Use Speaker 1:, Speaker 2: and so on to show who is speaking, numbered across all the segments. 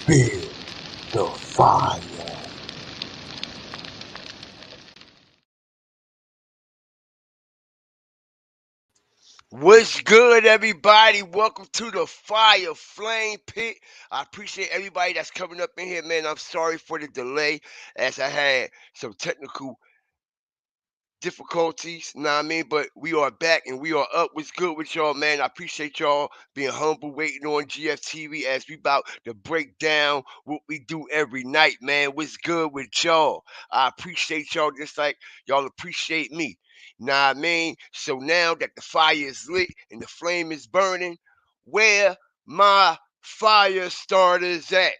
Speaker 1: Build the fire.
Speaker 2: What's good, everybody? Welcome to the Fire Flame Pit. I appreciate everybody that's coming up in here, man. I'm sorry for the delay as I had some technical difficulties, know what I mean? But we are back and we are up. What's good with y'all, man? I appreciate y'all being humble, waiting on GFTV as we about to break down what we do every night, man. What's good with y'all? I appreciate y'all just like y'all appreciate me. Know what I mean? So now that the fire is lit and the flame is burning, where my fire starters at?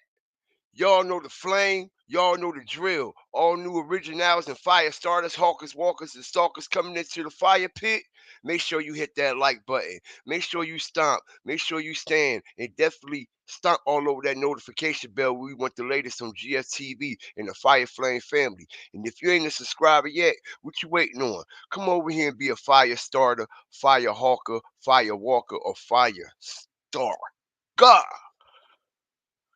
Speaker 2: Y'all know the flame. Y'all know the drill. All new originals and fire starters, hawkers, walkers, and stalkers coming into the fire pit. Make sure you hit that like button. Make sure you stomp. Make sure you stand. And definitely stomp all over that notification bell. We want the latest on GSTV and the Fire Flame family. And if you ain't a subscriber yet, what you waiting on? Come over here and be a fire starter, fire hawker, fire walker, or fire star. God!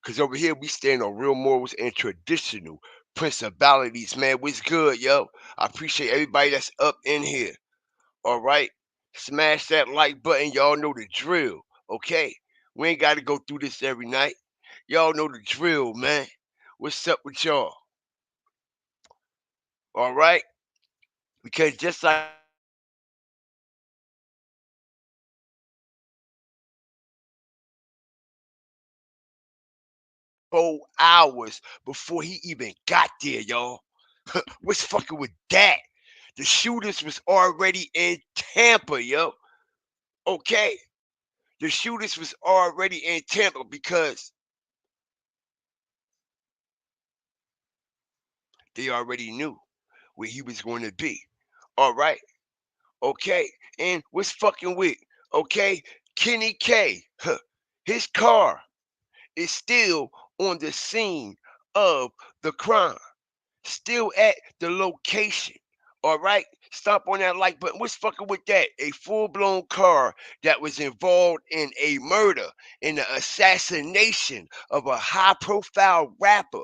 Speaker 2: Because over here we stand on real morals and traditional principalities, man. What's good, yo? I appreciate everybody that's up in here. All right? Smash that like button. Y'all know the drill, okay? We ain't got to go through this every night. Y'all know the drill, man. What's up with y'all? All right? Because just like whole hours before he even got there, y'all. What's fucking with that? The shooters was already in Tampa, yo. Okay? The shooters was already in Tampa because they already knew where he was going to be. All right, okay. And what's fucking with? Okay, Kenny K. His car is still on the scene of the crime, still at the location. All right, stop on that like button. What's fucking with that? A full blown car that was involved in a murder, in the assassination of a high profile rapper,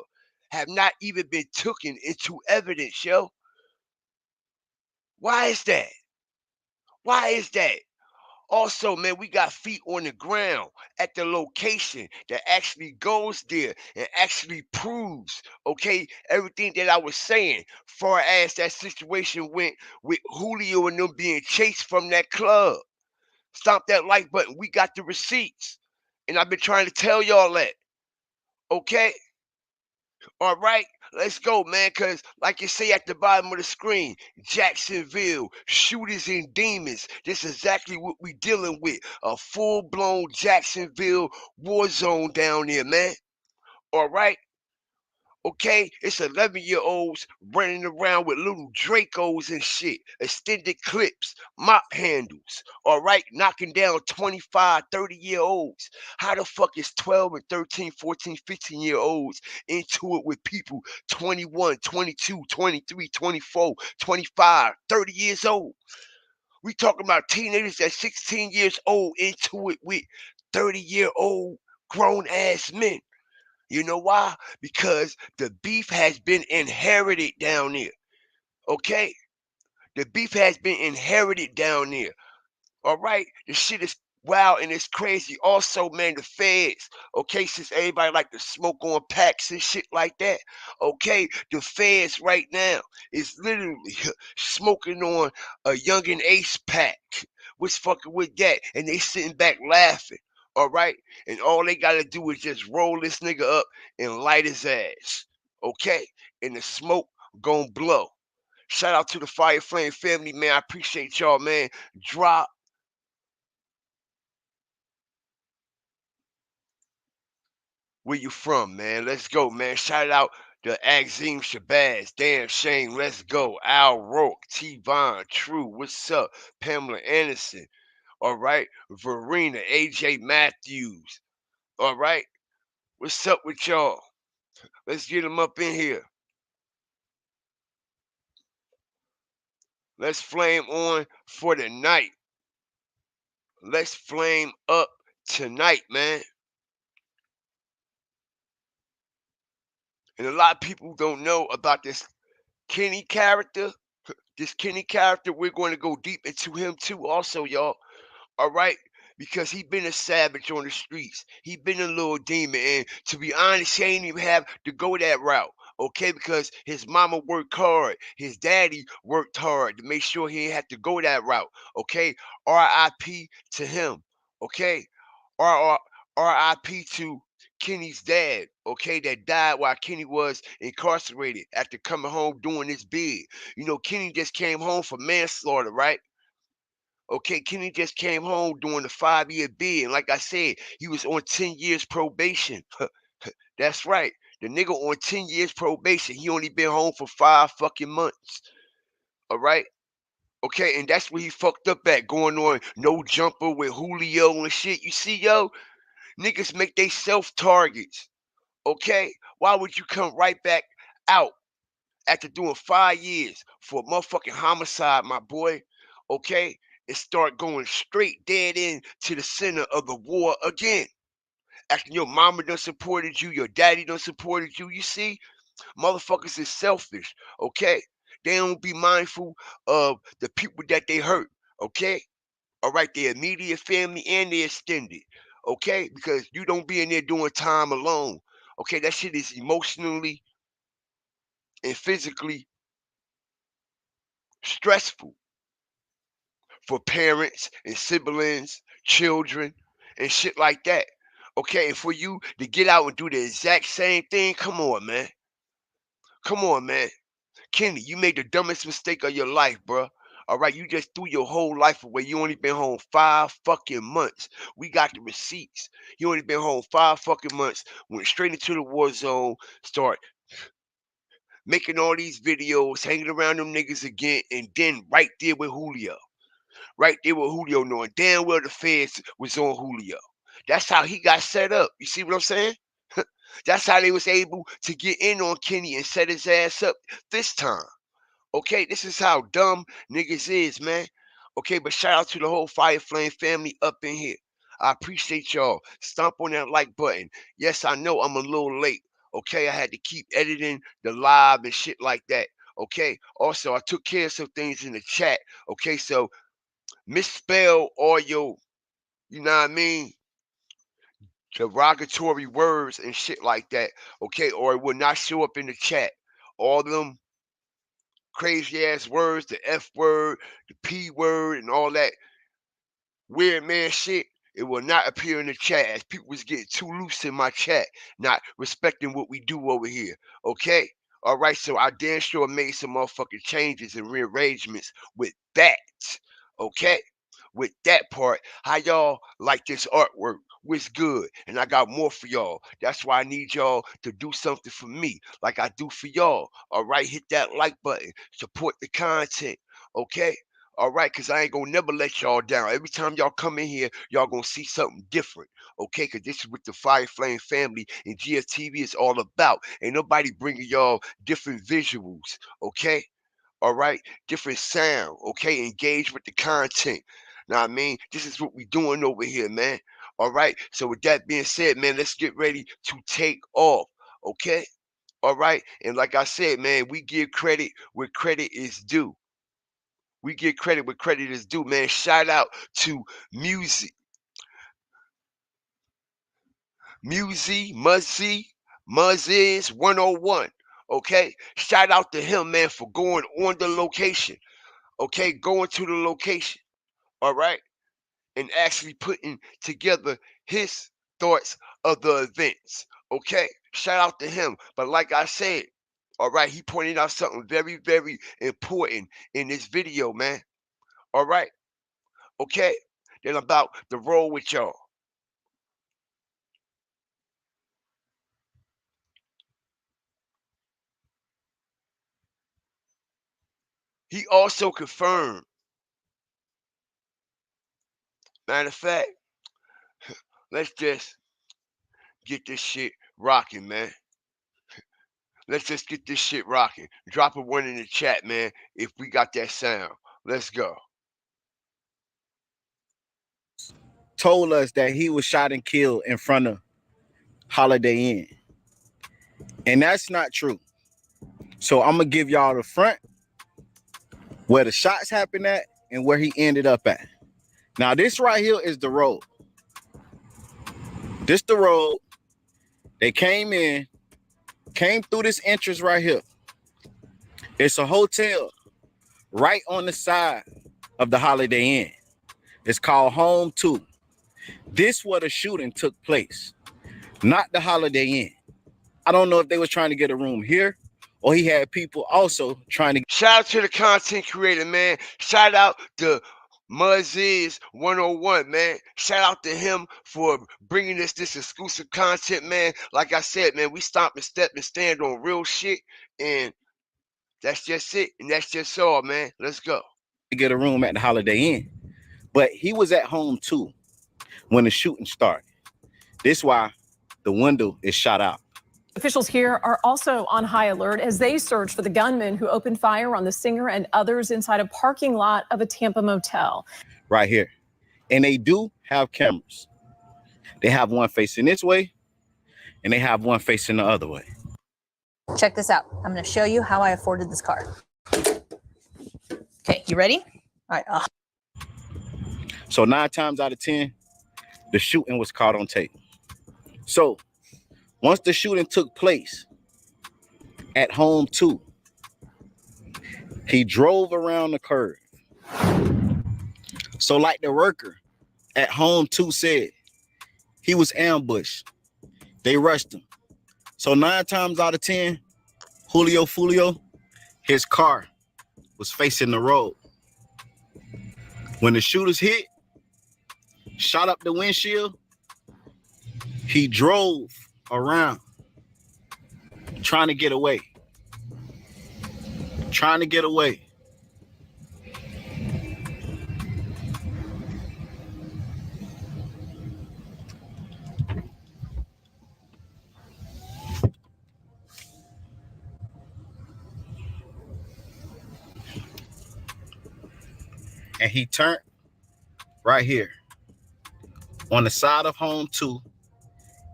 Speaker 2: have not even been taken into evidence, yo. Why is that? Why is that? Also, man, we got feet on the ground at the location that actually goes there and actually proves, okay, everything that I was saying, far as that situation went with Julio and them being chased from that club. Stomp that like button. We got the receipts. And I've been trying to tell y'all that. Okay? All right, let's go, man. Cause like you say at the bottom of the screen, Jacksonville, shooters and demons. This is exactly what we dealing with. A full-blown Jacksonville war zone down there, man. All right. Okay, it's 11-year-olds running around with little Dracos and shit, extended clips, mop handles, all right, knocking down 25, 30-year-olds. How the fuck is 12 and 13, 14, 15-year-olds into it with people 21, 22, 23, 24, 25, 30 years old? We talking about teenagers at 16 years old into it with 30-year-old grown ass men. You know why? Because the beef has been inherited down there. Okay? The beef has been inherited down there. All right? The shit is wild and it's crazy. Also, man, the feds, okay, since everybody like to smoke on packs and shit like that, okay, the feds right now is literally smoking on a Youngeen Ace pack. What's fucking with that? And they sitting back laughing. All right? And all they gotta do is just roll this nigga up and light his ass. Okay? And the smoke gon' blow. Shout out to the Fire Flame family, man. I appreciate y'all, man. Drop. Where you from, man? Let's go, man. Shout out to Axim Shabazz, Damn Shame, let's go. Al Roke, T Von, True, what's up? Pamela Anderson, all right. Verena, AJ Matthews, all right. What's up with y'all? Let's get them up in here. Let's flame on for the night. Let's flame up tonight, man. And a lot of people don't know about this Kenny character. This Kenny character, we're going to go deep into him too, also, y'all. All right, because he been a savage on the streets. He been a little demon, and to be honest, he ain't even have to go that route. Okay, because his mama worked hard, his daddy worked hard to make sure he ain't have to go that route. Okay, R.I.P. to him. Okay, R R.I.P. to Kenny's dad. Okay, that died while Kenny was incarcerated after coming home doing his bid. You know, Kenny just came home for manslaughter, right? Okay, Kenny just came home doing the 5-year bid. And like I said, he was on 10 years probation. That's right. The nigga on 10 years probation. He only been home for 5 fucking months. All right. Okay, and that's where he fucked up at, going on no jumper with Julio and shit. You see, yo, niggas make they self targets. Okay? Why would you come right back out after doing 5 years for a motherfucking homicide, my boy? Okay? And start going straight dead in to the center of the war again. After your mama done supported you, your daddy done supported you. You see, motherfuckers is selfish. Okay, they don't be mindful of the people that they hurt. Okay, all right, their immediate family and their extended. Okay, because you don't be in there doing time alone. Okay, that shit is emotionally and physically stressful for parents and siblings, children, and shit like that. Okay, and for you to get out and do the exact same thing, come on, man. Come on, man. Kenny, you made the dumbest mistake of your life, bruh. All right, you just threw your whole life away. You only been home 5 fucking months. We got the receipts. You only been home 5 fucking months. Went straight into the war zone. Start making all these videos, hanging around them niggas again, and then right there with Julio. Right there with Julio, knowing damn well the feds was on Julio. That's how he got set up. You see what I'm saying? That's how they was able to get in on Kenny and set his ass up this time. Okay, this is how dumb niggas is, man. Okay, but shout out to the whole Fire Flame family up in here. I appreciate y'all. Stomp on that like button. Yes, I know I'm a little late. Okay, I had to keep editing the live and shit like that. Okay, also I took care of some things in the chat. Okay, so misspell all your, you know what I mean, derogatory words and shit like that. Okay, or it will not show up in the chat. All them crazy ass words, the F word, the P word, and all that weird man shit, it will not appear in the chat as people was getting too loose in my chat, not respecting what we do over here. Okay? All right, so I damn sure made some motherfucking changes and rearrangements with that. Okay? With that part, how y'all like this artwork? What's good? And I got more for y'all. That's why I need y'all to do something for me, like I do for y'all. All right, hit that like button, support the content. Okay? All right, because I ain't gonna never let y'all down. Every time y'all come in here, y'all gonna see something different. Okay, because this is what the Fire Flame family and GFTV is all about. Ain't nobody bringing y'all different visuals. Okay, all right, different sound. Okay, engage with the content. Now, I mean, this is what we doing over here, man. All right, so with that being said, man, let's get ready to take off. Okay, all right, and like I said, man, we give credit where credit is due. We give credit where credit is due, man. Shout out to Music, Muzzies 101. Okay. Shout out to him, man, for going on the location. Okay, going to the location. All right. And actually putting together his thoughts of the events. Okay. Shout out to him. But like I said, all right, he pointed out something very, very important in this video, man. All right. Okay. Then about the roll with y'all. He also confirmed, matter of fact, let's just get this shit rocking, man. Let's just get this shit rocking. Drop a one in the chat, man, if we got that sound. Let's go.
Speaker 3: Told us that he was shot and killed in front of Holiday Inn. And that's not true. So I'm gonna give y'all the front where the shots happened at and where he ended up at. Now this right here is the road. This the road. They came through this entrance right here. It's a hotel right on the side of the Holiday Inn. It's called Home 2. This where the shooting took place, not the Holiday Inn. I don't know if they was trying to get a room here or he had people also trying to.
Speaker 2: Shout out to the content creator, man. Shout out to Muzziz 101, man. Shout out to him for bringing us this exclusive content, man. Like I said, man, we stop and step and stand on real shit, and that's just it, and that's just all, man. Let's go.
Speaker 3: Get a room at the Holiday Inn, but he was at Home 2 when the shooting started. This why the window is shot out.
Speaker 4: Officials here are also on high alert as they search for the gunman who opened fire on the singer and others inside a parking lot of a Tampa motel.
Speaker 3: Right here. And they do have cameras. They have one facing this way and they have one facing the other way.
Speaker 5: Check this out. I'm going to show you how I afforded this car. Okay, you ready? All right.
Speaker 3: So 9 times out of 10, the shooting was caught on tape. So once the shooting took place at Home 2, he drove around the curve. So like the worker at Home 2 said, he was ambushed. They rushed him. So 9 times out of 10, Follio, his car was facing the road. When the shooters hit, shot up the windshield, he drove around, trying to get away. And he turned right here on the side of Home 2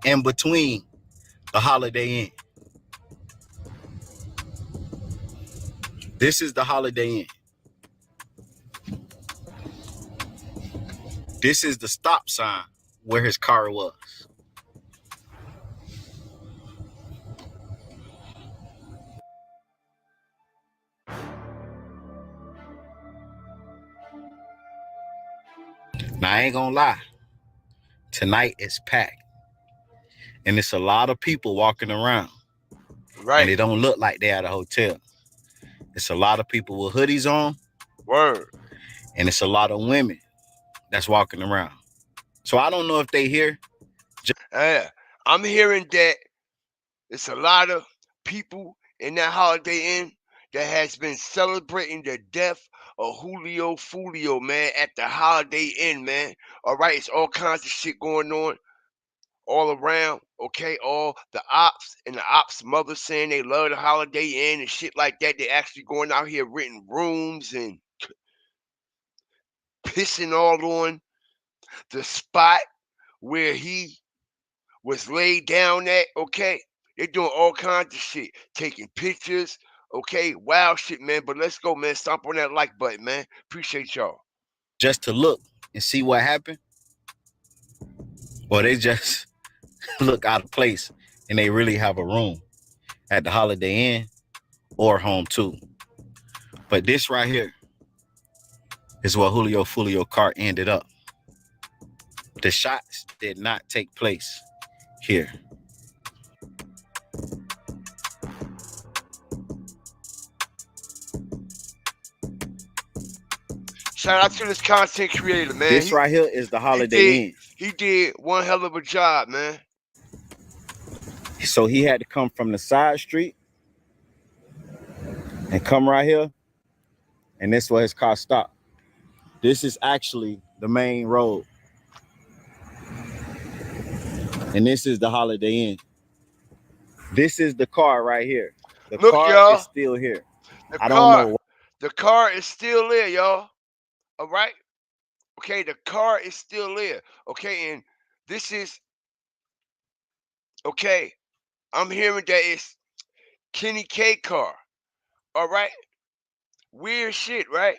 Speaker 3: in between the Holiday Inn. This is the Holiday Inn. This is the stop sign where his car was. Now, I ain't gonna lie. Tonight is packed. And it's a lot of people walking around.
Speaker 2: Right.
Speaker 3: And it don't look like they're at a hotel. It's a lot of people with hoodies on.
Speaker 2: Word.
Speaker 3: And it's a lot of women that's walking around. So I don't know if they here.
Speaker 2: Yeah, I'm hearing that it's a lot of people in that Holiday Inn that has been celebrating the death of Follio, man, at the Holiday Inn, man. All right, it's all kinds of shit going on all around, okay? All the ops and the ops' mother saying they love the Holiday Inn and shit like that. They actually going out here renting rooms and pissing all on the spot where he was laid down at, okay? They're doing all kinds of shit, taking pictures, okay? Wild shit, man. But let's go, man. Stomp on that like button, man. Appreciate y'all.
Speaker 3: Just to look and see what happened. Well, they just look out of place and they really have a room at the Holiday Inn or Home 2. But this right here is where Follio car ended up. The shots did not take place here.
Speaker 2: Shout out to this content creator, man.
Speaker 3: This right here is the Holiday Inn.
Speaker 2: He did one hell of a job, man.
Speaker 3: So he had to come from the side street and come right here. And this is where his car stopped. This is actually the main road. And this is the Holiday Inn. This is the car right here. The car is still here. I don't know.
Speaker 2: The car is still there, y'all. All right? Okay, the car is still there. Okay, and this is, okay, I'm hearing that it's Kenny K car. All right. Weird shit, right?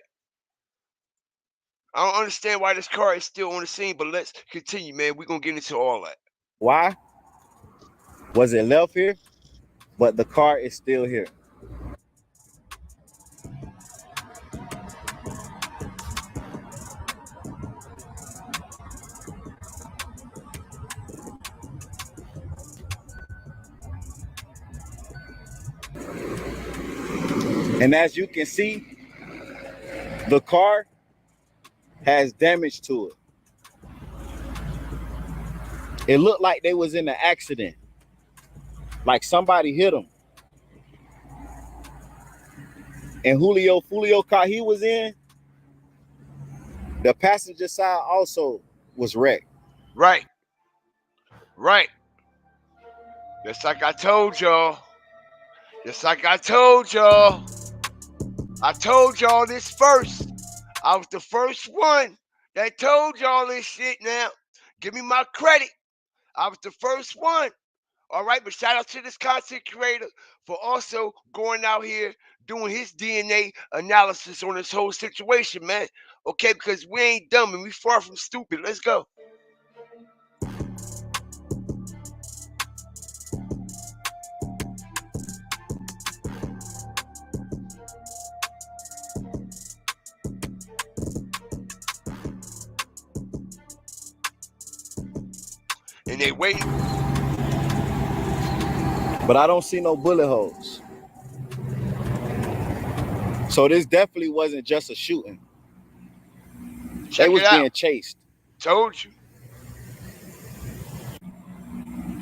Speaker 2: I don't understand why this car is still on the scene, but let's continue, man. We're gonna get into all that.
Speaker 3: Why was it left here? But the car is still here. And as you can see, the car has damage to it. It looked like they was in an accident, like somebody hit them. And Follio car he was in, the passenger side also was wrecked.
Speaker 2: Right. Right. Just like I told y'all. Just like I told y'all. I told y'all this first. I was the first one that told y'all this shit now. Give me my credit. I was the first one. All right, but shout out to this content creator for also going out here doing his DNA analysis on this whole situation, man. Okay, because we ain't dumb and we far from stupid. Let's go. And they waiting.
Speaker 3: But I don't see no bullet holes. So this definitely wasn't just a shooting.
Speaker 2: Check
Speaker 3: They was
Speaker 2: it out.
Speaker 3: being chased.
Speaker 2: Told you.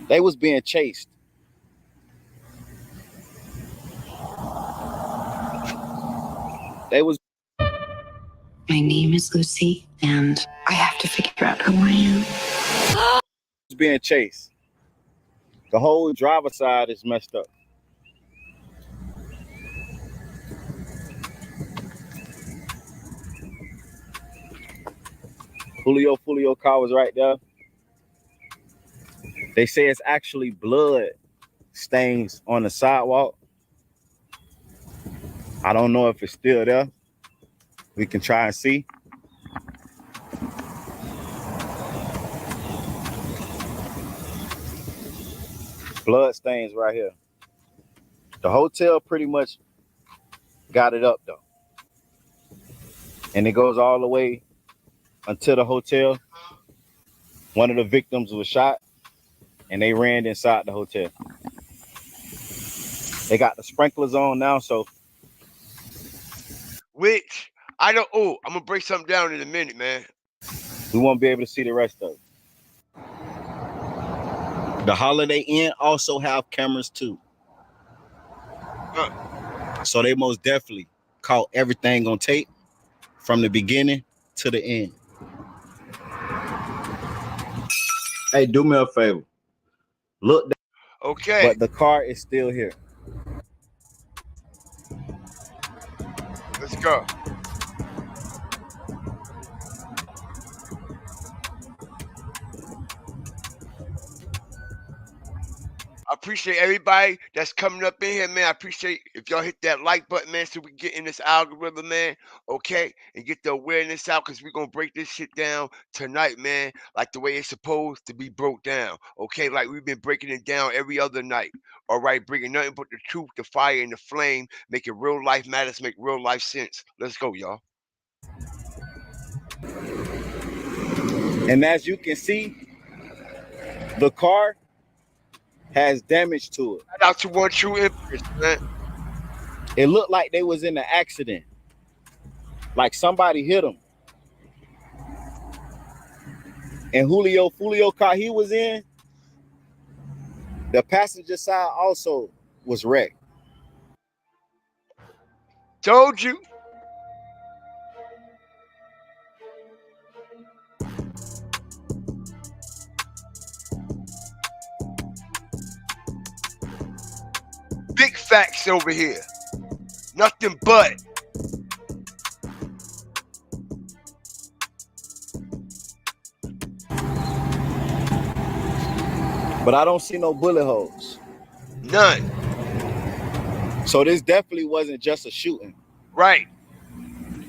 Speaker 3: They was being chased. They was
Speaker 6: My name is Lucy, and I have to figure out who I am.
Speaker 3: being chased. The whole driver's side is messed up. Follio car was right there. They say it's actually blood stains on the sidewalk. I don't know if it's still there. We can try and see. Blood stains right here. The hotel pretty much got it up though. And it goes all the way until the hotel. One of the victims was shot and they ran inside the hotel. They got the sprinklers on now, so.
Speaker 2: Which I don't. Oh, I'm gonna break something down in a minute, man.
Speaker 3: We won't be able to see the rest of it. The Holiday Inn also have cameras too. So they most definitely caught everything on tape from the beginning to the end. Hey, do me a favor. Look down.
Speaker 2: Okay.
Speaker 3: But the car is still here.
Speaker 2: Let's go. I appreciate everybody that's coming up in here, man. I appreciate if y'all hit that like button, man, so we can get in this algorithm, man. Okay, and get the awareness out, because we're gonna break this shit down tonight, man, like the way it's supposed to be broke down. Okay, like we've been breaking it down every other night. All right, bringing nothing but the truth, the fire, and the flame, making real life matters, make real life sense. Let's go, y'all.
Speaker 3: And as you can see, the car has damage to it.
Speaker 2: Shout out to One True Empress, man.
Speaker 3: It looked like they was in an accident, like somebody hit them. And Follio car he was in, the passenger side also was wrecked.
Speaker 2: Told you. Big facts over here. Nothing but.
Speaker 3: But I don't see no bullet holes.
Speaker 2: None.
Speaker 3: So this definitely wasn't just a shooting.
Speaker 2: Right.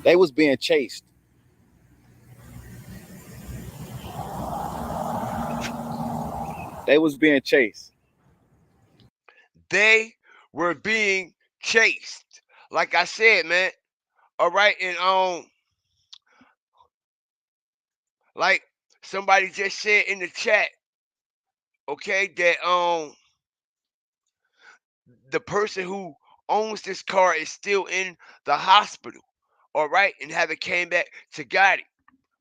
Speaker 3: They was being chased. They was being chased.
Speaker 2: They were being chased. Like I said, man. All right, and like somebody just said in the chat, okay, that the person who owns this car is still in the hospital, all right, and haven't came back to got it.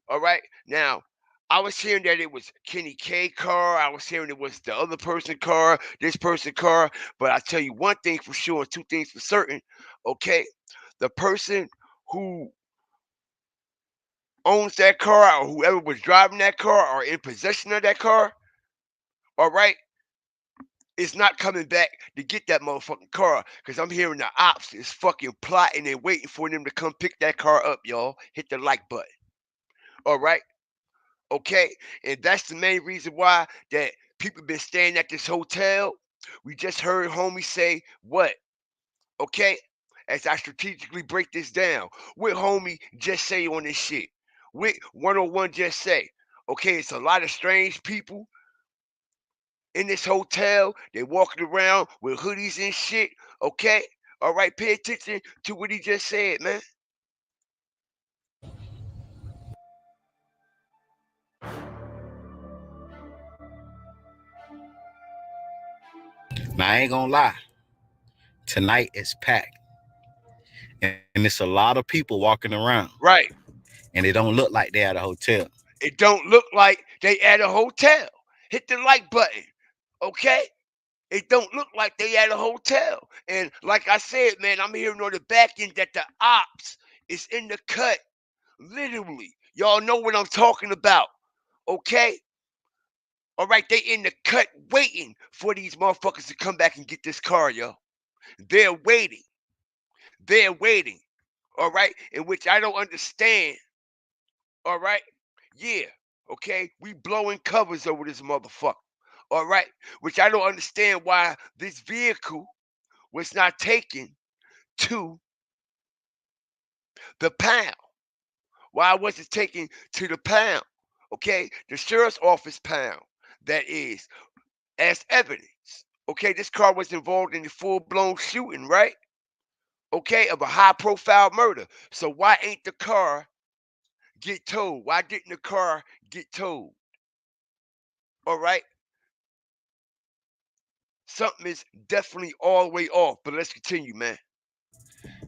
Speaker 2: All right. Now, I was hearing that it was Kenny K car. I was hearing it was the other person car, this person car. But I tell you one thing for sure, two things for certain. Okay. The person who owns that car or whoever was driving that car or in possession of that car, all right, is not coming back to get that motherfucking car. Because I'm hearing the ops is fucking plotting and waiting for them to come pick that car up, y'all. Hit the like button. All right. Okay, and that's the main reason why that people been staying at this hotel. We just heard homie say what? Okay, as I strategically break this down, what homie just say on this shit? What 101 just say? Okay, it's a lot of strange people in this hotel. They walking around with hoodies and shit. Okay, all right, pay attention to what he just said, man.
Speaker 3: Now I ain't gonna lie. Tonight is packed. And it's a lot of people walking around.
Speaker 2: Right.
Speaker 3: And it don't look like they at a hotel.
Speaker 2: It don't look like they at a hotel. Hit the like button. Okay? It don't look like they at a hotel. And like I said, man, I'm hearing on the back end that the ops is in the cut. Literally. Y'all know what I'm talking about. Okay? All right, they in the cut waiting for these motherfuckers to come back and get this car, yo. They're waiting. They're waiting. All right? In which I don't understand. All right? Yeah. Okay? We blowing covers over this motherfucker. All right? Which I don't understand why this vehicle was not taken to the pound. Why was it taken to the pound? Okay? The sheriff's office pound, that is, as evidence. Okay? This car was involved in the full-blown shooting, right? Okay? Of a high-profile murder. So why ain't the car get towed? Why didn't the car get towed? All right? Something is definitely all the way off, but let's continue, man.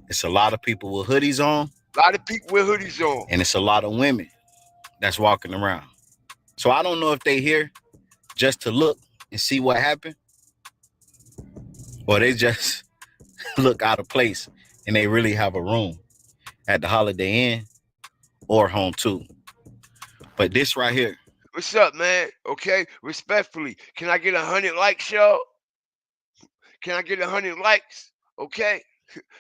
Speaker 3: It's a lot of people with hoodies on.
Speaker 2: A lot of people with hoodies on.
Speaker 3: And it's a lot of women that's walking around. So I don't know if they here just to look and see what happened, or they just look out of place and they really have a room at the Holiday Inn or Home 2. But this right here.
Speaker 2: What's up, man? Okay, respectfully, can I get 100 likes, y'all? Can I get 100 likes? Okay,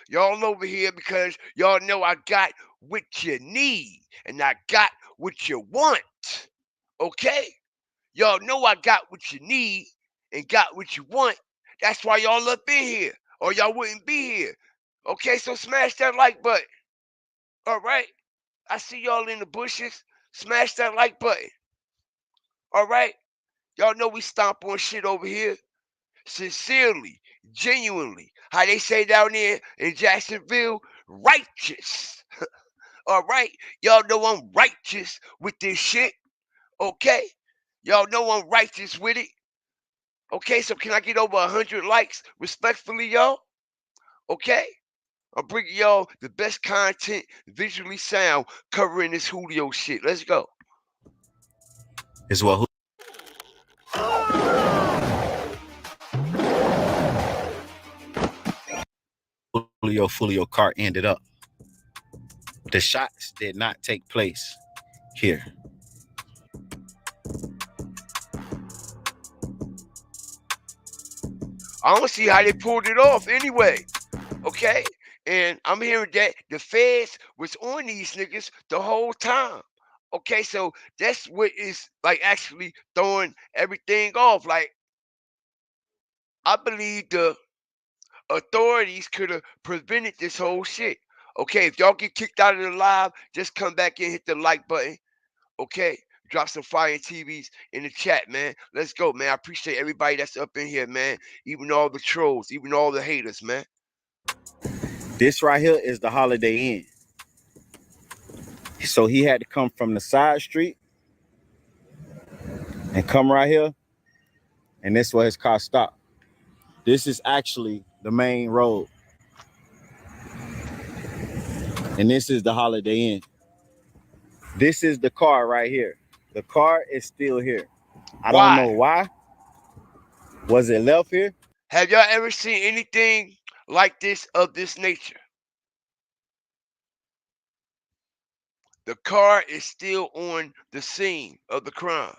Speaker 2: y'all over here because y'all know I got what you need and I got what you want. Okay, y'all know I got what you need and got what you want. That's why y'all up in here, or y'all wouldn't be here. Okay, so smash that like button. All right, I see y'all in the bushes. Smash that like button. All right, y'all know we stomp on shit over here. Sincerely, genuinely, how they say down there in Jacksonville, righteous. All right, y'all know I'm righteous with this shit. Okay, y'all know I'm righteous with it. Okay, so can I get over 100 likes respectfully, y'all? Okay, I'm bringing y'all the best content, visually sound, covering this Julio shit. Let's go.
Speaker 3: Is what Follio car ended up. The shots did not take place here.
Speaker 2: I don't see how they pulled it off anyway. Okay? And I'm hearing that the feds was on these niggas the whole time. Okay, so that's what is like actually throwing everything off. Like, I believe authorities could have prevented this whole shit. Okay, if y'all get kicked out of the live, just come back in, hit the like button. Okay, drop some fire TVs in the chat, man. Let's go, man. I appreciate everybody that's up in here, man. Even all the trolls, even all the haters, man.
Speaker 3: This right here is the Holiday Inn. So he had to come from the side street and come right here. And this is where his car stopped. This is actually the main road. And this is the Holiday Inn. This is the car right here. The car is still here. I don't know why. Was it left here?
Speaker 2: Have y'all ever seen anything like this of this nature? The car is still on the scene of the crime.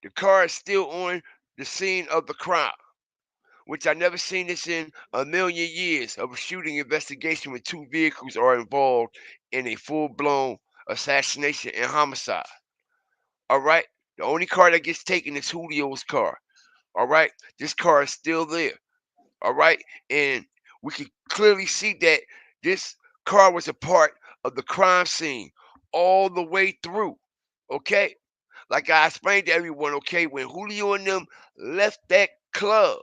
Speaker 2: The car is still on the scene of the crime, which I never seen this in a million years of a shooting investigation when 2 vehicles are involved in a full-blown assassination and homicide. All right? The only car that gets taken is Julio's car. All right? This car is still there. All right? And we can clearly see that this car was a part of the crime scene all the way through. Okay? Like I explained to everyone, okay, when Julio and them left that club,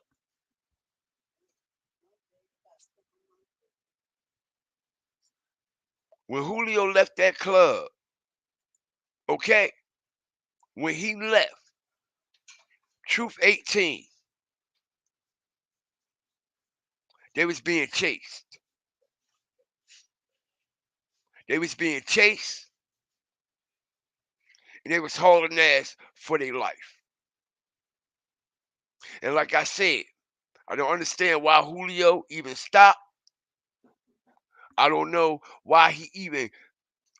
Speaker 2: okay, when he left, Truth 18, they was being chased. They was being chased, and they was hauling ass for their life. And like I said, I don't understand why Julio even stopped. I don't know why he even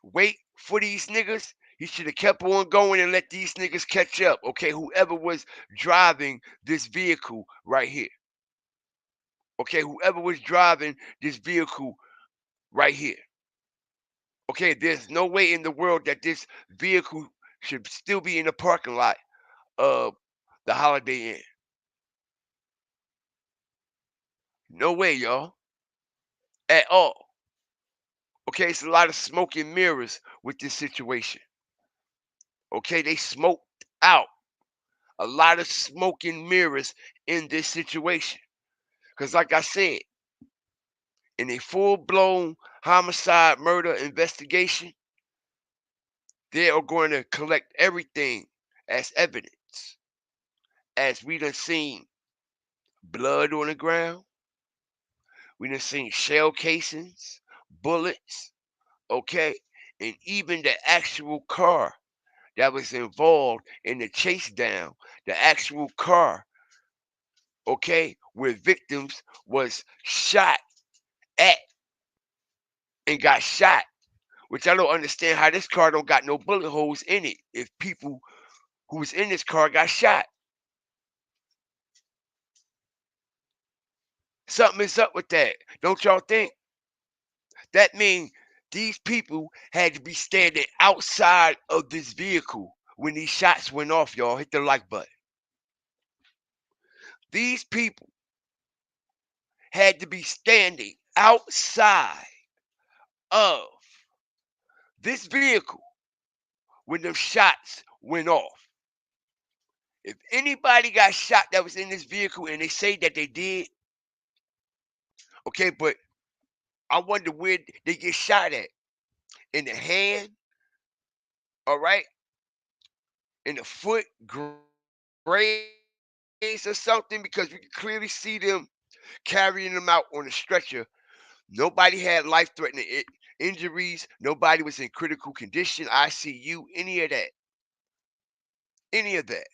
Speaker 2: wait for these niggas. He should have kept on going and let these niggas catch up. Okay, whoever was driving this vehicle right here. Okay, whoever was driving this vehicle right here. Okay, there's no way in the world that this vehicle should still be in the parking lot of the Holiday Inn. No way, y'all. At all. Okay, it's a lot of smoke and mirrors with this situation. Okay, they smoked out a lot of smoke and mirrors in this situation. Because, like I said, in a full blown homicide murder investigation, they are going to collect everything as evidence. As we done seen blood on the ground, we done seen shell casings, bullets, okay, and even the actual car that was involved in the chase down, the actual car, okay, where victims was shot at and got shot, which I don't understand how this car don't got no bullet holes in it if people who was in this car got shot. Something is up with that. Don't y'all think? That means these people had to be standing outside of this vehicle when these shots went off, y'all. Hit the like button. These people had to be standing outside of this vehicle when them shots went off. If anybody got shot that was in this vehicle and they say that they did, okay, but I wonder where they get shot at. In the hand, all right? In the foot, graze or something, because we can clearly see them carrying them out on a stretcher. Nobody had life-threatening injuries. Nobody was in critical condition, ICU, any of that. Any of that.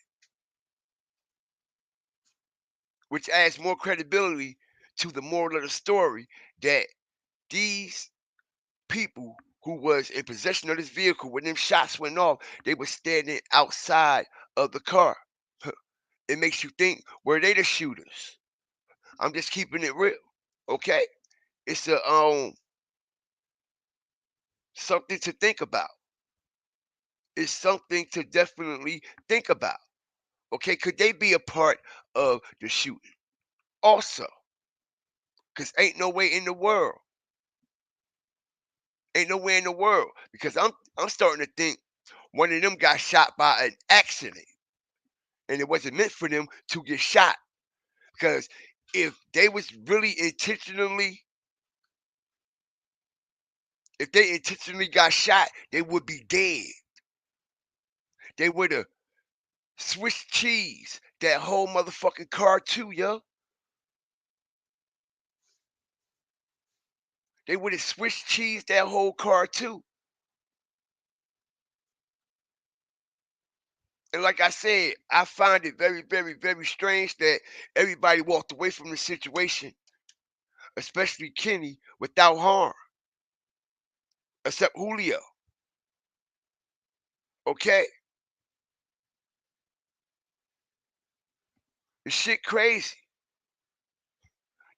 Speaker 2: Which adds more credibility to the moral of the story that these people who was in possession of this vehicle when them shots went off, they were standing outside of the car. It makes you think, were they the shooters? I'm just keeping it real. Okay? It's a something to think about. It's something to definitely think about. Okay, could they be a part of the shooting also? Because ain't no way in the world. Ain't nowhere in the world. Because I'm starting to think one of them got shot by an accident. And it wasn't meant for them to get shot. Because if they was really intentionally, if they intentionally got shot, they would be dead. They would have Swiss cheese that whole motherfucking car too, yo. They would have Swiss cheese that whole car too. And like I said, I find it very, very, very strange that everybody walked away from the situation, especially Kenny, without harm, except Julio. Okay? The shit crazy.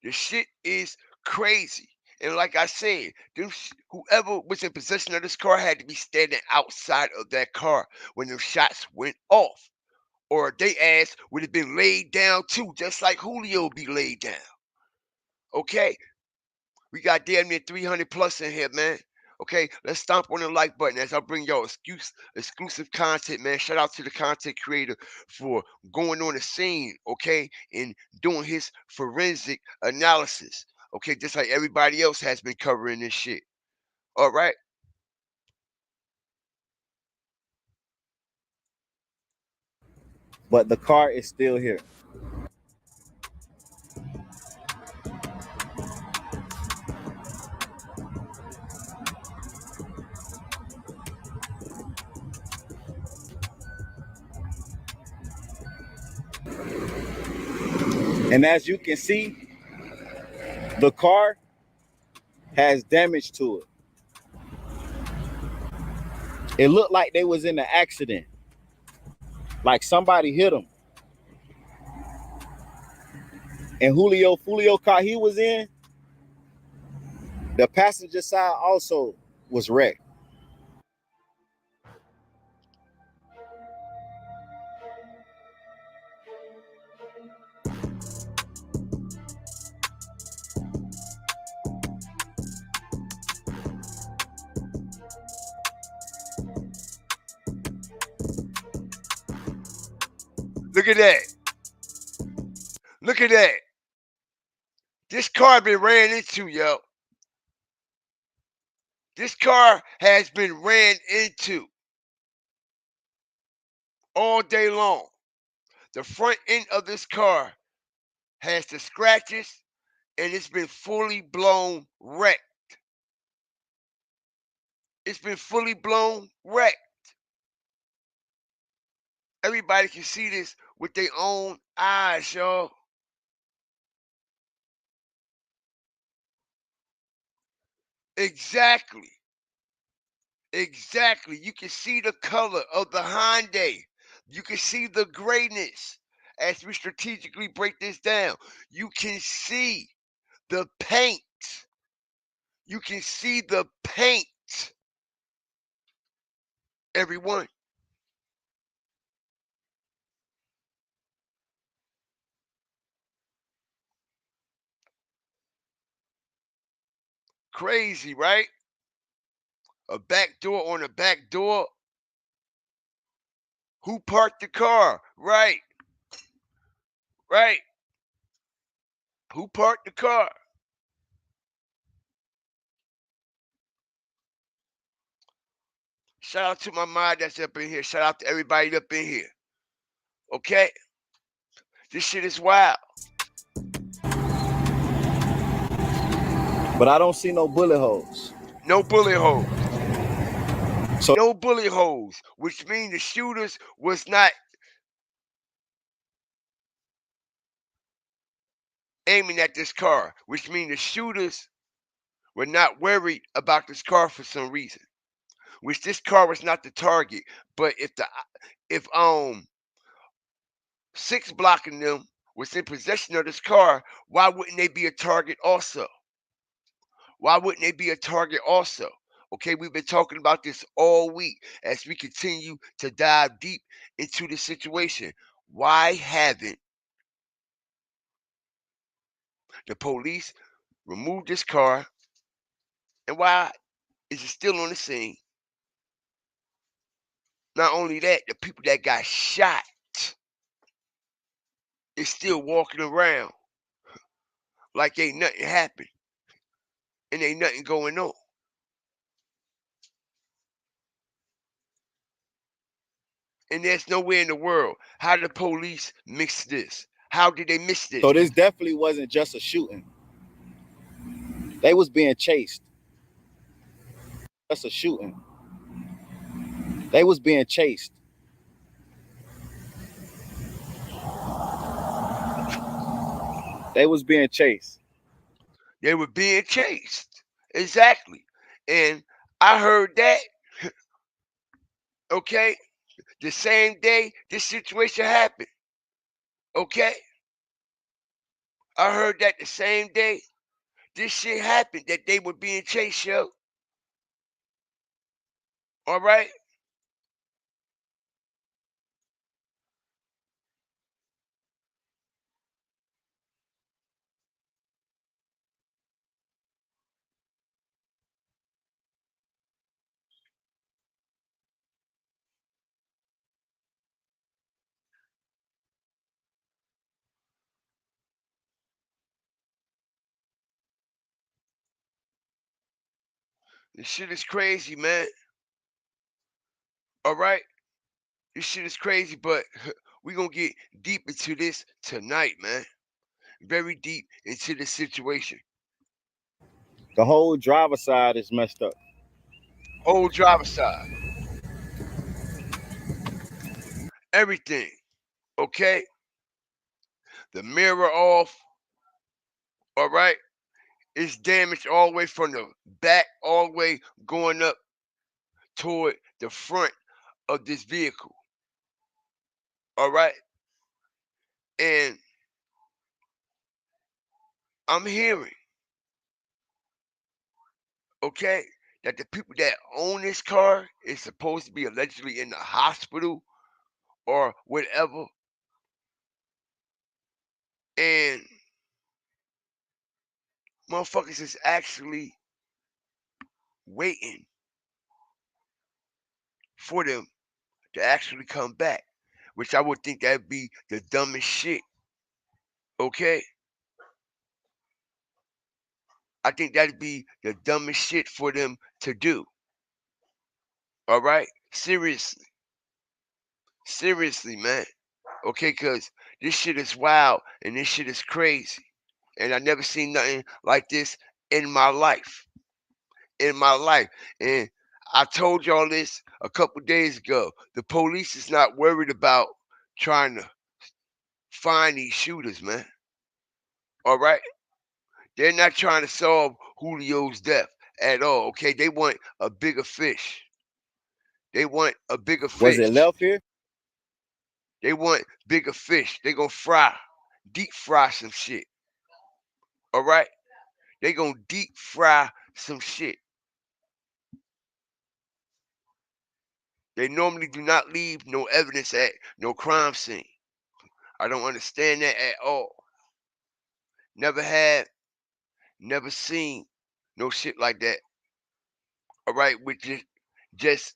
Speaker 2: The shit is crazy. And like I said, whoever was in possession of this car had to be standing outside of that car when the shots went off. Or they ass would have been laid down too, just like Julio be laid down. Okay? We got damn near 300 plus in here, man. Okay, let's stomp on the like button as I bring y'all exclusive content, man. Shout out to the content creator for going on the scene, okay, and doing his forensic analysis, okay, just like everybody else has been covering this shit. All right,
Speaker 3: But the car is still here. And as you can see, the car has damage to it. It looked like they was in an accident. Like somebody hit them. And Fulio car he was in, the passenger side also was wrecked.
Speaker 2: look at that. Look at that. This car been ran into, yo. This car has been ran into all day long. The front end of this car has the scratches and it's been fully blown wrecked. It's been fully blown wrecked. Everybody can see this with their own eyes, y'all. Exactly. Exactly. You can see the color of the Hyundai. You can see the grayness as we strategically break this down. You can see the paint. You can see the paint. Everyone. Crazy, right? A back door on a back door. Who parked the car? Right. Right. Who parked the car? Shout out to my mind that's up in here. Shout out to everybody up in here. Okay? This shit is wild.
Speaker 3: But I don't see no bullet holes.
Speaker 2: No bullet holes.
Speaker 3: So
Speaker 2: No bullet holes, which means the shooters was not aiming at this car, which means the shooters were not worried about this car for some reason. Which this car was not the target, but if 6 blocking them was in possession of this car, why wouldn't they be a target also? Why wouldn't they be a target also? Okay, we've been talking about this all week as we continue to dive deep into the situation. why haven't the police removed this car, and why is it still on the scene? Not only that, the people that got shot is still walking around like ain't nothing happened and ain't nothing going on. And there's nowhere in the world. How did the police mix this? How did they miss this?
Speaker 3: So this definitely wasn't just a shooting. They was being chased. That's a shooting. They was being chased. They was being chased.
Speaker 2: They were being chased. Exactly. And I heard that, okay, the same day this situation happened. Okay? I heard that the same day this shit happened, that they were being chased, yo. All right? This shit is crazy, man. All right? This shit is crazy, but we going to get deep into this tonight, man. Very deep into the situation.
Speaker 3: The whole driver's side is messed up.
Speaker 2: Whole driver side. Everything. Okay? The mirror off. All right? It's damaged all the way from the back, all the way going up toward the front of this vehicle. All right? And I'm hearing, okay, that the people that own this car is supposed to be allegedly in the hospital or whatever. And motherfuckers is actually waiting for them to actually come back, which I would think that'd be the dumbest shit. Okay? I think that'd be the dumbest shit for them to do. All right? Seriously. Seriously, man. Okay, because this shit is wild and this shit is crazy. And I never seen nothing like this in my life. In my life. And I told y'all this a couple days ago. The police is not worried about trying to find these shooters, man. All right? They're not trying to solve Julio's death at all. Okay? They want a bigger fish. They want a bigger
Speaker 3: Was it
Speaker 2: fish.
Speaker 3: left here?
Speaker 2: They want bigger fish. They gonna fry, deep fry some shit. All right? They gonna deep fry some shit. They normally do not leave no evidence at no crime scene. I don't understand that at all. Never had, never seen no shit like that. All right, which just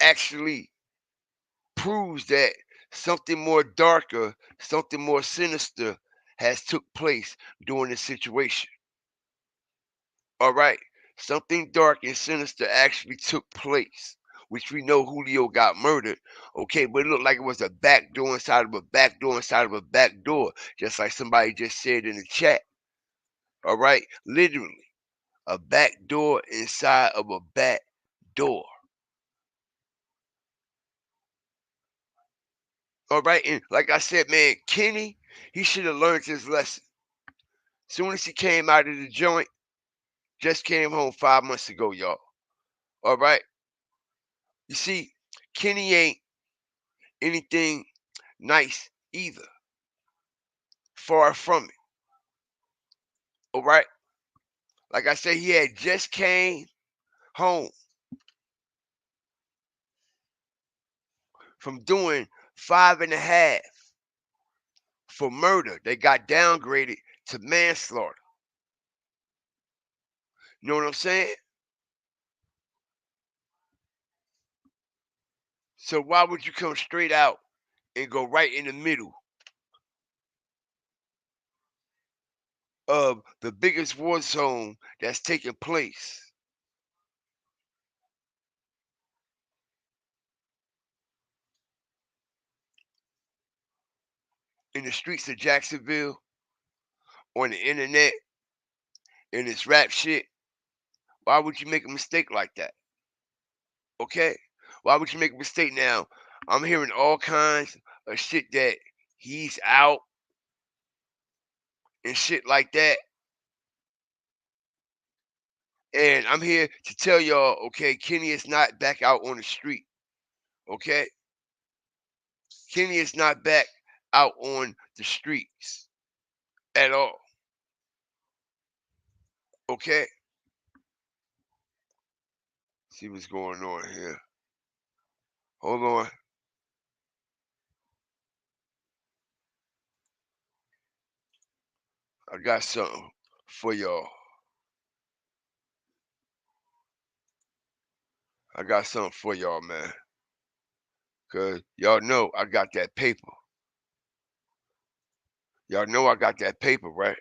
Speaker 2: actually proves that something more darker, something more sinister has took place during this situation. All right, something dark and sinister actually took place, which we know Julio got murdered. Okay, but it looked like it was a back door inside of a back door inside of a back door, just like somebody just said in the chat. All right, literally a back door inside of a back door. All right, and like I said, man, Kenny, he should have learned his lesson. Soon as he came out of the joint, just came home 5 months ago, y'all. All right, you see, Kenny ain't anything nice either. Far from it. All right, like I said, he had just came home from doing 5.5 for murder. They got downgraded to manslaughter. You know what I'm saying? So why would you come straight out and go right in the middle of the biggest war zone that's taking place? In the streets of Jacksonville, on the internet, in this rap shit? Why would you make a mistake like that? Okay? Why would you make a mistake now? I'm hearing all kinds of shit that he's out and shit like that. And I'm here to tell y'all, okay, Kenny is not back out on the street. Okay? Kenny is not back out on the streets at all. Okay? See what's going on here. Hold on. I got something for y'all. I got something for y'all, man. Cause y'all know I got that paper. Y'all know I got that paper, right?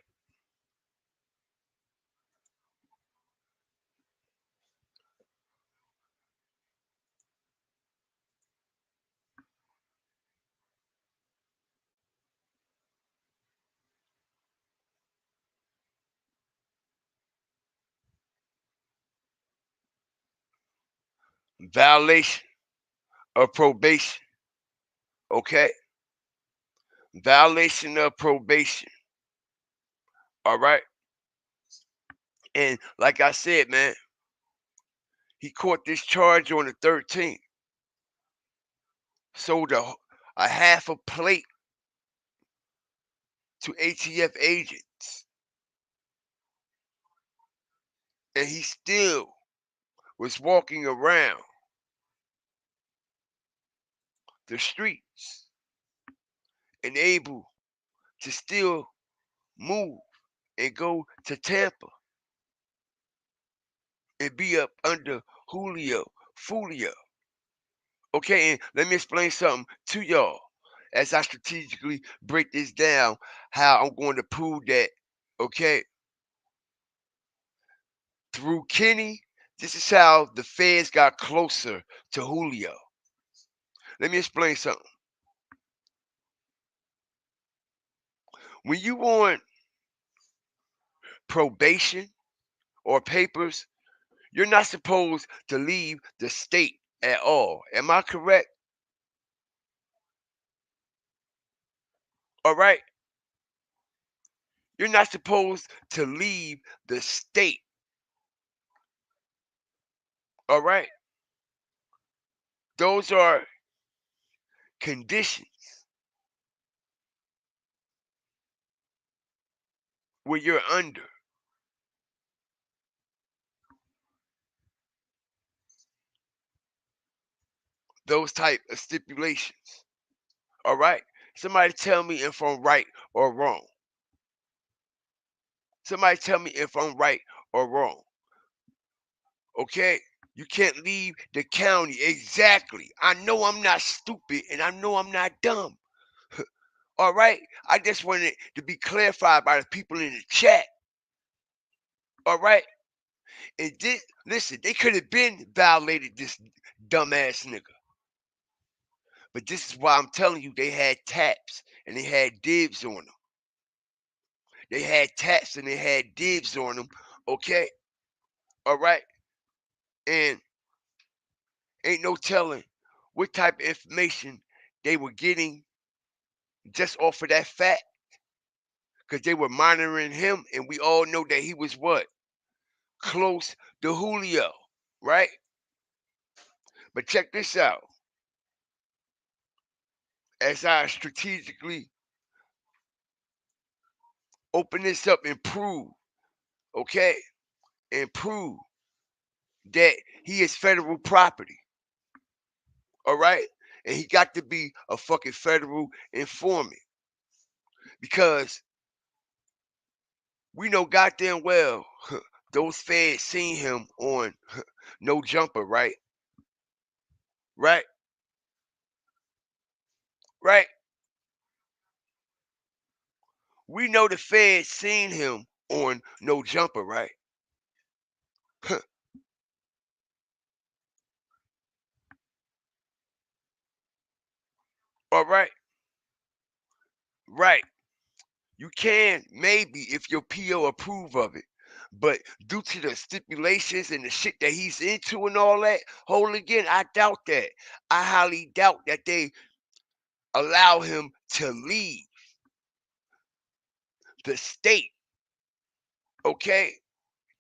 Speaker 2: Violation of probation. Okay? Violation of probation. All right? And like I said, man, he caught this charge on the 13th. Sold a half a plate to ATF agents. And he still was walking around the streets and able to still move and go to Tampa and be up under Follio. Okay, and let me explain something to y'all as I strategically break this down, how I'm going to prove that, okay, through Kenny, this is how the feds got closer to Julio. Let me explain something. When you on probation or papers, you're not supposed to leave the state at all. Am I correct? All right. You're not supposed to leave the state. All right. Those are conditions where you're under. Those type of stipulations. All right. Somebody tell me if I'm right or wrong. Somebody tell me if I'm right or wrong. Okay? You can't leave the county. Exactly. I know I'm not stupid and I know I'm not dumb. All right? I just wanted to be clarified by the people in the chat. All right? And this, listen, they could have been violated this dumbass nigga. But this is why I'm telling you they had taps and they had dibs on them. They had taps and they had dibs on them. Okay? All right? And ain't no telling what type of information they were getting just off of that fact. Because they were monitoring him, and we all know that he was what? Close to Julio, right? But check this out. As I strategically open this up and prove, okay? And prove that he is federal property. All right? And he got to be a fucking federal informant. because we know goddamn well those feds seen him on No Jumper, right? Right? Right? We know the feds seen him on No Jumper, right? All right. Right. You can maybe if your PO approve of it. But due to the stipulations and the shit that he's into and all that, hold again, I doubt that. I highly doubt that they allow him to leave the state, okay?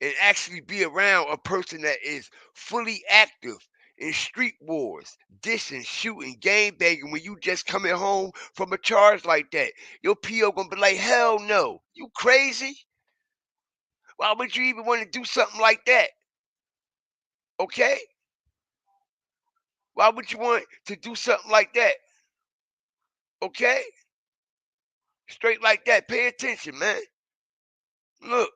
Speaker 2: And actually be around a person that is fully active in street wars, dissing, shooting, game banging when you just coming home from a charge like that. Your PO gonna be like, hell no. You crazy? Why would you even want to do something like that? Okay? Why would you want to do something like that? Okay? Straight like that. Pay attention, man. Look,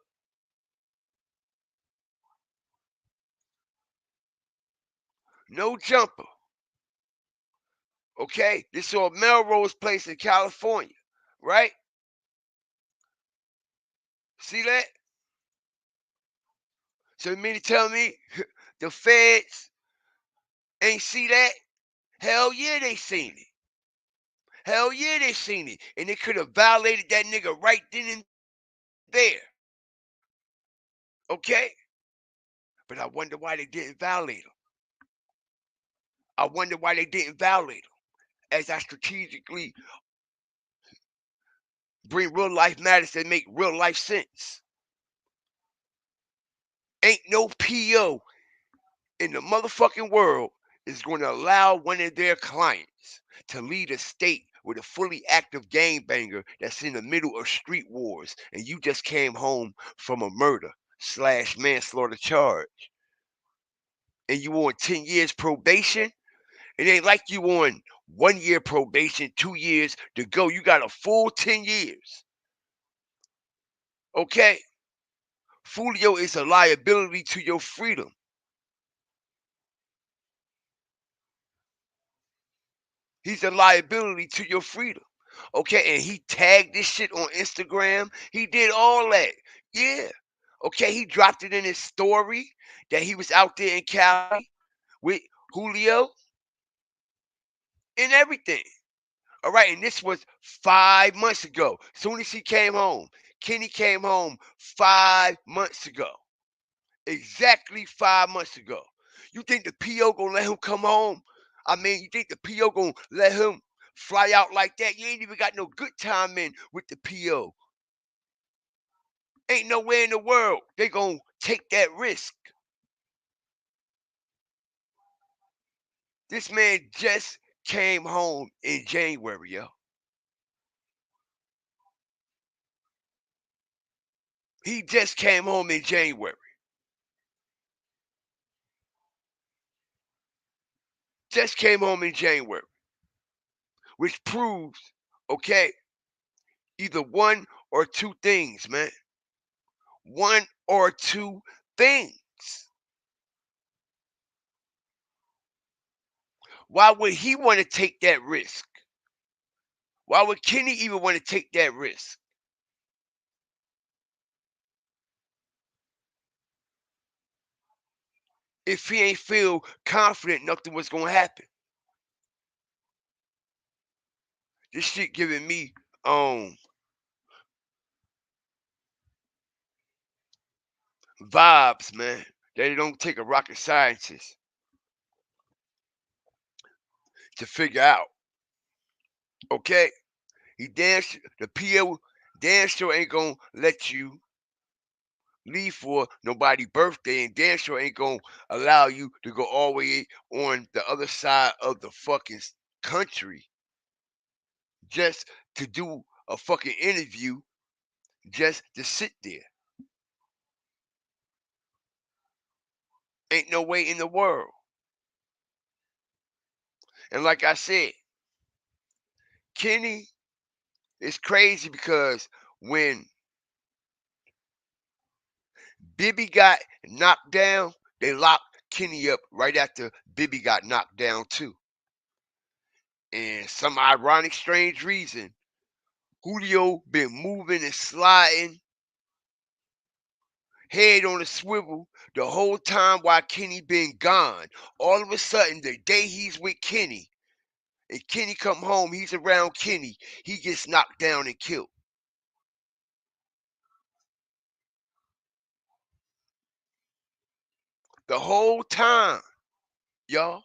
Speaker 2: No Jumper. Okay? This is on Melrose Place in California. Right? See that? So you mean to tell me the feds ain't see that? Hell yeah, they seen it. Hell yeah, they seen it. And they could have violated that nigga right then and there. Okay? But I wonder why they didn't violate him. I wonder why they didn't violate him. As I strategically bring real life matters that make real life sense. Ain't no PO in the motherfucking world is going to allow one of their clients to lead a state with a fully active gangbanger that's in the middle of street wars and you just came home from a murder / manslaughter charge and you on 10 years probation. It ain't like you on 1 year probation, 2 years to go. You got a full 10 years. Okay? Follio is a liability to your freedom. He's a liability to your freedom. Okay, and he tagged this shit on Instagram. He did all that. Yeah. Okay, he dropped it in his story that he was out there in Cali with Julio and everything. All right, and this was 5 months ago. Soon as he came home, Kenny came home 5 months ago. Exactly 5 months ago. You think the PO gonna let him come home? I mean, you think the PO gonna let him fly out like that? You ain't even got no good time in with the PO. Ain't nowhere in the world they gonna take that risk. This man just came home in January, yo. He just came home in January. Just came home in January. Which proves, okay, either one or two things, man. One or two things. Why would he want to take that risk? Why would Kenny even want to take that risk? If he ain't feel confident nothing was gonna happen. This shit giving me vibes, man. That it don't take a rocket scientist to figure out. Okay? The PO damn sure ain't gonna let you leave for nobody's birthday, and damn sure ain't gonna allow you to go all the way on the other side of the fucking country just to do a fucking interview, just to sit there. Ain't no way in the world. And like I said, Kenny It's crazy because when Bibby got knocked down, they locked Kenny up right after Bibby got knocked down too. And some ironic, strange reason, Julio been moving and sliding, head on a swivel, the whole time while Kenny been gone. All of a sudden, the day he's with Kenny, and Kenny come home, he's around Kenny, he gets knocked down and killed. The whole time, y'all.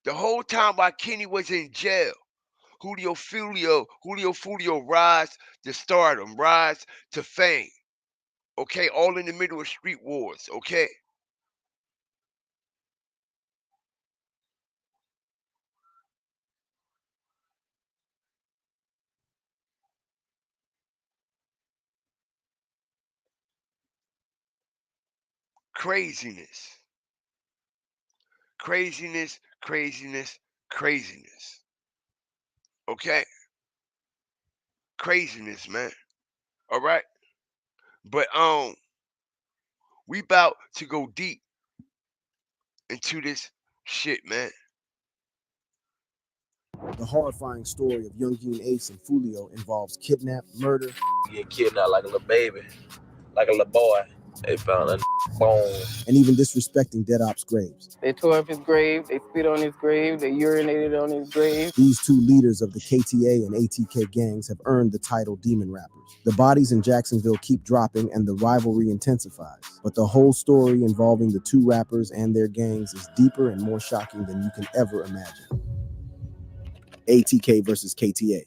Speaker 2: The whole time while Kenny was in jail, Julio Follio rise to stardom, rise to fame. Okay, all in the middle of street wars. Okay, craziness, craziness, craziness, craziness. Okay, craziness, man. All right, but we about to go deep into this shit, man.
Speaker 1: The horrifying story of Yungeen Ace and Follio involves kidnap, murder,
Speaker 7: Get kidnapped like a little baby, like a little boy. They found a bone.
Speaker 1: and even disrespecting dead ops' graves.
Speaker 8: They tore up his grave, they spit on his grave, they urinated on his grave.
Speaker 1: These two leaders of the KTA and ATK gangs have earned the title Demon Rappers. The bodies in Jacksonville keep dropping and the rivalry intensifies. But the whole story involving the two rappers and their gangs is deeper and more shocking than you can ever imagine. ATK versus KTA.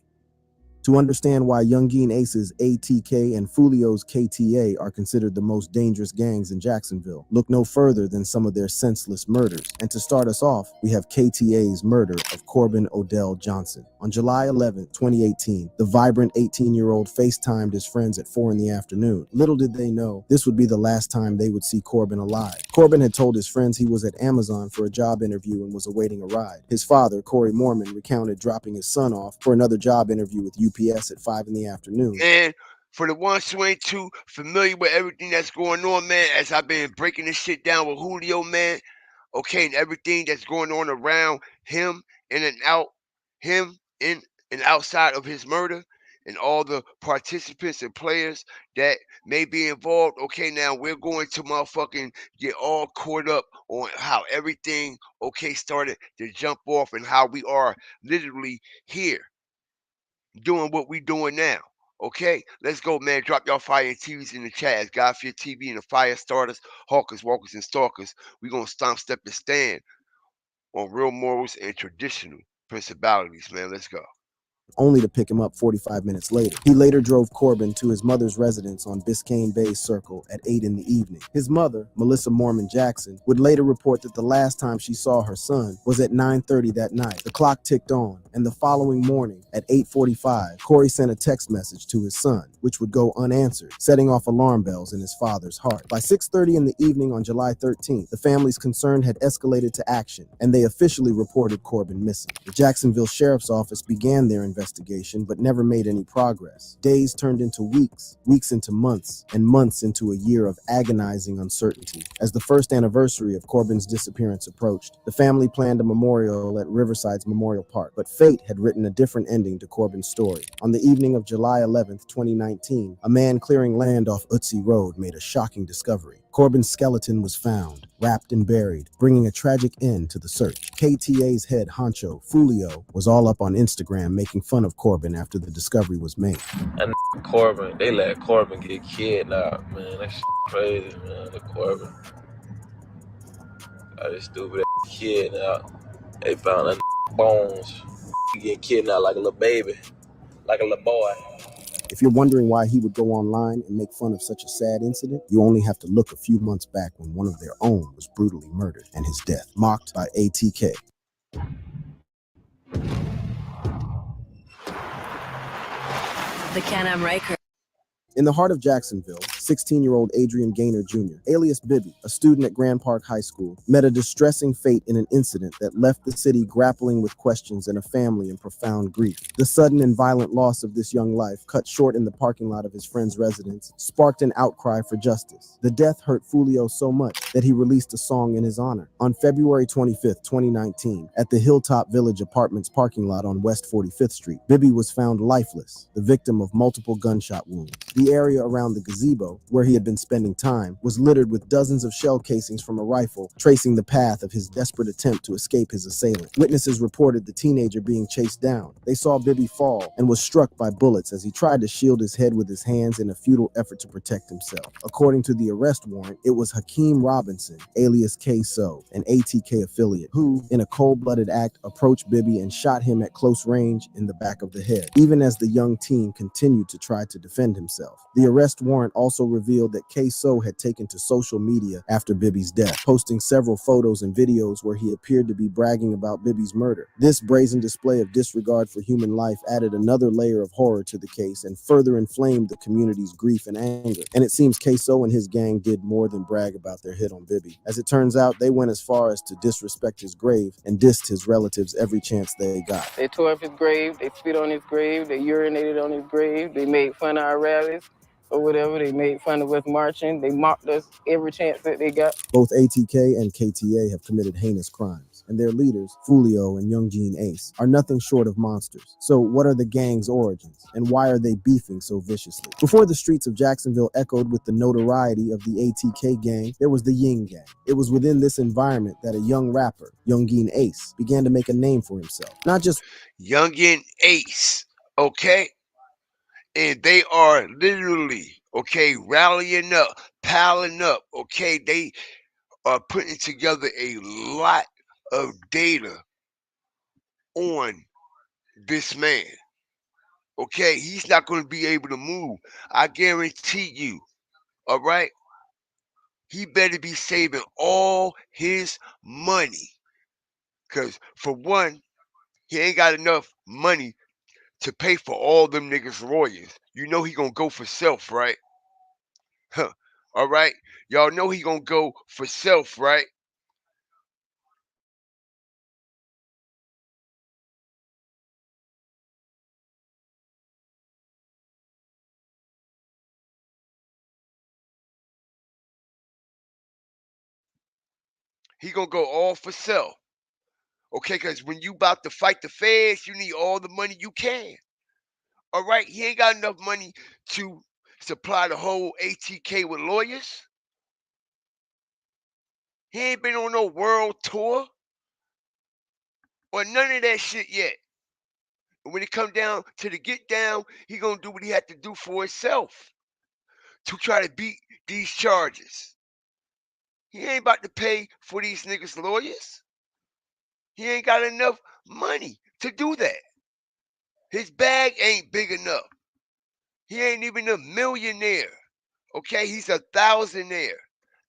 Speaker 1: To understand why Yungeen Ace's ATK and Follio's KTA are considered the most dangerous gangs in Jacksonville, look no further than some of their senseless murders. And to start us off, we have KTA's murder of Corbin Odell Johnson. On July 11, 2018, the vibrant 18-year-old FaceTimed his friends at 4 in the afternoon. Little did they know, this would be the last time they would see Corbin alive. Corbin had told his friends he was at Amazon for a job interview and was awaiting a ride. His father, Corey Mormon, recounted dropping his son off for another job interview with UPS at 5 in the afternoon.
Speaker 2: And for the ones who ain't too familiar with everything that's going on, man, as I've been breaking this shit down with Julio, man, okay, and everything that's going on around him in and out, him in and outside of his murder, and all the participants and players that may be involved. Okay, now we're going to motherfucking get all caught up on how everything, okay, started to jump off and how we are literally here doing what we doing now. Okay, let's go, man. Drop y'all fire and TVs in the chat as Godfear TV and the fire starters, hawkers, walkers, and stalkers. We gonna stomp, step, and stand on real morals and traditional principalities, man. Let's go.
Speaker 1: Only to pick him up 45 minutes later. He later drove Corbin to his mother's residence on Biscayne Bay Circle at 8 in the evening. His mother, Melissa Mormon Jackson, would later report that the last time she saw her son was at 9:30 that night. The clock ticked on, and the following morning at 8:45, Corey sent a text message to his son, which would go unanswered, setting off alarm bells in his father's heart. By 6:30 in the evening on July 13th, the family's concern had escalated to action, and they officially reported Corbin missing. The Jacksonville Sheriff's Office began their investigation, but never made any progress. Days turned into weeks, weeks into months, and months into a year of agonizing uncertainty. As the first anniversary of Corbin's disappearance approached, the family planned a memorial at Riverside's Memorial Park, but fate had written a different ending to Corbin's story. On the evening of July 11th, 2019, a man clearing land off Utsey Road made a shocking discovery. Corbin's skeleton was found, wrapped and buried, bringing a tragic end to the search. KTA's head honcho, Follio, was all up on Instagram making fun of Corbin after the discovery was made.
Speaker 7: And Corbin, they let Corbin get kidnapped, man. That shit crazy, man. The Corbin. Got this stupid kid now. They found a bones. He get kidnapped like a little baby, like a little boy.
Speaker 1: If you're wondering why he would go online and make fun of such a sad incident, you only have to look a few months back when one of their own was brutally murdered and his death mocked by ATK.
Speaker 6: The Can-Am Riker.
Speaker 1: In the heart of Jacksonville, 16-year-old Adrian Gaynor Jr., alias Bibby, a student at Grand Park High School, met a distressing fate in an incident that left the city grappling with questions and a family in profound grief. The sudden and violent loss of this young life, cut short in the parking lot of his friend's residence, sparked an outcry for justice. The death hurt Follio so much that he released a song in his honor. On February 25th, 2019, at the Hilltop Village Apartments parking lot on West 45th Street, Bibby was found lifeless, the victim of multiple gunshot wounds. The area around the gazebo, where he had been spending time, was littered with dozens of shell casings from a rifle, tracing the path of his desperate attempt to escape his assailant. Witnesses reported the teenager being chased down. They saw Bibby fall and was struck by bullets as he tried to shield his head with his hands in a futile effort to protect himself. According to the arrest warrant, it was Hakeem Robinson, alias K-So, an ATK affiliate, who, in a cold-blooded act, approached Bibby and shot him at close range in the back of the head, even as the young teen continued to try to defend himself. The arrest warrant also revealed that K-So had taken to social media after Bibby's death, posting several photos and videos where he appeared to be bragging about Bibby's murder. This brazen display of disregard for human life added another layer of horror to the case and further inflamed the community's grief and anger. And it seems K-So and his gang did more than brag about their hit on Bibby. As it turns out, they went as far as to disrespect his grave and dissed his relatives every chance they got.
Speaker 8: They tore up his grave, they spit on his grave, they urinated on his grave, they made fun of our rallies or whatever, they made fun of us marching, they mocked us every chance that they got.
Speaker 1: Both ATK and KTA have committed heinous crimes, and their leaders, Follio and Yungeen Ace, are nothing short of monsters. So what are the gang's origins, and why are they beefing so viciously? Before the streets of Jacksonville echoed with the notoriety of the ATK gang, there was the Ying gang. It was within this environment that a young rapper, Yungeen Ace, began to make a name for himself. Not just
Speaker 2: Yungeen Ace, okay? And they are literally, okay, rallying up, piling up, okay? They are putting together a lot of data on this man, okay? He's not going to be able to move. I guarantee you, all right? He better be saving all his money. Because, for one, he ain't got enough money to pay for all them niggas' lawyers. You know he gonna go for self, right? Huh. All right? Y'all know he gonna go for self, right? He gonna go all for self. Okay, because when you about to fight the feds, you need all the money you can. All right? He ain't got enough money to supply the whole ATK with lawyers. He ain't been on no world tour or none of that shit yet. And when it come down to the get down, he gonna do what he had to do for himself to try to beat these charges. He ain't about to pay for these niggas' lawyers. He ain't got enough money to do that. His bag ain't big enough. He ain't even a millionaire. Okay, he's a thousandaire.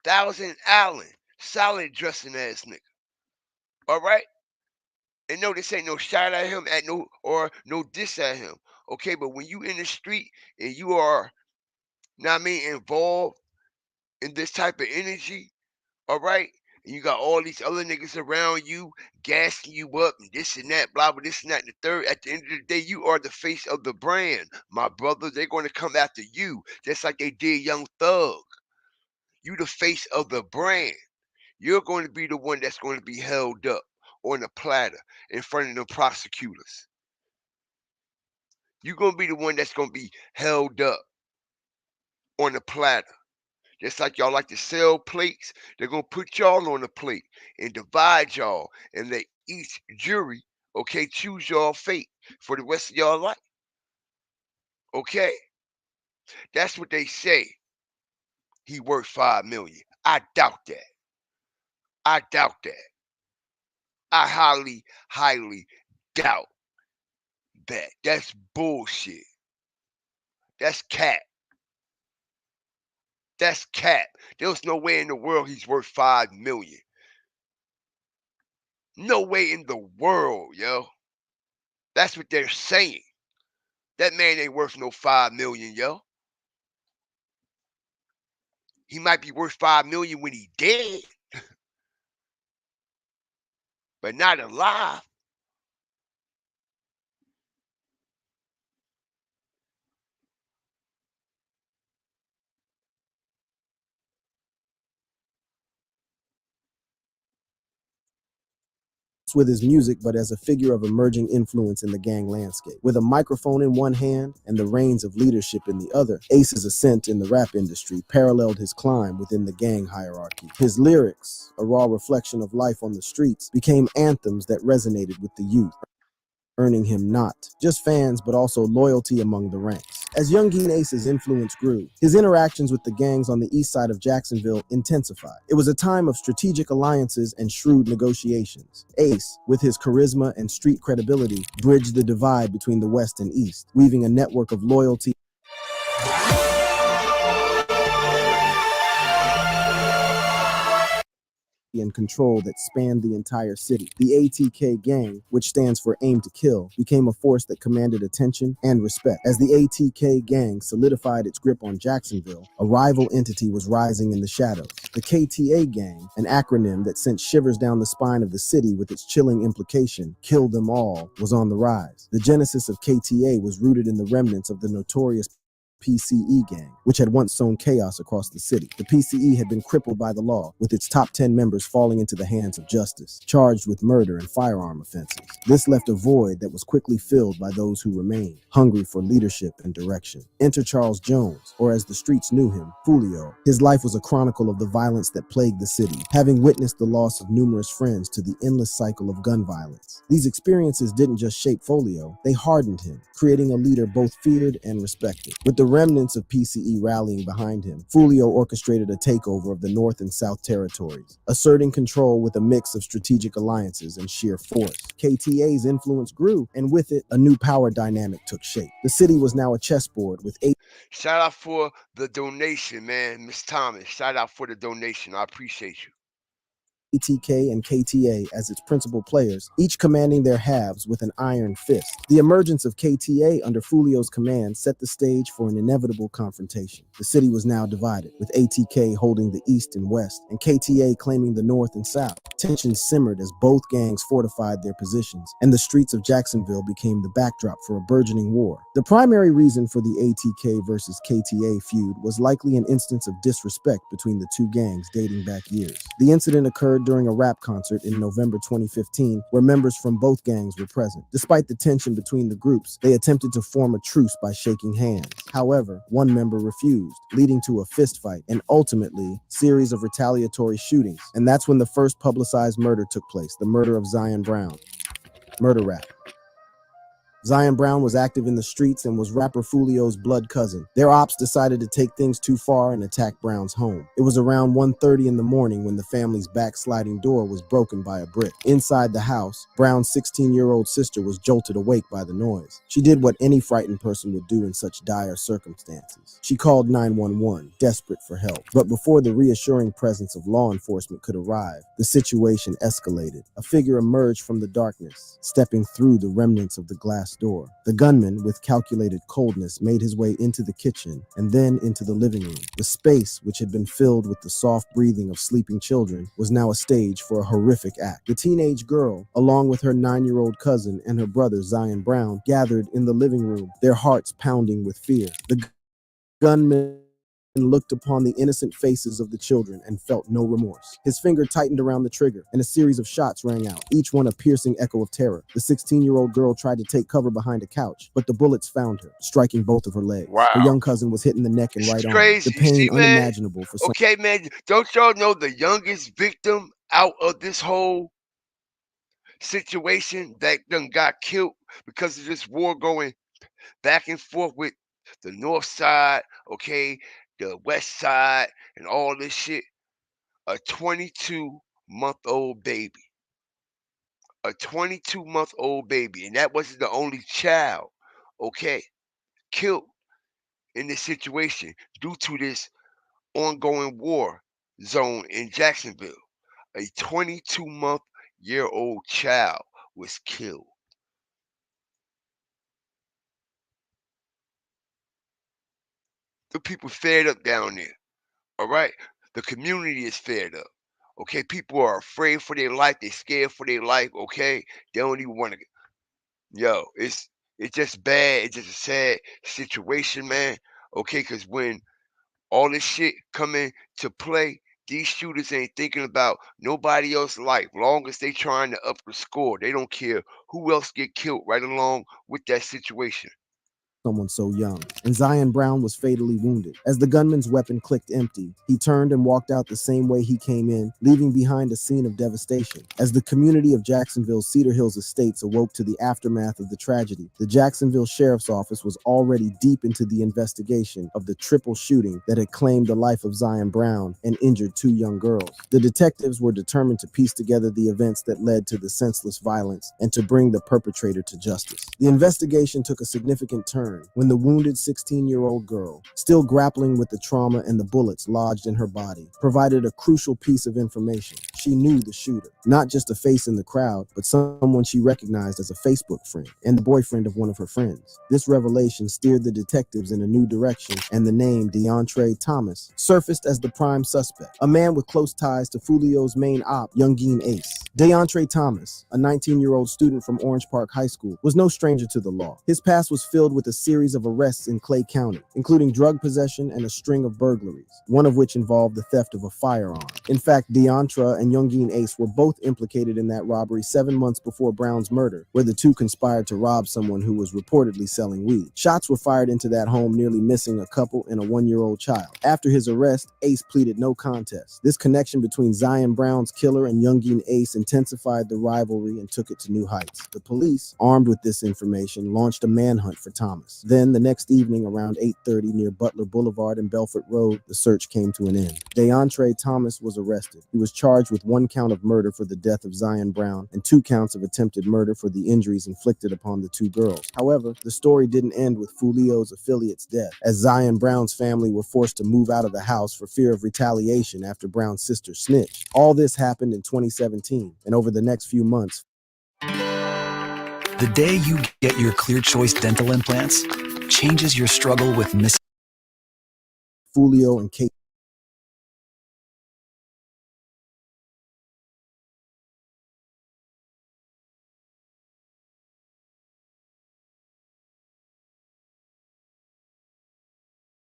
Speaker 2: Thousand Allen. Solid dressing ass nigga. All right? And no, this ain't no shot at him at no diss at him. Okay, but when you in the street and you are, know what I mean, involved in this type of energy, all right? And you got all these other niggas around you gassing you up and this and that, blah, blah, this and that, and the third. At the end of the day, you are the face of the brand, my brother. They're going to come after you just like they did Young Thug. You the face of the brand. You're going to be the one that's going to be held up on a platter in front of the prosecutors. You're going to be the one that's going to be held up on a platter. Just like y'all like to sell plates, they're going to put y'all on a plate and divide y'all and let each jury, okay, choose y'all fate for the rest of y'all life. Okay? That's what they say. He worth 5 million. I doubt that. I doubt that. I highly, highly doubt that. That's bullshit. That's cap. That's cap. There's no way in the world he's worth 5 million. No way in the world, yo. That's what they're saying. That man ain't worth no 5 million, yo. He might be worth 5 million when he dead, but not alive.
Speaker 1: With his music, but as a figure of emerging influence in the gang landscape. With a microphone in one hand and the reins of leadership in the other, Ace's ascent in the rap industry paralleled his climb within the gang hierarchy. His lyrics, a raw reflection of life on the streets, became anthems that resonated with the youth, earning him not just fans but also loyalty among the ranks. As Yungeen Ace's influence grew, his interactions with the gangs on the east side of Jacksonville intensified. It was a time of strategic alliances and shrewd negotiations. Ace, with his charisma and street credibility, bridged the divide between the west and east, weaving a network of loyalty and control that spanned the entire city. The ATK gang, which stands for Aim to Kill, became a force that commanded attention and respect. As the ATK gang solidified its grip on Jacksonville, a rival entity was rising in the shadows. The KTA gang, an acronym that sent shivers down the spine of the city with its chilling implication, Kill Them All, was on the rise. The genesis of KTA was rooted in the remnants of the notorious PCE gang, which had once sown chaos across the city. The PCE had been crippled by the law, with its top 10 members falling into the hands of justice, charged with murder and firearm offenses. This left a void that was quickly filled by those who remained, hungry for leadership and direction. Enter Charles Jones, or as the streets knew him, Follio. His life was a chronicle of the violence that plagued the city, having witnessed the loss of numerous friends to the endless cycle of gun violence. These experiences didn't just shape Follio, they hardened him, creating a leader both feared and respected. With the remnants of PCE rallying behind him, Follio orchestrated a takeover of the North and South territories, asserting control with a mix of strategic alliances and sheer force. KTA's influence grew, and with it, a new power dynamic took shape. The city was now a chessboard with 8
Speaker 2: Shout out for the donation, man. Miss Thomas, shout out for the donation. I appreciate you.
Speaker 1: ATK and KTA as its principal players, each commanding their halves with an iron fist. The emergence of KTA under Follio's command set the stage for an inevitable confrontation. The city was now divided, with ATK holding the east and west, and KTA claiming the north and south. Tensions simmered as both gangs fortified their positions, and the streets of Jacksonville became the backdrop for a burgeoning war. The primary reason for the ATK versus KTA feud was likely an instance of disrespect between the two gangs dating back years. The incident occurred during a rap concert in November 2015, where members from both gangs were present. Despite the tension between the groups, they attempted to form a truce by shaking hands. However, one member refused, leading to a fistfight and ultimately series of retaliatory shootings. And that's when the first publicized murder took place, the murder of Zion Brown. Murder rap. Zion Brown was active in the streets and was rapper Follio's blood cousin. Their ops decided to take things too far and attack Brown's home. It was around 1:30 in the morning when the family's backsliding door was broken by a brick. Inside the house, Brown's 16-year-old sister was jolted awake by the noise. She did what any frightened person would do in such dire circumstances. She called 911, desperate for help. But before the reassuring presence of law enforcement could arrive, the situation escalated. A figure emerged from the darkness, stepping through the remnants of the glass door. The gunman, with calculated coldness, made his way into the kitchen and then into the living room. The space, which had been filled with the soft breathing of sleeping children, was now a stage for a horrific act. The teenage girl, along with her 9-year-old cousin and her brother Zion Brown, gathered in the living room, their hearts pounding with fear. The gunman looked upon the innocent faces of the children and felt no remorse. His finger tightened around the trigger, and a series of shots rang out, each one a piercing echo of terror. The 16-year-old girl tried to take cover behind a couch, but the bullets found her, striking both of her legs.
Speaker 2: Wow.
Speaker 1: Her young cousin was hit in the neck and right arm.
Speaker 2: Crazy.
Speaker 1: The pain
Speaker 2: See, man?
Speaker 1: unimaginable for some.
Speaker 2: Okay, man. Don't y'all know the youngest victim out of this whole situation that done got killed because of this war going back and forth with the north side, okay, the west side, and all this shit? A 22-month-old baby. A 22-month-old baby. And that wasn't the only child, okay, killed in this situation due to this ongoing war zone in Jacksonville. A 22-month-old child was killed. The people fed up down there. All right, the community is fed up. Okay, people are afraid for their life. They scared for their life. Okay, they don't even want to. Yo, it's just bad. It's just a sad situation, man. Okay, because when all this shit come into play, these shooters ain't thinking about nobody else's life. Long as they trying to up the score, they don't care who else get killed right along with that situation.
Speaker 1: Someone so young, and Zion Brown was fatally wounded. As the gunman's weapon clicked empty, he turned and walked out the same way he came in, leaving behind a scene of devastation. As the community of Jacksonville's Cedar Hills Estates awoke to the aftermath of the tragedy, the Jacksonville Sheriff's Office was already deep into the investigation of the triple shooting that had claimed the life of Zion Brown and injured two young girls. The detectives were determined to piece together the events that led to the senseless violence and to bring the perpetrator to justice. The investigation took a significant turn when the wounded 16-year-old girl, still grappling with the trauma and the bullets lodged in her body, provided a crucial piece of information. She knew the shooter, not just a face in the crowd, but someone she recognized as a Facebook friend and the boyfriend of one of her friends. This revelation steered the detectives in a new direction, and the name DeAndre Thomas surfaced as the prime suspect, a man with close ties to Follio's main op, Yungeen Ace. DeAndre Thomas, a 19-year-old student from Orange Park High School, was no stranger to the law. His past was filled with a series of arrests in Clay County, including drug possession and a string of burglaries, one of which involved the theft of a firearm. In fact, DeAndre and Yungeen Ace were both implicated in that robbery 7 months before Brown's murder, where the two conspired to rob someone who was reportedly selling weed. Shots were fired into that home, nearly missing a couple and a 1-year-old child. After his arrest, Ace pleaded no contest. This connection between Zion Brown's killer and Yungeen Ace intensified the rivalry and took it to new heights. The police, armed with this information, launched a manhunt for Thomas. Then, the next evening around 8:30 near Butler Boulevard and Belfort Road, the search came to an end. DeAndre Thomas was arrested. He was charged with 1 count of murder for the death of Zion Brown and 2 counts of attempted murder for the injuries inflicted upon the 2 girls. However, the story didn't end with Follio's affiliate's death, as Zion Brown's family were forced to move out of the house for fear of retaliation after Brown's sister snitched. All this happened in 2017, and over the next few months,
Speaker 9: The day you get your Clear Choice dental implants changes your struggle with missing.
Speaker 1: Follio and Kate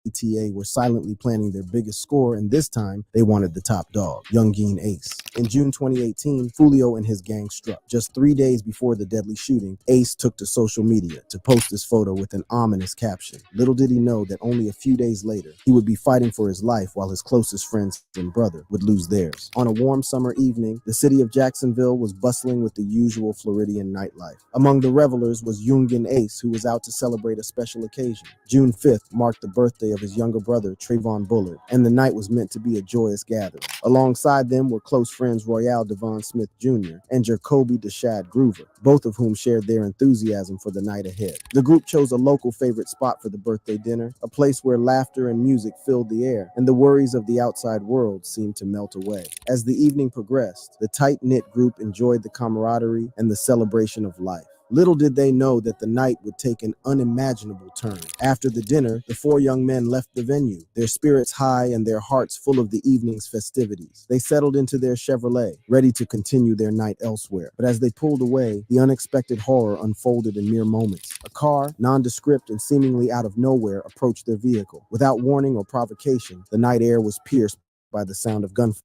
Speaker 1: ETA were silently planning their biggest score, and this time they wanted the top dog, Yungeen Ace. In June 2018, Follio and his gang struck. Just 3 days before the deadly shooting, Ace took to social media to post this photo with an ominous caption. Little did he know that only a few days later, he would be fighting for his life while his closest friends and brother would lose theirs. On a warm summer evening, the city of Jacksonville was bustling with the usual Floridian nightlife. Among the revelers was Yungeen Ace, who was out to celebrate a special occasion. June 5th marked the birthday of his younger brother, Trayvon Bullard, and the night was meant to be a joyous gathering. Alongside them were close friends Royale Devon Smith Jr. and Jacoby Deshad Groover, both of whom shared their enthusiasm for the night ahead. The group chose a local favorite spot for the birthday dinner, a place where laughter and music filled the air, and the worries of the outside world seemed to melt away. As the evening progressed, the tight-knit group enjoyed the camaraderie and the celebration of life. Little did they know that the night would take an unimaginable turn. After the dinner, the 4 young men left the venue, their spirits high and their hearts full of the evening's festivities. They settled into their Chevrolet, ready to continue their night elsewhere. But as they pulled away, the unexpected horror unfolded in mere moments. A car, nondescript and seemingly out of nowhere, approached their vehicle. Without warning or provocation, the night air was pierced by the sound of gunfire.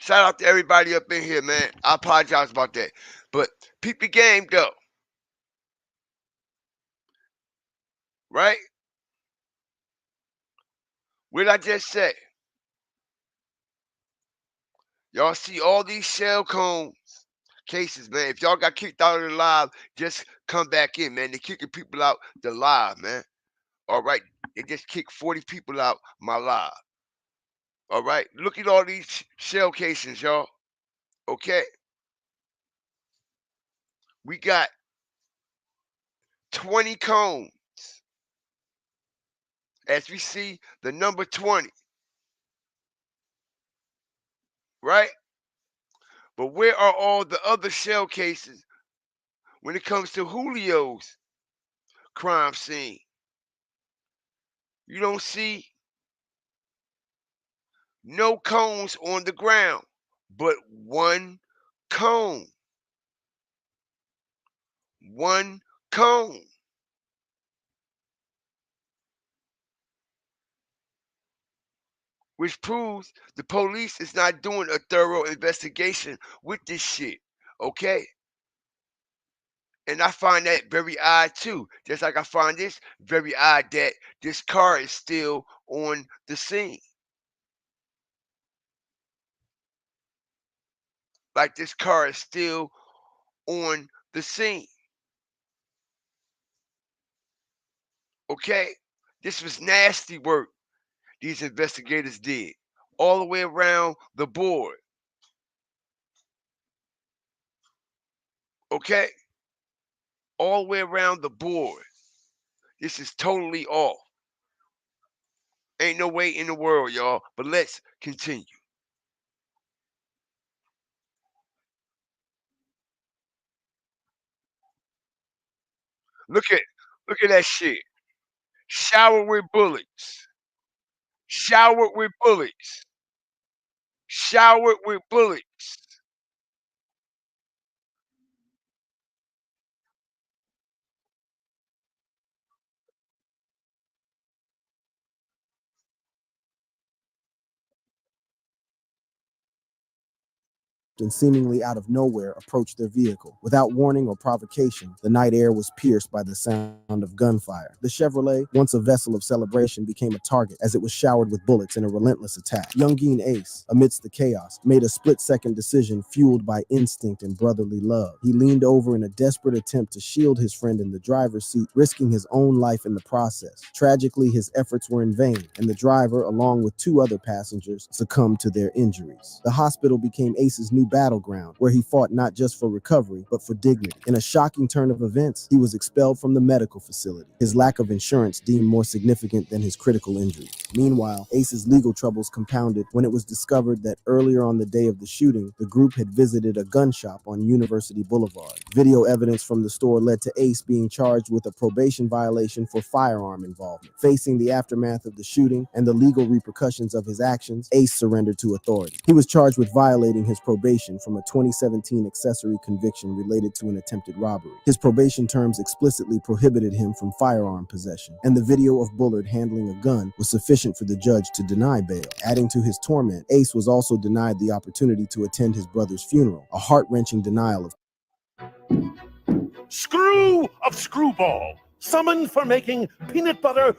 Speaker 2: Shout out to everybody up in here, man. I apologize about that. But peep the game, though. Right? What did I just say? Y'all see all these shell cone cases, man. If y'all got kicked out of the live, just come back in, man. They're kicking people out the live, man. All right? They just kicked 40 people out my live. All right? Look at all these shell cases, y'all. Okay? We got 20 cones. As we see, the number 20. Right? But where are all the other shell cases when it comes to Julio's crime scene? You don't see no cones on the ground, but one cone. One cone. Which proves the police is not doing a thorough investigation with this shit. Okay? And I find that very odd too. Just like I find this very odd that this car is still on the scene. Like this car is still on the scene. Okay? This was nasty work these investigators did all the way around the board. Okay? All the way around the board. This is totally off. Ain't no way in the world, y'all. But let's continue. Look at that shit. Showered with bullets. Showered with bullets. Showered with bullets.
Speaker 1: And seemingly out of nowhere approached their vehicle. Without warning or provocation, the night air was pierced by the sound of gunfire. The Chevrolet, once a vessel of celebration, became a target as it was showered with bullets in a relentless attack. Yungeen Ace, amidst the chaos, made a split-second decision fueled by instinct and brotherly love. He leaned over in a desperate attempt to shield his friend in the driver's seat, risking his own life in the process. Tragically, his efforts were in vain, and the driver, along with 2 other passengers, succumbed to their injuries. The hospital became Ace's new battleground, where he fought not just for recovery, but for dignity. In a shocking turn of events, he was expelled from the medical facility, his lack of insurance deemed more significant than his critical injuries. Meanwhile, Ace's legal troubles compounded when it was discovered that earlier on the day of the shooting, the group had visited a gun shop on University Boulevard. Video evidence from the store led to Ace being charged with a probation violation for firearm involvement. Facing the aftermath of the shooting and the legal repercussions of his actions, Ace surrendered to authority. He was charged with violating his probation from a 2017 accessory conviction related to an attempted robbery. His probation terms explicitly prohibited him from firearm possession, and the video of Bullard handling a gun was sufficient for the judge to deny bail. Adding to his torment, Ace was also denied the opportunity to attend his brother's funeral, a heart-wrenching denial of
Speaker 10: Screw of Screwball, summoned for making peanut butter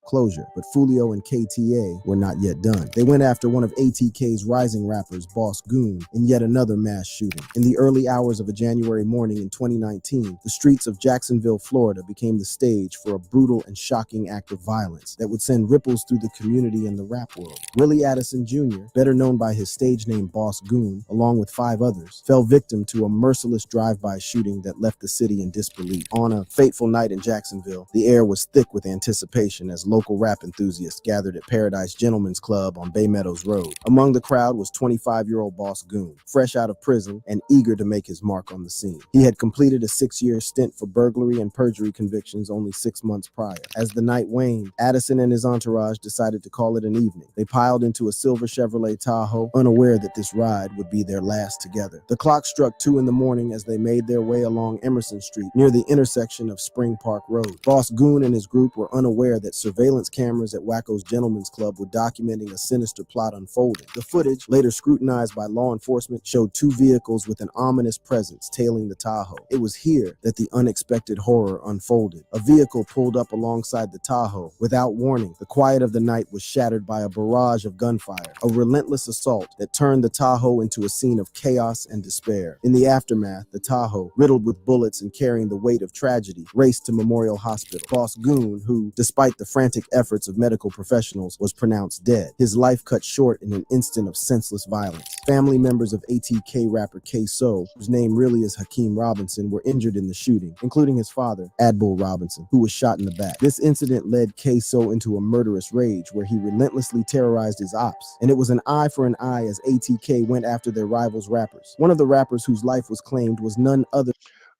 Speaker 1: closure, but Follio and KTA were not yet done. They went after one of ATK's rising rappers, Boss Goon, in yet another mass shooting. In the early hours of a January morning in 2019, the streets of Jacksonville, Florida became the stage for a brutal and shocking act of violence that would send ripples through the community and the rap world. Willie Addison Jr., better known by his stage name Boss Goon, along with 5 others, fell victim to a merciless drive-by shooting that left the city in disbelief. On a fateful night in Jacksonville, the air was thick with anticipation as local rap enthusiasts gathered at Paradise Gentlemen's Club on Bay Meadows Road. Among the crowd was 25-year-old Boss Goon, fresh out of prison and eager to make his mark on the scene. He had completed a 6-year stint for burglary and perjury convictions only 6 months prior. As the night waned, Addison and his entourage decided to call it an evening. They piled into a silver Chevrolet Tahoe, unaware that this ride would be their last together. The clock struck 2 in the morning as they made their way along Emerson Street near the intersection of Spring Park Road. Boss Goon and his group were unaware that surveillance surveillance cameras at Wacko's Gentlemen's Club were documenting a sinister plot unfolding. The footage, later scrutinized by law enforcement, showed two vehicles with an ominous presence tailing the Tahoe. It was here that the unexpected horror unfolded. A vehicle pulled up alongside the Tahoe. Without warning, the quiet of the night was shattered by a barrage of gunfire, a relentless assault that turned the Tahoe into a scene of chaos and despair. In the aftermath, the Tahoe, riddled with bullets and carrying the weight of tragedy, raced to Memorial Hospital. Boss Goon, who, despite the frantic efforts of medical professionals, was pronounced dead. His life cut short in an instant of senseless violence. Family members of ATK rapper K-So, whose name really is Hakeem Robinson, were injured in the shooting, including his father, Adbull Robinson, who was shot in the back. This incident led K-So into a murderous rage where he relentlessly terrorized his ops, and it was an eye for an eye as ATK went after their rivals' rappers. One of the rappers whose life was claimed was none other.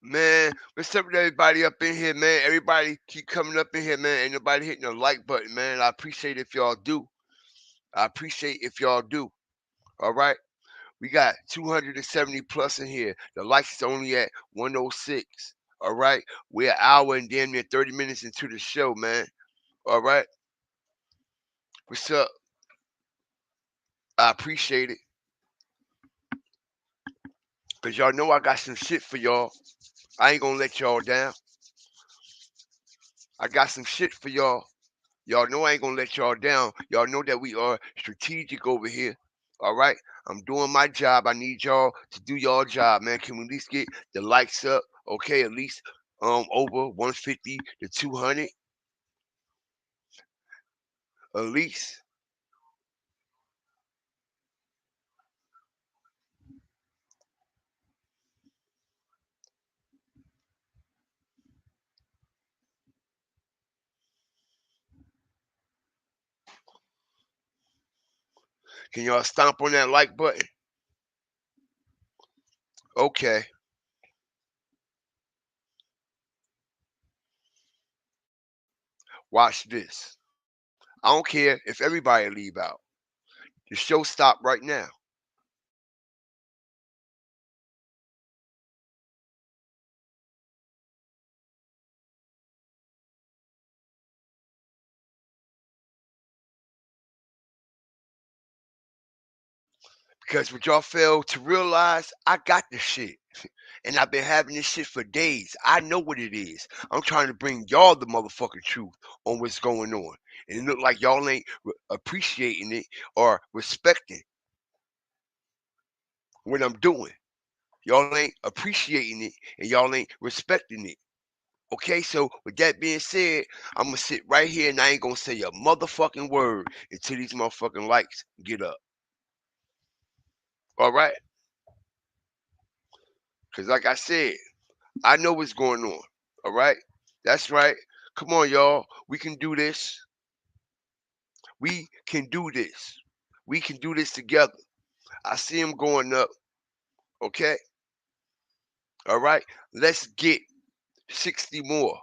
Speaker 2: Man, what's up with everybody up in here, man? Everybody keep coming up in here, man. Ain't nobody hitting the like button, man. I appreciate if y'all do. I appreciate if y'all do. All right? We got 270 plus in here. The likes is only at 106. All right? We're an hour and damn near 30 minutes into the show, man. All right? What's up? I appreciate it. Because y'all know I got some shit for y'all. I ain't gonna let y'all down. I got some shit for y'all. Y'all know I ain't gonna let y'all down. Y'all know that we are strategic over here. All right? I'm doing my job. I need y'all to do y'all job, man. Can we at least get the likes up? Okay, at least over 150 to 200. At least. Can y'all stomp on that like button? Okay. Watch this. I don't care if everybody leave out. The show stop right now. Because what y'all fail to realize, I got this shit. And I've been having this shit for days. I know what it is. I'm trying to bring y'all the motherfucking truth on what's going on. And it look like y'all ain't appreciating it or respecting what I'm doing. Y'all ain't appreciating it and y'all ain't respecting it. Okay, so with that being said, I'm gonna sit right here and I ain't gonna say a motherfucking word until these motherfucking likes get up. All right? Because like I said, I know what's going on. All right? That's right. Come on, y'all. We can do this. We can do this. We can do this together. I see them going up. Okay? All right? Let's get 60 more.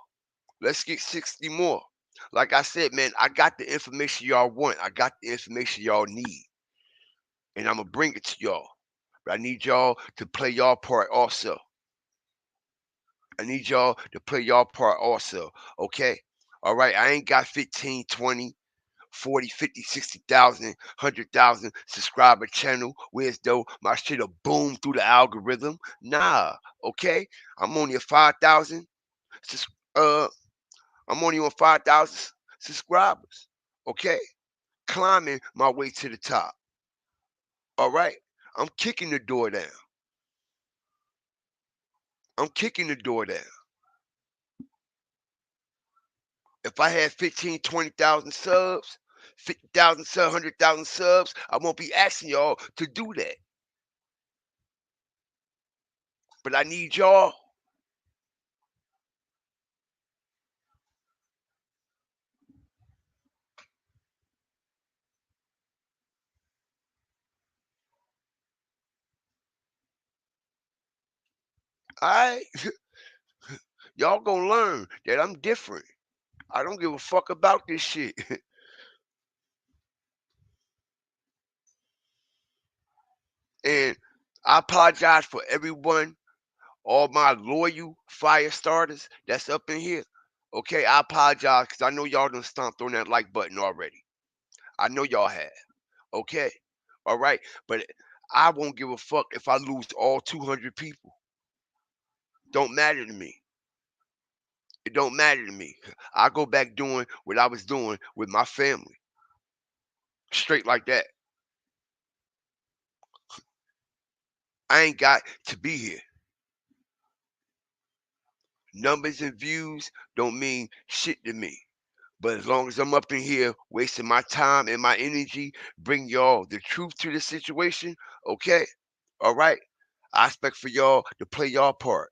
Speaker 2: Let's get 60 more. Like I said, man, I got the information y'all want. I got the information y'all need. And I'm going to bring it to y'all. But I need y'all to play y'all part also. I need y'all to play y'all part also. Okay? All right? I ain't got 15, 20, 40, 50, 60,000, 100,000 subscriber channel. Where's though my shit'll boom through the algorithm? Nah, okay? I'm only at 5,000. I'm only on 5,000 subscribers. Okay? Climbing my way to the top. All right? I'm kicking the door down. I'm kicking the door down. If I had 15, 20,000 subs, 50,000 subs, 100,000 subs, I won't be asking y'all to do that. But I need y'all. All right? Y'all gonna learn that I'm different. I don't give a fuck about this shit. And I apologize for everyone, all my loyal fire starters that's up in here. Okay, I apologize because I know y'all done stomped on that like button already. I know y'all have. Okay, all right, but I won't give a fuck if I lose all 200 people. Don't matter to me. It don't matter to me. I go back doing what I was doing with my family, straight like that. I ain't got to be here. Numbers and views don't mean shit to me. But as long as I'm up in here wasting my time and my energy, bring y'all the truth to the situation, okay? All right? I expect for y'all to play y'all part.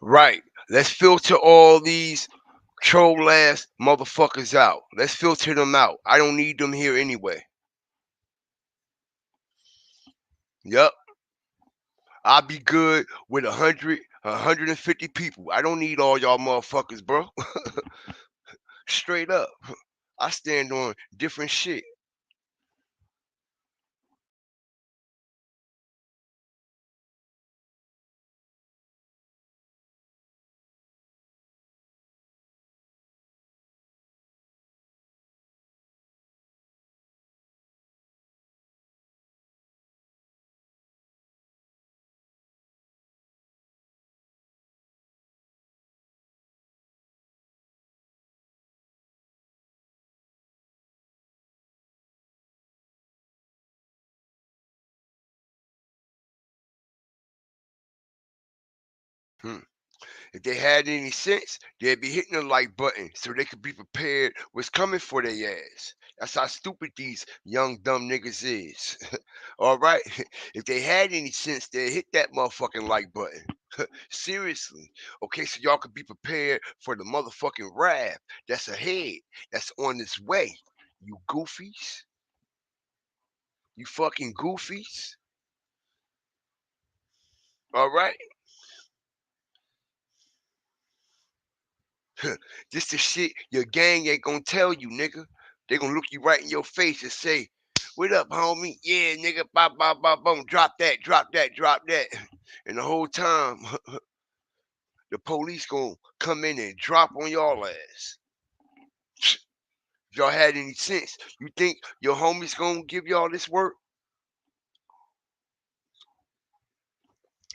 Speaker 2: Right. Let's filter all these troll ass motherfuckers out. Let's filter them out. I don't need them here anyway. Yup. I'll be good with 150 people. I don't need all y'all motherfuckers, bro. Straight up. I stand on different shit. Hmm. If they had any sense, they'd be hitting the like button so they could be prepared what's coming for their ass. That's how stupid these young dumb niggas is. All right? If they had any sense, they'd hit that motherfucking like button. Seriously. Okay, so y'all could be prepared for the motherfucking wrath that's ahead, that's on its way. You goofies. You fucking goofies. All right? This the shit your gang ain't gonna tell you, nigga. They gonna look you right in your face and say, "What up, homie? Yeah, nigga, bop, bop, bop, boom. Drop that, drop that, drop that." And the whole time, the police gonna come in and drop on y'all ass. If y'all had any sense, you think your homies gonna give y'all this work?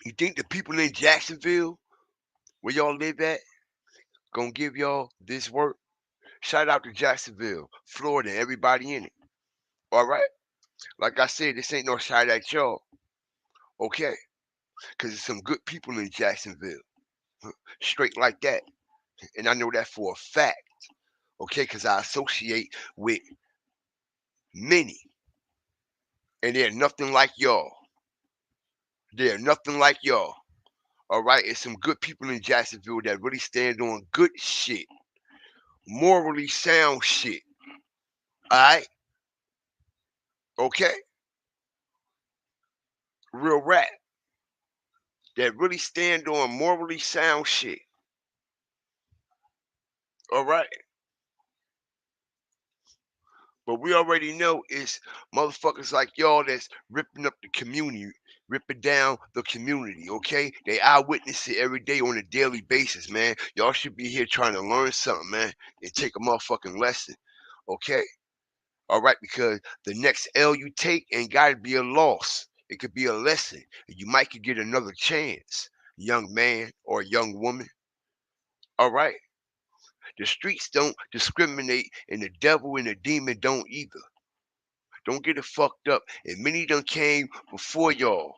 Speaker 2: You think the people in Jacksonville, where y'all live at, gonna give y'all this work? Shout out to Jacksonville, Florida, everybody in it. All right? Like I said, this ain't no shot at y'all. Okay? Because there's some good people in Jacksonville. Straight like that. And I know that for a fact. Okay? Because I associate with many. And they're nothing like y'all. They're nothing like y'all. All right? It's some good people in Jacksonville that really stand on good shit. Morally sound shit. All right? Okay? Real rap. That really stand on morally sound shit. All right? But we already know it's motherfuckers like y'all that's ripping up the community, ripping down the community, okay? They eyewitness it every day on a daily basis, man. Y'all should be here trying to learn something, man, and take a motherfucking lesson, okay? All right, because the next L you take ain't got to be a loss. It could be a lesson. You might could get another chance, young man or young woman. All right? The streets don't discriminate, and the devil and the demon don't either. Don't get it fucked up. And many done came before y'all.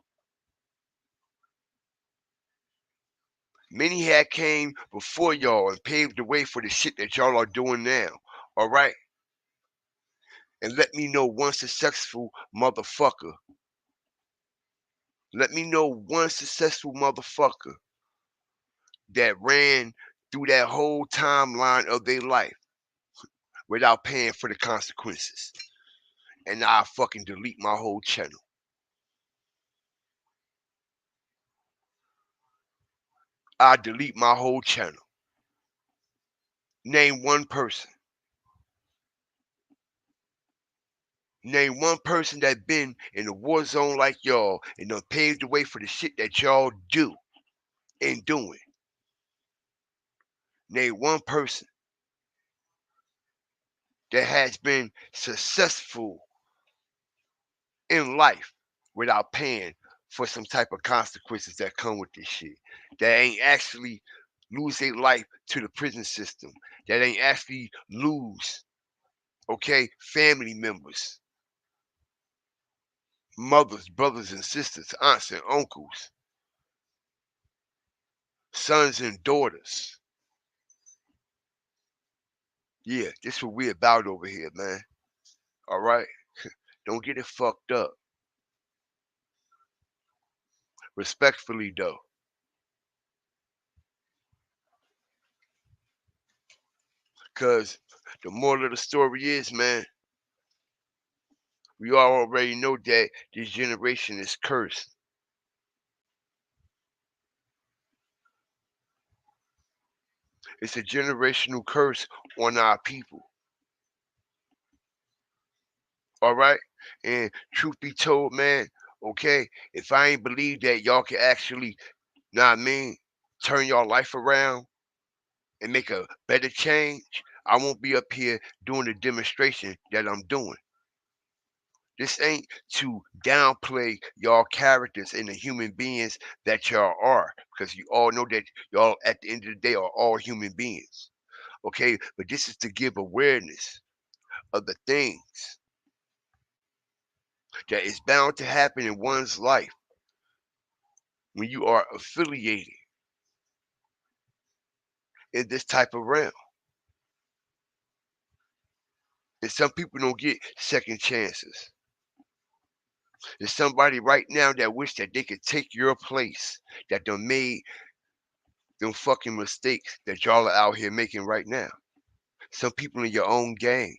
Speaker 2: Many had came before y'all and paved the way for the shit that y'all are doing now. All right? And let me know one successful motherfucker. Let me know one successful motherfucker that ran through that whole timeline of their life without paying for the consequences. And I'll fucking delete my whole channel. I'll delete my whole channel. Name one person. Name one person that been in a war zone like y'all and done paved the way for the shit that y'all do and doing. Name one person that has been successful in life without paying for some type of consequences that come with this shit. That ain't actually lose their life to the prison system. That ain't actually lose, okay, family members, mothers, brothers and sisters, aunts and uncles, sons and daughters. Yeah, this what we about over here, man. All right? Don't get it fucked up. Respectfully, though. Because the moral of the story is, man, we all already know that this generation is cursed. It's a generational curse on our people. All right? And truth be told, man, okay, if I ain't believe that y'all can actually, know what I mean, turn your life around and make a better change, I won't be up here doing the demonstration that I'm doing. This ain't to downplay y'all characters and the human beings that y'all are, because you all know that y'all at the end of the day are all human beings. Okay, but this is to give awareness of the things that is bound to happen in one's life when you are affiliated in this type of realm. And some people don't get second chances. There's somebody right now that wish that they could take your place, that done made them fucking mistakes that y'all are out here making right now. Some people in your own gang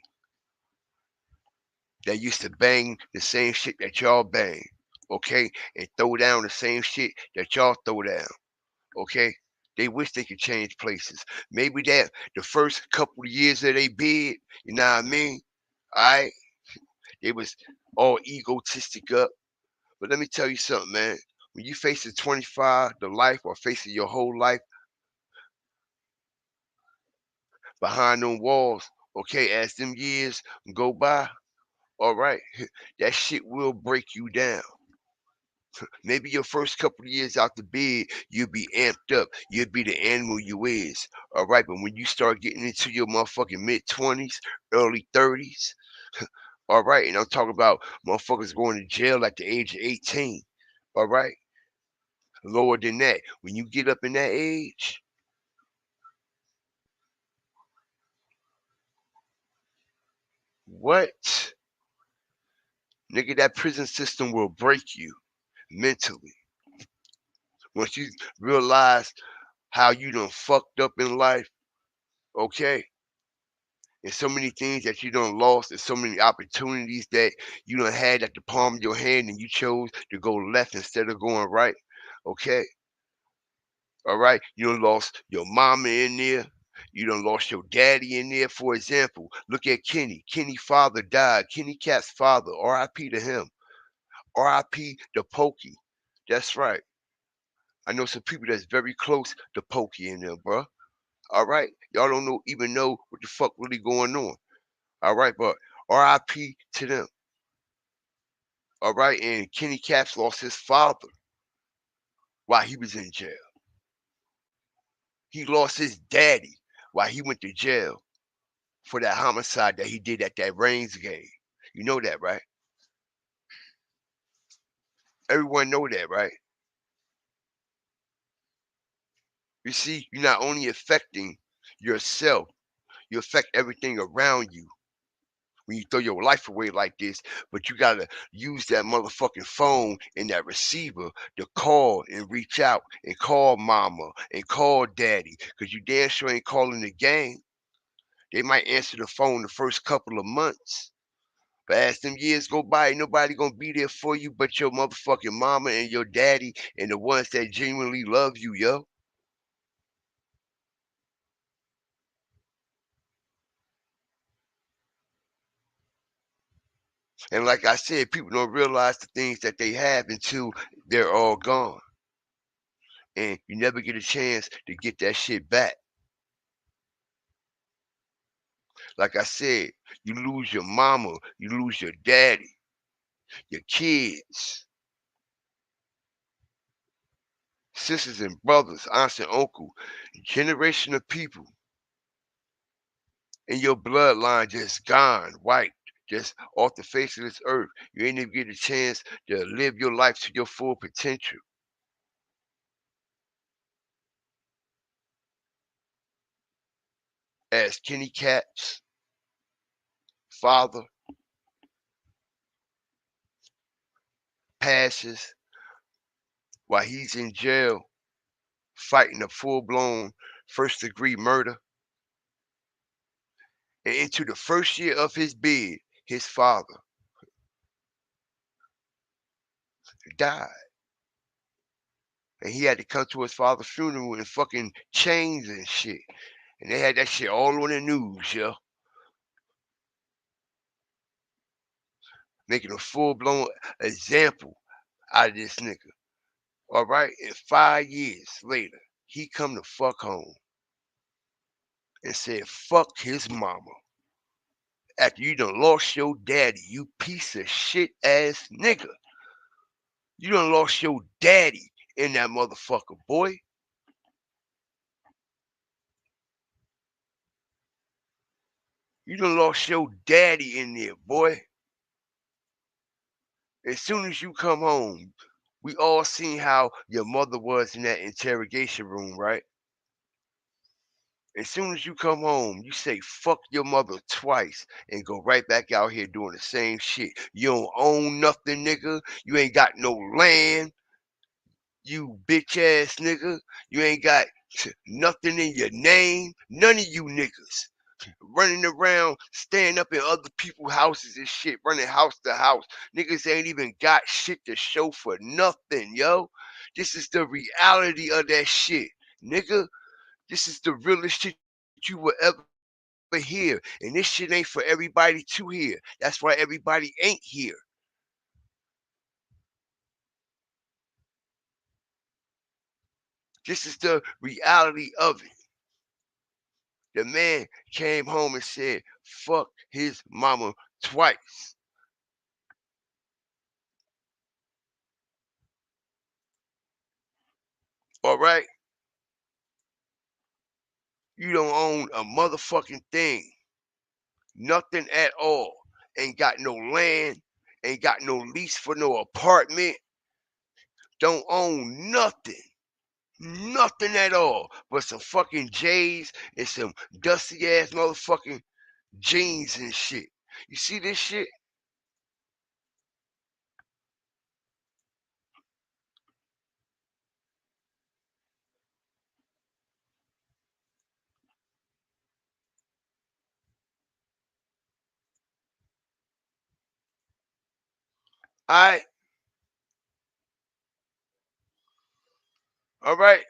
Speaker 2: that used to bang the same shit that y'all bang, okay, and throw down the same shit that y'all throw down, okay. They wish they could change places. Maybe that the first couple of years that they bid, you know what I mean? All right, they was all egotistic up. But let me tell you something, man. When you facing 25 to life or facing your whole life behind them walls, okay, as them years go by, all right, that shit will break you down. Maybe your first couple of years out the bed, you'll be amped up. You'll be the animal you is. All right, but when you start getting into your motherfucking mid-20s, early 30s, all right, and I'm talking about motherfuckers going to jail at the age of 18. All right, lower than that. When you get up in that age, what? Nigga, that prison system will break you mentally. Once you realize how you done fucked up in life, okay? And so many things that you done lost, and so many opportunities that you done had at the palm of your hand, and you chose to go left instead of going right, okay? All right? You done lost your mama in there. You done lost your daddy in there. For example, look at Kenny. Kenny's father died. Kenny Cat's father, R.I.P. to him. R.I.P. to Pokey. That's right. I know some people that's very close to Pokey in there, bro. All right, y'all don't even know what the fuck really going on. All right, but R.I.P. to them. All right, and Kenny Caps lost his father while he was in jail. He lost his daddy while he went to jail for that homicide that he did at that Reigns game. You know that, right? Everyone know that, right? You see, you're not only affecting yourself, you affect everything around you when you throw your life away like this, but you gotta use that motherfucking phone and that receiver to call and reach out and call mama and call daddy, because you damn sure ain't calling the gang. They might answer the phone the first couple of months. But as them years go by, ain't nobody gonna be there for you but your motherfucking mama and your daddy and the ones that genuinely love you, yo. And like I said, people don't realize the things that they have until they're all gone. And you never get a chance to get that shit back. Like I said, you lose your mama, you lose your daddy, your kids, sisters and brothers, aunts and uncle, generation of people in your bloodline just gone, wiped, just off the face of this earth. You ain't even get a chance to live your life to your full potential. As Kenny Cat's father passes while he's in jail fighting a full-blown first-degree murder, And into the first year of his bid, his father died. And he had to come to his father's funeral in fucking chains and shit. And they had that shit all on the news, yo. Making a full-blown example out of this nigga. All right? And 5 years later, he come the fuck home and said, fuck his mama. After you done lost your daddy, you piece of shit ass nigga. You done lost your daddy in that motherfucker, boy. You done lost your daddy in there, boy. As soon as you come home, we all seen how your mother was in that interrogation room, right? As soon as you come home, you say fuck your mother twice and go right back out here doing the same shit. You don't own nothing, nigga. You ain't got no land. You bitch ass nigga. You ain't got nothing in your name. None of you niggas running around, staying up in other people's houses and shit, running house to house. Niggas ain't even got shit to show for nothing, yo. This is the reality of that shit, nigga. This is the realest shit you will ever hear. And this shit ain't for everybody to hear. That's why everybody ain't here. This is the reality of it. The man came home and said, fuck his mama twice. All right? You don't own a motherfucking thing. Nothing at all. Ain't got no land. Ain't got no lease for no apartment. Don't own nothing. Nothing at all. But some fucking J's and some dusty ass motherfucking jeans and shit. You see this shit? Alright? Alright?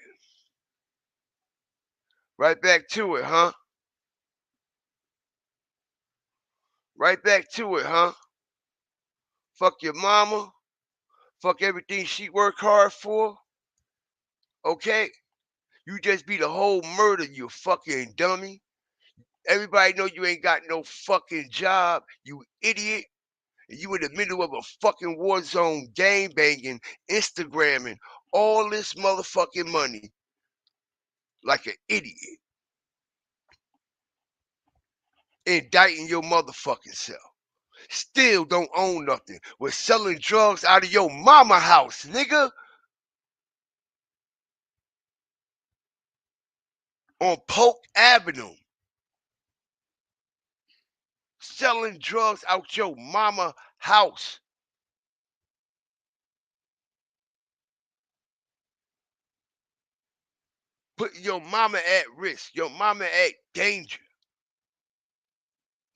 Speaker 2: Right back to it, huh? Right back to it, huh? Fuck your mama. Fuck everything she worked hard for. Okay? You just be the whole murder, you fucking dummy. Everybody know you ain't got no fucking job, you idiot. And you in the middle of a fucking war zone, gang banging, Instagramming, all this motherfucking money like an idiot. Indicting your motherfucking self. Still don't own nothing. We're selling drugs out of your mama house, nigga. On Polk Avenue. Selling drugs out your mama house. Putting your mama at risk. Your mama at danger.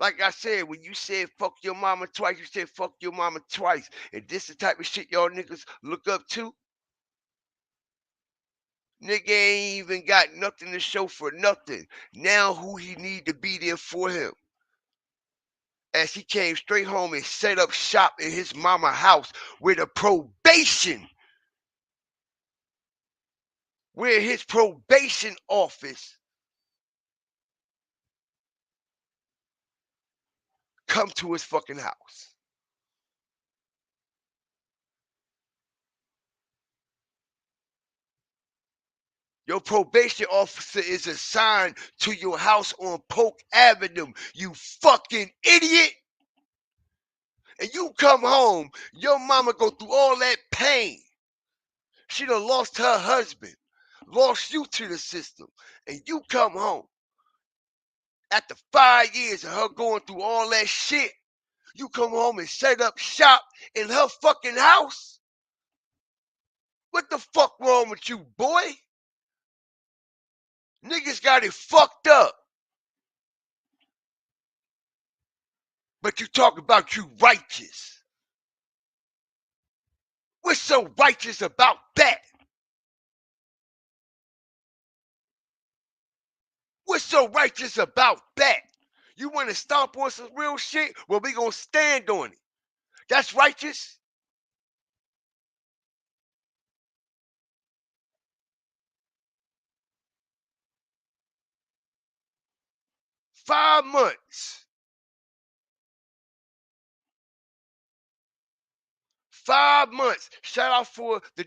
Speaker 2: Like I said, when you said fuck your mama twice, you said fuck your mama twice. And this the type of shit y'all niggas look up to? Nigga ain't even got nothing to show for nothing. Now who he need to be there for him? As he came straight home and set up shop in his mama house where the probation, where his probation office come to his fucking house. Your probation officer is assigned to your house on Polk Avenue, you fucking idiot. And you come home, your mama go through all that pain. She done lost her husband, lost you to the system, and you come home. After 5 years of her going through all that shit, you come home and set up shop in her fucking house? What the fuck wrong with you, boy? Niggas got it fucked up. But you talk about you righteous. What's so righteous about that? What's so righteous about that? You want to stomp on some real shit? Well, we gonna stand on it. That's righteous. Five months. 5 months. Shout out for the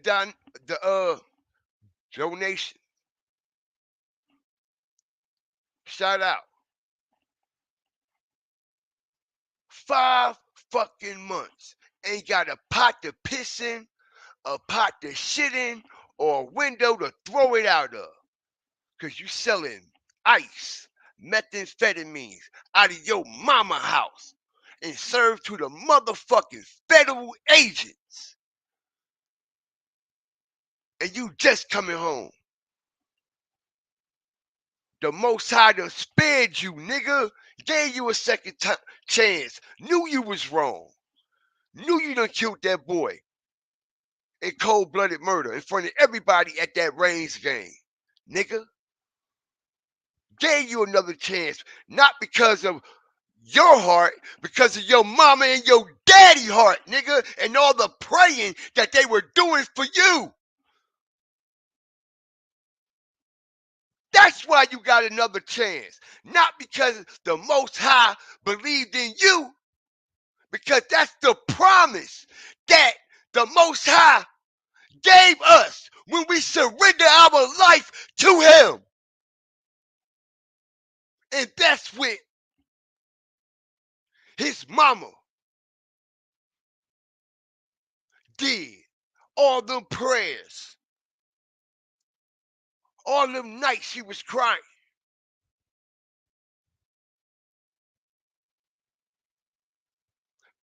Speaker 2: donation. Shout out. 5 fucking months. Ain't got a pot to piss in, a pot to shit in, or a window to throw it out of. Cause you selling ice, methamphetamines out of your mama house and serve to the motherfucking federal agents. And you just coming home. The Most High done spared you, nigga. Gave you a second chance. Knew you was wrong. Knew you done killed that boy in cold-blooded murder in front of everybody at that Reigns game. Nigga. Gave you another chance. Not because of your heart, because of your mama and your daddy heart, nigga, and all the praying that they were doing for you. That's why you got another chance. Not because the Most High believed in you, because that's the promise that the Most High gave us when we surrender our life to Him. And that's what his mama did. All them prayers, all them nights she was crying.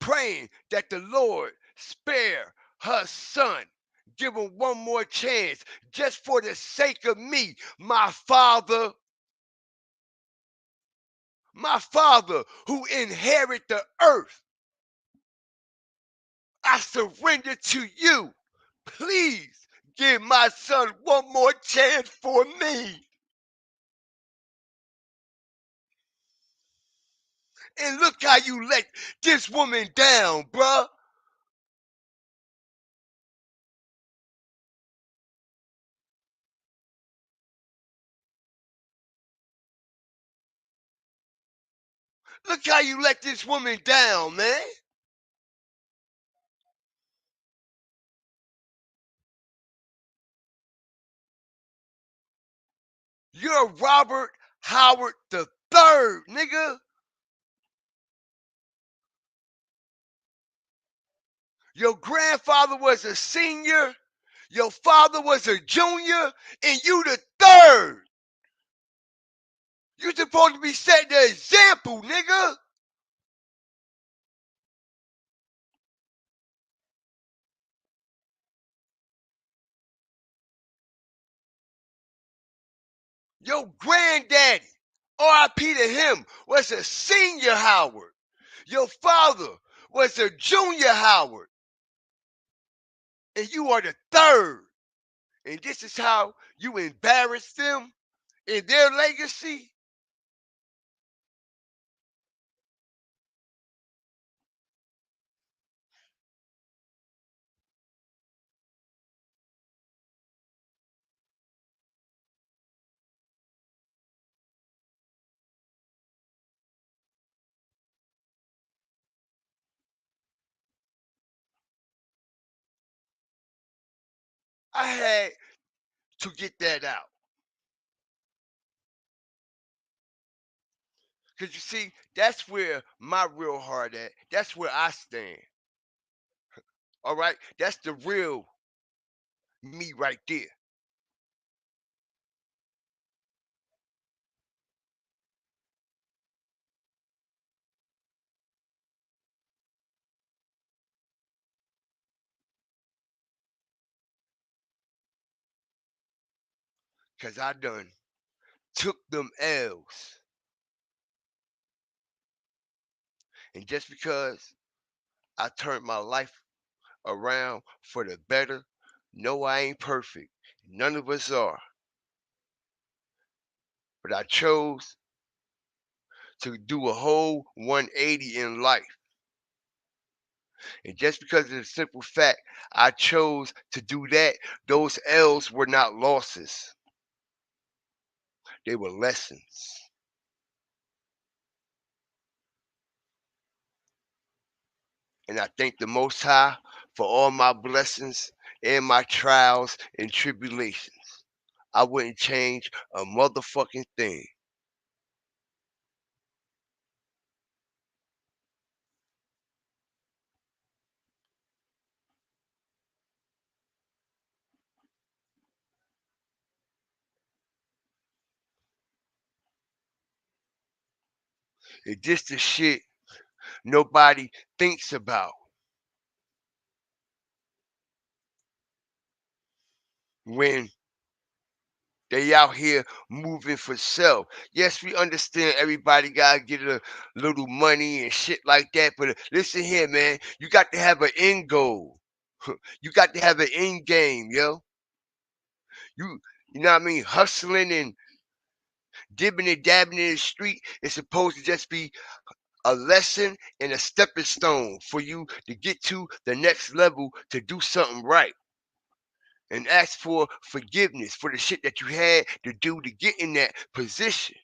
Speaker 2: Praying that the Lord spare her son. Give him one more chance just for the sake of me, my father who inherit the earth. I surrender to you. Please give my son one more chance for me. And look how you let this woman down, bruh. Look how you let this woman down, man. You're Robert Howard the Third, nigga. Your grandfather was a senior, your father was a junior, and you the third. You supposed to be setting the example, nigga. Your granddaddy, RIP to him, was a senior Howard. Your father was a junior Howard. And you are the third. And this is how you embarrass them in their legacy? I had to get that out. Because you see, that's where my real heart at. That's where I stand. All right? That's the real me right there. Because I done took them L's. And just because I turned my life around for the better, no, I ain't perfect. None of us are. But I chose to do a whole 180 in life. And just because of the simple fact I chose to do that, those L's were not losses. They were lessons. And I thank the Most High for all my blessings and my trials and tribulations. I wouldn't change a motherfucking thing. It's just the shit nobody thinks about when they out here moving for self. Yes, we understand everybody gotta get a little money and shit like that, but listen here, man, you got to have an end goal. You got to have an end game, yo. You you know what I mean? Hustling and dibbing and dabbing in the street is supposed to just be a lesson and a stepping stone for you to get to the next level to do something right. And ask for forgiveness for the shit that you had to do to get in that position.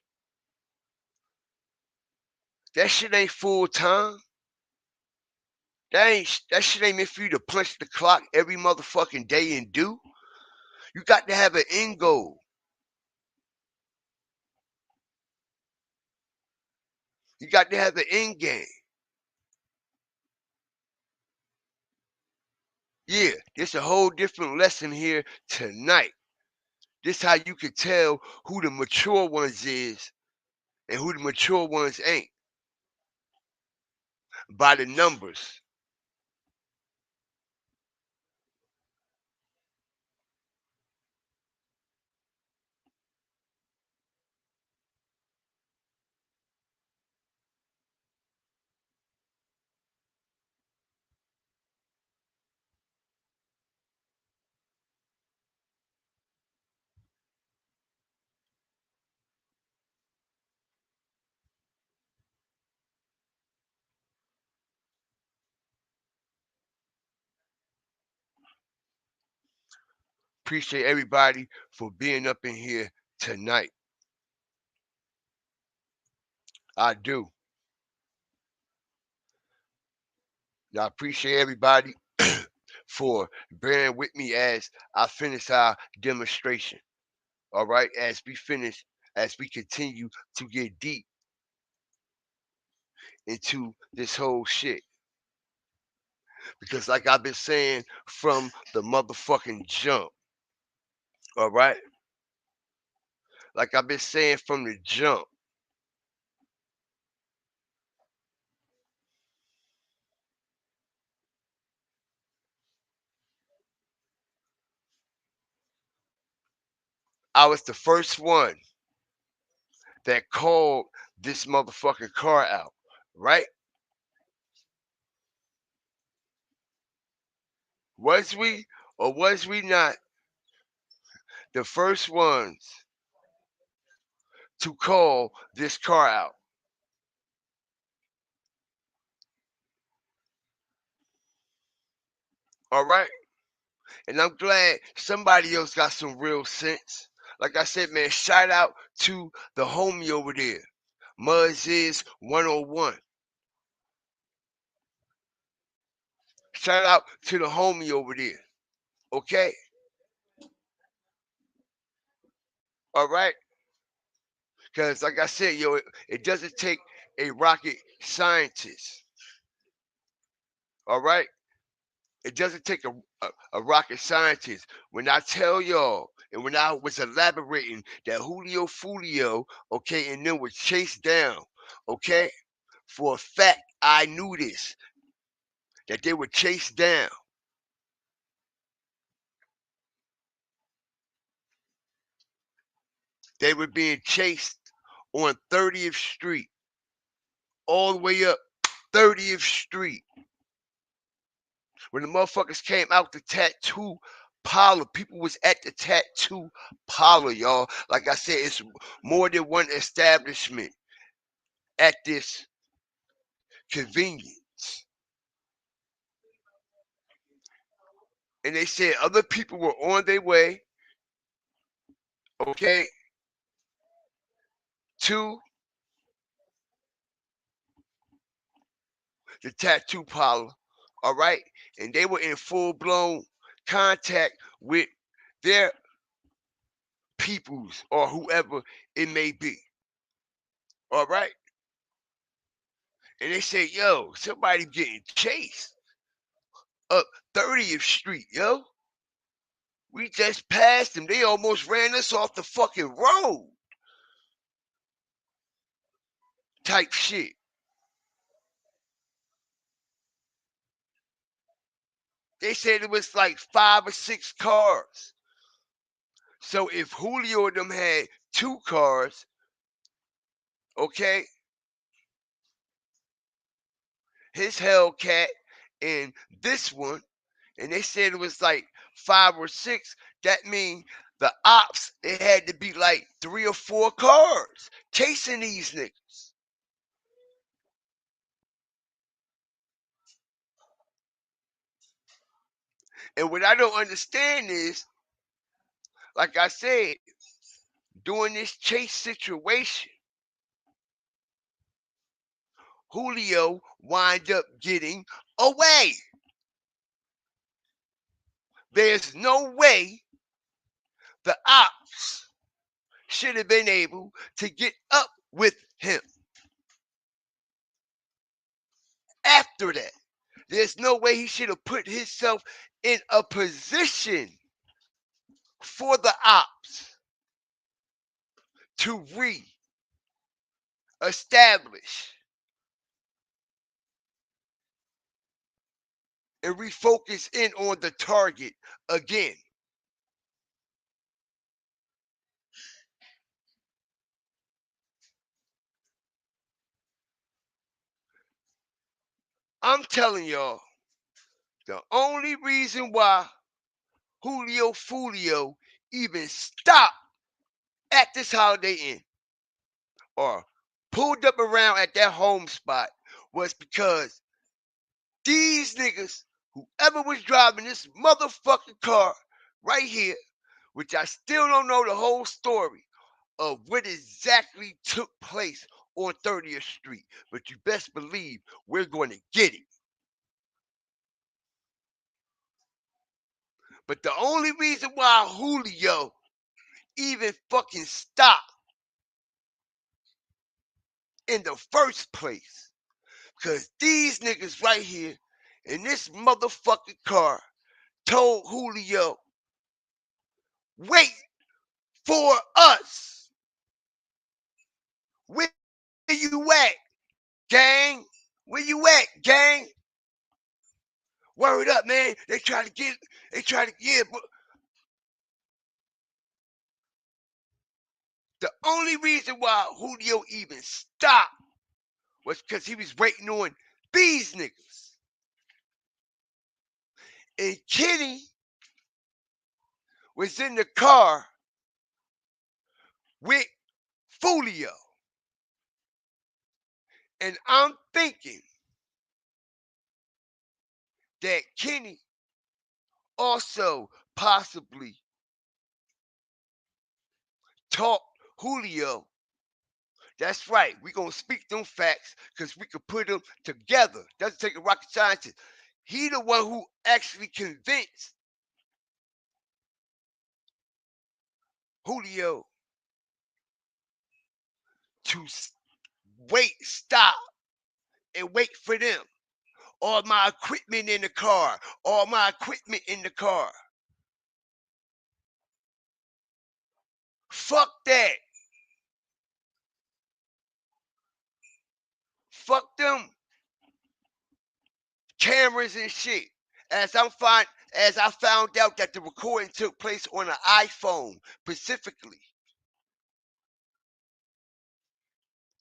Speaker 2: That shit ain't full time. That shit ain't meant for you to punch the clock every motherfucking day and do. You got to have an end goal. You got to have an end game. Yeah, there's a whole different lesson here tonight. This how you can tell who the mature ones is and who the mature ones ain't. By the numbers. Appreciate everybody for being up in here tonight. I do. I appreciate everybody for bearing with me as I finish our demonstration. All right, as we continue to get deep into this whole shit. Because, like I've been saying from the motherfucking jump, all right? Like I've been saying from the jump, I was the first one that called this motherfucking car out, right? Was we or was we not the first ones to call this car out? All right? And I'm glad somebody else got some real sense. Like I said, man, shout out to the homie over there. Muzz is 101. Shout out to the homie over there. Okay? All right? Because, like I said, yo, it doesn't take a rocket scientist. All right? It doesn't take a rocket scientist. When I tell y'all, and when I was elaborating that Julio Follio, okay, and then was chased down, okay, for a fact, I knew this, that they were chased down. They were being chased on 30th Street, all the way up 30th Street. When the motherfuckers came out the tattoo parlor, people was at the tattoo parlor, y'all. Like I said, it's more than one establishment at this convenience. And they said other people were on their way, okay, to the tattoo parlor, all right? And they were in full-blown contact with their peoples or whoever it may be, all right? And they say, yo, somebody getting chased up 30th Street, yo. We just passed them. They almost ran us off the fucking road. Type shit. They said it was like 5 or 6 cars. So if Julio and them had 2 cars, okay, his Hellcat and this one, and they said it was like 5 or 6, that means the ops, it had to be like 3 or 4 cars chasing these niggas. And what I don't understand is, like I said, during this chase situation, Julio wind up getting away. There's no way the ops should have been able to get up with him. After that, there's no way he should have put himself in a position for the ops to re-establish and refocus in on the target again. I'm telling y'all, the only reason why Julio Follio even stopped at this Holiday Inn or pulled up around at that home spot was because these niggas, whoever was driving this motherfucking car right here, which I still don't know the whole story of what exactly took place on 30th Street, but you best believe we're going to get it. But the only reason why Julio even fucking stopped in the first place, because these niggas right here in this motherfucking car told Julio, wait for us. Where you at, gang? Where you at, gang? Word up, man. They try to get, but the only reason why Julio even stopped was because he was waiting on these niggas. And Kenny was in the car with Follio. And I'm thinking that Kenny also possibly taught Julio. That's right. We're going to speak them facts because we could put them together. Doesn't take a rocket scientist. He the one who actually convinced Julio to stop and wait for them. All my equipment in the car. All my equipment in the car. Fuck that. Fuck them cameras and shit. As I found out that the recording took place on an iPhone specifically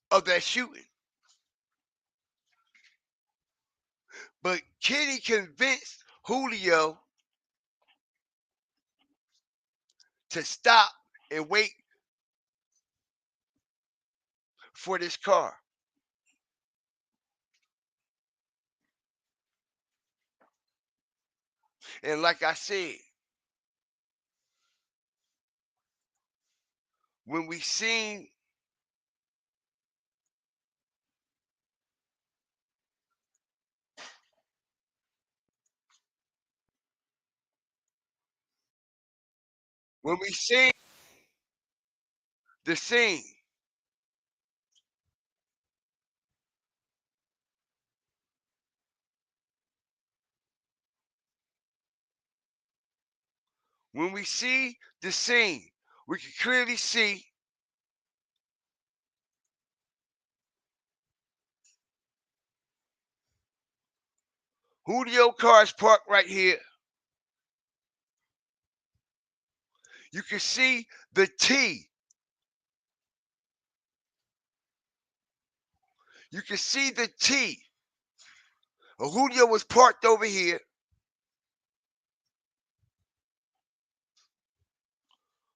Speaker 2: of that shooting. But Kenny convinced Julio to stop and wait for this car. And like I said, when we seen the scene, when we see the scene, we can clearly see Julio car's parked right here. You can see the T. You can see the T. Julio was parked over here.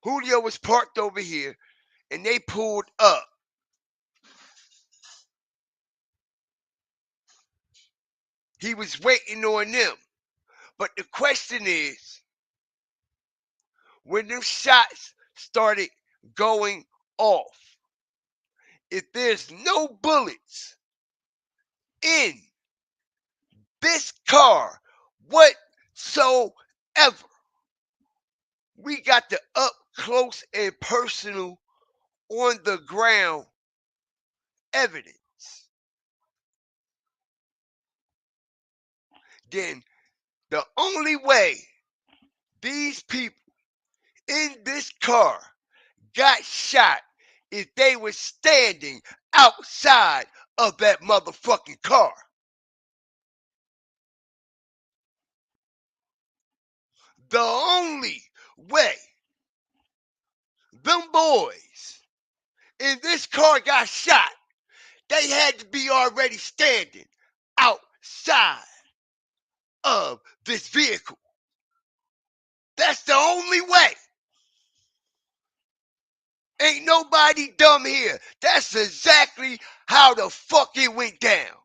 Speaker 2: Julio was parked over here, and they pulled up. He was waiting on them. But the question is, when them shots started going off, if there's no bullets in this car whatsoever, we got the up close and personal on the ground evidence. Then the only way these people in this car got shot if they were standing outside of that motherfucking car. The only way them boys in this car got shot, they had to be already standing outside of this vehicle. That's the only way. Ain't nobody dumb here. That's exactly how the fuck it went down.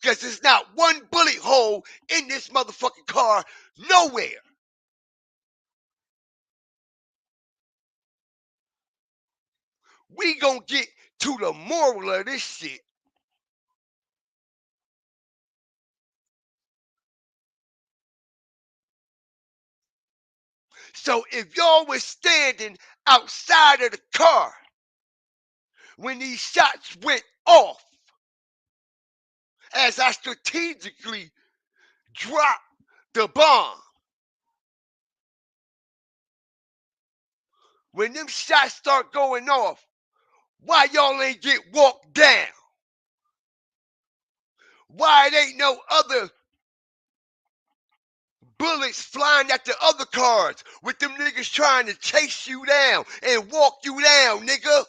Speaker 2: Because there's not one bullet hole in this motherfucking car nowhere. We gonna get to the moral of this shit. So if y'all was standing outside of the car when these shots went off, as I strategically dropped the bomb, when them shots start going off, why y'all ain't get walked down? Why it ain't no other bullets flying at the other cars with them niggas trying to chase you down and walk you down, nigga?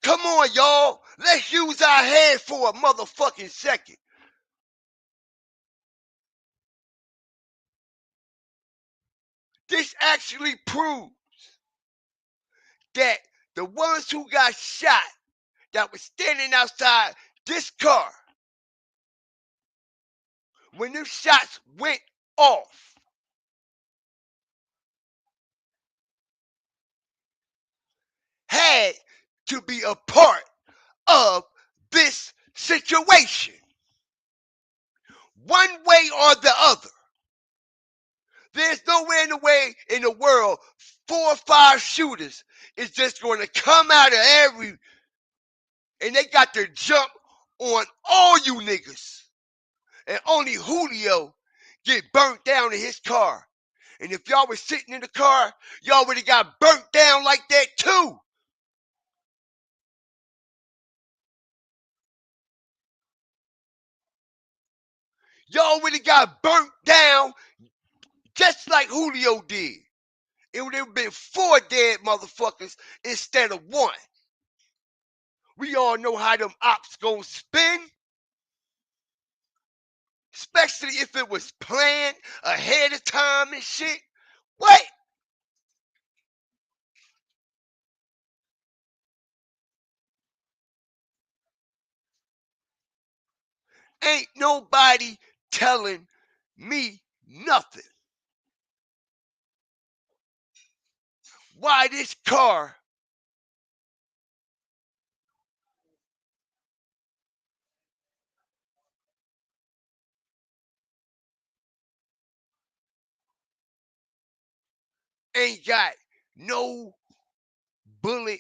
Speaker 2: Come on, y'all. Let's use our head for a motherfucking second. This actually proves that the ones who got shot that was standing outside this car, when them shots went off, had to be a part of this situation. One way or the other. There's nowhere in the world 4 or 5 shooters is just going to come out of every, and they got to jump on all you niggas. And only Julio get burnt down in his car. And if y'all was sitting in the car, y'all would have got burnt down like that too. Y'all would have got burnt down just like Julio did. It would have been 4 dead motherfuckers instead of 1. We all know how them ops gon' spin, especially if it was planned ahead of time and shit. What? Ain't nobody telling me nothing. Why this car ain't got no bullet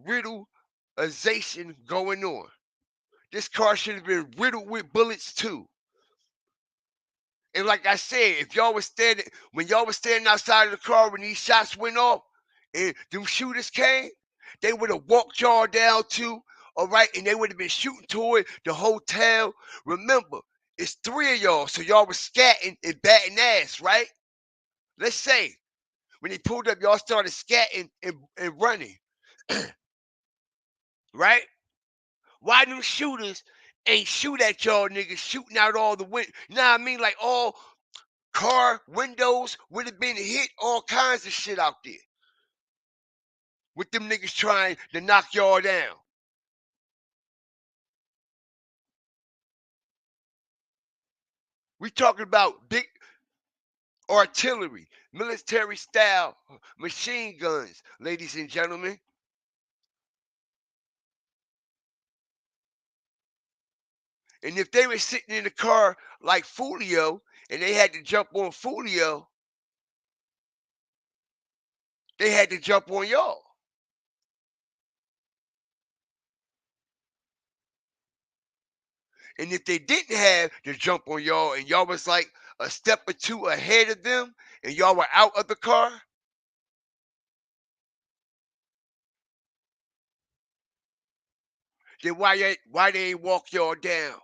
Speaker 2: riddleization going on? This car should have been riddled with bullets too. And like I said, if y'all was standing, when y'all was standing outside of the car when these shots went off and them shooters came, they would have walked y'all down too, all right? And they would have been shooting toward the hotel. Remember, it's 3 of y'all, so y'all was scatting and batting ass, right? Let's say when they pulled up, y'all started scatting and running, right? Why them shooters ain't shoot at y'all niggas shooting out all the wind? You know what I mean? Like all car windows would have been hit, all kinds of shit out there with them niggas trying to knock y'all down. We talking about big artillery, military style machine guns, ladies and gentlemen. And if they were sitting in the car like Follio and they had to jump on Follio, they had to jump on y'all. And if they didn't have to jump on y'all and y'all was like a step or two ahead of them and y'all were out of the car, then why they ain't walk y'all down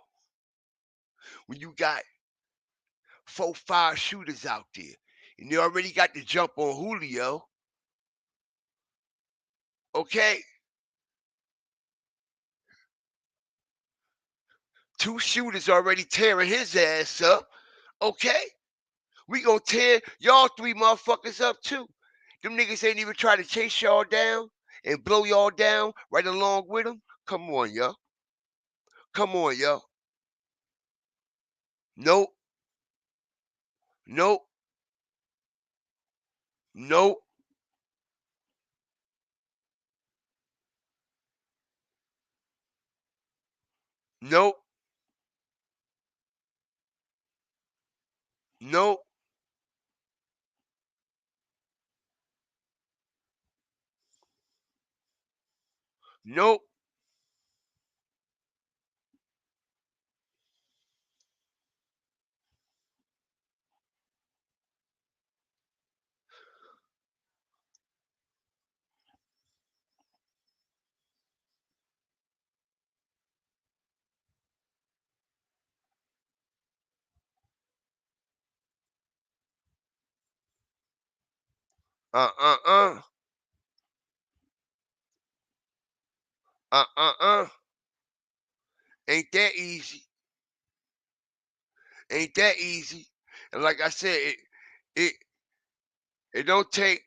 Speaker 2: when you got 4, 5 shooters out there and they already got the jump on Julio? Okay, 2 shooters already tearing his ass up. Okay, we gonna tear y'all 3 motherfuckers up too. Them niggas ain't even try to chase y'all down and blow y'all down right along with them. Come on, yo. Come on, yo. Nope. Nope. Nope. Nope. Nope. Nope. Uh uh uh. Uh. Ain't that easy. Ain't that easy. And like I said, it it don't take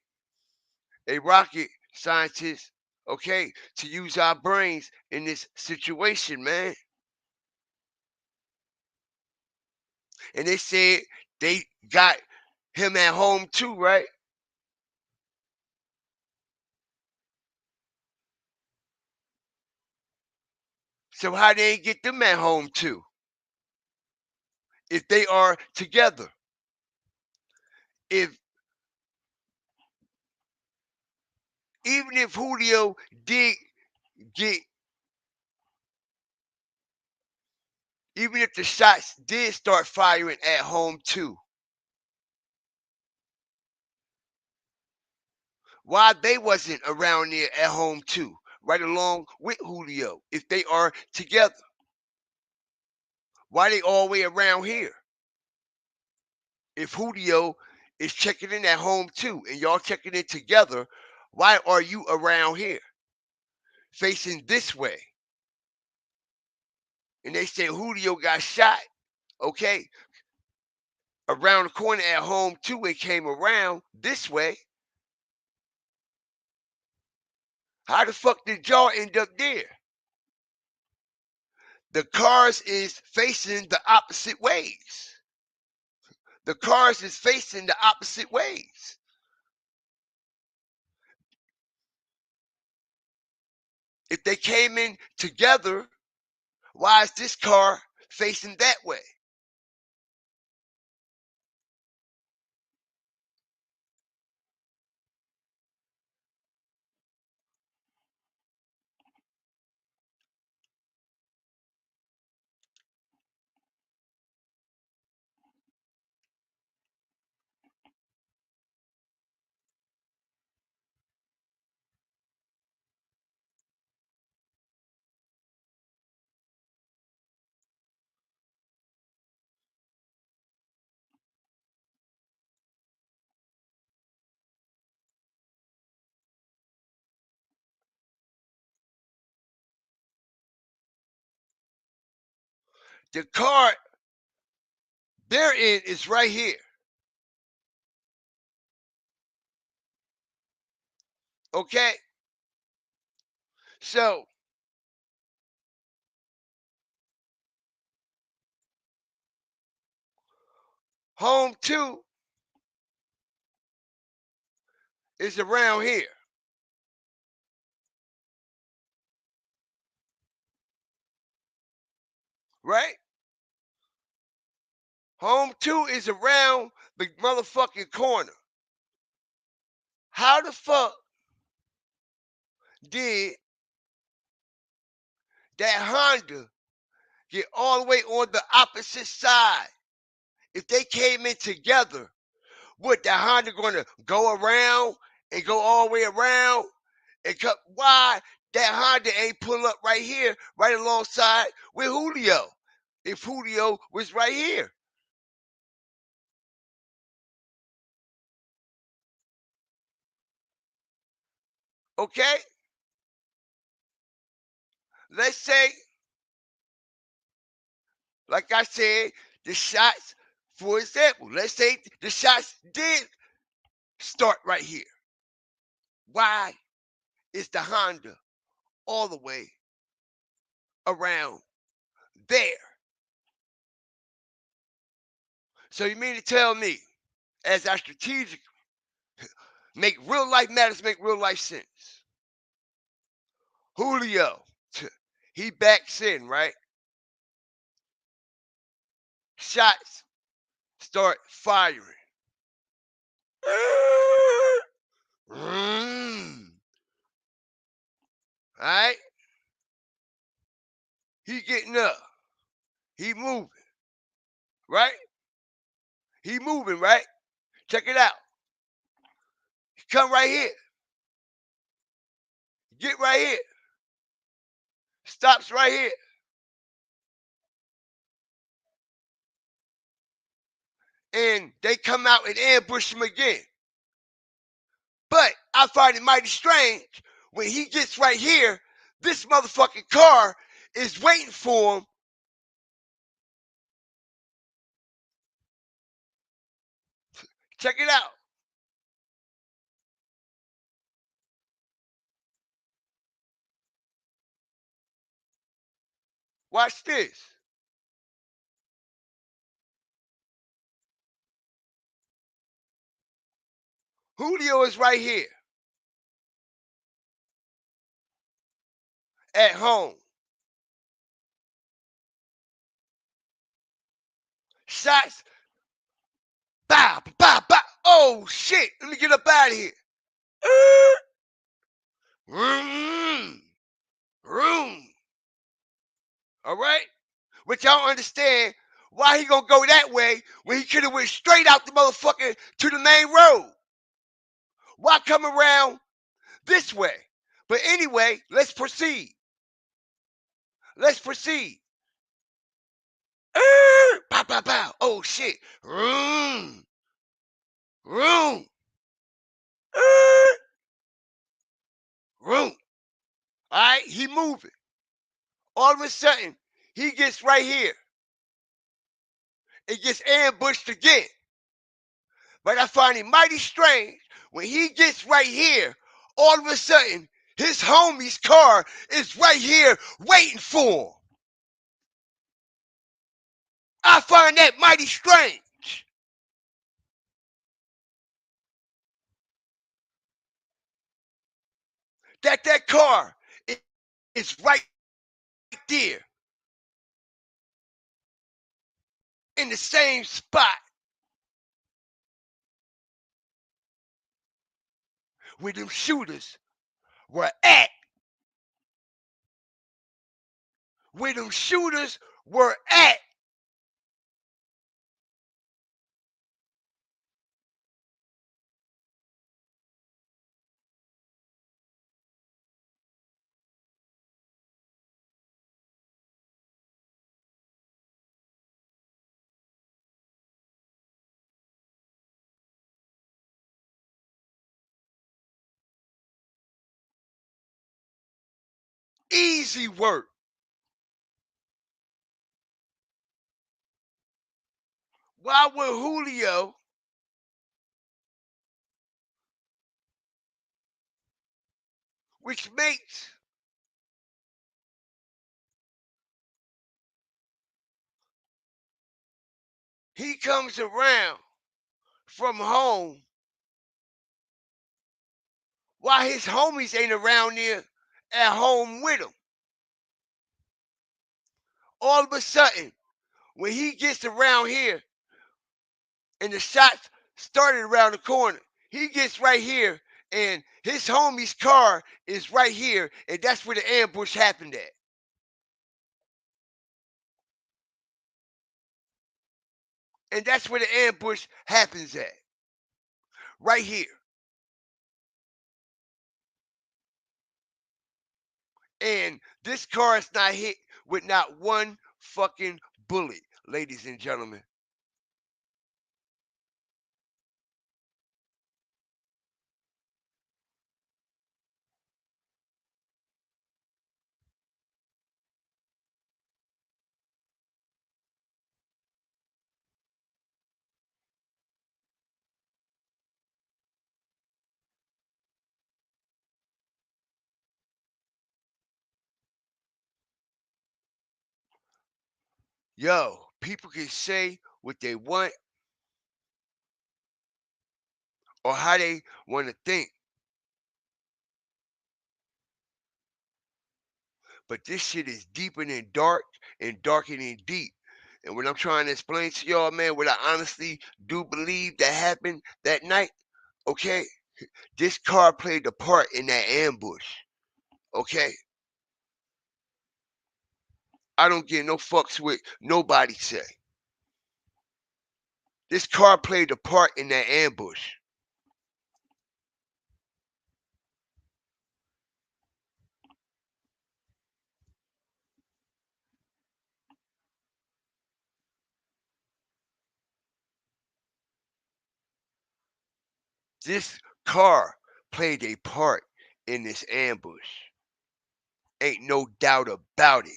Speaker 2: a rocket scientist, okay, to use our brains in this situation, man. And they said they got him at home too, right? So how they ain't get them at home too? If they are together. If even if Julio did get, even if the shots did start firing at home too, why they wasn't around there at home too, right along with Julio, if they are together? Why they all the way around here? If Julio is checking in at home too, and y'all checking in together, why are you around here, facing this way? and they say Julio got shot, okay, around the corner at home too, it came around this way. How the fuck did y'all end up there? The cars is facing the opposite ways. The cars is facing the opposite ways. If they came in together, why is this car facing that way? The car they're in is right here. Okay? So home 2 is around here. Right? Home 2 is around the motherfucking corner. How the fuck did that Honda get all the way on the opposite side? If they came in together, what, the Honda gonna go around and go all the way around and cut? Why that Honda ain't pull up right here, right alongside with Julio? If Julio was right here. Okay? Let's say, like I said, the shots, for example, let's say the shots did start right here. Why is the Honda all the way around there? So you mean to tell me, as I strategic make real life matters, make real life sense. Julio, he backs in, right? Shots start firing. All right? He getting up. He moving, right? He moving, right? Check it out. He come right here. Get right here. Stops right here. And they come out and ambush him again. But I find it mighty strange when he gets right here, this motherfucking car is waiting for him. Check it out. Watch this. Julio is right here at home. Shots. Bow, bow, bow. Oh, shit. Let me get up out of here. Room. Room. All right? But y'all understand why he gonna go that way when he could have went straight out the motherfucker to the main road. Why come around this way? But anyway, let's proceed. Let's proceed. Pow, pow, pow. Oh, shit. Room. Room. Room. All right, he moving. All of a sudden, He gets right here. It gets ambushed again. But I find it mighty strange when he gets right here, all of a sudden, his homie's car is right here waiting for him. I find that mighty strange. That car is right there in the same spot where them shooters were at. Where them shooters were at. Easy work. Why would Julio which makes he comes around from home while his homies ain't around there at home with him. All of a sudden, when he gets around here and the shots started around the corner, he gets right here and his homie's car is right here, and that's where the ambush happened at. And that's where the ambush happens at. Right here. And this car is not hit with not one fucking bullet, ladies and gentlemen. Yo, people can say what they want or how they want to think. But this shit is deeper than dark and darker than deep. And what I'm trying to explain to y'all, man, what I honestly do believe that happened that night, okay? This car played a part in that ambush, okay? I don't give no fucks with nobody say. This car played a part in that ambush. This car played a part in this ambush. Ain't no doubt about it.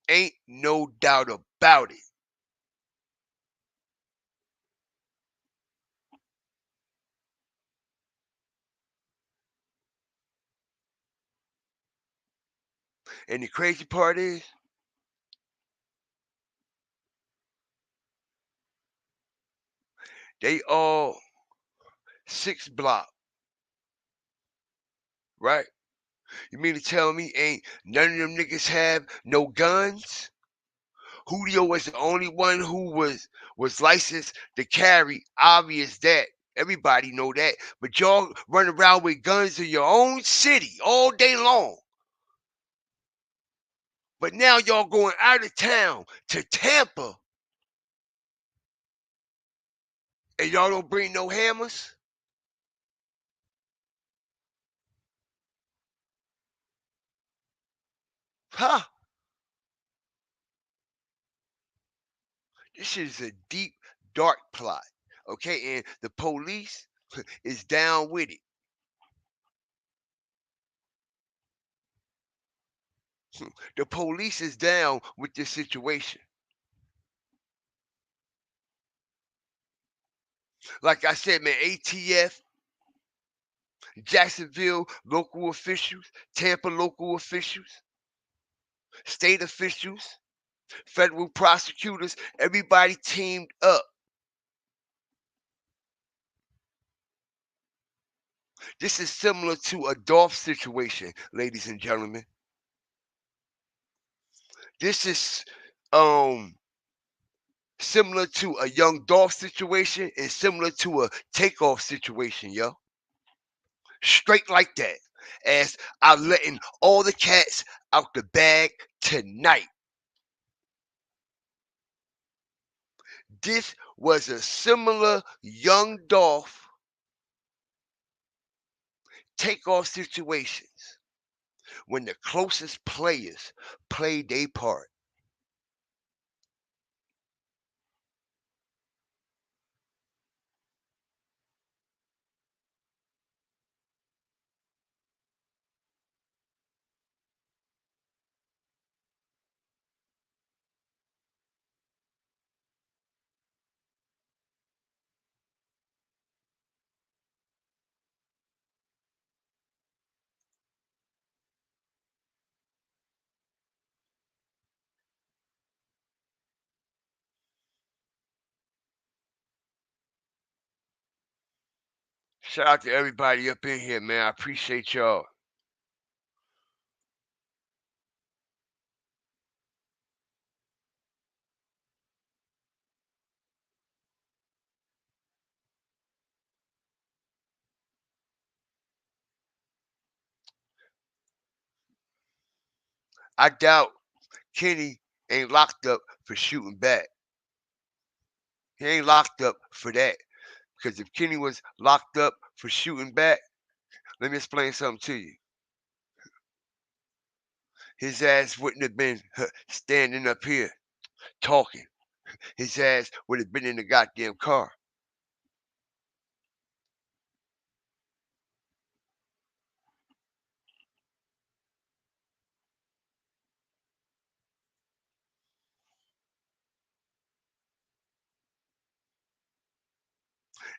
Speaker 2: Ain't no doubt about it. And the crazy part is, they all 6 block, right? You mean to tell me ain't none of them niggas have no guns? Julio was the only one who was licensed to carry. Obvious that. Everybody know that. But y'all run around with guns in your own city all day long. But now y'all going out of town to Tampa and y'all don't bring no hammers? Huh? This shit is a deep, dark plot. Okay, and the police is down with it. The police is down with this situation. Like I said, man, ATF, Jacksonville local officials, Tampa local officials, state officials, federal prosecutors, everybody teamed up. This is similar to a Dolph situation, ladies and gentlemen. This is similar to a young Dolph situation and similar to a takeoff situation, yo. Straight like that. As I'm letting all the cats out the bag tonight. This was a similar young Dolph takeoff situations when the closest players played their part. Shout out to everybody up in here, man. I appreciate y'all. I doubt Kenny ain't locked up for shooting back. He ain't locked up for that. Because if Kenny was locked up for shooting back, let me explain something to you. His ass wouldn't have been standing up here talking. His ass would have been in the goddamn car.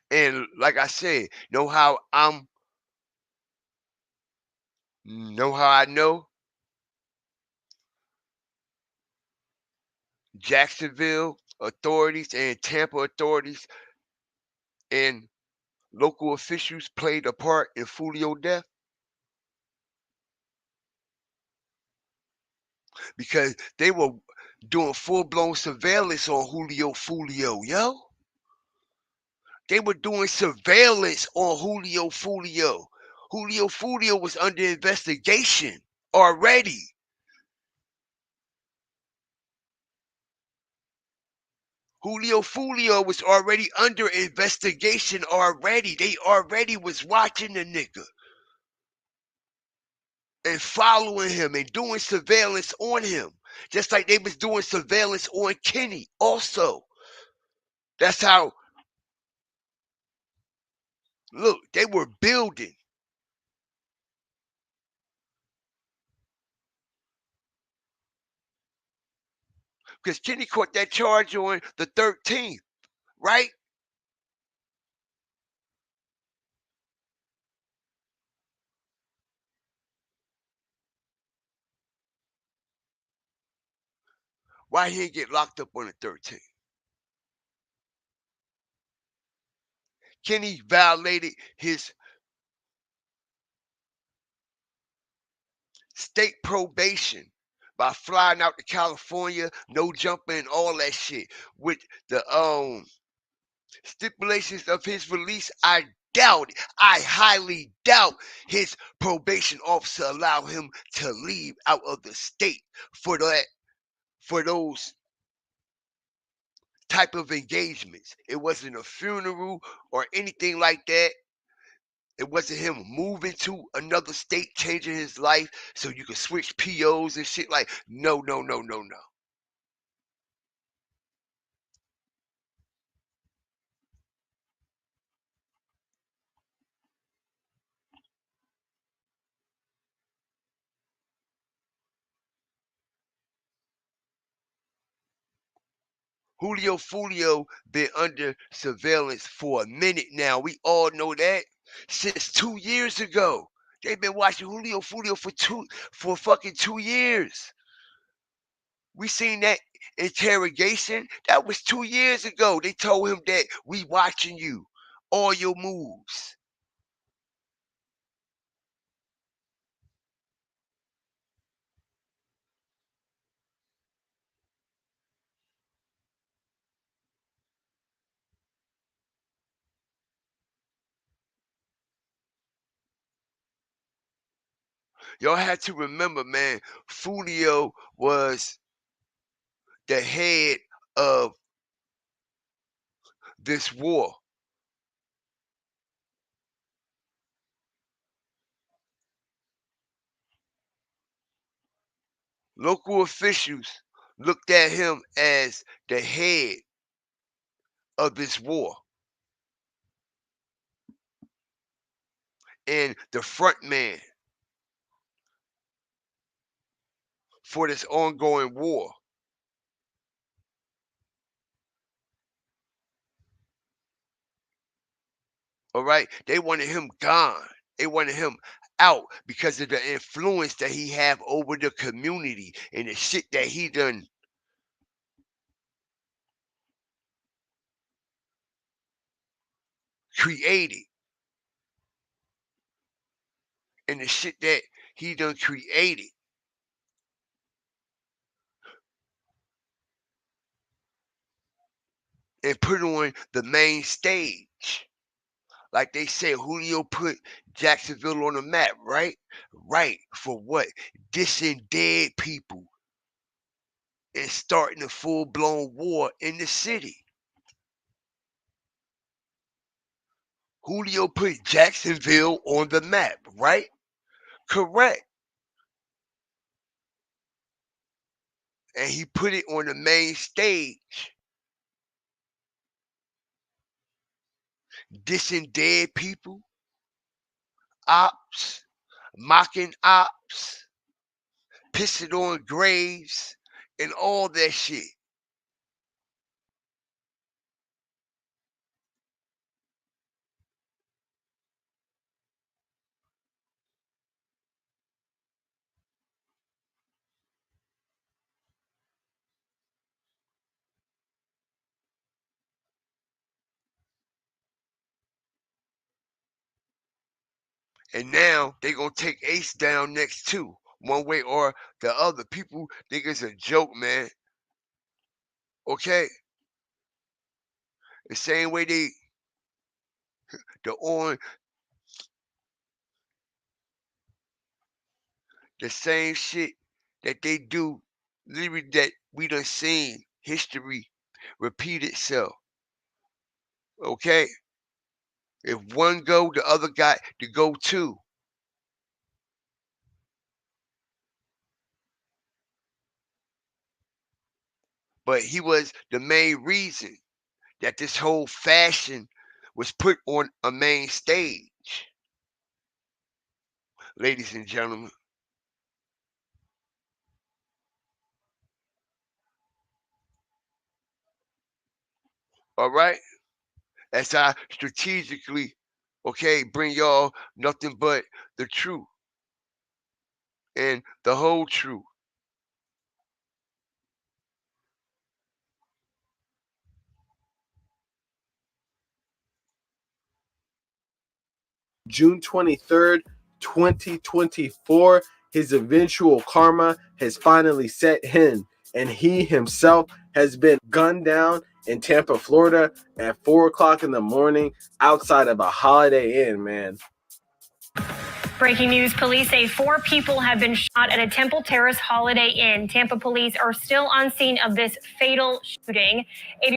Speaker 2: And like I said, know how I know Jacksonville authorities and Tampa authorities and local officials played a part in Follio death? Because they were doing full-blown surveillance on Julio Follio, yo. They were doing surveillance on Julio Follio. Julio Follio was under investigation already. Julio Follio was already under investigation already. They already was watching the nigga and following him and doing surveillance on him. Just like they was doing surveillance on Kenny also. That's how, look, they were building. Because Kenny caught that charge on the 13th, right? Why he didn't get locked up on the 13th? Kenny violated his state probation by flying out to California, no jumping, and all that shit. With the stipulations of his release, I highly doubt his probation officer allowed him to leave out of the state for those type of engagements. It wasn't a funeral or anything like that. It wasn't him moving to another state, changing his life so you could switch POs and shit. Like, no, no, no, no, no. Julio Follio been under surveillance for a minute now. We all know that. Since 2 years ago. They've been watching Julio Follio for fucking 2 years. We seen that interrogation. That was 2 years ago. They told him that we watching you, all your moves. Y'all had to remember, man, Follio was the head of this war. Local officials looked at him as the head of this war and the front man for this ongoing war. All right? They wanted him gone. They wanted him out because of the influence that he have over the community and the shit that he done created. And the shit that he done created. And put on the main stage. Like they said, Julio put Jacksonville on the map, right? Right. For what? Dissing dead people and starting a full-blown war in the city. Julio put Jacksonville on the map, right? Correct. And he put it on the main stage. Dissing dead people, ops, mocking ops, pissing on graves, and all that shit. And now they gonna take Ace down next too, one way or the other. People think it's a joke, man. Okay, the same way the on the same shit that they do, literally that we done seen history repeat itself. Okay, if one go, the other got to go too. But he was the main reason that this whole fashion was put on a main stage, ladies and gentlemen. All right, as I strategically, okay, bring y'all nothing but the truth and the whole truth.
Speaker 11: June 23rd, 2024, his eventual karma has finally set in, and he himself has been gunned down in Tampa, Florida at 4 o'clock in the morning outside of a Holiday Inn, man.
Speaker 12: Breaking news, police say 4 people have been shot at a Temple Terrace Holiday Inn. Tampa police are still on scene of this fatal shooting.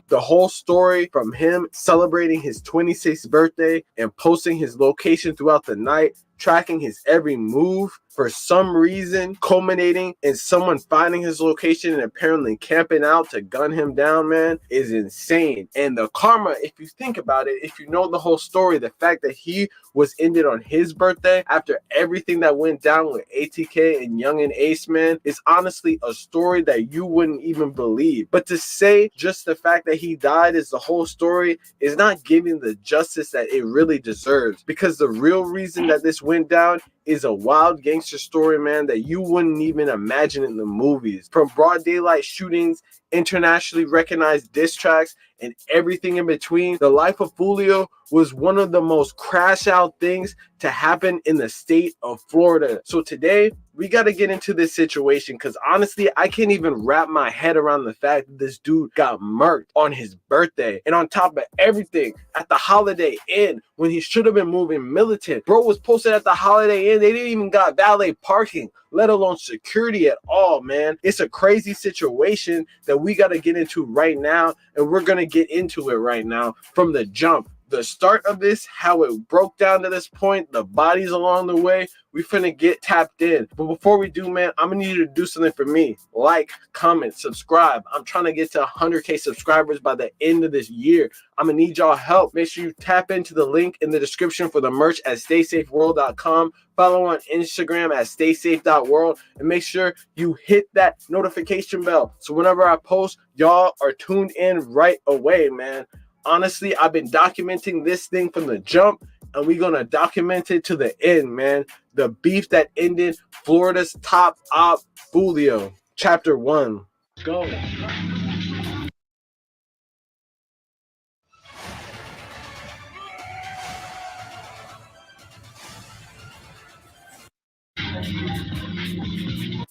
Speaker 11: The whole story from him celebrating his 26th birthday and posting his location throughout the night tracking his every move, for some reason culminating in someone finding his location and apparently camping out to gun him down, man, is insane. And the karma, if you think about it, if you know the whole story, the fact that he was ended on his birthday after everything that went down with ATK and Yungeen Ace, man, is honestly a story that you wouldn't even believe. But to say just the fact that he died is the whole story is not giving the justice that it really deserves, because the real reason that this went down is a wild gangster story, man, that you wouldn't even imagine in the movies. From broad daylight shootings, internationally recognized diss tracks, and everything in between, the life of Follio was one of the most crash out things to happen in the state of Florida. So today, we got to get into this situation, because honestly, I can't even wrap my head around the fact that this dude got murked on his birthday. And on top of everything, at the Holiday Inn, when he should have been moving militant. Bro was posted at the Holiday Inn. They didn't even got valet parking, let alone security at all, man. It's a crazy situation that we got to get into right now, and we're going to get into it right now from the jump. The start of this, how it broke down to this point, the bodies along the way, we finna get tapped in. But before we do, man, I'm gonna need you to do something for me. Like, comment, subscribe. I'm trying to get to 100K subscribers by the end of this year. I'm gonna need y'all help. Make sure you tap into the link in the description for the merch at staysafeworld.com. Follow on Instagram at staysafe.world, and make sure you hit that notification bell so whenever I post, y'all are tuned in right away, man. Honestly, I've been documenting this thing from the jump, and we're going to document it to the end, man. The beef that ended Florida's top op, Follio. Chapter 1. Go.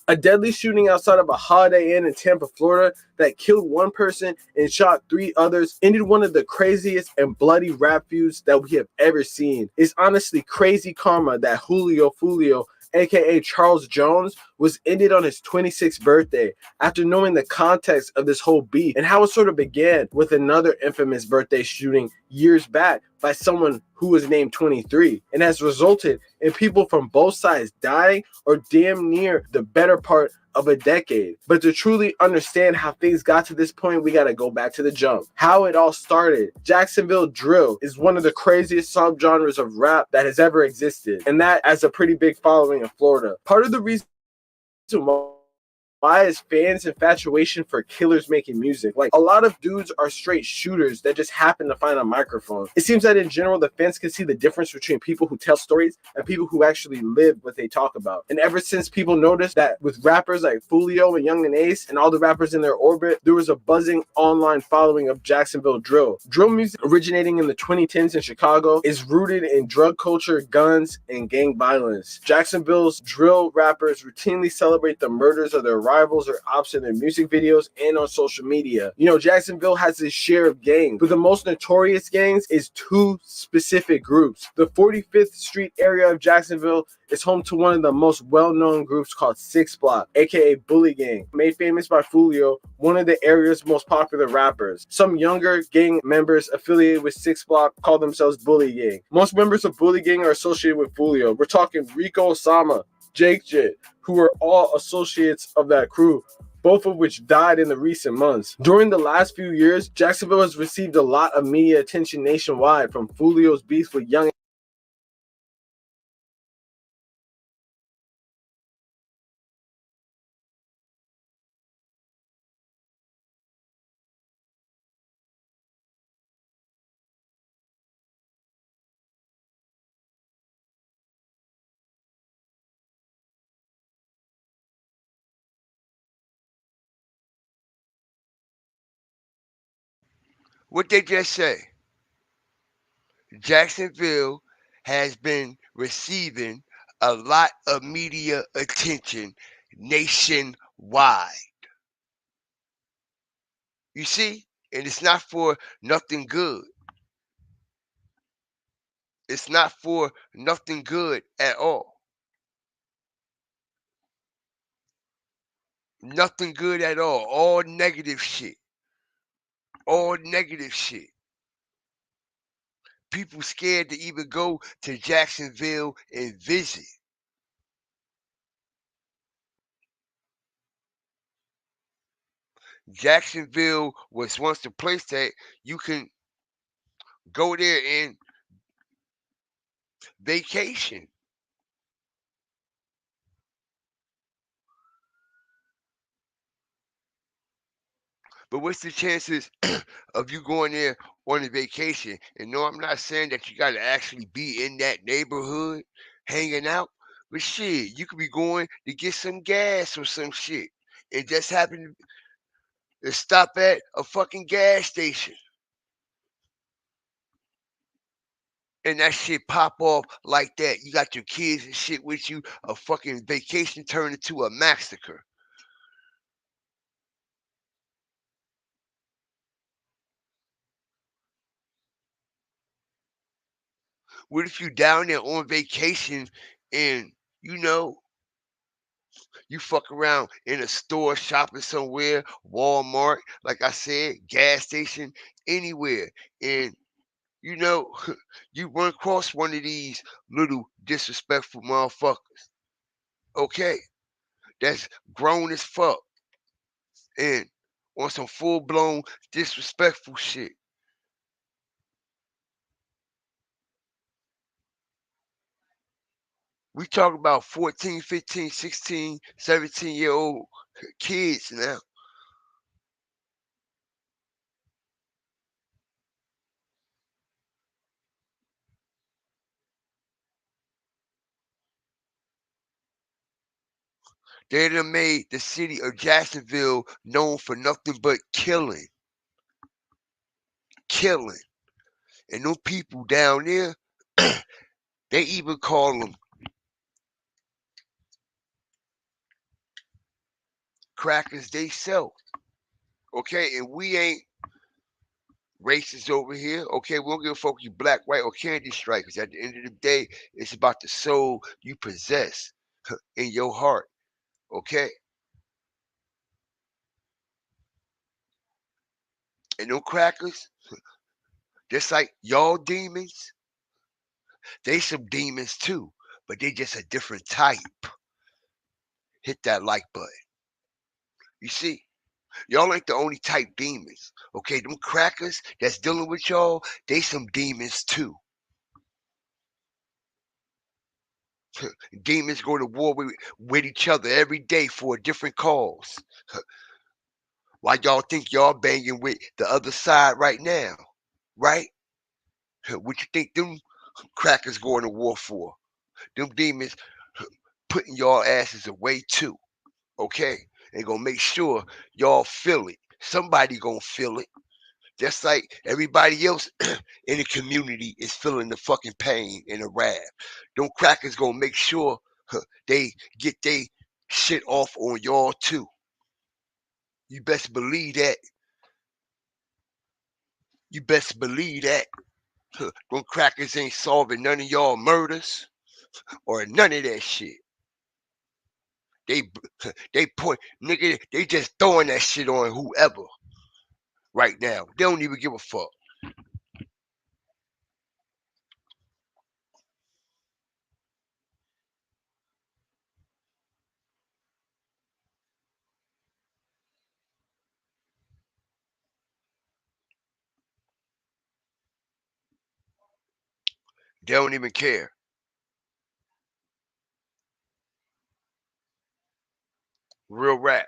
Speaker 11: A deadly shooting outside of a Holiday Inn in Tampa, Florida that killed one person and shot 3 others ended one of the craziest and bloody rap feuds that we have ever seen. It's honestly crazy karma that Follio, aka Charles Jones, was ended on his 26th birthday after knowing the context of this whole beef and how it sort of began with another infamous birthday shooting years back by someone who was named 23, and has resulted in people from both sides dying or damn near the better part of a decade. But to truly understand how things got to this point, we got to go back to the jump. How it all started. Jacksonville drill is one of the craziest subgenres of rap that has ever existed, and that has a pretty big following in Florida. Part of the reason why is fans' infatuation for killers making music. Like, a lot of dudes are straight shooters that just happen to find a microphone. It seems that in general, the fans can see the difference between people who tell stories and people who actually live what they talk about. And ever since people noticed that with rappers like Follio and Yungeen Ace and all the rappers in their orbit, there was a buzzing online following of Jacksonville drill. Drill music, originating in the 2010s in Chicago, is rooted in drug culture, guns, and gang violence. Jacksonville's drill rappers routinely celebrate the murders of their rivals or ops in their music videos and on social media. You know, Jacksonville has its share of gangs, but the most notorious gangs is 2 specific groups. The 45th Street area of Jacksonville is home to one of the most well-known groups called 6 Block, aka Bully Gang, made famous by Follio, one of the area's most popular rappers. Some younger gang members affiliated with 6 Block call themselves Bully Gang. Most members of Bully Gang are associated with Follio. We're talking Rico Osama, Jake Jit, who were all associates of that crew, both of which died in the recent months. During the last few years, Jacksonville has received a lot of media attention nationwide from Follio's beef with Young
Speaker 2: What they just say? Jacksonville has been receiving a lot of media attention nationwide. You see? And it's not for nothing good. It's not for nothing good at all. Nothing good at all. All negative shit. All negative shit. People scared to even go to Jacksonville and visit. Jacksonville was once the place that you can go there and vacation. But what's the chances of you going there on a vacation? And no, I'm not saying that you got to actually be in that neighborhood hanging out. But shit, you could be going to get some gas or some shit and just happen to stop at a fucking gas station. And that shit pop off like that. You got your kids and shit with you. A fucking vacation turned into a massacre. What if you down there on vacation and you fuck around in a store, shopping somewhere, Walmart, like I said, gas station, anywhere, and you know you run across one of these little disrespectful motherfuckers. Okay, that's grown as fuck and on some full blown disrespectful shit. We talk about 14, 15, 16, 17-year-old kids now. They done made the city of Jacksonville known for nothing but killing. Killing. And them people down there, they even call them crackers they sell. Okay, and we ain't racist over here. Okay, we don't give a fuck you black, white, or candy stripes. At the end of the day, it's about the soul you possess in your heart. Okay? And them crackers, just like y'all demons, they some demons too, but they just a different type. Hit that like button. You see? Y'all ain't the only type demons. Okay, them crackers that's dealing with y'all, they some demons too. Demons go to war with each other every day for a different cause. Why y'all think y'all banging with the other side right now? Right? What you think them crackers going to war for? Them demons putting y'all asses away too. Okay? They gonna make sure y'all feel it. Somebody gonna feel it. Just like everybody else in the community is feeling the fucking pain and the wrath. Them crackers gonna make sure they get they shit off on y'all too. You best believe that. You best believe that. Them crackers ain't solving none of y'all murders or none of that shit. They they point nigga, they just throwing that shit on whoever right now. They don't even give a fuck. They don't even care. Real rap.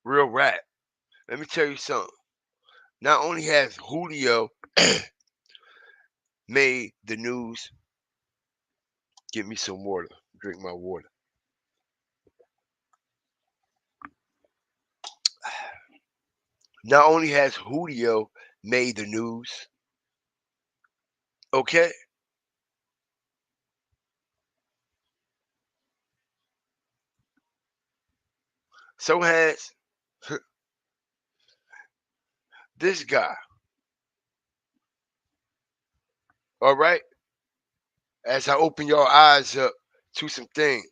Speaker 2: Real rap. Let me tell you something. Not only has Julio made the news, give me some water. Drink my water. Not only has Julio made the news, okay? So has this guy. All right? As I open your eyes up to some things.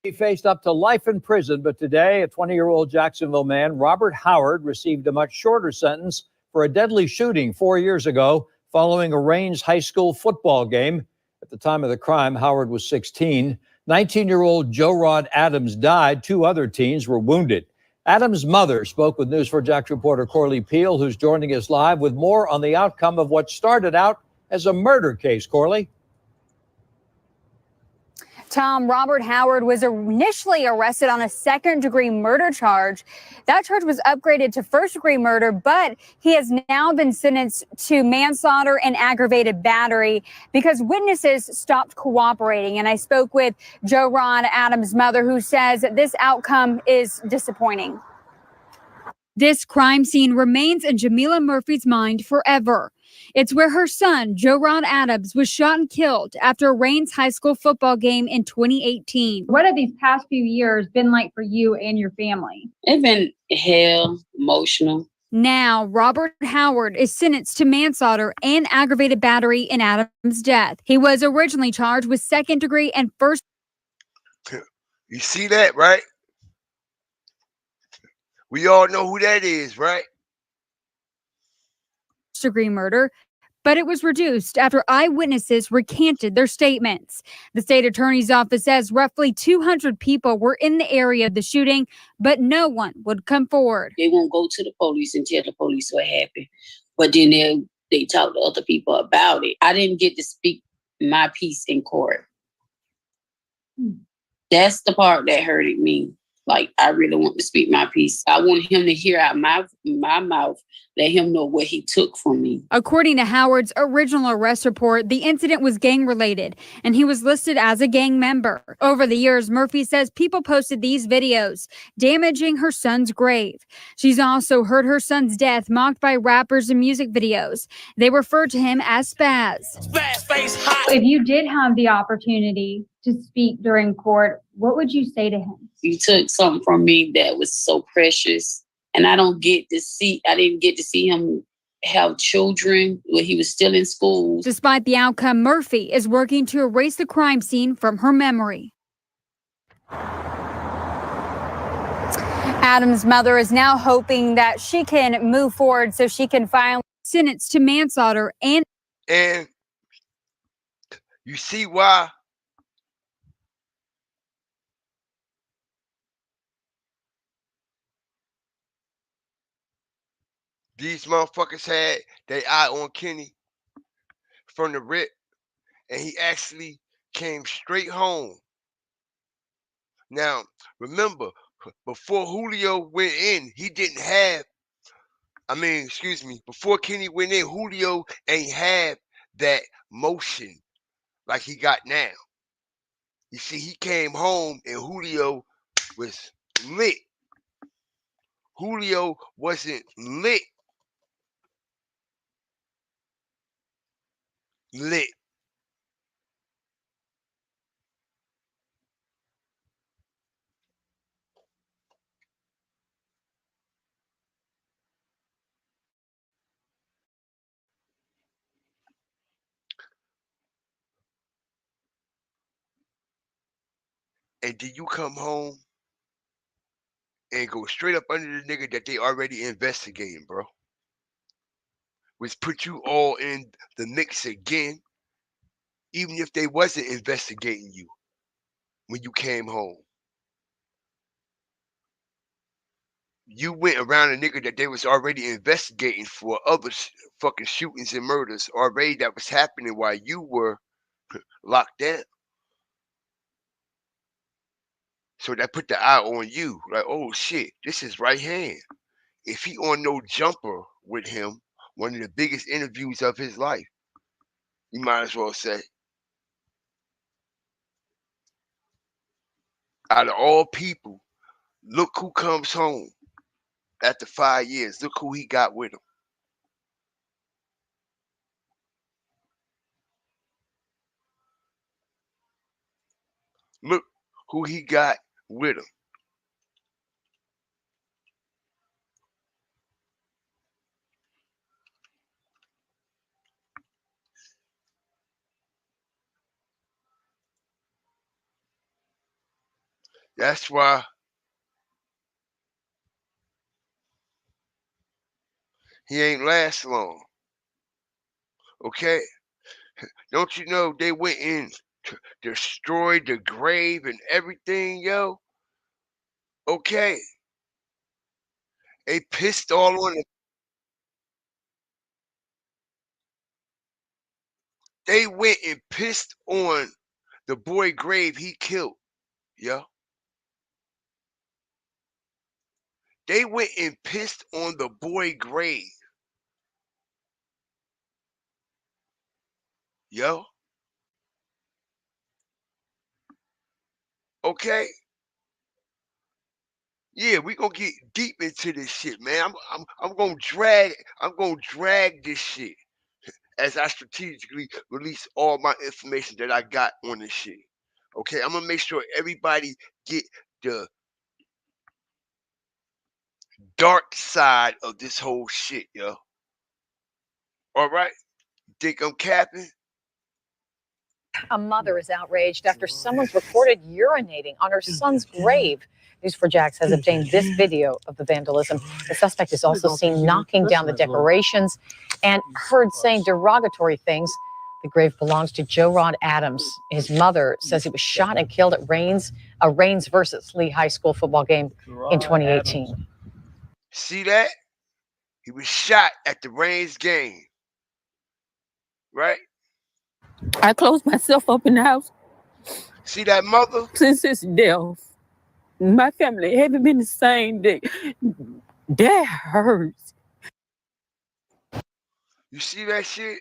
Speaker 13: He faced up to life in prison, but today a 20-year-old Jacksonville man, Robert Howard, received a much shorter sentence for a deadly shooting 4 years ago following a Raines high school football game. At the time of the crime, Howard was 16. 19-year-old Joe Rod Adams died. 2 other teens were wounded. Adams' mother spoke with News4 Jax reporter Corley Peel, who's joining us live with more on the outcome of what started out as a murder case. Corley?
Speaker 14: Tom, Robert Howard was initially arrested on a second-degree murder charge. That charge was upgraded to first-degree murder, but he has now been sentenced to manslaughter and aggravated battery because witnesses stopped cooperating. And I spoke with Joe Rod Adams' mother, who says that this outcome is disappointing.
Speaker 15: This crime scene remains in Jamila Murphy's mind forever. It's where her son, Joe Rod Adams, was shot and killed after a Raines high school football game in 2018.
Speaker 16: What have these past few years been like for you and your family?
Speaker 6: It's been hell, emotional.
Speaker 15: Now, Robert Howard is sentenced to manslaughter and aggravated battery in Adams' death. He was originally charged with second degree and first.
Speaker 2: You see that, right? We all know who that is, right?
Speaker 15: Degree murder, but it was reduced after eyewitnesses recanted their statements. The state attorney's office says roughly 200 people were in the area of the shooting, but no one would come forward.
Speaker 6: They won't go to the police and tell the police what happened, but then they talk to other people about it. I didn't get to speak my piece in court. That's the part that hurted me. Like, I really want to speak my piece. I want him to hear out my mouth, let him know what he took from me.
Speaker 15: According to Howard's original arrest report, the incident was gang-related, and he was listed as a gang member. Over the years, Murphy says people posted these videos damaging her son's grave. She's also heard her son's death mocked by rappers in music videos. They refer to him as Spaz.
Speaker 16: If you did have the opportunity to speak during court, what would you say to him?
Speaker 6: You took something from me that was so precious, and I didn't get to see him have children when he was still in school.
Speaker 15: Despite the outcome, Murphy is working to erase the crime scene from her memory.
Speaker 14: Adam's mother is now hoping that she can move forward so she can finally
Speaker 15: sentenced to manslaughter and
Speaker 2: you see why these motherfuckers had their eye on Kenny from the rip, and he actually came straight home. Now, remember, before Julio went in, he didn't have, before Kenny went in, Julio ain't have that motion like he got now. You see, he came home and Julio was lit. Julio wasn't lit. And then you come home and go straight up under the nigga that they already investigating, bro. Which put you all in the mix again, even if they wasn't investigating you when you came home. You went around a nigga that they was already investigating for other fucking shootings and murders already that was happening while you were locked down. So that put the eye on you, like, oh shit, this is right hand. If he on no jumper with him, one of the biggest interviews of his life, you might as well say. Out of all people, look who comes home after 5 years. Look who he got with him. Look who he got with him. That's why he ain't last long. Okay? Don't you know they went in to destroyed the grave and everything, yo? Okay? They pissed all on it. They went and pissed on the boy grave he killed, yo. They went and pissed on the boy grave, yo. Okay? Yeah, we gonna get deep into this shit, man. I'm gonna drag this shit as I strategically release all my information that I got on this shit. Okay, I'm gonna make sure everybody get the dark side of this whole shit, yo. All right? Think I'm capping?
Speaker 17: A mother is outraged after someone's reported urinating on her son's grave. News4Jax has obtained this video of the vandalism. The suspect is also seen knocking down the decorations and heard saying derogatory things. The grave belongs to Joe Rod Adams. His mother says he was shot and killed at a Rains versus Lee High School football game in 2018.
Speaker 2: See that? He was shot at the Rains game. Right?
Speaker 18: I closed myself up in the house.
Speaker 2: See that mother?
Speaker 18: Since his death, my family haven't been the same. That hurts.
Speaker 2: You see that shit?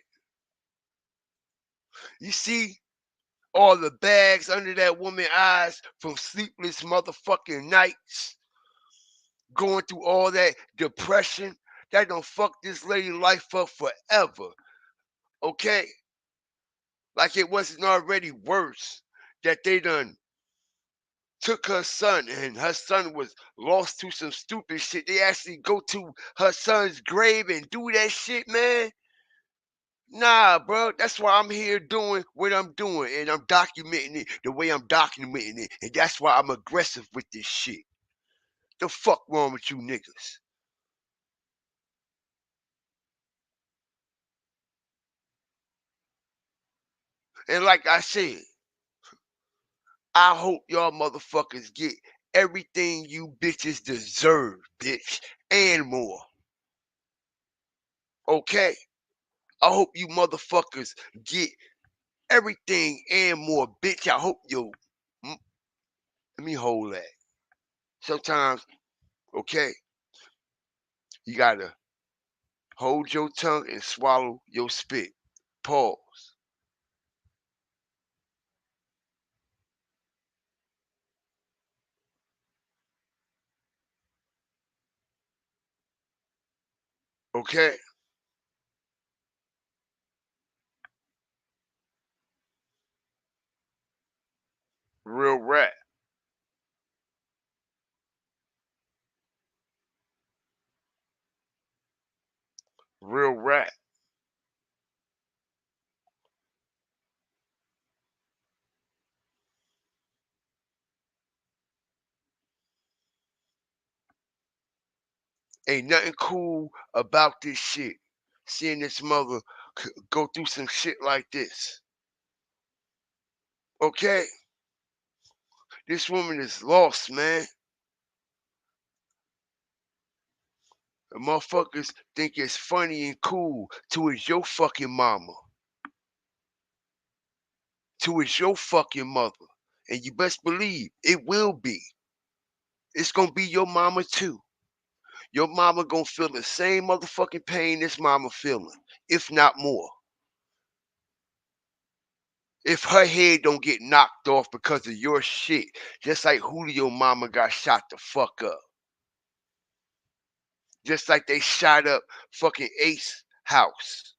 Speaker 2: You see all the bags under that woman's eyes from sleepless motherfucking nights, going through all that depression that done fuck this lady life up forever. Okay? Like it wasn't already worse that they done took her son and her son was lost to some stupid shit. They actually go to her son's grave and do that shit, man. Nah, bro. That's why I'm here doing what I'm doing, and I'm documenting it the way I'm documenting it, and that's why I'm aggressive with this shit. The fuck wrong with you niggas? And like I said, I hope y'all motherfuckers get everything you bitches deserve, bitch, and more. Okay? I hope you motherfuckers get everything and more, bitch. I hope you. Let me hold that. Sometimes, okay, you gotta hold your tongue and swallow your spit. Pause. Okay? Real rap. Real rap. Ain't nothing cool about this shit. Seeing this mother go through some shit like this. Okay? This woman is lost, man. The motherfuckers think it's funny and cool to is your fucking mama. To is your fucking mother. And you best believe it will be. It's gonna be your mama too. Your mama gonna feel the same motherfucking pain this mama feeling, if not more. If her head don't get knocked off because of your shit, just like Julio mama got shot the fuck up. Just like they shot up fucking Ace house.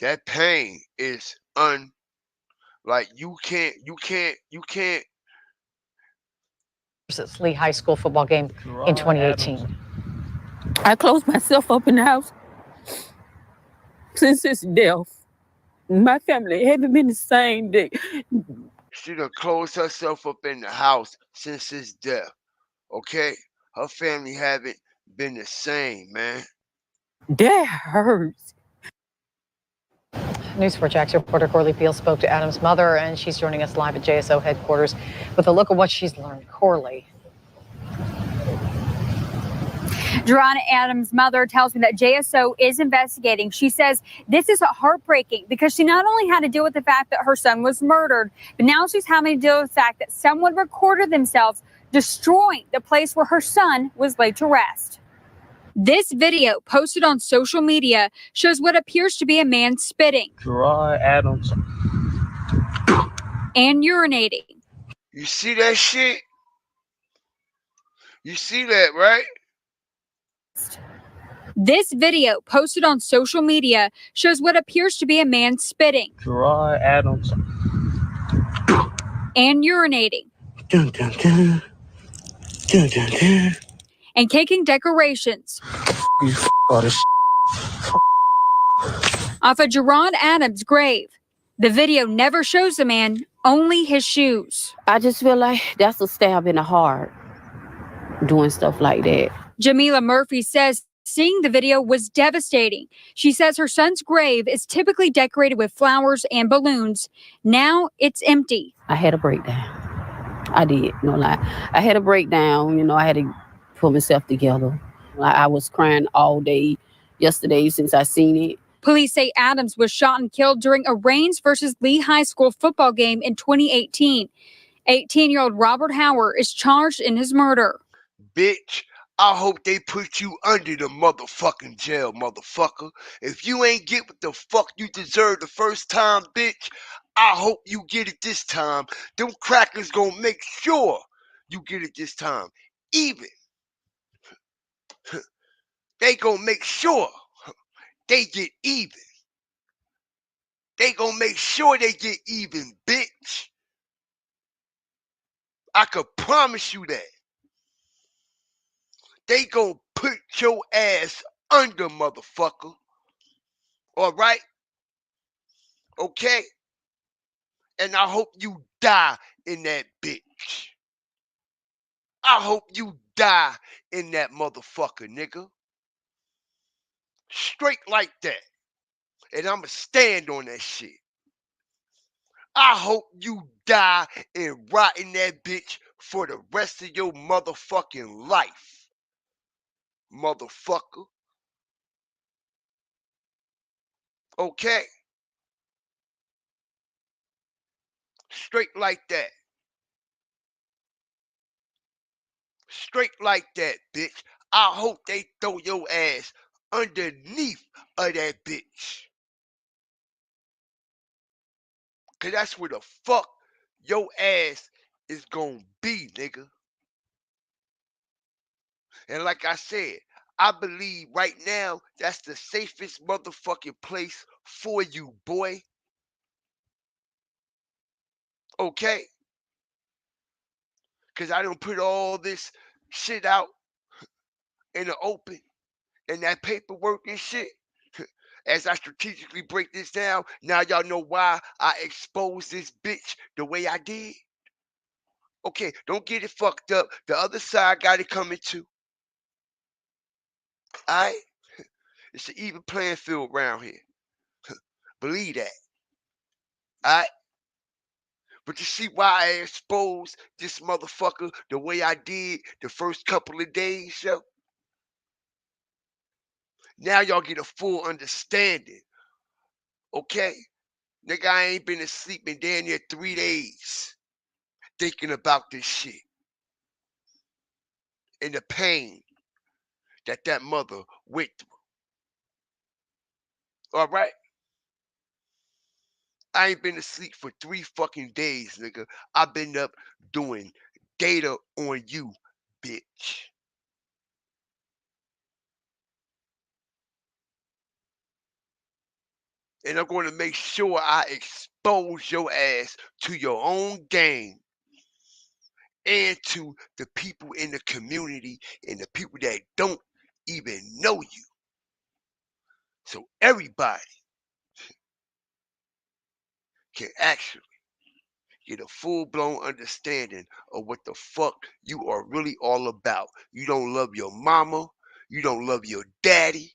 Speaker 2: That pain is like you can't.
Speaker 17: Lee High School football game in 2018.
Speaker 18: I closed myself up in the house since his death. My family haven't been the same.
Speaker 2: She done closed herself up in the house since his death. Okay, her family haven't been the same, man.
Speaker 18: That hurts.
Speaker 17: News 4 Jax reporter Corley Beal spoke to Adam's mother, and she's joining us live at JSO headquarters with a look at what she's learned. Corley.
Speaker 14: Jerron Adams' mother tells me that JSO is investigating. She says this is heartbreaking because she not only had to deal with the fact that her son was murdered, but now she's having to deal with the fact that someone recorded themselves destroying the place where her son was laid to rest. This video posted on social media shows what appears to be a man spitting
Speaker 7: Jerron Adams
Speaker 14: and urinating.
Speaker 2: You see that shit? You see that, right?
Speaker 14: This video posted on social media shows what appears to be a man spitting
Speaker 7: Jerron Adams
Speaker 14: and urinating
Speaker 7: dun, dun, dun. Dun, dun, dun.
Speaker 14: and kicking decorations
Speaker 7: You all this
Speaker 14: off of Jerron Adams' grave. The video never shows the man, only his shoes.
Speaker 18: I just feel like that's a stab in the heart, doing stuff like that.
Speaker 14: Jamila Murphy says seeing the video was devastating. She says her son's grave is typically decorated with flowers and balloons. Now it's empty.
Speaker 18: I had a breakdown. I did, no lie. I had a breakdown. You know, I had to pull myself together. I was crying all day yesterday since I seen it.
Speaker 14: Police say Adams was shot and killed during a Rains versus Lee High School football game in 2018. 18-year-old Robert Howard is charged in his murder.
Speaker 2: Bitch, I hope they put you under the motherfucking jail, motherfucker. If you ain't get what the fuck you deserve the first time, bitch, I hope you get it this time. Them crackers gonna make sure you get it this time. Even. They gonna make sure they get even. They gonna make sure they get even, bitch. I could promise you that. They gonna put your ass under, motherfucker. All right? Okay? And I hope you die in that bitch. I hope you die in that motherfucker, nigga. Straight like that. And I'ma stand on that shit. I hope you die and rot in that bitch for the rest of your motherfucking life. Motherfucker. Okay? Straight like that. Straight like that, bitch. I hope they throw your ass underneath of that bitch. Cause that's where the fuck your ass is gonna be, nigga. And like I said, I believe right now that's the safest motherfucking place for you, boy. Okay? Cause I don't put all this shit out in the open and that paperwork and shit. As I strategically break this down, now y'all know why I exposed this bitch the way I did. Okay, don't get it fucked up. The other side got it coming too. Alright? It's an even playing field around here. Believe that. Alright? But you see why I exposed this motherfucker the way I did the first couple of days, yo? Now y'all get a full understanding. Okay? Nigga, I ain't been asleep in damn near 3 days thinking about this shit. And the pain that mother went through. All right? I ain't been asleep for 3 fucking days, nigga. I've been up doing data on you, bitch. And I'm going to make sure I expose your ass to your own game and to the people in the community and the people that don't even know you. So everybody can actually get a full-blown understanding of what the fuck you are really all about. You don't love your mama. You don't love your daddy.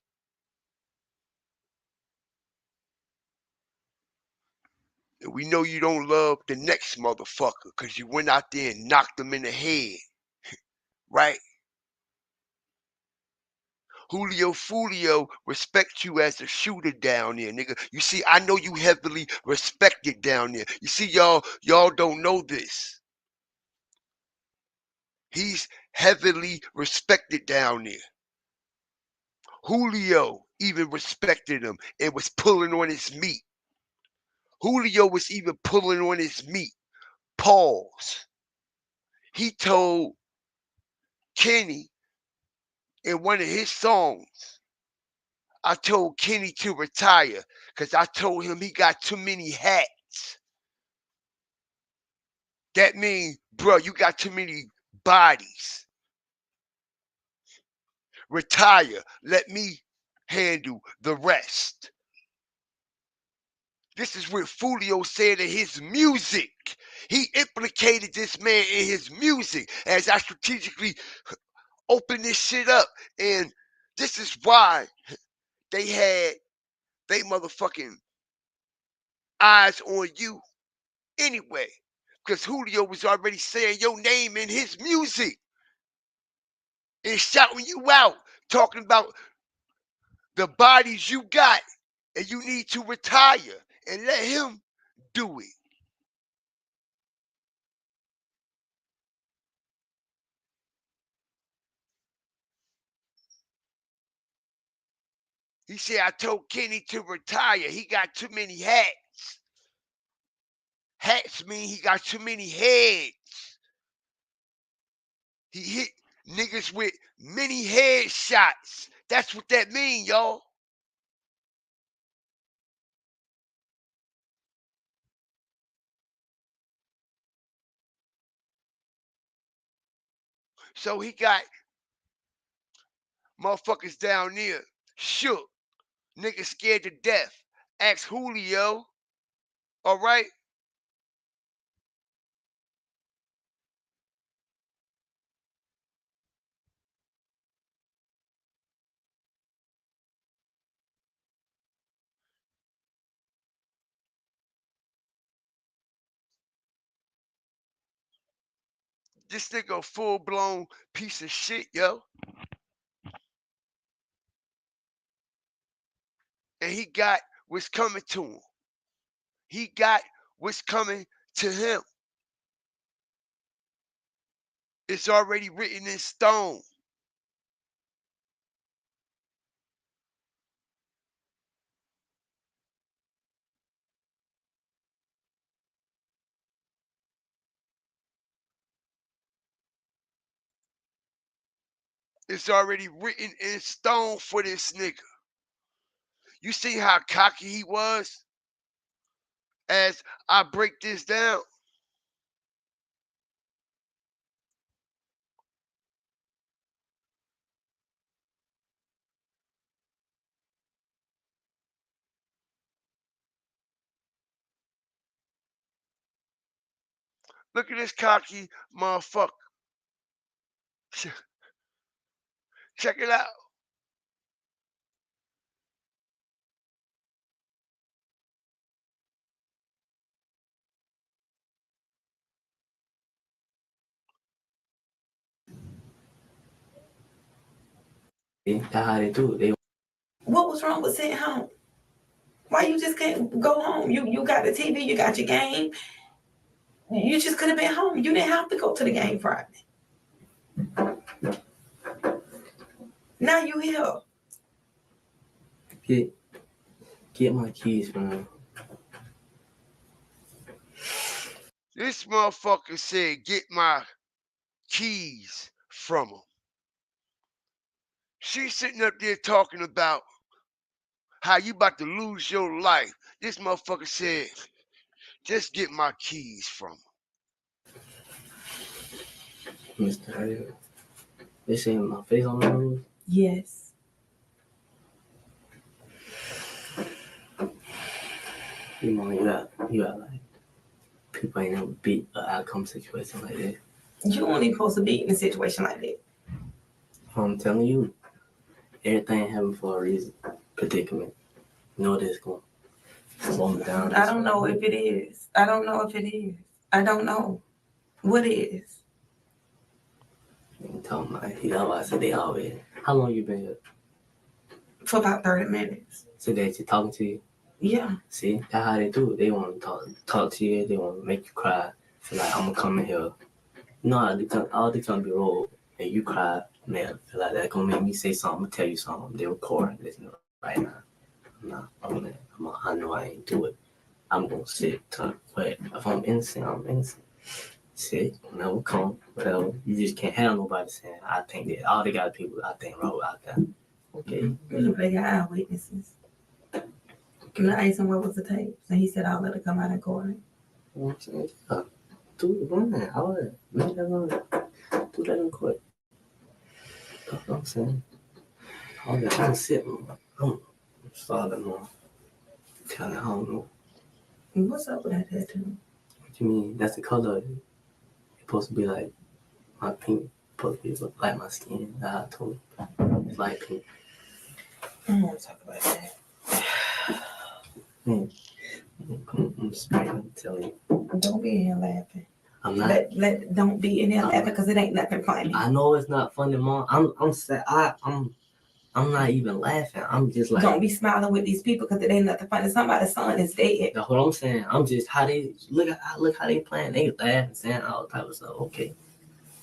Speaker 2: And we know you don't love the next motherfucker because you went out there and knocked them in the head. Right? Julio Follio respects you as a shooter down there, nigga. You see, I know you heavily respected down there. You see, y'all don't know this. He's heavily respected down there. Julio even respected him and was pulling on his meat. Julio was even pulling on his meat. Pause. He told Kenny in one of his songs, I told Kenny to retire because I told him he got too many hats. That means, bro, you got too many bodies. Retire. Let me handle the rest. This is what Follio said in his music. He implicated this man in his music as I strategically open this shit up. And this is why they had they motherfucking eyes on you anyway. Because Julio was already saying your name in his music and shouting you out, talking about the bodies you got and you need to retire and let him do it. He said, I told Kenny to retire. He got too many hats. Hats mean he got too many heads. He hit niggas with many headshots. That's what that mean, y'all. So he got motherfuckers down there shook. Niggas scared to death. Ask Julio. All right? This nigga a full-blown piece of shit, yo. And he got what's coming to him. He got what's coming to him. It's already written in stone. It's already written in stone for this nigga. You see how cocky he was as I break this down? Look at this cocky motherfucker. Check it out.
Speaker 19: That's how they do it. What was wrong with sitting home? Why you just can't go home? You got the TV, you got your game. You just could have been home. You didn't have to go to the game Friday. Now you here.
Speaker 20: Get my keys, man.
Speaker 2: This motherfucker said, get my keys from him. She's sitting up there talking about how you about to lose your life. This motherfucker said, just get my keys from him.
Speaker 20: Mr. Harriet, they saying my face on the news?
Speaker 19: Yes.
Speaker 20: You know, you got like, people ain't never beat an outcome situation like that.
Speaker 19: You don't even supposed to be in a situation like that.
Speaker 20: I'm telling you, everything happened for a reason. Predicament. You know this going to slow me down.
Speaker 19: I don't know if it is. I don't know if it is. I don't know what it is.
Speaker 20: You talking about, you know, I said they always. How long you been here?
Speaker 19: For about 30 minutes.
Speaker 20: So they just talking to you?
Speaker 19: Yeah.
Speaker 20: See, that's how they do it. They want to talk to you. They want to make you cry. Feel like I'm gonna come in here. No, all they come be roll and you cry. Man, feel like that gonna make me say something. I'm gonna tell you something. They record this right now. I know I ain't do it. I'm gonna sit, talk. But if I'm innocent, I'm innocent. Sit, never come, whatever. You just can't have nobody saying, I think that all they got people, I think Robert out there. Okay.
Speaker 19: They got eyewitnesses. And I asked him what was the tapes, and he said I'll let it come out in court.
Speaker 20: I'm saying, yeah. Do it, run that. All that. Make that run. Do that in court. That's what I'm saying. All that. I'm sitting. I'm starting on. Telling, I don't know.
Speaker 19: What's up with that tattoo?
Speaker 20: What you mean? That's the color. It's supposed to be like my pink. Supposed to be like my skin. I told you. It's light pink.
Speaker 19: I don't want to talk about that.
Speaker 20: I'm straight. I'm telling you.
Speaker 19: Don't be in here laughing.
Speaker 20: I'm not.
Speaker 19: Don't be in here laughing because it ain't nothing funny.
Speaker 20: I know it's not funny, Mom. I'm sad. I'm not even laughing. I'm just like.
Speaker 19: Don't be smiling with these people because it ain't nothing funny. Somebody's son is dead.
Speaker 20: That's what I'm saying. I'm just how they look how they playing. They laughing, saying all type of stuff. Okay.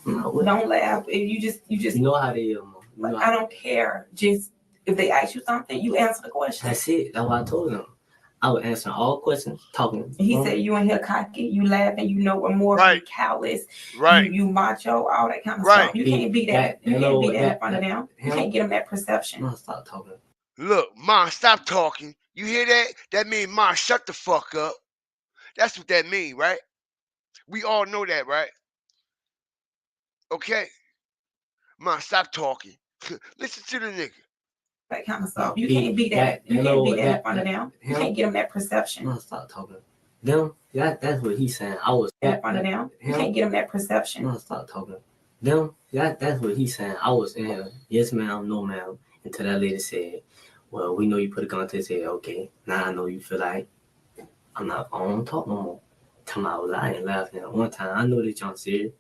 Speaker 19: Don't laugh. You just.
Speaker 20: You know how they is, Mom.
Speaker 19: I don't care. Just if they ask you something, you answer the question.
Speaker 20: That's it. That's what I told them. I would answer all questions, talking.
Speaker 19: He said you in here cocky, you laughing, you know what more,
Speaker 2: Right.
Speaker 19: you callous,
Speaker 2: Right.
Speaker 19: you macho, all that kind of
Speaker 2: Right.
Speaker 19: stuff. You can't be that. You can't be that in front of them. You can't get them that perception.
Speaker 20: No, stop talking.
Speaker 2: Look, Ma, stop talking. You hear that? That means Ma, shut the fuck up. That's what that mean, right? We all know that, right? Okay? Ma, stop talking. Listen to the nigga.
Speaker 19: That kind of stuff. You can't be that. You can't be that in front of them. You can't get them that perception.
Speaker 20: No, stop talking. Them, that's what he's saying. I was
Speaker 19: in front of them. You can't get them that perception.
Speaker 20: No, stop talking. Them, that's what he's saying. I was in here, yes ma'am, no ma'am, until that lady said, well, we know you put a gun to his head. Okay, now I know you feel like I don't talk no more. Tell me I was lying, laughing. One time, I know that y'all serious,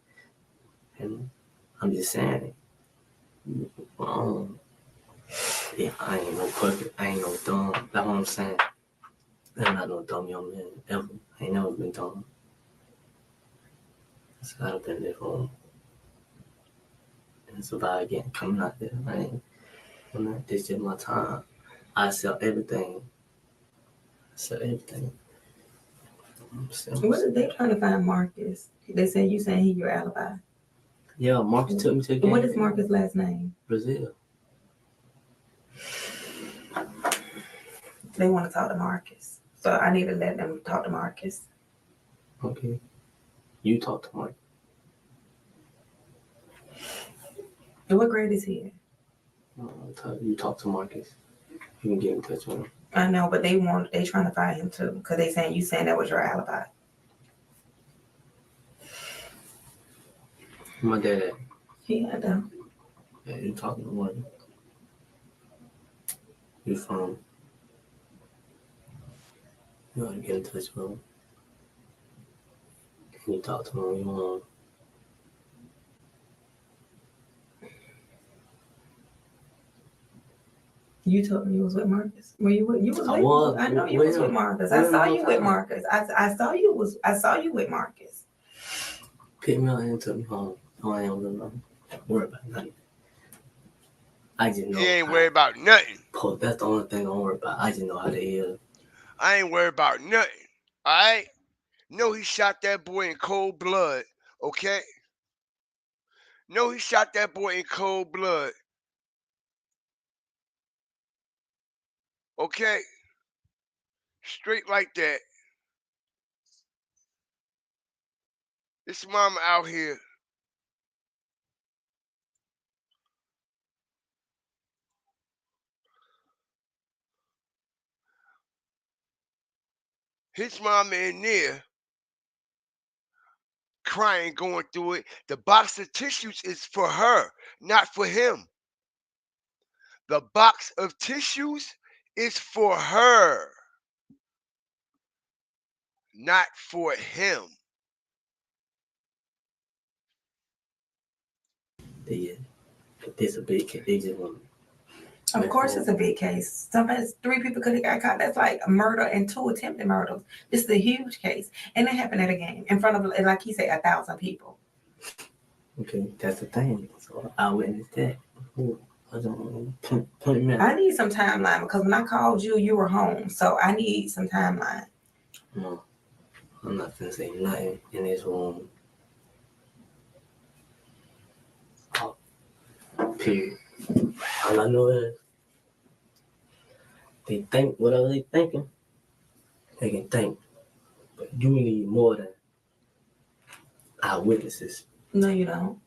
Speaker 20: and I'm just saying it. Yeah, I ain't no puppet. I ain't no dumb. That's what I'm saying. I'm not no dumb young man ever. I ain't never been dumb. So I've been there home and survive again. Coming out there, this is my time. I sell everything.
Speaker 19: What are they trying to find Marcus? They said you saying he your alibi.
Speaker 20: Yeah, Marcus took me to a game.
Speaker 19: What is Marcus' last name?
Speaker 20: Brazil.
Speaker 19: They want to talk to Marcus. So I need to let them talk to Marcus.
Speaker 20: Okay. You talk to Marcus.
Speaker 19: What grade is he in?
Speaker 20: You talk to Marcus. You can get in touch with him.
Speaker 19: I know, but they trying to find him too. Because they saying you saying that was your alibi.
Speaker 20: My dad.
Speaker 19: Yeah, I know.
Speaker 20: Yeah, you talking to Marcus. You from? You want to get in touch with him. Can you talk to him when you want?
Speaker 19: You told me you was with Marcus. Were you with? You was.
Speaker 20: I was.
Speaker 19: I know you was with Marcus. I saw you with Marcus. I saw you with Marcus.
Speaker 20: Pick me up and took me home. No, I ain't worried about nothing. I just know.
Speaker 2: He ain't worried about nothing.
Speaker 20: That's the only thing I'm worried about. I just know how they is.
Speaker 2: I ain't worried about nothing. All right? No, he shot that boy in cold blood. Okay? No, he shot that boy in cold blood. Okay? Straight like that. This mama out here. His mama in there crying, going through it. The box of tissues is for her, not for him. The box of tissues is for her, not for him.
Speaker 20: Yeah, it's a big case. They just want.
Speaker 19: Of course, it's a big case. Somebody's 3 people could have got caught. That's like a murder and 2 attempted murders. This is a huge case, and it happened at a game in front of, like he said, 1,000 people.
Speaker 20: Okay, that's the thing. So I witnessed that. I don't
Speaker 19: I need some timeline because when I called you, you were home. So I need some timeline.
Speaker 20: No, I'm not gonna say nothing in this room. Oh, period. All I know is they think whatever they thinking, they can think. But you need more than eyewitnesses.
Speaker 19: No, you don't.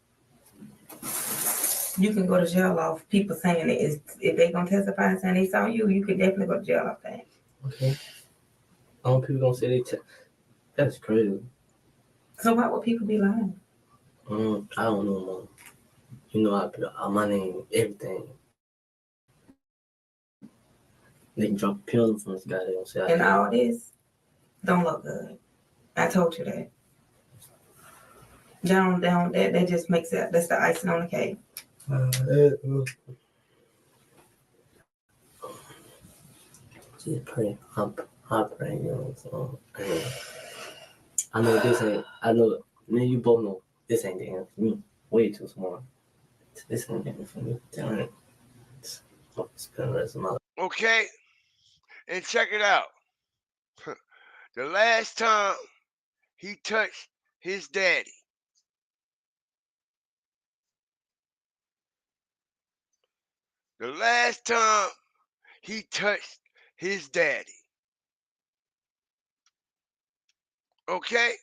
Speaker 19: You can go to jail off people saying it is, if they gonna testify and saying they saw you, you can definitely go to jail off that.
Speaker 20: Okay. All people gonna say they that's crazy.
Speaker 19: So why would people be lying?
Speaker 20: I don't know, Mom. You know, I put my name, everything. They can drop a pill from this guy. They gonna say,
Speaker 19: And all this don't look good. I told you that. Down, that just makes it, that's the icing on the cake.
Speaker 20: Just pray. I'm praying, you know. So, I know this ain't. I know. Me, you both know this ain't the end for me. Way too small. This ain't the end for me. Damn it. Spend the rest of my life.
Speaker 2: Okay? And check it out. The last time he touched his daddy, the last time he touched his daddy, okay?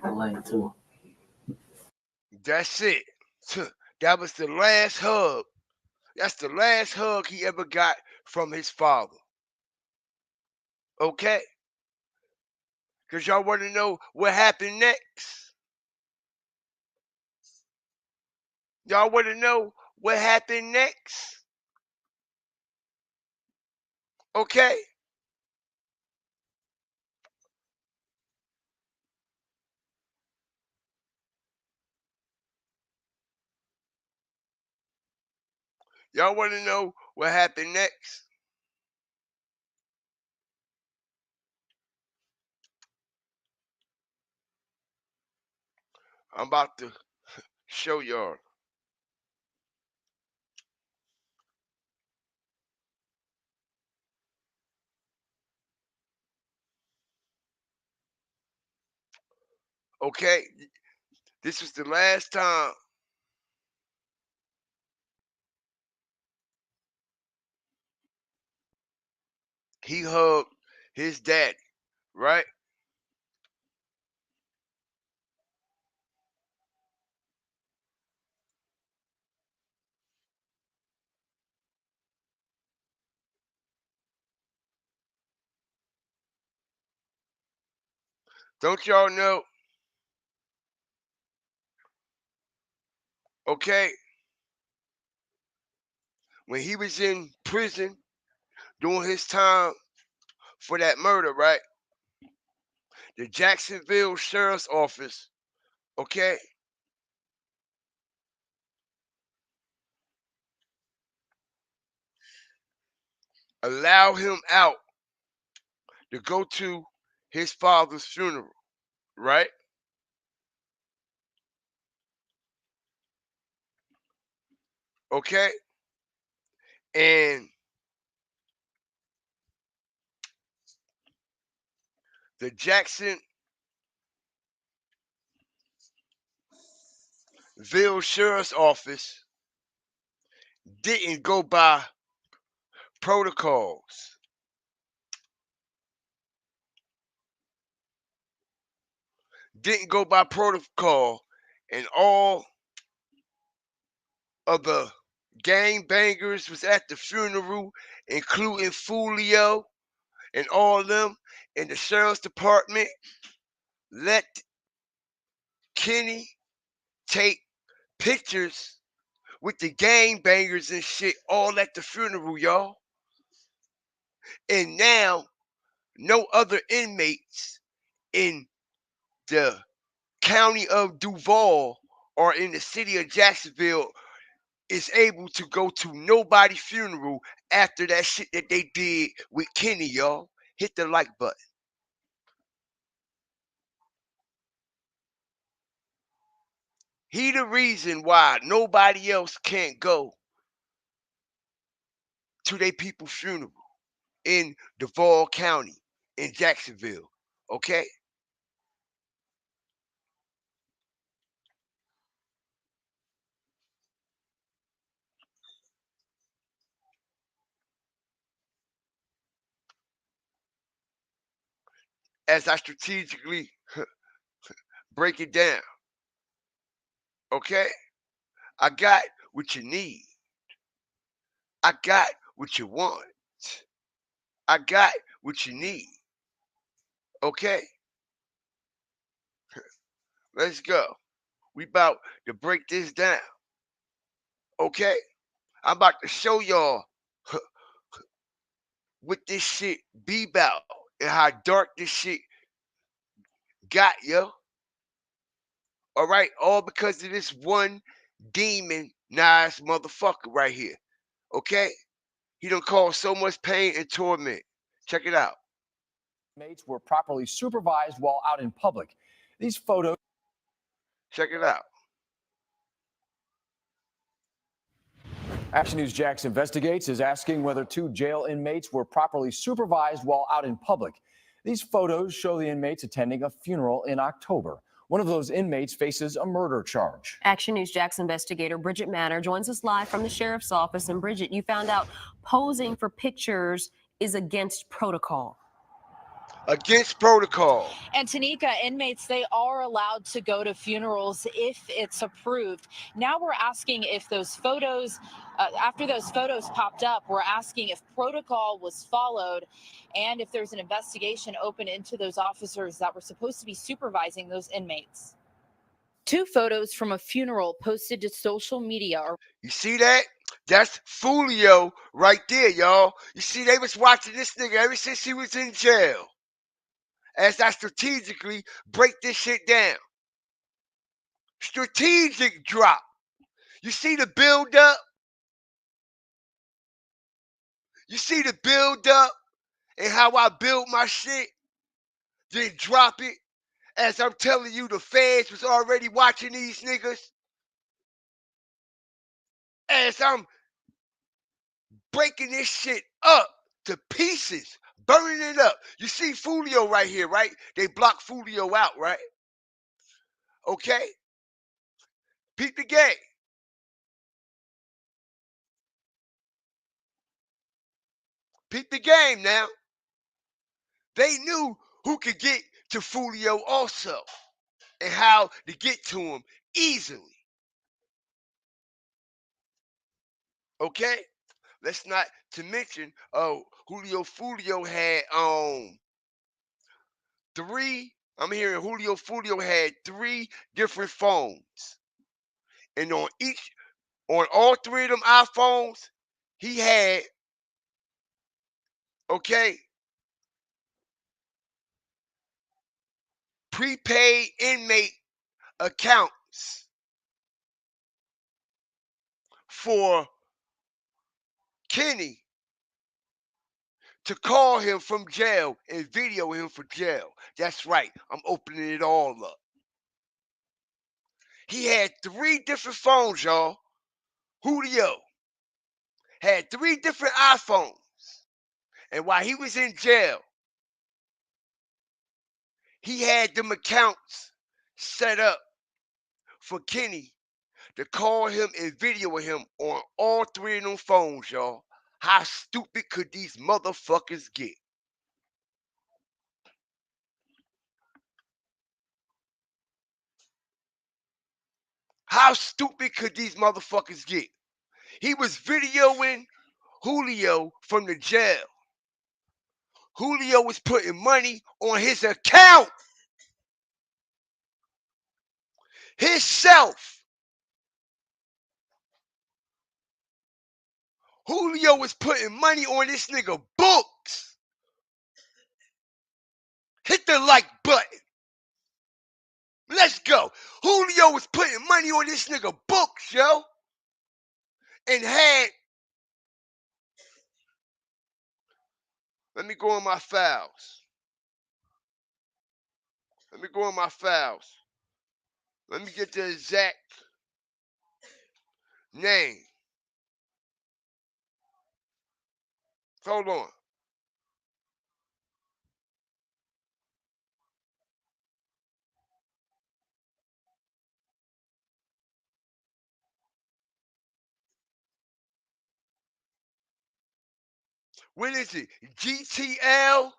Speaker 20: I like too.
Speaker 2: That's it. That was the last hug. That's the last hug he ever got from his father. Okay? Because y'all want to know what happened next? Y'all want to know what happened next? Okay? Y'all want to know what happened next? I'm about to show y'all. Okay? This was the last time he hugged his daddy, right? Don't y'all know? Okay? When he was in prison doing his time for that murder, right? The Jacksonville Sheriff's Office, okay, allow him out to go to his father's funeral, right? Okay? And the Jackson Sheriff's Office didn't go by protocols. Didn't go by protocol, and all of the gang bangers was at the funeral, including Follio and all of them, and the sheriff's department let Kenny take pictures with the gang bangers and shit all at the funeral, y'all. And now no other inmates in the county of Duval or in the city of Jacksonville is able to go to nobody's funeral after that shit that they did with Kenny, y'all. Hit the like button. He the reason why nobody else can't go to their people's funeral in Duval County in Jacksonville. Okay? As I strategically break it down. Okay? I got what you need. I got what you want. I got what you need. Okay? Let's go. We about to break this down. Okay? I'm about to show y'all what this shit be about and how dark this shit got, yo. All right? All because of this one demon nice motherfucker right here. Okay? He done caused so much pain and torment. Check it out.
Speaker 13: Inmates were properly supervised while out in public. These photos.
Speaker 2: Check it out.
Speaker 13: Action News Jax Investigates is asking whether 2 jail inmates were properly supervised while out in public. These photos show the inmates attending a funeral in October. One of those inmates faces a murder charge.
Speaker 21: Action News Jax investigator Bridget Manor joins us live from the sheriff's office. And Bridget, you found out posing for pictures is against protocol.
Speaker 2: Against protocol.
Speaker 22: And Tanika, inmates, they are allowed to go to funerals if it's approved. Now we're asking if those photos, after those photos popped up, we're asking if protocol was followed and if there's an investigation open into those officers that were supposed to be supervising those inmates. 2 photos from a funeral posted to social media are.
Speaker 2: You see that? That's Follio right there, y'all. You see, they was watching this nigga ever since he was in jail. As I strategically break this shit down. Strategic drop. You see the build up? You see the build up and how I build my shit? Then drop it. As I'm telling you, the feds was already watching these niggas. As I'm breaking this shit up to pieces, burning it up. You see Follio right here, right? They blocked Follio out, right? Okay? Peep the game. Peep the game now. They knew who could get to Follio also and how to get to him easily. Okay? Let's not to mention, Follio had 3. I'm hearing Follio had 3 different phones. And on all 3 of them iPhones, he had, okay, prepaid inmate accounts for Kenny to call him from jail and video him for jail. That's right. I'm opening it all up. He had 3 different phones, y'all. Julio had 3 different iPhones. And while he was in jail, he had them accounts set up for Kenny to call him and video him on all three of them phones, y'all. How stupid could these motherfuckers get? How stupid could these motherfuckers get? He was videoing Julio from the jail. Julio was putting money on his account. Himself. Julio was putting money on this nigga books. Hit the like button. Let's go. Julio was putting money on this nigga books, yo. And had, let me go in my files. Let me go in my files. Let me get the exact name. Hold on. What is it? GTL?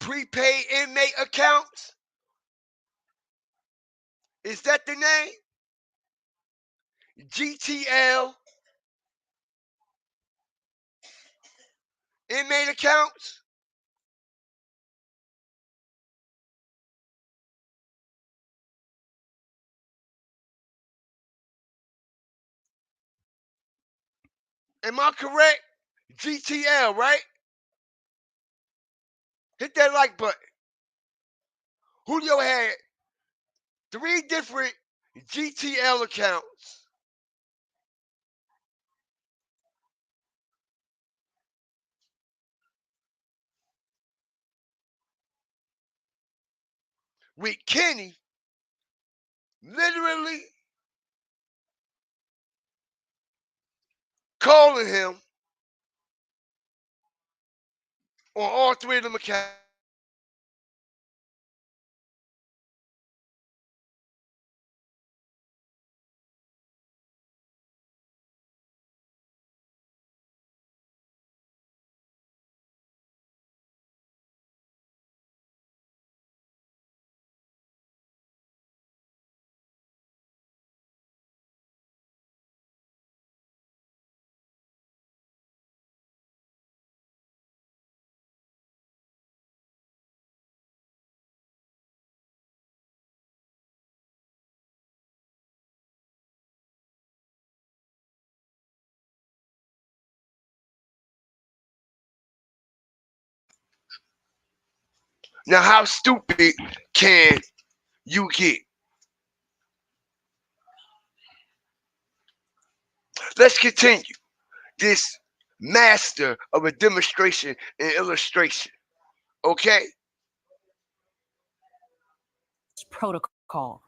Speaker 2: Prepaid inmate accounts? Is that the name? GTL inmate accounts? Am I correct? GTL, right? Hit that like button. Julio had 3 different GTL accounts. With Kenny literally calling him on all 3 of them accounts. Now, how stupid can you get? Let's continue. This master of a demonstration and illustration. Okay?
Speaker 21: Protocol.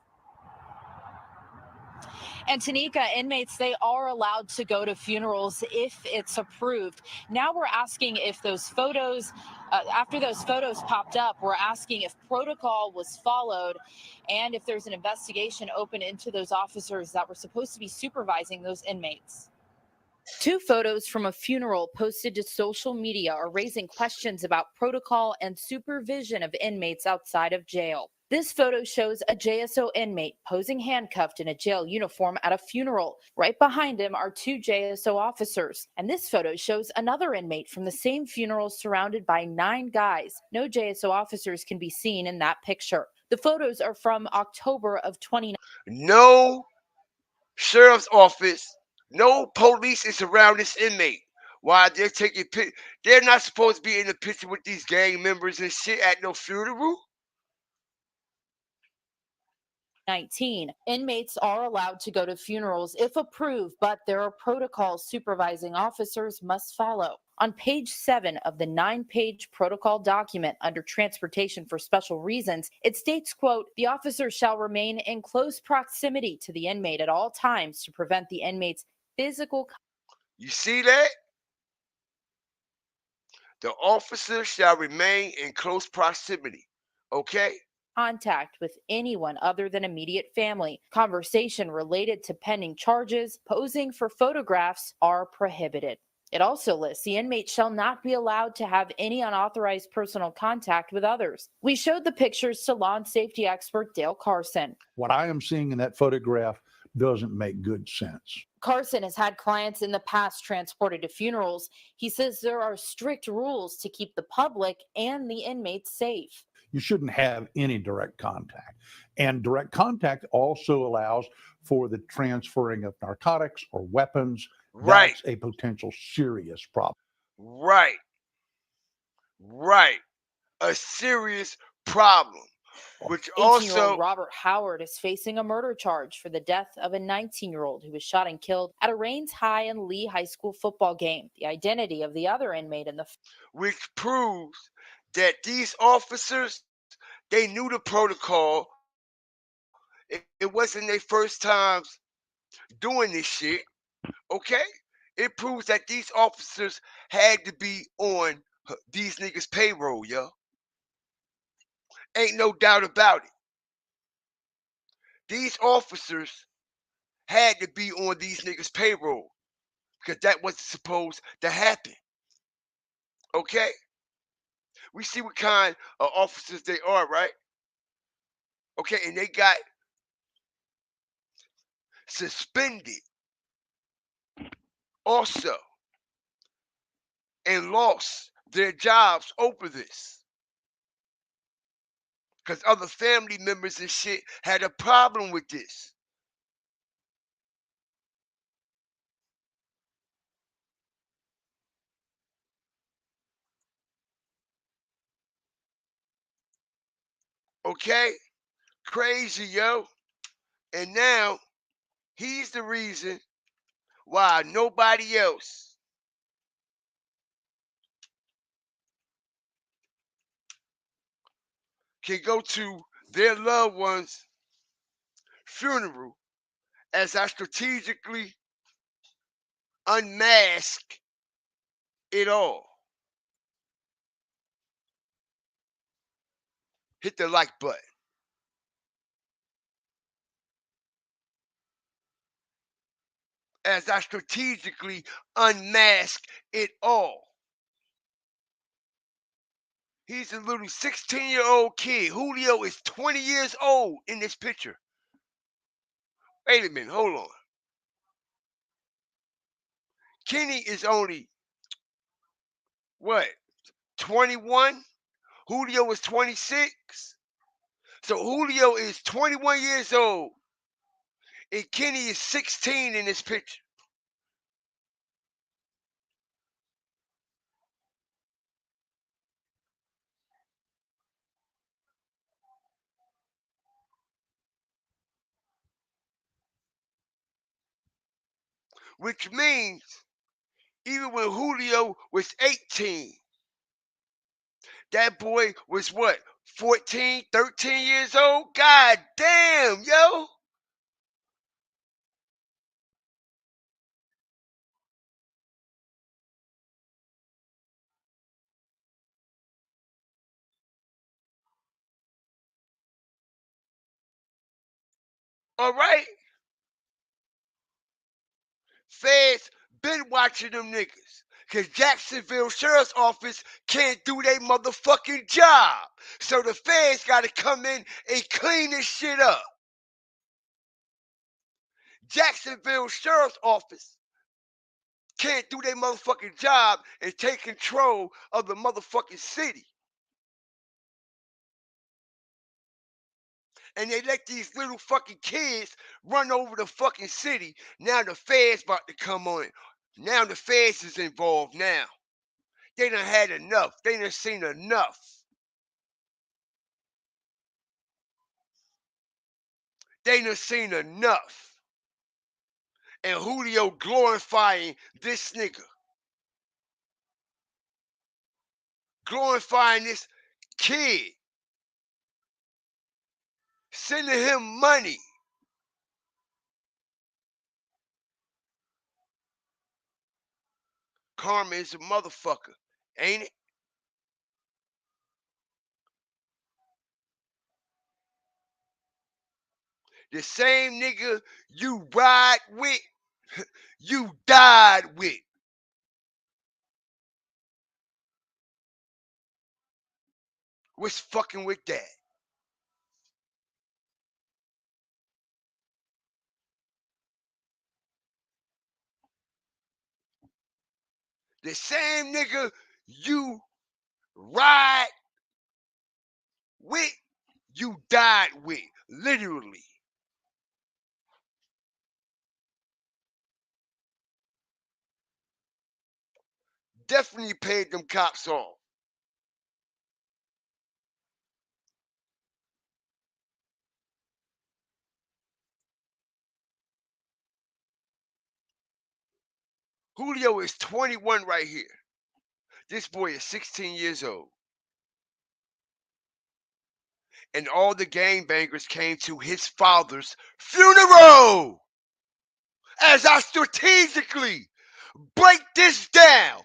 Speaker 22: And Tanika, inmates, they are allowed to go to funerals if it's approved. Now we're asking if those photos, after those photos popped up, we're asking if protocol was followed and if there's an investigation open into those officers that were supposed to be supervising those inmates.
Speaker 4: 2 photos from a funeral posted to social media are raising questions about protocol and supervision of inmates outside of jail. This photo shows a JSO inmate posing handcuffed in a jail uniform at a funeral. Right behind him are 2 JSO officers. And this photo shows another inmate from the same funeral surrounded by 9 guys. No JSO officers can be seen in that picture. The photos are from October of 2019.
Speaker 2: No sheriff's office, no police is around this inmate. While they're taking they're not supposed to be in the picture with these gang members and shit at no funeral.
Speaker 4: Inmates are allowed to go to funerals if approved, but there are protocols supervising officers must follow. On page 7 of the 9-page protocol document under transportation for special reasons, it states, quote, the officer shall remain in close proximity to the inmate at all times to prevent the inmate's physical.
Speaker 2: You see that? The officer shall remain in close proximity. Okay?
Speaker 4: contact with anyone other than immediate family. Conversation related to pending charges, posing for photographs are prohibited. It also lists the inmate shall not be allowed to have any unauthorized personal contact with others. We showed the pictures to law and safety expert Dale Carson.
Speaker 3: What I am seeing in that photograph doesn't make good sense.
Speaker 4: Carson has had clients in the past transported to funerals. He says there are strict rules to keep the public and the inmates safe.
Speaker 3: You shouldn't have any direct contact. And direct contact also allows for the transferring of narcotics or weapons.
Speaker 2: Right.
Speaker 3: That's a potential serious problem.
Speaker 2: Right. Right. A serious problem. Which
Speaker 4: 18-year-old
Speaker 2: also
Speaker 4: Robert Howard is facing a murder charge for the death of a 19-year-old who was shot and killed at a Rains High and Lee High School football game. The identity of the other inmate in the
Speaker 2: which proves that these officers, they knew the protocol. It wasn't their first times doing this shit. Okay? It proves that these officers had to be on these niggas' payroll, yo. Ain't no doubt about it. These officers had to be on these niggas' payroll because that wasn't supposed to happen. Okay? We see what kind of officers they are, right? Okay, and they got suspended also and lost their jobs over this. Because other family members and shit had a problem with this. Okay? Crazy, yo. And now he's the reason why nobody else can go to their loved one's funeral as I strategically unmask it all. Hit the like button. As I strategically unmask it all. He's a little 16-year-old kid. Julio is 20 years old in this picture. Wait a minute, hold on. Kenny is only, what, 21? Julio is 26? So Julio is 21 years old, and Kenny is 16 in this picture. Which means, even when Julio was 18, that boy was what, 14, 13 years old? God damn, yo. All right? Feds been watching them niggas. Because Jacksonville Sheriff's Office can't do their motherfucking job. So the feds got to come in and clean this shit up. Jacksonville Sheriff's Office can't do their motherfucking job and take control of the motherfucking city. And they let these little fucking kids run over the fucking city. Now the feds about to come on it. Now the feds is involved now. They done had enough. They done seen enough. They done seen enough. And Julio glorifying this nigga. Glorifying this kid. Sending him money. Karma is a motherfucker, ain't it? The same nigga you ride with, you died with. What's fucking with that? The same nigga you ride with, you died with. Literally. Definitely paid them cops off. Julio is 21 right here. This boy is 16 years old. And all the gangbangers came to his father's funeral. As I strategically break this down,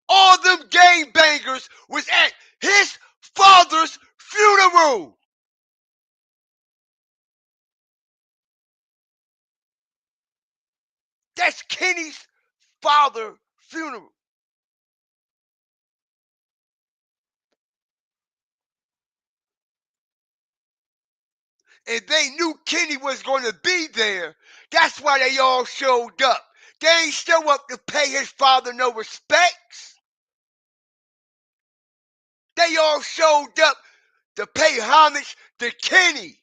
Speaker 2: all them gangbangers was at his father's funeral. That's Kenny's father funeral. And they knew Kenny was going to be there. That's why they all showed up. They ain't show up to pay his father no respects. They all showed up to pay homage to Kenny.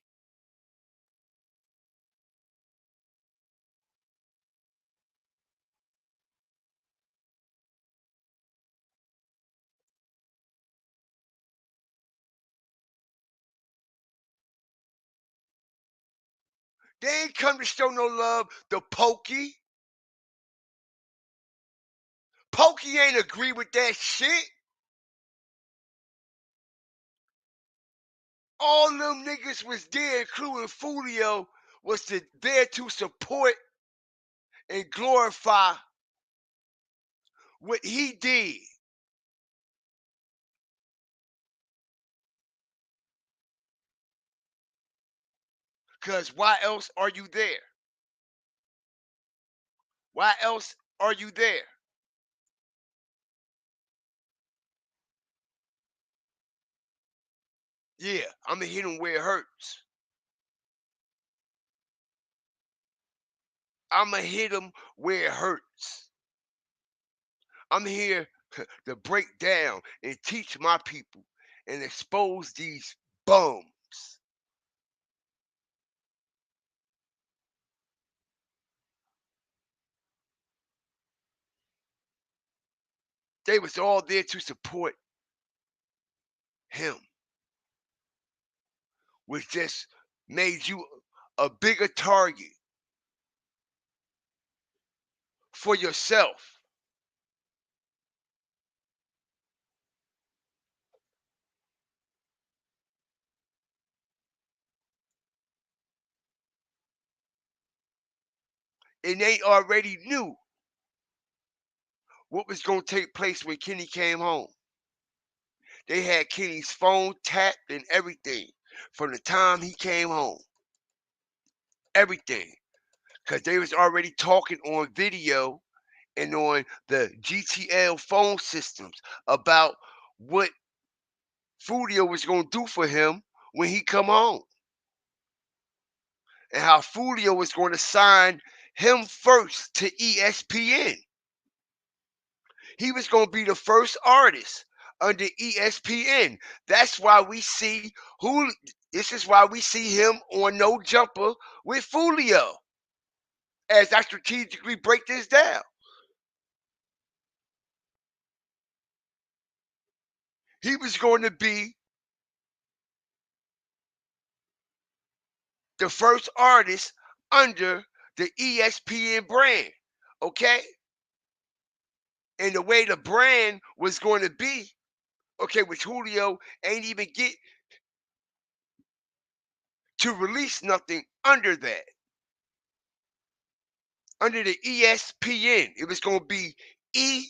Speaker 2: They ain't come to show no love to Pokey. Pokey ain't agree with that shit. All them niggas was there, including Follio, was there to support and glorify what he did. Because why else are you there? Why else are you there? Yeah, I'm going to hit him where it hurts. I'm going to hit him where it hurts. I'm here to break down and teach my people and expose these bums. They was all there to support him, which just made you a bigger target for yourself. And they already knew what was going to take place when Kenny came home. They had Kenny's phone tapped and everything from the time he came home. Everything. Because they was already talking on video and on the GTL phone systems about what Follio was going to do for him when he come home. And how Follio was going to sign him first to ESPN. He was going to be the first artist under ESPN. That's why we see this is why we see him on No Jumper with Follio. As I strategically break this down. He was going to be the first artist under the ESPN brand. Okay? And the way the brand was going to be, okay, which Julio ain't even get to release nothing under that. Under the ESPN, it was going to be E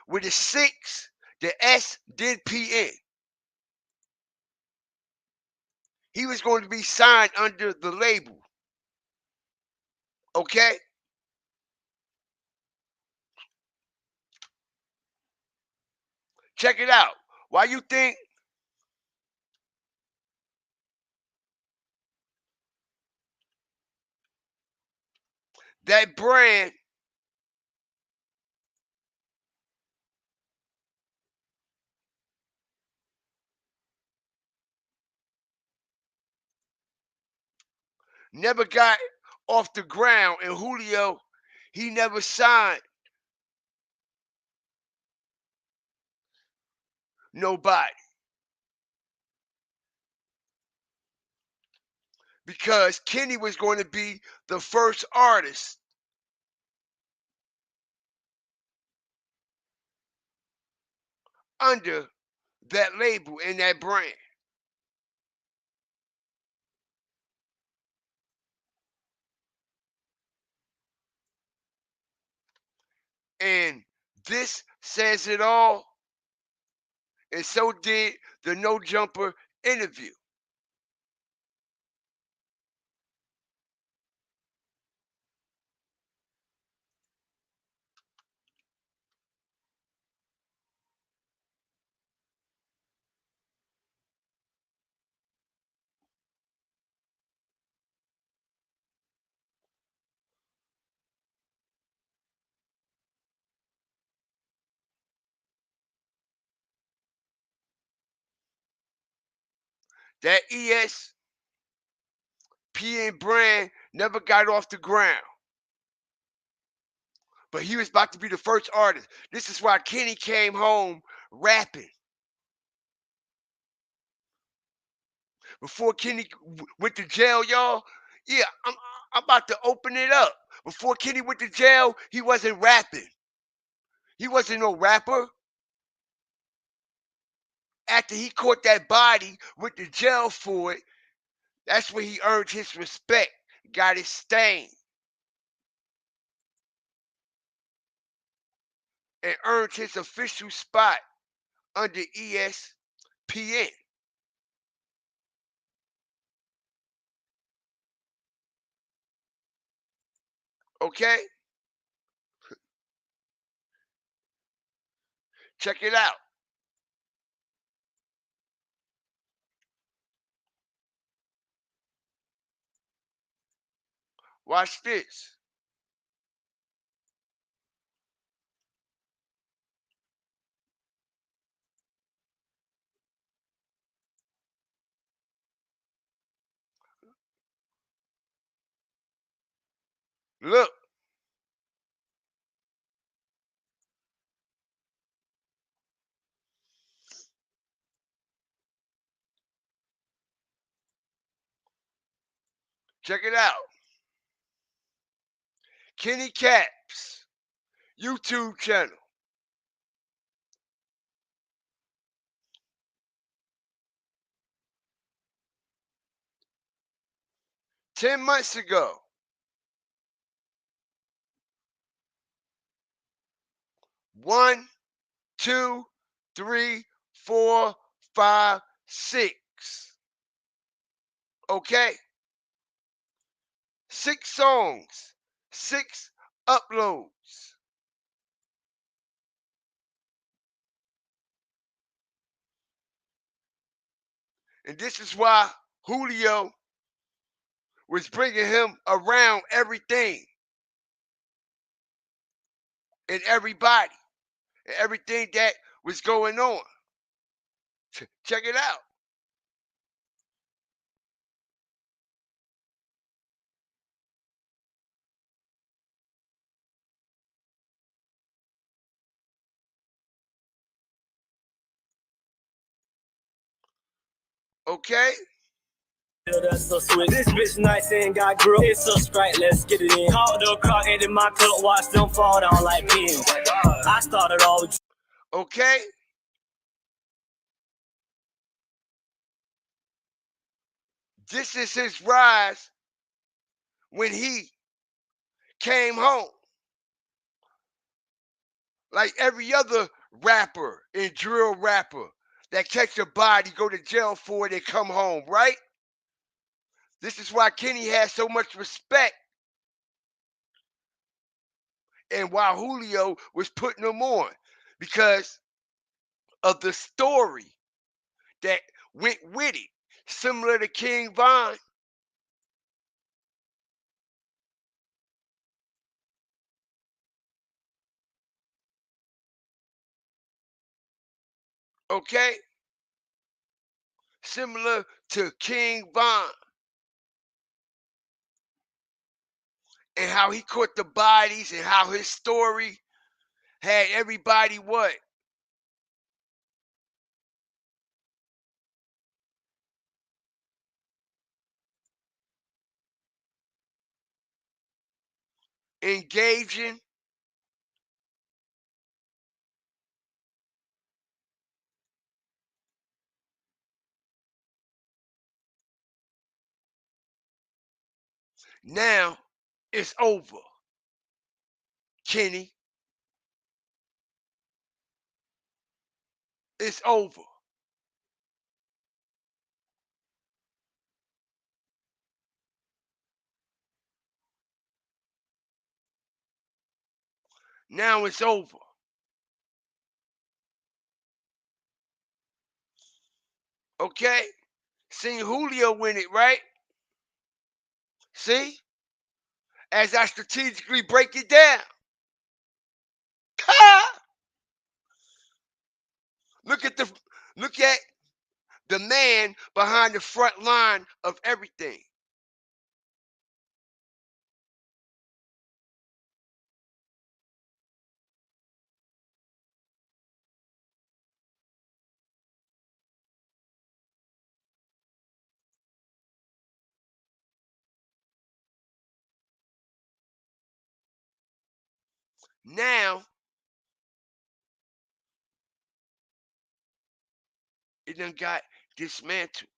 Speaker 2: with a 6, the S, then PN. He was going to be signed under the label. Okay? Check it out. Why you think that brand never got off the ground, and Julio, he never signed nobody? Because Kenny was going to be the first artist under that label and that brand. And this says it all, and so did the No Jumper interview. That ESPN brand never got off the ground. But he was about to be the first artist. This is why Kenny came home rapping. Before Kenny went to jail, y'all, yeah, I'm about to open it up. Before Kenny went to jail, he wasn't rapping. He wasn't no rapper. After he caught that body, went to jail for it, that's when he earned his respect, got his stain, and earned his official spot under ESPN. Okay? Check it out. Watch this. Look. Check it out. Kenny Caps YouTube channel. 10 months ago. 1, 2, 3, 4, 5, 6. Okay? 6 songs, 6 uploads. And this is why Julio was bringing him around everything and everybody and everything that was going on. Check it out. Okay?
Speaker 5: That's so sweet. This bitch nice and got grill. It's so straight, let's get it in. Call the car into my club, watch them fall down like pins. I started all with.
Speaker 2: Okay? This is his rise when he came home. Like every other rapper and drill rapper that catch a body, go to jail for it, and come home, right? This is why Kenny has so much respect And while Julio was putting them on, because of the story that went with it, similar to King Von. Okay? Similar to King Von. And how he caught the bodies and how his story had everybody what? Engaging. Now it's over, Kenny. It's over. Now it's over. Okay? Seen Julio win it, right? See? As I strategically break it down. Look at the man behind the front line of everything. Now it done got dismantled.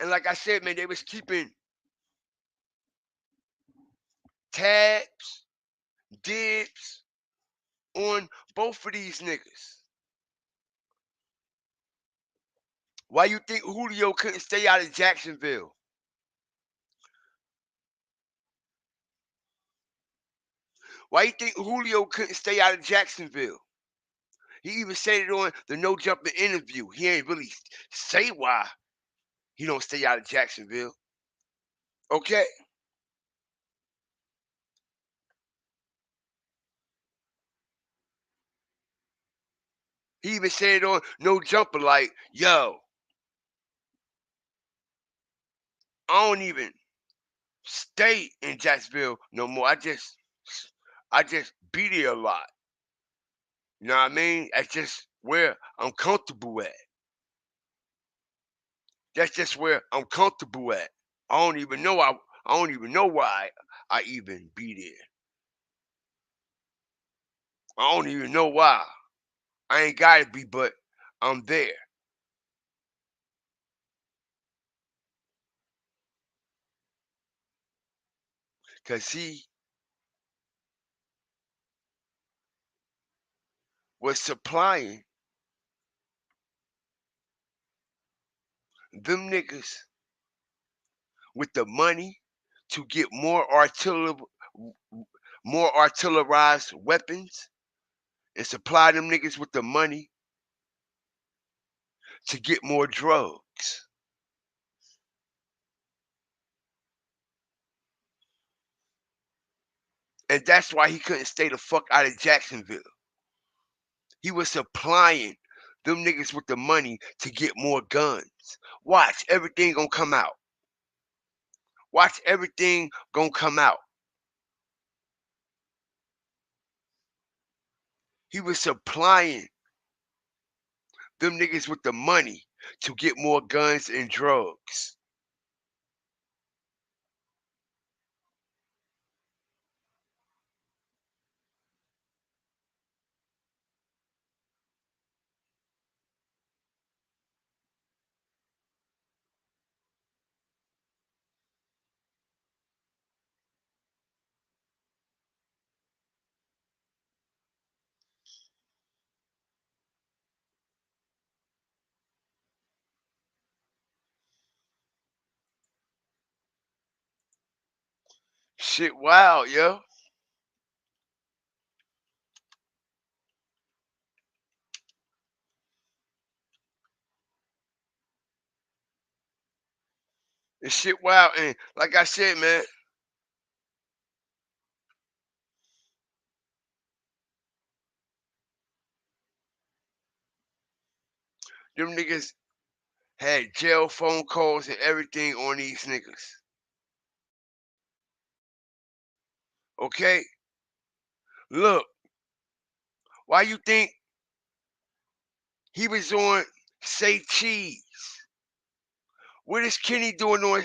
Speaker 2: And like I said, man, they was keeping tabs, dibs on both of these niggas. Why you think Julio couldn't stay out of Jacksonville? Why you think Julio couldn't stay out of Jacksonville? He even said it on the No Jumping interview. He ain't really say why he don't stay out of Jacksonville. Okay? He even said it on No Jumper like, yo, I don't even stay in Jacksonville no more. I just be there a lot. You know what I mean? That's just where I'm comfortable at. That's just where I'm comfortable at. I don't even know why I even be there. I don't even know why. I ain't gotta be, but I'm there. Cause he was supplying them niggas with the money to get more artillerized weapons and supply them niggas with the money to get more drugs. And that's why he couldn't stay the fuck out of Jacksonville. He was supplying them niggas with the money to get more guns. Watch, everything gonna come out. Watch, everything gonna come out. He was supplying them niggas with the money to get more guns and drugs. Shit wild, yo. It's shit wild. And like I said, man, them niggas had jail phone calls and everything on these niggas. Okay? Look, why you think he was on Say Cheese? What is Kenny doing on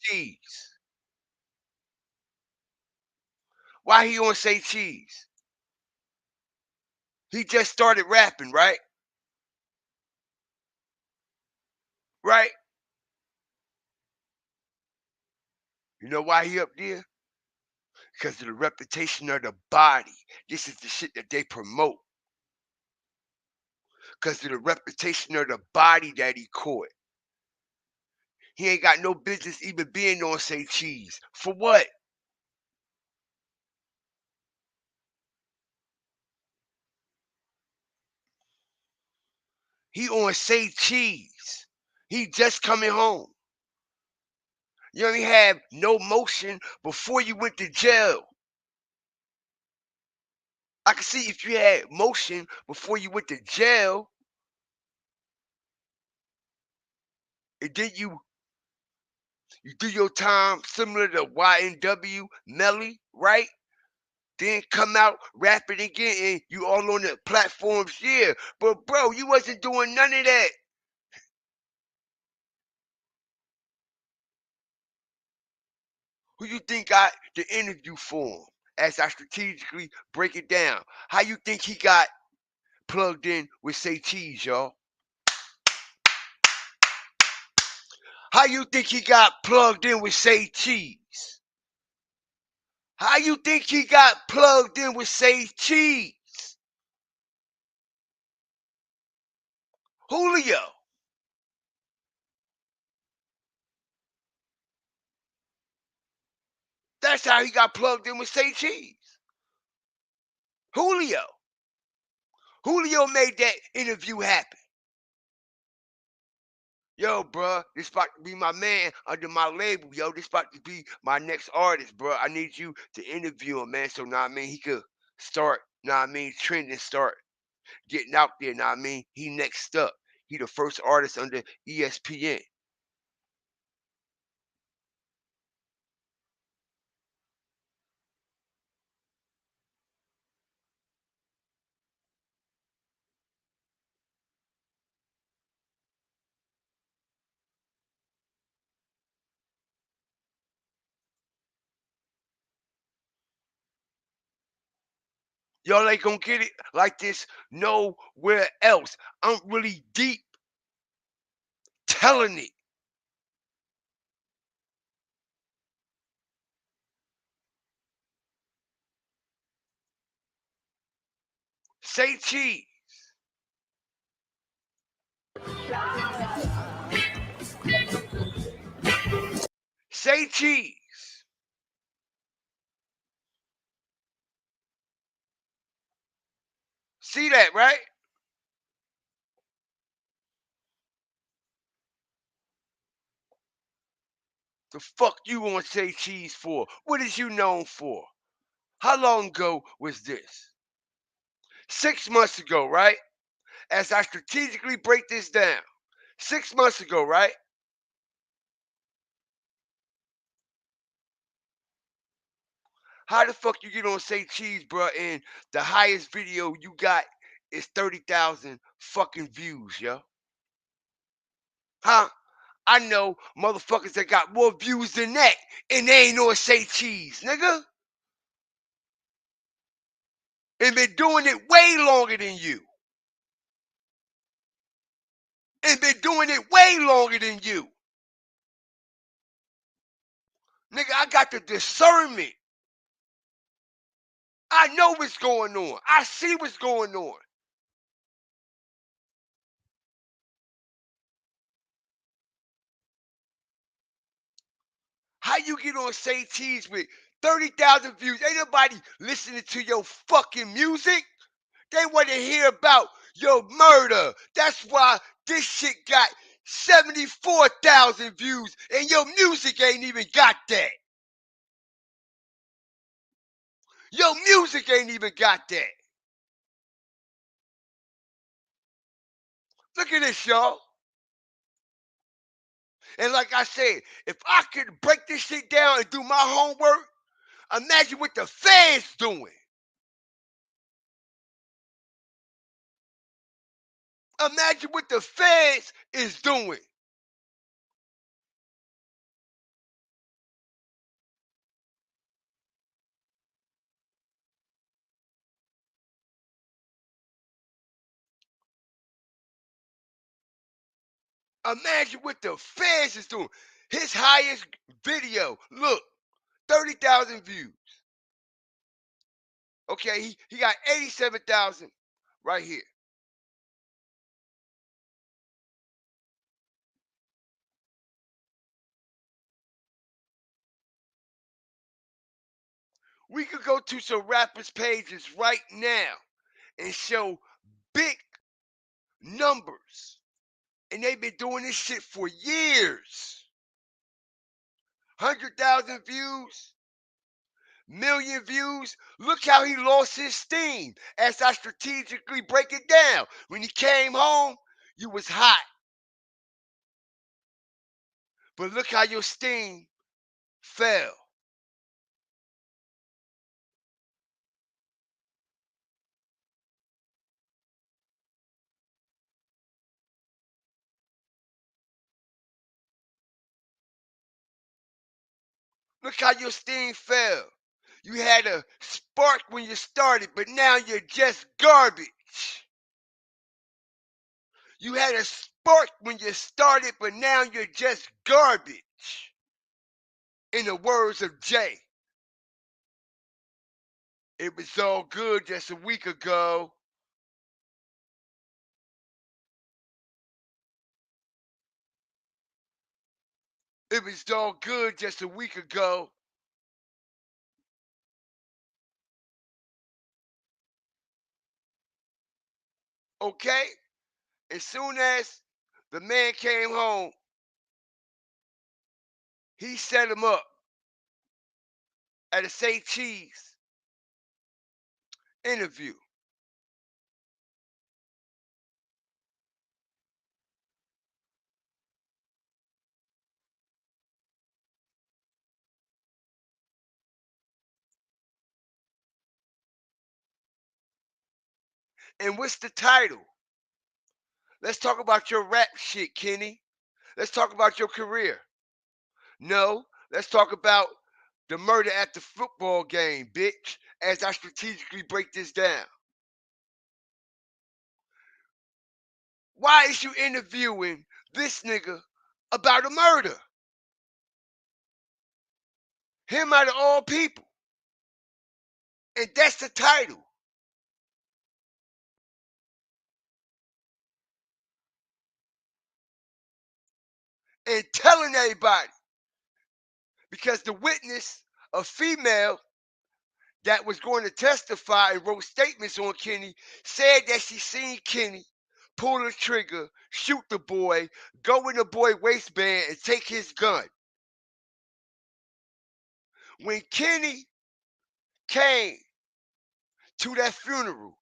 Speaker 2: Cheese? Why he on Say Cheese? He just started rapping, right? Right? You know why he up there? Because of the reputation of the body. This is the shit that they promote. Because of the reputation of the body that he caught. He ain't got no business even being on Say Cheese. For what? He on Say Cheese. He just coming home. You only have no motion before you went to jail. I can see if you had motion before you went to jail, and then you do your time similar to YNW Melly, right? Then come out rapping again and you all on the platforms, yeah. But bro, you wasn't doing none of that. Who you think got the interview for him? As I strategically break it down. How you think he got plugged in with Say Cheese, y'all? How you think he got plugged in with Say Cheese? How you think he got plugged in with Say Cheese? Julio. That's how he got plugged in with Say Cheese. Julio. Julio made that interview happen. Yo, bro, this about to be my man under my label, yo. This about to be my next artist, bro. I need you to interview him, man. So, know what I mean, he could start, know what I mean, trending, start getting out there, know what I mean. He next up. He the first artist under ESPN. Y'all ain't gonna get it like this nowhere else. I'm really deep telling it. Say Cheese. Say Cheese. See that, right? The fuck you want to say Cheese for? What is you known for? How long ago was this? 6 months ago, right? As I strategically break this down. 6 months ago, right? How the fuck you get on Say Cheese, bro, and the highest video you got is 30,000 fucking views, yo? Huh? I know motherfuckers that got more views than that, and they ain't on Say Cheese, nigga. And been doing it way longer than you. And been doing it way longer than you. Nigga, I got the discernment. I know what's going on. I see what's going on. How you get on Say Cheese with 30,000 views. Ain't nobody listening to your fucking music. They want to hear about your murder. That's why this shit got 74,000 views and your music ain't even got that. Your music ain't even got that. Look at this, y'all. And like I said, if I could break this shit down and do my homework, imagine what the fans doing. Imagine what the fans is doing. Imagine what the fans is doing. His highest video, look, 30,000 views. Okay, he got 87,000 right here. We could go to some rappers' pages right now and show big numbers. And they've been doing this shit for years. 100,000 views, million views. Look how he lost his steam as I strategically break it down. When he came home, you was hot. But look how your steam fell. Look how your steam fell. You had a spark when you started, but now you're just garbage. You had a spark when you started, but now you're just garbage. In the words of Jay, it was all good just a week ago. It was all good just a week ago. Okay? As soon as the man came home, he set him up at a Say Cheese interview. And what's the title? Let's talk about your rap shit, Kenny. Let's talk about your career. No, let's talk about the murder at the football game, bitch, as I strategically break this down. Why is you interviewing this nigga about a murder? Him out of all people. And that's the title. And telling everybody. Because the witness, a female that was going to testify and wrote statements on Kenny, said that she seen Kenny pull the trigger, shoot the boy, go in the boy waistband and take his gun. When Kenny came to that funeral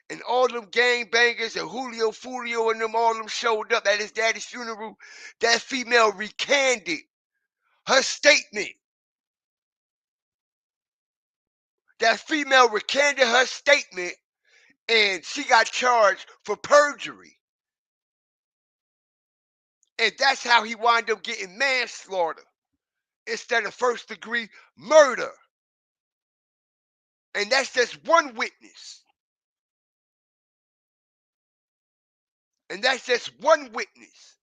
Speaker 2: and all them gang bangers and Julio Follio and them, all them showed up at his daddy's funeral, that female recanted her statement. That female recanted her statement and she got charged for perjury. And that's how he wound up getting manslaughter instead of first degree murder. And that's just one witness. And that's just one witness.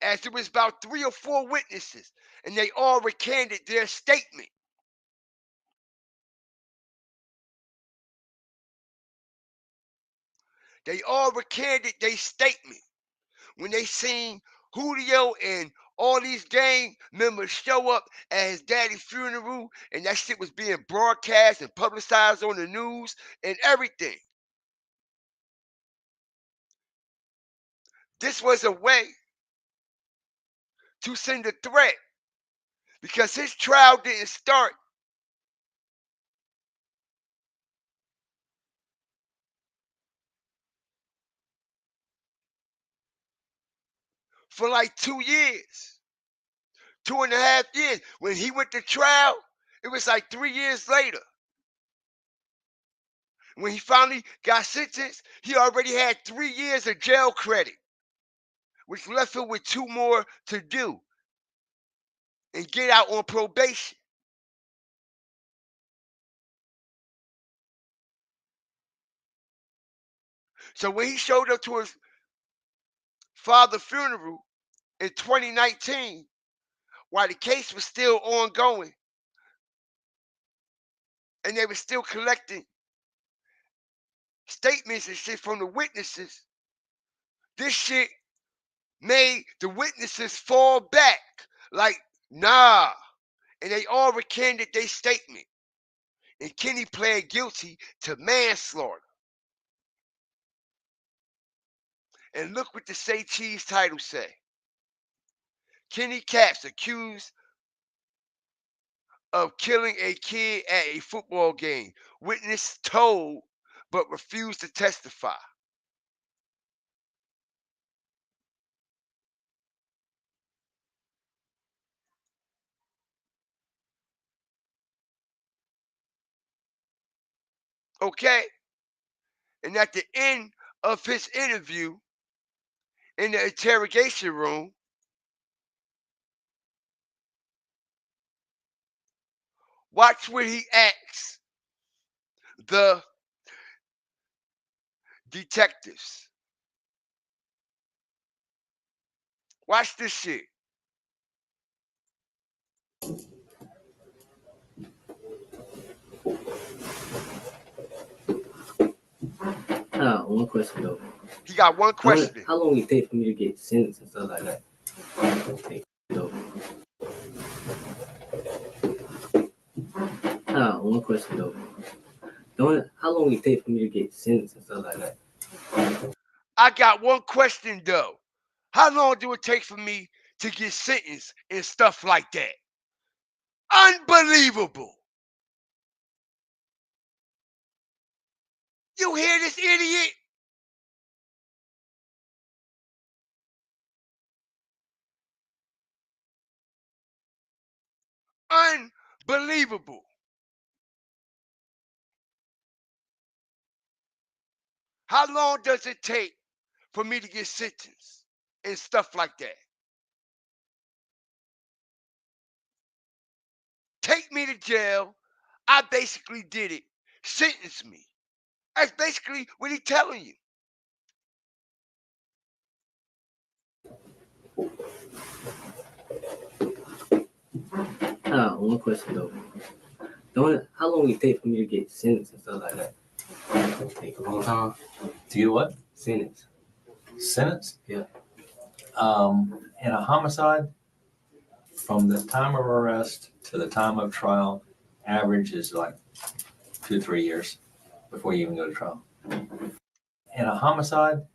Speaker 2: As there was about 3 or 4 witnesses, and they all recanted their statement. They all recanted their statement when they seen Julio and all these gang members show up at his daddy's funeral, and that shit was being broadcast and publicized on the news and everything. This was a way to send a threat because his trial didn't start for like 2 years, 2.5 years. When he went to trial, it was like 3 years later. When he finally got sentenced, he already had 3 years of jail credit, which left him with 2 more to do and get out on probation. So when he showed up to his father's funeral in 2019, while the case was still ongoing and they were still collecting statements and shit from the witnesses, this shit made the witnesses fall back. Like, nah. And they all recanted their statement. And Kenny pled guilty to manslaughter. And look what the Say Cheese title say. Kenny Capps accused of killing a kid at a football game. Witness told but refused to testify. Okay? And at the end of his interview in the interrogation room, watch what he asks the detectives. Watch this shit.
Speaker 20: One question though.
Speaker 2: He got one question.
Speaker 20: How long it take for me to get sentenced and stuff like that? One question though. How long it take for me to get sentenced and stuff like that?
Speaker 2: I got one question though. How long do it take for me to get sentenced and stuff like that? Unbelievable. You hear this idiot? Unbelievable. How long does it take for me to get sentenced and stuff like that? Take me to jail. I basically did it. Sentence me. That's basically what he's telling you.
Speaker 20: One question though. How long it take for me to get sentenced and stuff like that? It take a long time.
Speaker 8: To get what?
Speaker 20: Sentence.
Speaker 8: Sentence?
Speaker 20: Yeah.
Speaker 8: In a homicide, from the time of arrest to the time of trial, average is like 2 to 3 years before you even go to trial. In a homicide,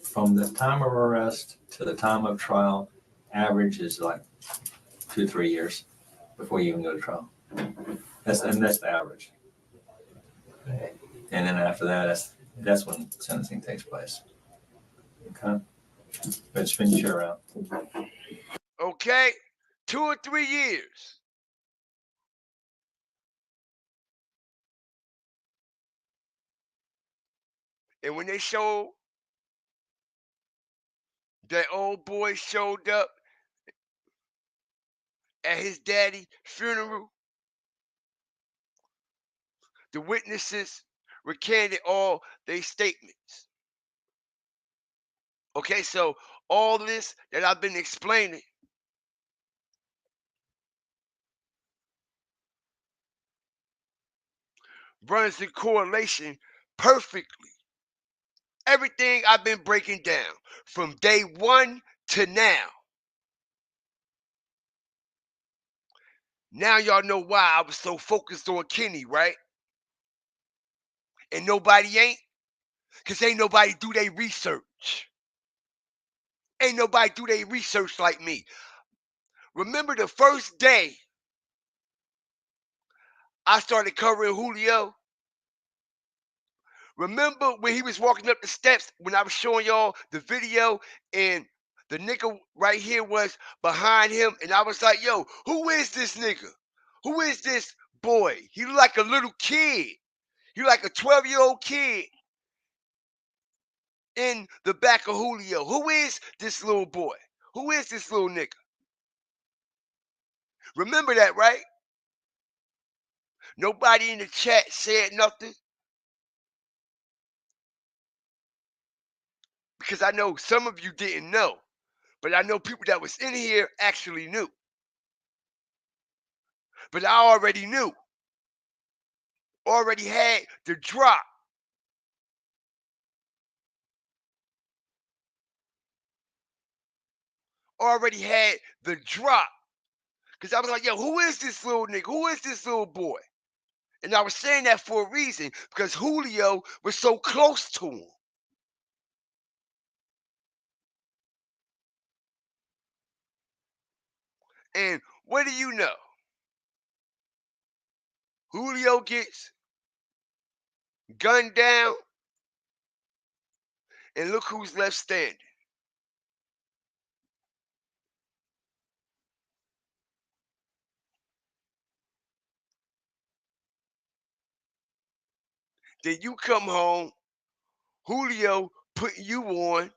Speaker 8: from the time of arrest to the time of trial, average is like 2 to 3 years before you even go to trial. That's the average. And then after that, that's when sentencing takes place. Okay, but spin your chair around.
Speaker 2: Okay, 2 or 3 years. And when they showed that old boy showed up at his daddy's funeral, the witnesses recanted all their statements. Okay, so all this that I've been explaining runs in correlation perfectly. Everything I've been breaking down from day one to now Now y'all know why I was so focused on Kenny, right? And nobody ain't? Because ain't nobody do their research. Ain't nobody do their research like me. Remember the first day I started covering Julio? Remember when he was walking up the steps when I was showing y'all the video and the nigga right here was behind him and I was like, yo, who is this nigga? Who is this boy? He look like a little kid. He like a 12-year-old kid in the back of Julio. Who is this little boy? Who is this little nigga? Remember that, right? Nobody in the chat said nothing. Because I know some of you didn't know. But I know people that was in here actually knew. But I already knew. Already had the drop. Already had the drop. Because I was like, yo, who is this little nigga? Who is this little boy? And I was saying that for a reason. Because Julio was so close to him. And what do you know? Julio gets gunned down. And look who's left standing. Then you come home, Julio putting you on.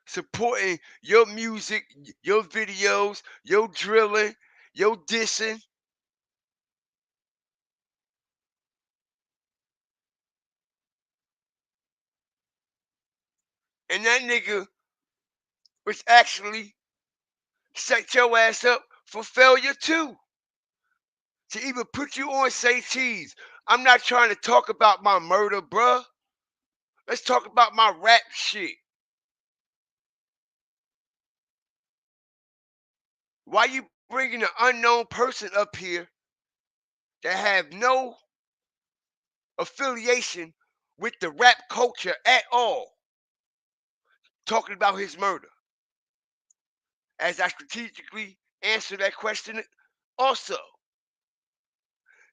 Speaker 2: Supporting your music, your videos, your drilling, your dissing. And that nigga was actually set your ass up for failure too. To even put you on Say Cheese. I'm not trying to talk about my murder, bruh. Let's talk about my rap shit. Why you bringing an unknown person up here that have no affiliation with the rap culture at all, talking about his murder? As I strategically answer that question also,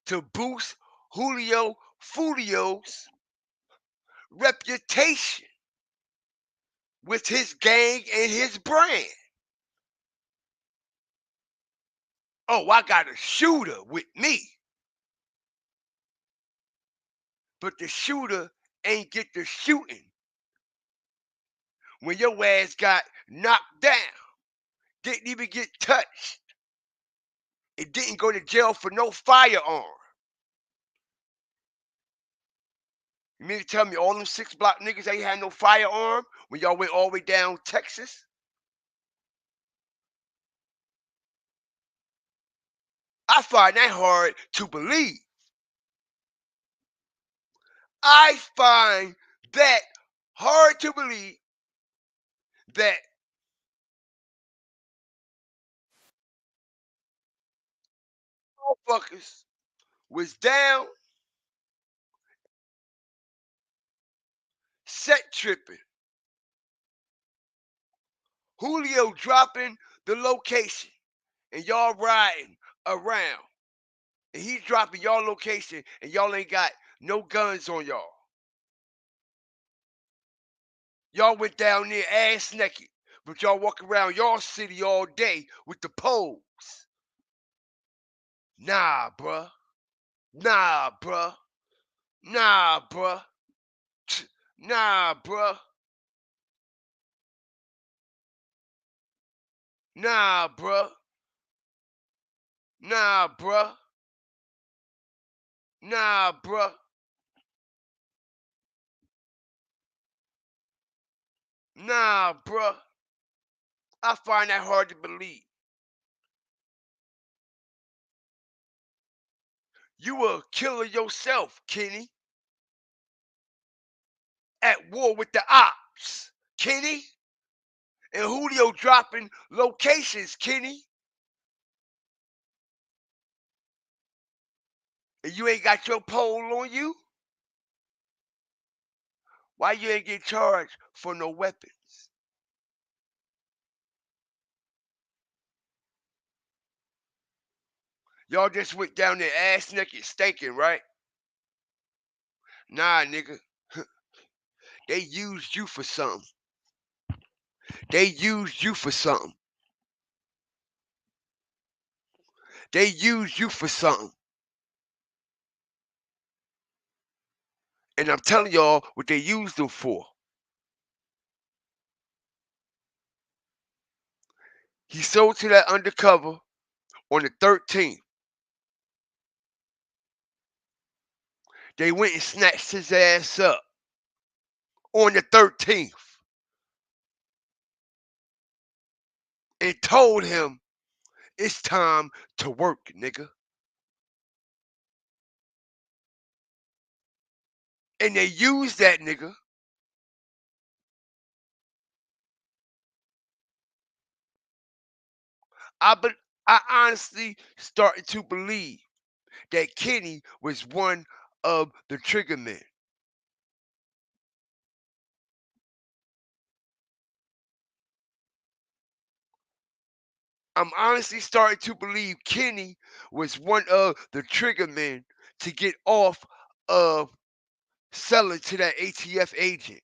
Speaker 2: to boost Julio Follio's reputation with his gang and his brand. Oh, I got a shooter with me. But the shooter ain't get the shooting when your ass got knocked down. Didn't even get touched. It didn't go to jail for no firearm. You mean to tell me all them 6 block niggas ain't had no firearm when y'all went all the way down Texas? I find that hard to believe. I find that hard to believe that motherfuckers was down, set tripping. Julio dropping the location and y'all riding around. And he's dropping y'all location and y'all ain't got no guns on y'all. Y'all went down there ass naked, but y'all walk around y'all city all day with the poles. Nah, bruh. Nah, bruh. Nah, bruh. Nah, bruh. Nah, bruh. Nah, bruh. Nah, bruh. Nah, bruh. I find that hard to believe. You a killer yourself, Kenny. At war with the ops, Kenny. And Julio dropping locations, Kenny. And you ain't got your pole on you? Why you ain't get charged for no weapons? Y'all just went down there ass naked stinking, right? Nah, nigga. They used you for something. They used you for something. They used you for something. And I'm telling y'all what they used them for. He sold to that undercover on the 13th. They went and snatched his ass up on the 13th and told him it's time to work, nigga. And they used that nigga. I honestly started to believe that Kenny was one of the trigger men. I'm honestly starting to believe Kenny was one of the trigger men to get off of selling to that ATF agent.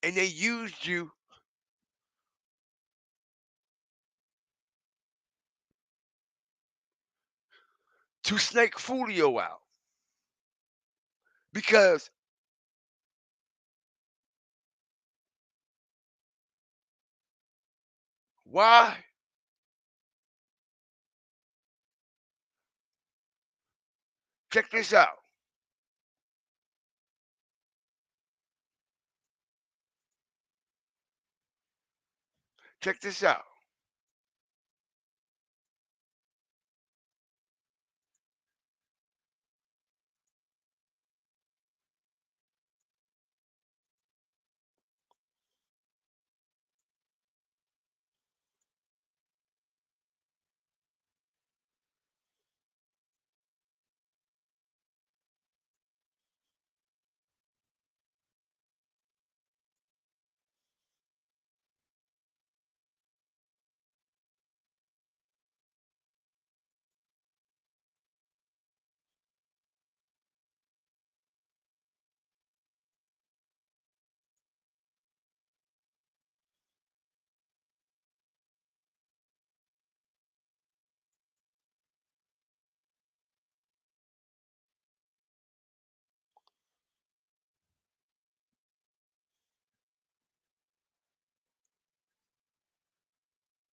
Speaker 2: And they used you to snake Follio out. Because why? Check this out. Check this out.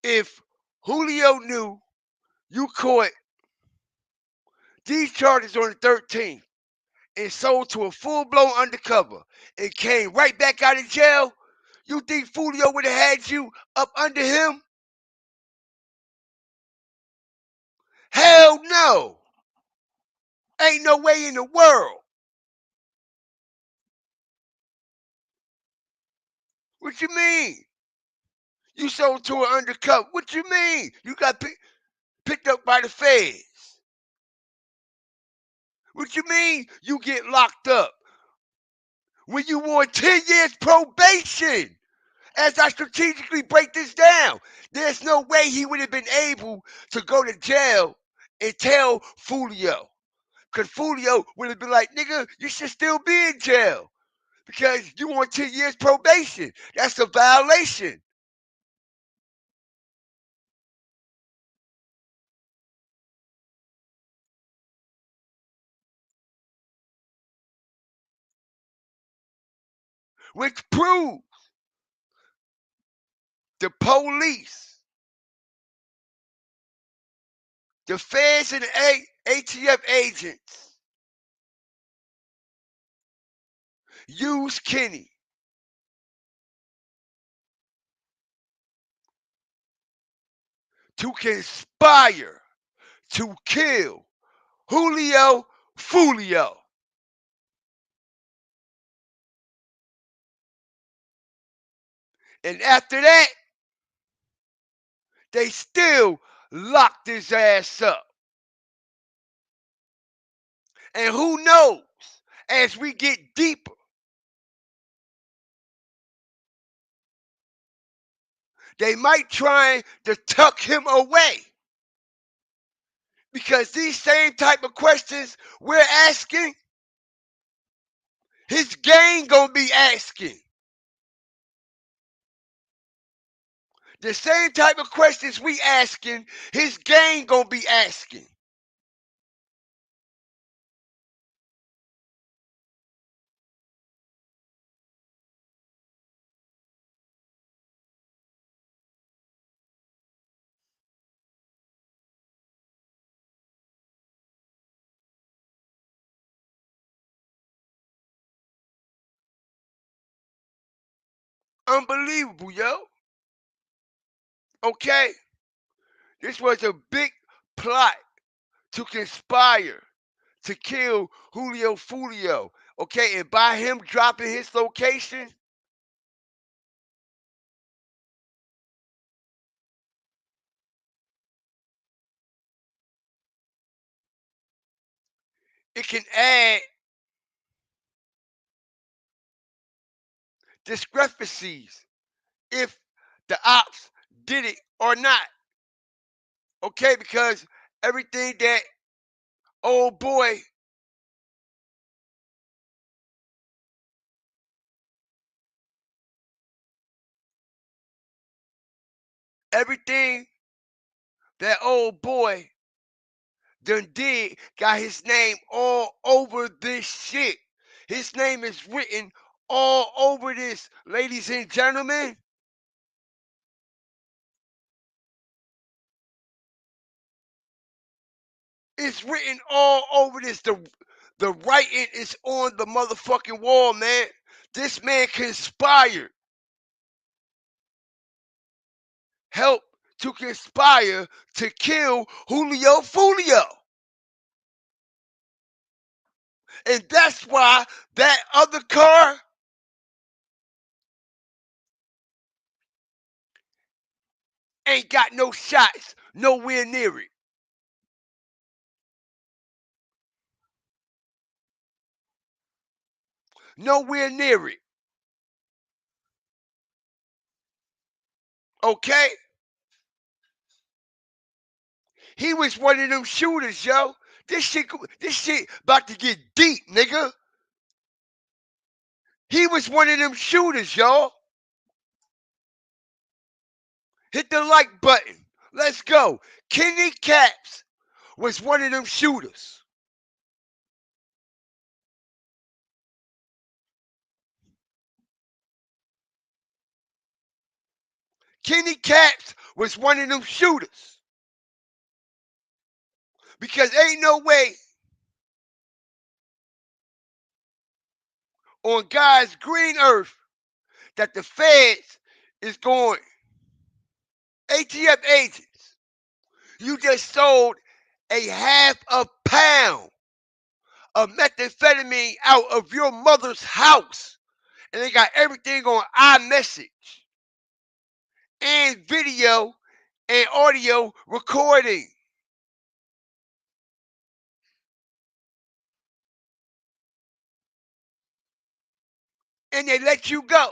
Speaker 2: If Julio knew you caught these charges on the 13th and sold to a full-blown undercover and came right back out of jail, you think Follio would have had you up under him? Hell no. Ain't no way in the world. What you mean? You sold to an undercover. What you mean? You got picked up by the feds. What you mean you get locked up? When you won 10 years probation. As I strategically break this down, there's no way he would have been able to go to jail and tell Follio. Because Follio would have been like, nigga, you should still be in jail. Because you want 10 years probation. That's a violation. Which proves the police The feds and the ATF agents use Kenny to conspire to kill Julio Follio. And after that, they still locked his ass up. And who knows, as we get deeper, they might try to tuck him away. Because these same type of questions we're asking, his gang gonna be asking. The same type of questions we asking, his gang gonna be asking. Unbelievable, yo. Okay? This was a big plot to conspire to kill Julio Follio. Okay, and by him dropping his location, it can add discrepancies if the ops did it or not. Okay, because everything that old boy everything that old boy done did got his name all over this shit. His name is written all over this, ladies and gentlemen. It's written all over this. The writing is on the motherfucking wall, man. This man conspired. Helped to conspire to kill Julio Follio. And that's why that other car ain't got no shots nowhere near it. Nowhere near it. Okay? He was one of them shooters, yo. This shit about to get deep, nigga. He was one of them shooters, y'all. Hit the like button. Let's go. Kenny Caps was one of them shooters. Kenny Caps was one of them shooters. Because ain't no way on God's green earth that the feds is going. ATF agents, you just sold a half a pound of methamphetamine out of your mother's house. And they got everything on iMessage and video and audio recording. And they let you go.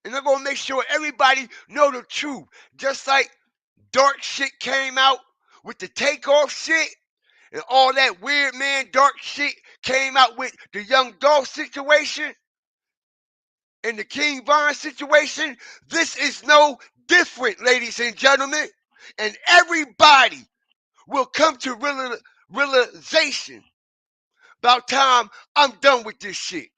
Speaker 2: And they're gonna make sure everybody know the truth. Just like dark shit came out with the takeoff shit, and all that weird man dark shit came out with the Young Dolph situation and the King Von situation. This is no different, ladies and gentlemen. And everybody will come to realization about time I'm done with this shit.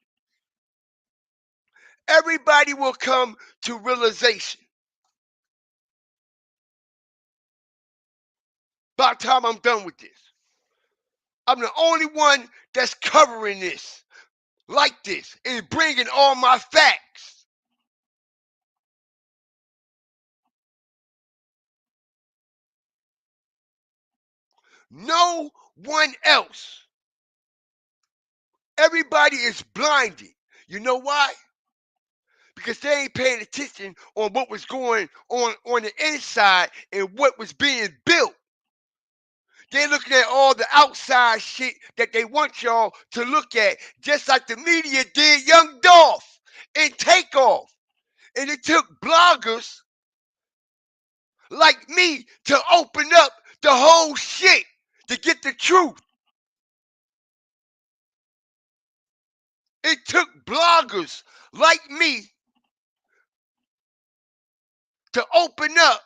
Speaker 2: Everybody will come to realization. By the time I'm done with this, I'm the only one that's covering this like this and bringing all my facts. No one else. Everybody is blinded. You know why? Because they ain't paying attention on what was going on the inside and what was being built. They're looking at all the outside shit that they want y'all to look at, just like the media did Young Dolph and Takeoff. And it took bloggers like me to open up the whole shit to get the truth. It took bloggers like me to open up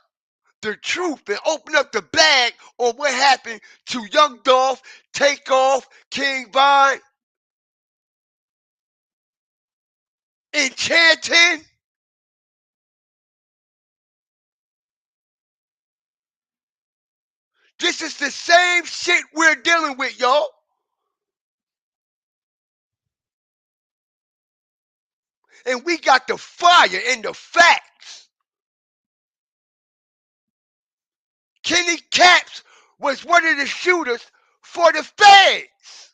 Speaker 2: the truth and open up the bag on what happened to Young Dolph, Takeoff, King Von, Enchanting. This is the same shit we're dealing with, y'all. And we got the fire and the facts. Kenny Caps was one of the shooters for the feds.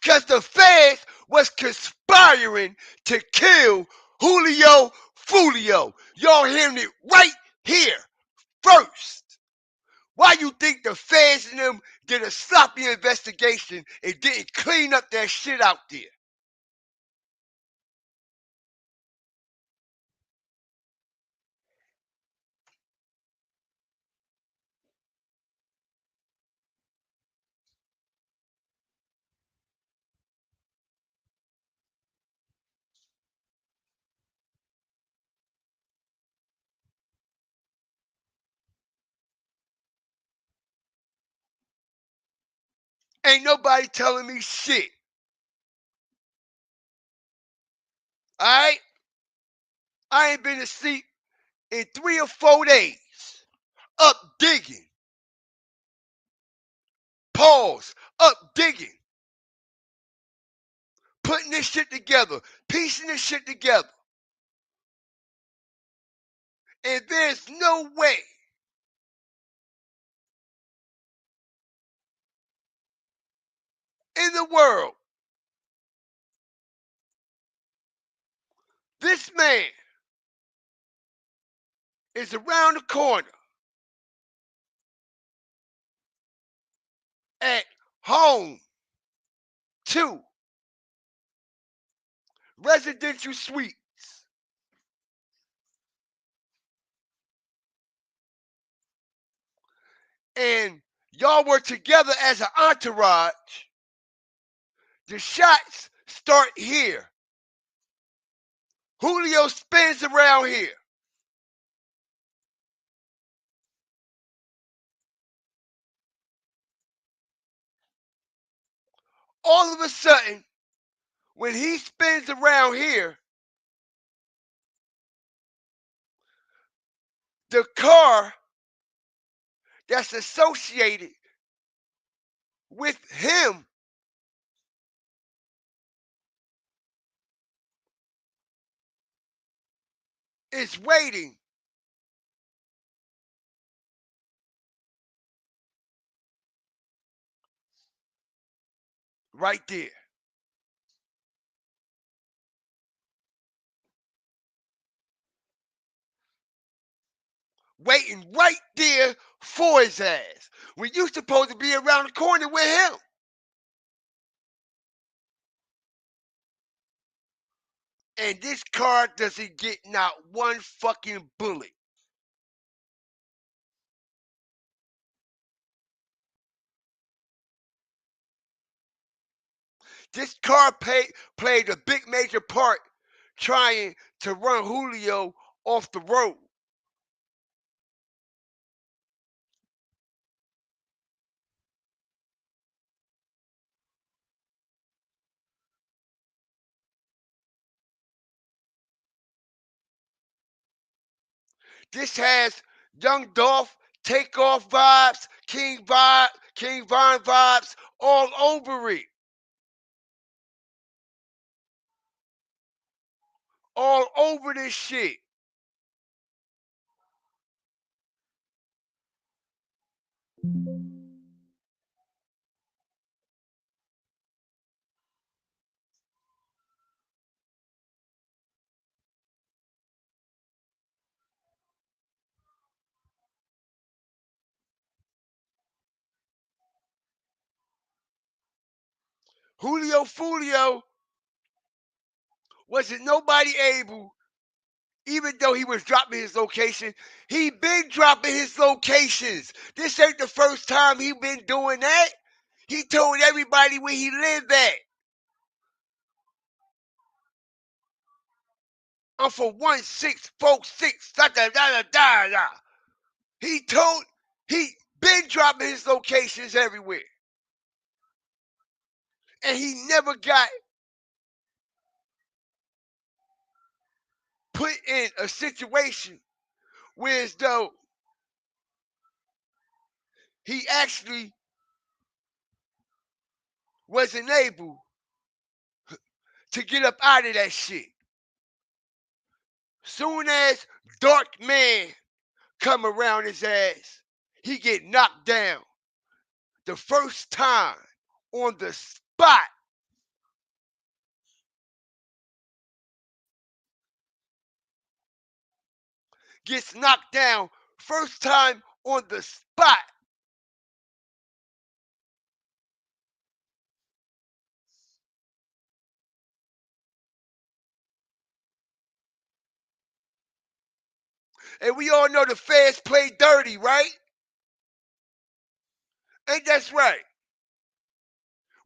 Speaker 2: Because the feds was conspiring to kill Julio Follio. Y'all hearing it right here first. Why you think the feds and them did a sloppy investigation and didn't clean up that shit out there? Ain't nobody telling me shit. Alright? I ain't been to sleep in 3 or 4 days. Up digging. Pause. Up digging. Putting this shit together. Piecing this shit together. And there's no way in the world this man is around the corner at home 2 residential suites. And y'all were together as an entourage. The shots start here. Julio spins around here. All of a sudden, when he spins around here, the car that's associated with him is waiting right there. Waiting right there for his ass. When you supposed to be around the corner with him. And this car doesn't get not one fucking bullet. This car played a big major part trying to run Julio off the road. This has Young Dolph, Takeoff vibes, King Von vibes all over it. All over this shit. Julio Follio wasn't nobody able, even though he was dropping his location, he been dropping his locations. This ain't the first time he been doing that. He told everybody where he lived at. I'm from 1646. Da da da da da. He been dropping his locations everywhere. And he never got put in a situation where as though he actually wasn't able to get up out of that shit. Soon as Dark Man come around his ass, he get knocked down. The first time on the spot. Gets knocked down first time on the spot. And we all know the feds play dirty, right? Ain't that right?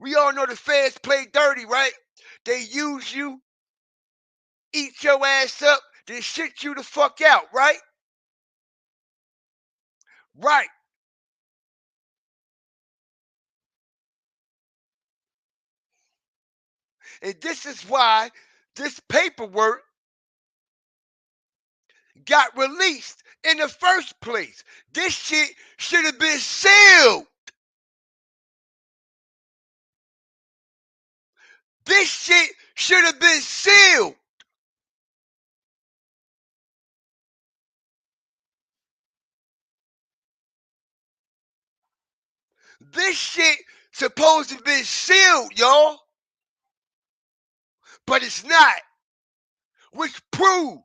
Speaker 2: We all know the feds play dirty, right? They use you, eat your ass up, then shit you the fuck out, right? Right. And this is why this paperwork got released in the first place. This shit should have been sealed. This shit should have been sealed. This shit supposed to be sealed, y'all. But it's not. Which proves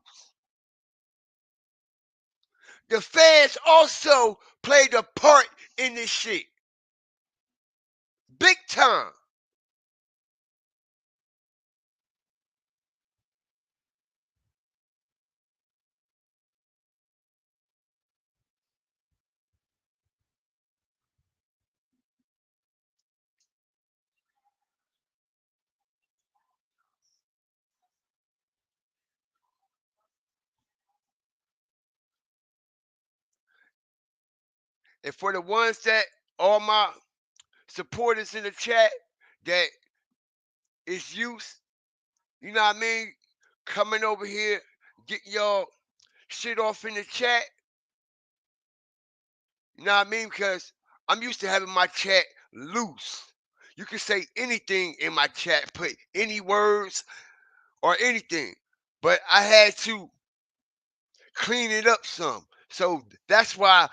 Speaker 2: the feds also played a part in this shit. Big time. And for the ones that, all my supporters in the chat that is used, you know what I mean, coming over here, getting y'all shit off in the chat. You know what I mean? Because I'm used to having my chat loose. You can say anything in my chat, put any words or anything. But I had to clean it up some. So that's why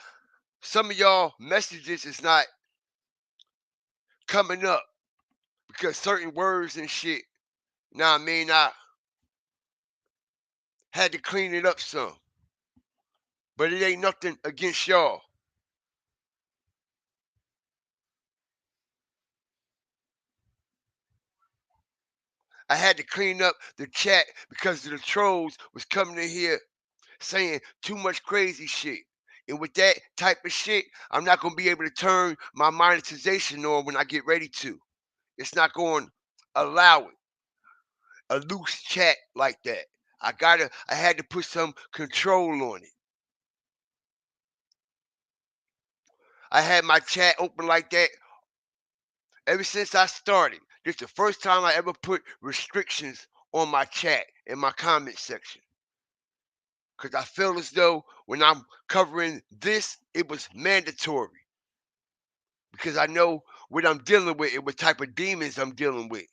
Speaker 2: some of y'all messages is not coming up. Because certain words and shit, you know what I mean? I had to clean it up some. But it ain't nothing against y'all. I had to clean up the chat because the trolls was coming in here saying too much crazy shit. And with that type of shit, I'm not going to be able to turn my monetization on when I get ready to. It's not going to allow it. A loose chat like that. I had to put some control on it. I had my chat open like that ever since I started. This is the first time I ever put restrictions on my chat in my comment section. Because I feel as though when I'm covering this, it was mandatory. Because I know what I'm dealing with and what type of demons I'm dealing with.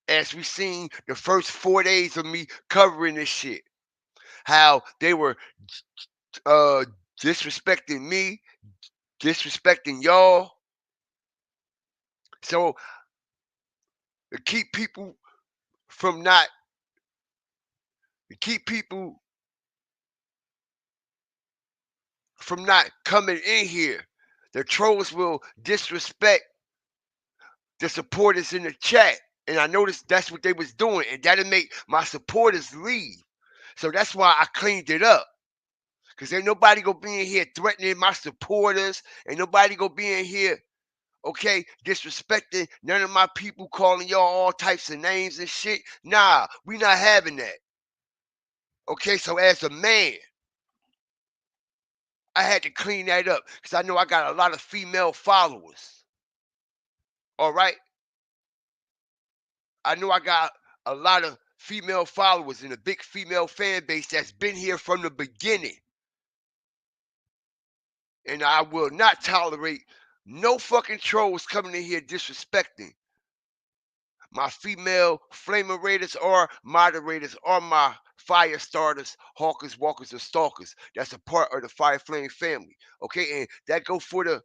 Speaker 2: As we seen the first 4 days of me covering this shit, how they were uh disrespecting me, disrespecting y'all. So to keep people from not to keep people from not coming in here, the trolls will disrespect the supporters in the chat. And I noticed that's what they was doing, and that'll make my supporters leave. So that's why I cleaned it up. Cause ain't nobody gonna be in here threatening my supporters. Ain't nobody gonna be in here, okay, disrespecting none of my people, calling y'all all types of names and shit. Nah, we not having that. Okay, so as a man, I had to clean that up because I know I got a lot of female followers. All right. I know I got a lot of female followers and a big female fan base that's been here from the beginning. And I will not tolerate no fucking trolls coming in here disrespecting my female flamer raiders or moderators or my fire starters, hawkers, walkers, or stalkers. That's a part of the fire flame family. Okay, and that go for the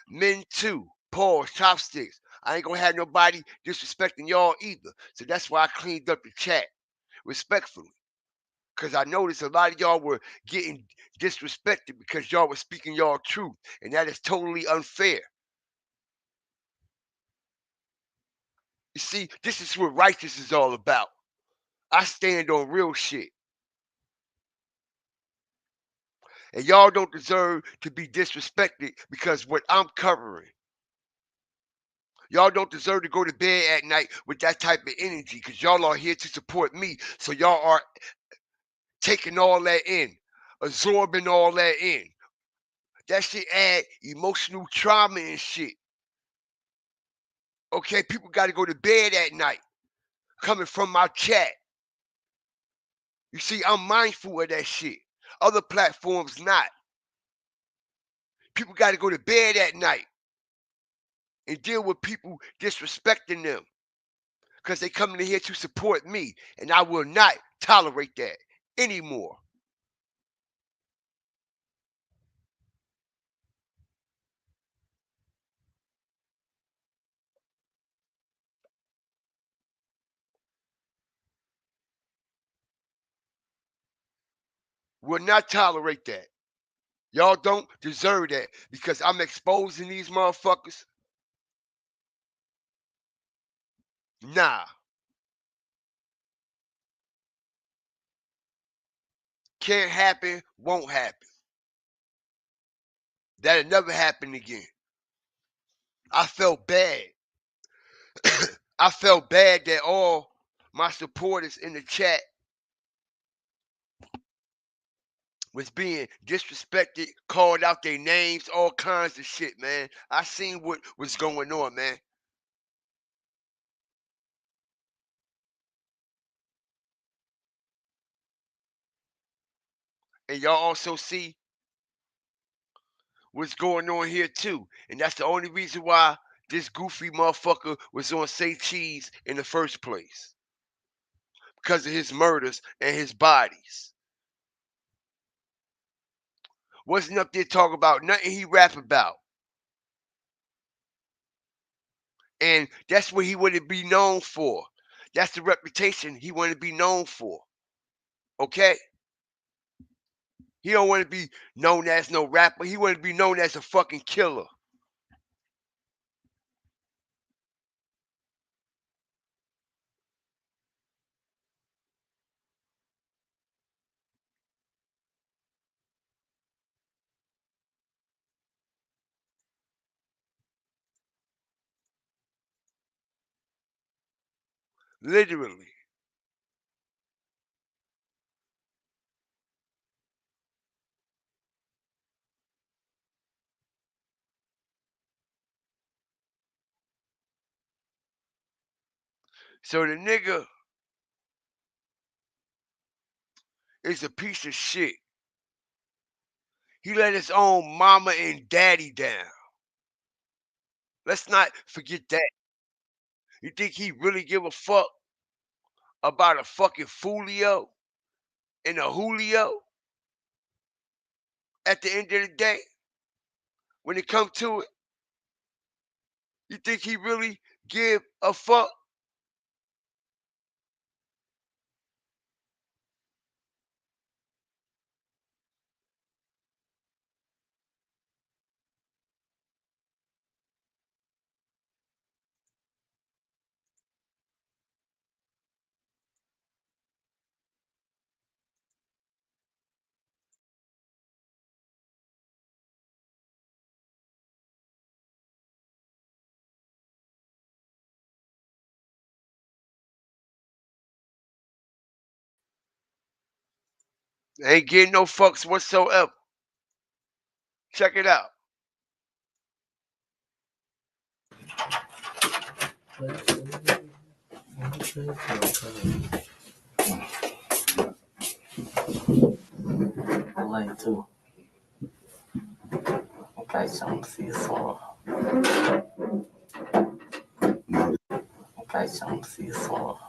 Speaker 2: men too. Paws, chopsticks. I ain't gonna have nobody disrespecting y'all either. So that's why I cleaned up the chat respectfully. Cause I noticed a lot of y'all were getting disrespected because y'all were speaking y'all truth. And that is totally unfair. You see, this is what righteous is all about. I stand on real shit. And y'all don't deserve to be disrespected because what I'm covering. Y'all don't deserve to go to bed at night with that type of energy because y'all are here to support me. So y'all are taking all that in, absorbing all that in. That shit add emotional trauma and shit. Okay, people got to go to bed at night coming from my chat. You see, I'm mindful of that shit. Other platforms not. People got to go to bed at night and deal with people disrespecting them because they coming in here to support me, and I will not tolerate that anymore. Will not tolerate that. Y'all don't deserve that because I'm exposing these motherfuckers. Nah. Can't happen, won't happen. That'll never happen again. I felt bad. I felt bad that all my supporters in the chat was being disrespected, called out their names, all kinds of shit, man. I seen what was going on, man. And y'all also see what's going on here too. And that's the only reason why this goofy motherfucker was on Say Cheese in the first place. Because of his murders and his bodies. Wasn't up there talking about nothing he rap about. And that's what he wanted to be known for. That's the reputation he wanted to be known for. Okay? He don't want to be known as no rapper. He want to be known as a fucking killer. Literally. So the nigga is a piece of shit. He let his own mama and daddy down. Let's not forget that. You think he really give a fuck about a fucking Follio and a Julio at the end of the day? When it comes to it, you think he really give a fuck? Ain't getting no fucks whatsoever. Check it out.
Speaker 20: I like to. Okay, some see so. Okay, some see so.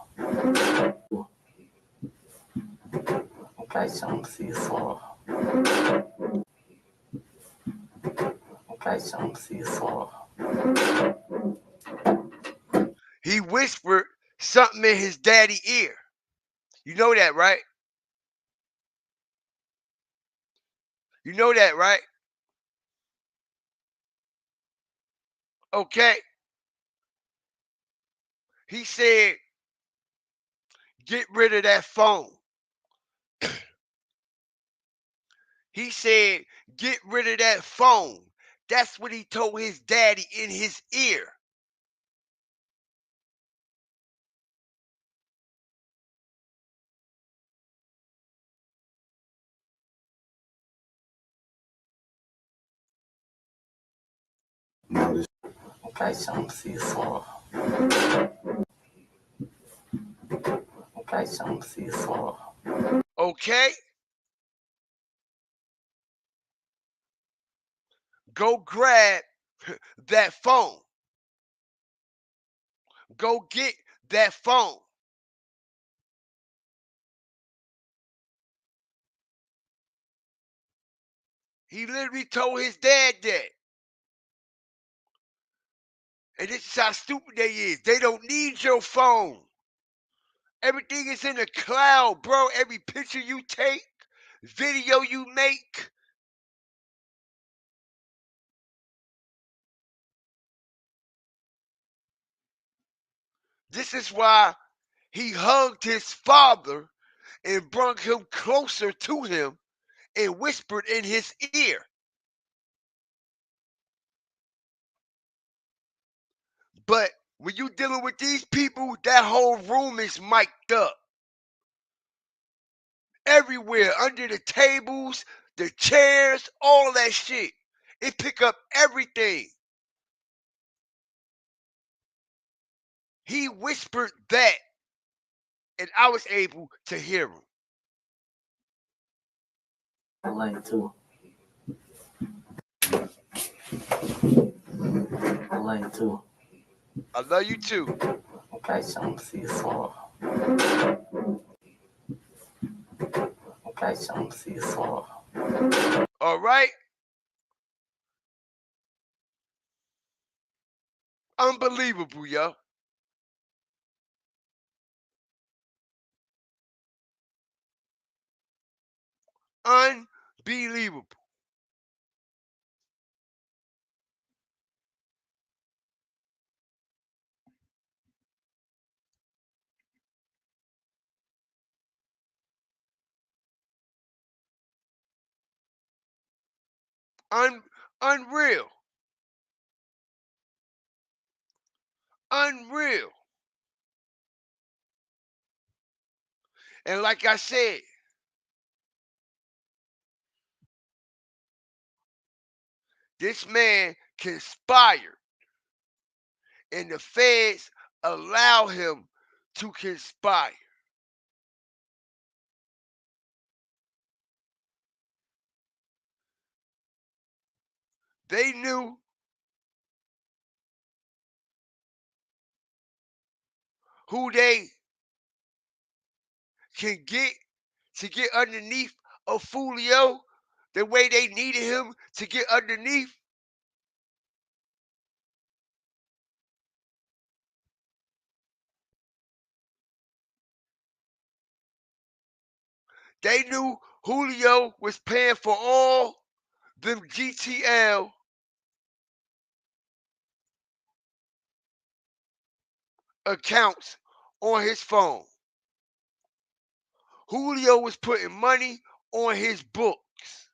Speaker 20: Okay, some see so. Okay, some see so.
Speaker 2: He whispered something in his daddy ear. You know that, right? You know that, right? Okay. He said, get rid of that phone. He said, get rid of that phone. That's what he told his daddy in his ear.
Speaker 20: Okay, some see so. Okay, some see so.
Speaker 2: Okay? Go grab that phone. Go get that phone. He literally told his dad that. And this is how stupid they is. They don't need your phone. Everything is in the cloud, bro. Every picture you take, video you make. This is why he hugged his father and brought him closer to him and whispered in his ear. But when you dealing with these people, that whole room is mic'd up. Everywhere, under the tables, the chairs, all of that shit. It pick up everything. He whispered that, and I was able to hear him.
Speaker 20: I like to. I like to.
Speaker 2: I love you too.
Speaker 20: Okay, some see so. Okay, some see so.
Speaker 2: All right? Unbelievable, yo. Unbelievable. Unreal. Unreal. And like I said, this man conspired, and the feds allow him to conspire. They knew who they can get to get underneath of Follio the way they needed him to get underneath. They knew Julio was paying for all them GTL accounts on his phone. Julio was putting money on his books.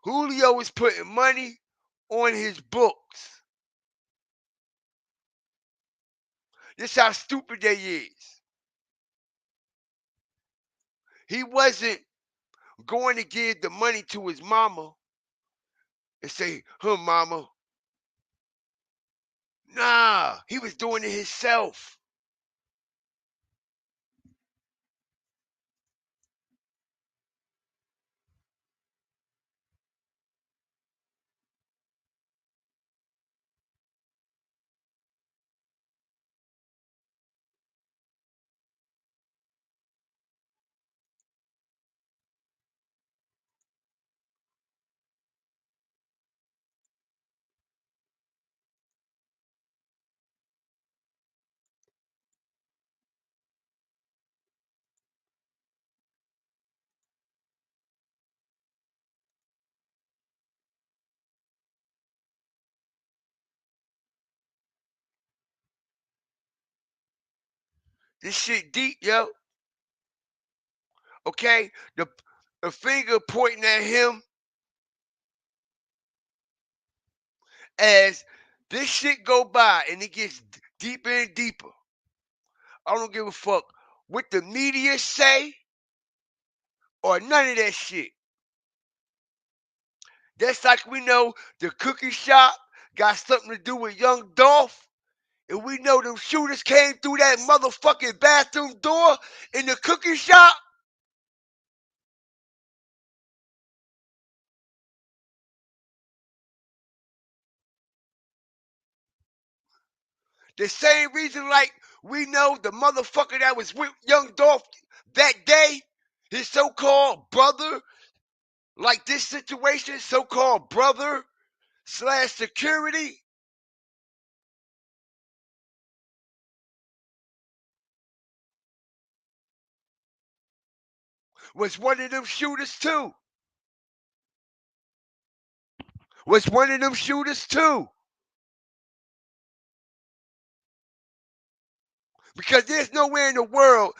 Speaker 2: Julio was putting money on his books. This how stupid they is. He wasn't going to give the money to his mama and say, "Huh, mama." Nah, he was doing it himself. This shit deep, yo. Okay? The finger pointing at him as this shit go by and it gets deeper and deeper. I don't give a fuck what the media say or none of that shit. That's like we know the cookie shop got something to do with Young Dolph. And we know them shooters came through that motherfucking bathroom door in the cookie shop. The same reason like we know the motherfucker that was with Young Dolph that day, his so-called brother, like this situation, so-called brother / security, was one of them shooters too. Was one of them shooters too. Because there's nowhere in the world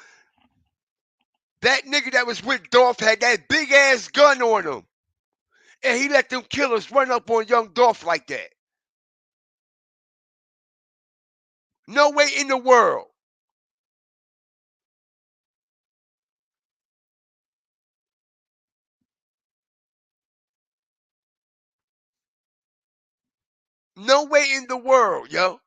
Speaker 2: that nigga that was with Dolph had that big ass gun on him. And he let them killers run up on Young Dolph like that. No way in the world. No way in the world, yo.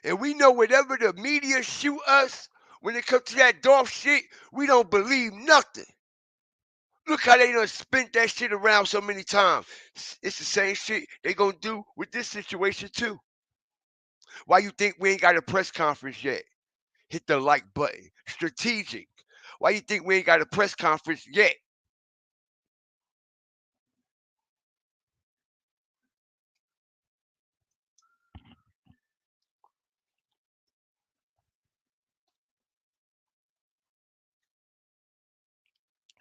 Speaker 2: And we know whatever the media shoot us when it comes to that Dolph shit, we don't believe nothing. Look how they done spent that shit around so many times. It's the same shit they gonna do with this situation too. Why you think we ain't got a press conference yet? Hit the like button. Strategic. Why you think we ain't got a press conference yet?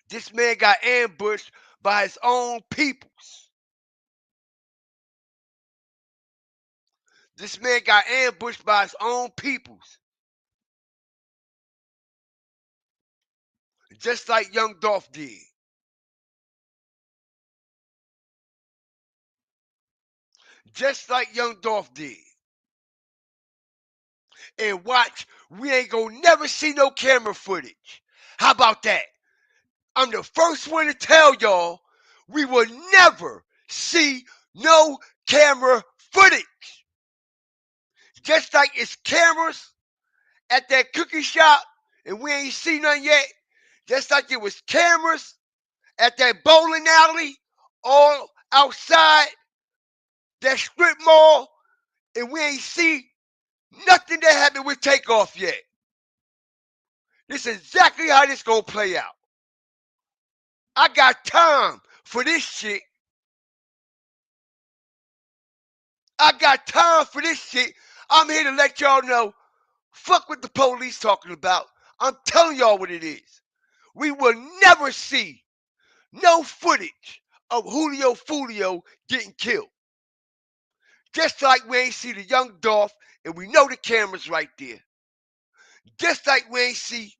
Speaker 2: This man got ambushed by his own peoples. This man got ambushed by his own peoples. Just like Young Dolph did. Just like Young Dolph did. And watch, we ain't gonna never see no camera footage. How about that? I'm the first one to tell y'all we will never see no camera footage. Just like it's cameras at that cookie shop and we ain't seen nothing yet. Just like it was cameras at that bowling alley, all outside that strip mall, and we ain't see nothing that happened with Takeoff yet. This is exactly how this gonna play out. I got time for this shit. I got time for this shit. I'm here to let y'all know, fuck what the police talking about. I'm telling y'all what it is. We will never see no footage of Julio Follio getting killed. Just like we ain't see the young Dolph, and we know the camera's right there. Just like we ain't see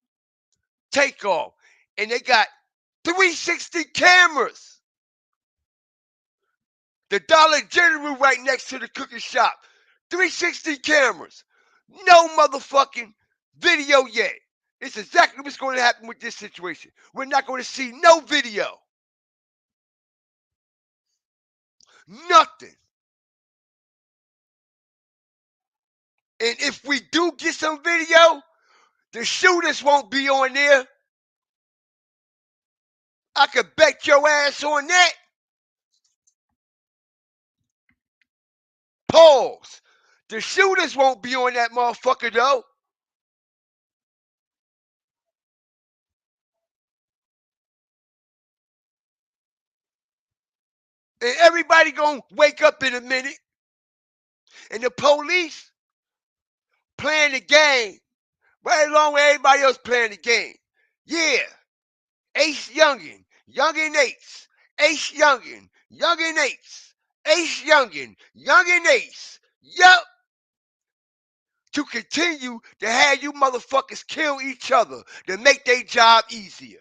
Speaker 2: Takeoff, and they got 360 cameras. The Dollar General right next to the cookie shop. 360 cameras. No motherfucking video yet. It's exactly what's going to happen with this situation. We're not going to see no video. Nothing. And if we do get some video, the shooters won't be on there. I could bet your ass on that. Pause. The shooters won't be on that motherfucker though. And everybody gonna wake up in a minute. And the police playing the game right along with everybody else playing the game. Yeah. Ace Yungeen, Yungeen Ace, Ace Yungeen, Yungeen Ace, Ace Yungeen, Yungeen Ace. Yup. To continue to have you motherfuckers kill each other to make their job easier.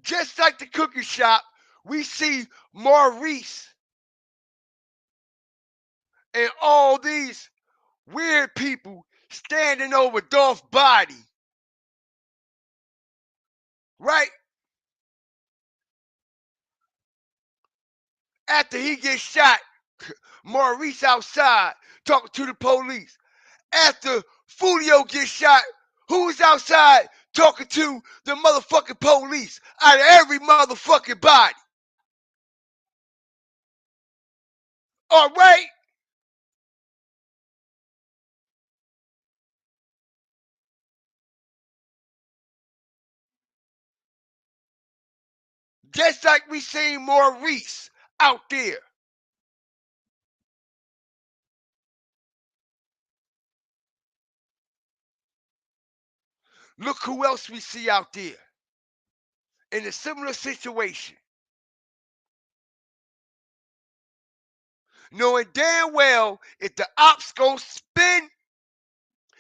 Speaker 2: Just like the cookie shop, we see Maurice and all these weird people standing over Dolph's body. Right? After he gets shot, Maurice outside talking to the police. After Follio gets shot, who's outside talking to the motherfucking police out of every motherfucking body? All right? Just like we seen Maurice out there. Look who else we see out there in a similar situation. Knowing damn well if the ops gonna spin,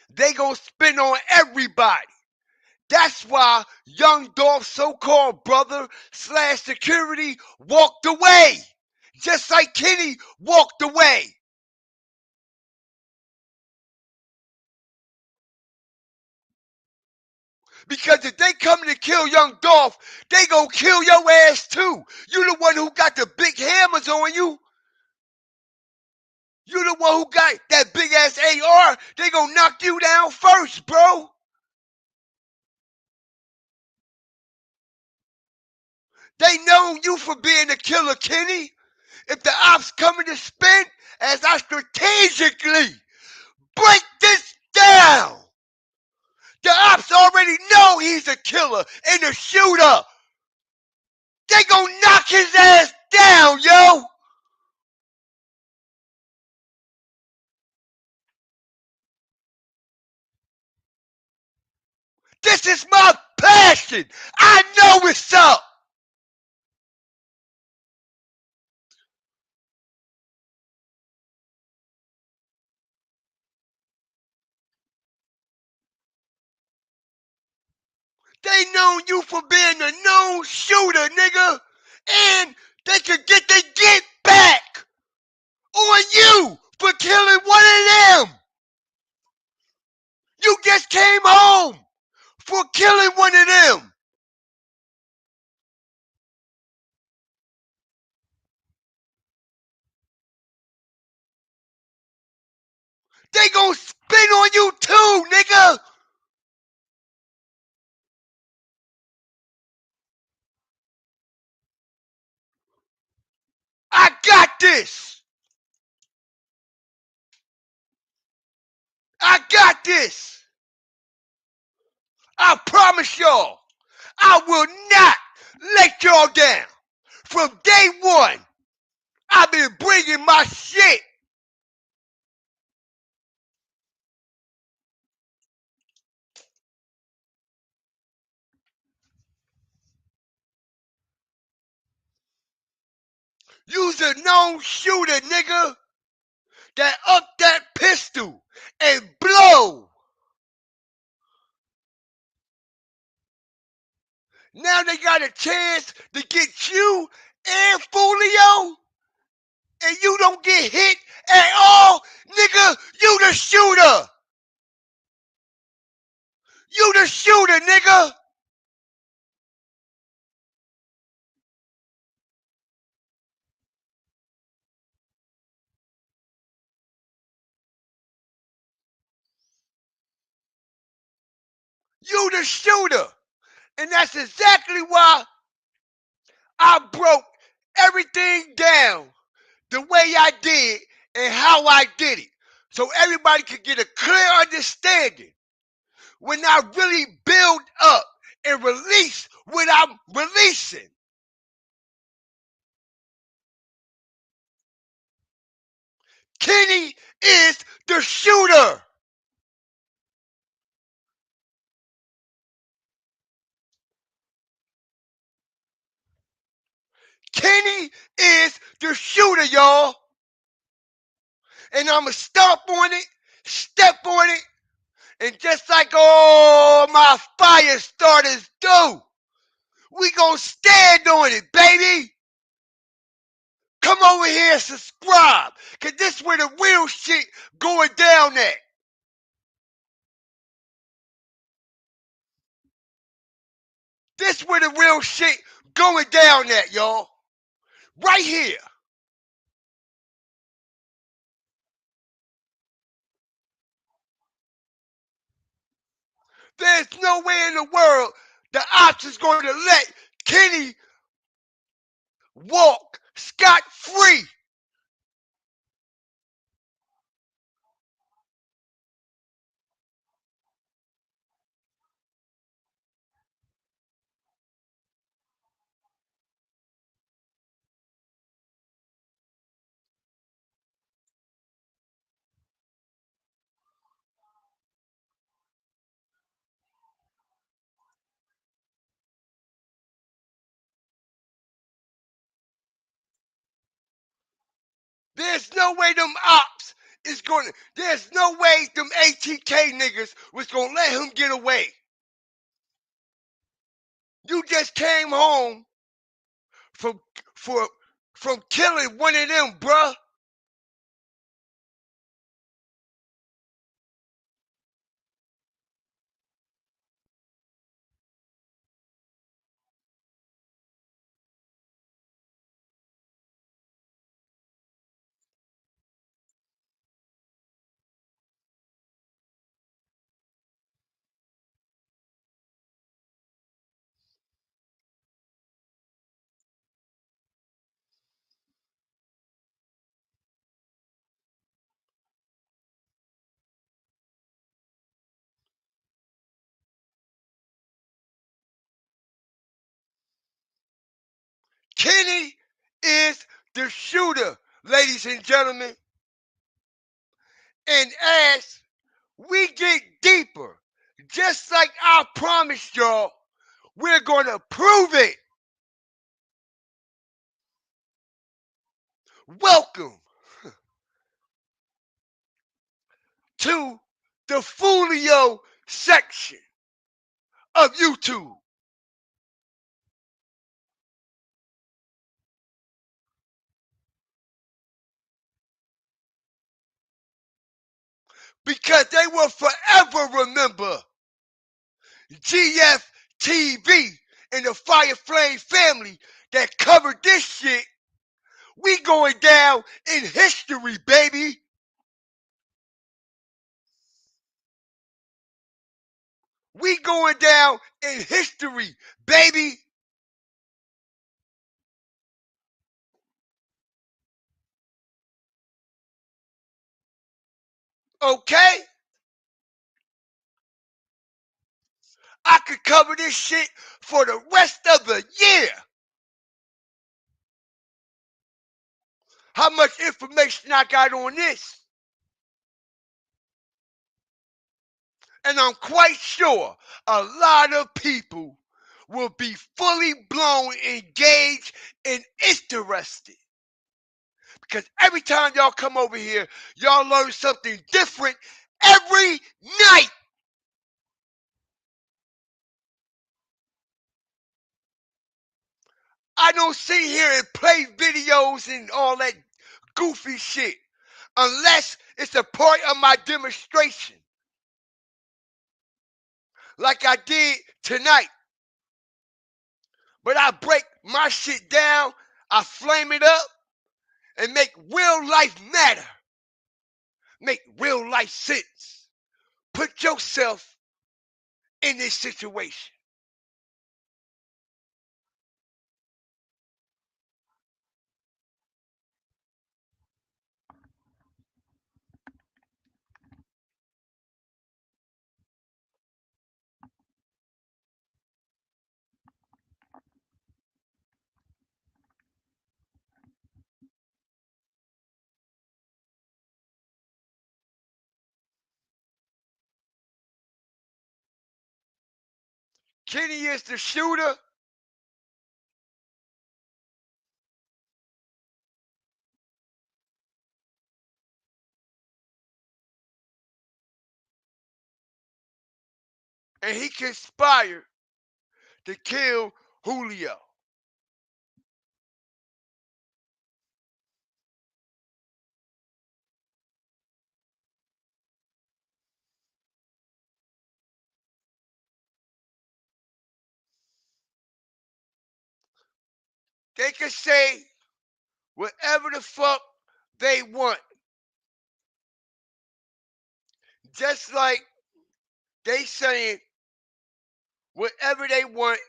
Speaker 2: they gonna spin on everybody. That's why young Dolph's so-called brother / security walked away. Just like Kenny walked away. Because if they coming to kill young Dolph, they gonna kill your ass too. You the one who got the big hammers on you. You the one who got that big ass AR. They gonna knock you down first, bro. They know you for being a killer, Kenny. If the ops coming to spin, as I strategically break this down, the ops already know he's a killer and a shooter. They gonna knock his ass down, yo. This is my passion. I know what's up. They know you for being a known shooter, nigga. And they could get their get back on you for killing one of them. You just came home for killing one of them. They gonna spin on you too, nigga. I got this. I got this. I promise y'all, I will not let y'all down. From day one, I've been bringing my shit. You's a known shooter, nigga. That up that pistol and blow. Now they got a chance to get you and Follio, and you don't get hit at all, nigga. You the shooter. You the shooter, nigga. You the shooter. And that's exactly why I broke everything down the way I did and how I did it. So everybody could get a clear understanding when I really build up and release what I'm releasing. Kenny is the shooter. Kenny is the shooter, y'all. And I'ma stomp on it, step on it, and just like all my fire starters do, we gonna stand on it, baby. Come over here and subscribe, cause this where the real shit going down at. This where the real shit going down at, y'all. Right here. There's no way in the world the ops is going to let Kenny walk scot-free. There's no way them ops is going to, there's no way them ATK niggas was going to let him get away. You just came home from from killing one of them, bruh. Kenny is the shooter, ladies and gentlemen. And as we get deeper, just like I promised y'all, we're going to prove it. Welcome to the Follio section of YouTube. because they will forever remember GFTV and the Fire Flame family that covered this shit. We going down in history, baby. We going down in history, baby. Okay? I could cover this shit for the rest of the year. How much information I got on this? And I'm quite sure a lot of people will be fully blown, engaged, and interested. Because every time y'all come over here, y'all learn something different every night. I don't sit here and play videos and all that goofy shit unless it's a part of my demonstration. Like I did tonight. But I break my shit down, I flame it up, and make real life matter. Make real life sense. Put yourself in this situation. Kenny is the shooter. And he conspired to kill Julio. They can say whatever the fuck they want. Just like they saying whatever they want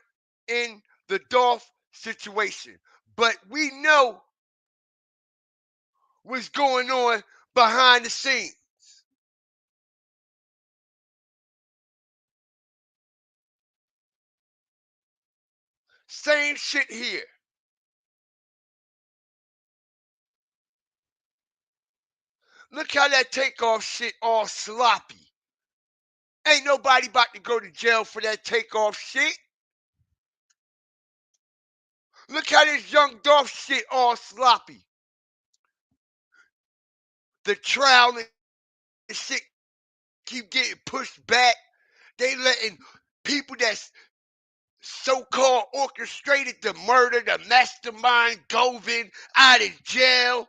Speaker 2: in the Dolph situation. But we know what's going on behind the scenes. Same shit here. Look how that takeoff shit all sloppy. Ain't nobody about to go to jail for that takeoff shit. Look how this young Dolph shit all sloppy. The trial and shit keep getting pushed back. They letting people that's so-called orchestrated the murder, the mastermind Govin, out of jail.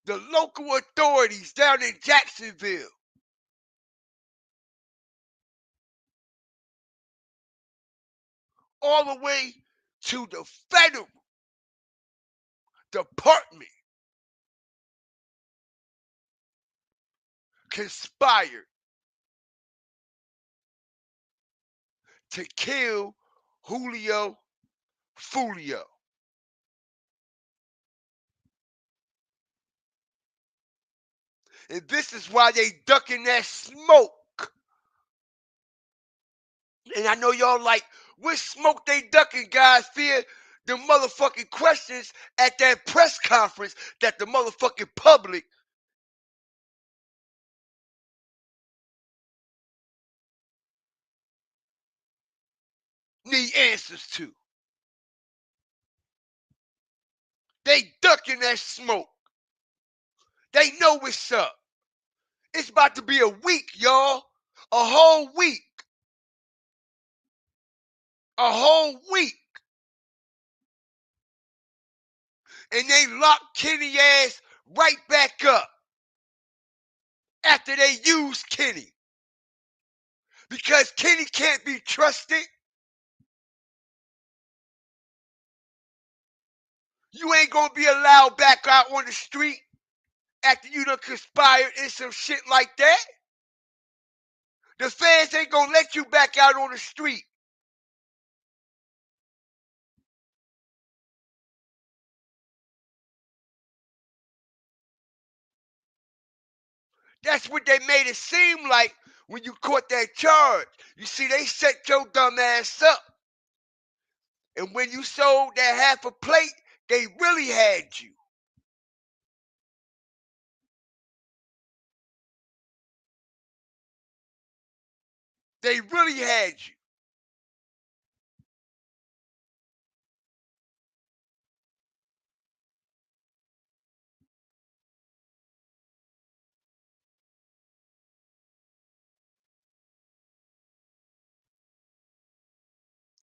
Speaker 2: The local authorities down in Jacksonville all the way to the federal department conspired to kill Julio Follio. And this is why they ducking that smoke. And I know y'all like, what smoke they ducking, guys? Fear the motherfucking questions at that press conference that the motherfucking public need answers to. They ducking that smoke. They know what's up. It's about to be a week, y'all. A whole week. A whole week And they locked Kenny ass right back up after they used Kenny. Because Kenny can't be trusted. You ain't gonna be allowed back out on the street after you done conspired in some shit like that. The feds ain't gonna let you back out on the street. That's what they made it seem like when you caught that charge. You see, they set your dumb ass up. And when you sold that half a plate, they really had you. They really had you.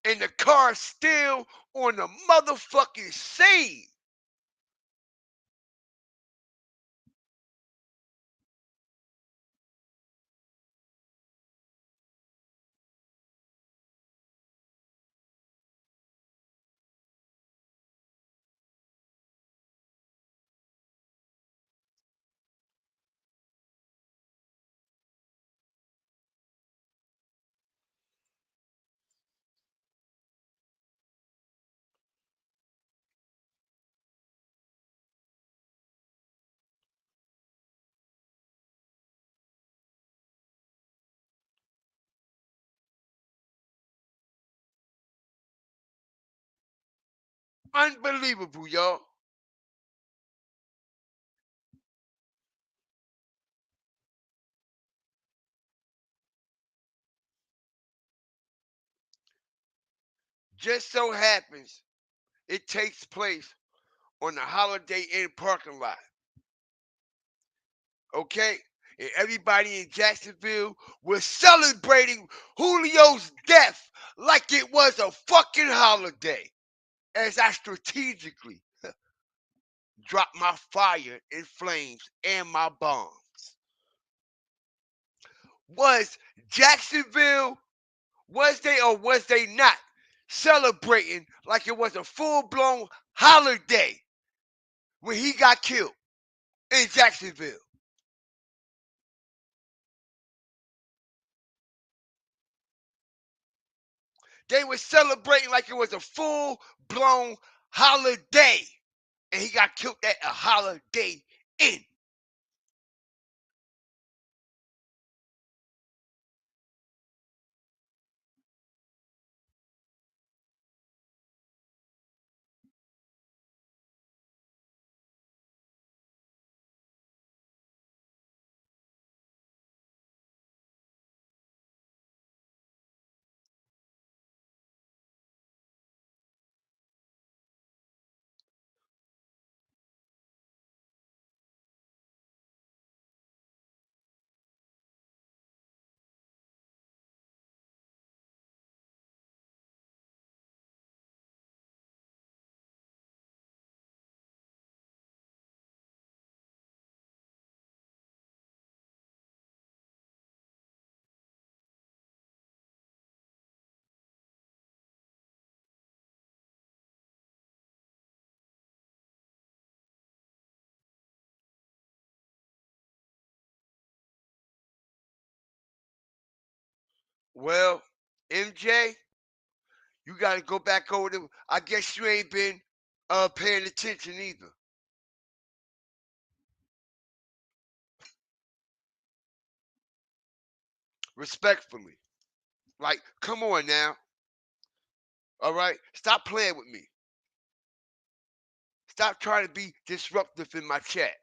Speaker 2: And the car's still on the motherfucking scene. Unbelievable, y'all. Just so happens it takes place on the Holiday Inn parking lot. Okay? And everybody in Jacksonville was celebrating Julio's death like it was a fucking holiday. As I strategically dropped my fire and flames and my bombs. Was Jacksonville, was they or was they not celebrating like it was a full-blown holiday when he got killed in Jacksonville? They were celebrating like it was a full-blown holiday. And he got killed at a Holiday Inn. Well, MJ, you got to go back over them. I guess you ain't been paying attention either. Respectfully. Like, come on now. All right? Stop playing with me. Stop trying to be disruptive in my chat.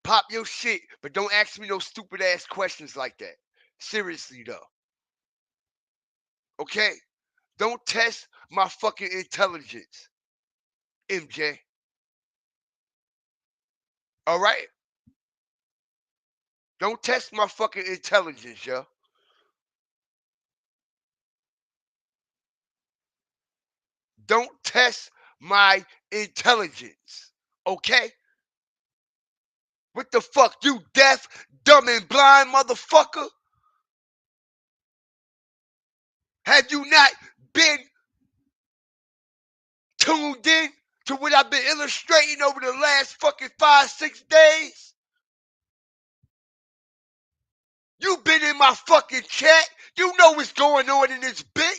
Speaker 2: Pop your shit, but don't ask me no stupid ass questions like that. Seriously, though. Okay? Don't test my fucking intelligence, MJ. All right? Don't test my fucking intelligence, yo. Don't test my intelligence. Okay? What the fuck? You deaf, dumb, and blind motherfucker? Have you not been tuned in to what I've been illustrating over the last fucking 5-6 days? You been in my fucking chat. You know what's going on in this bitch.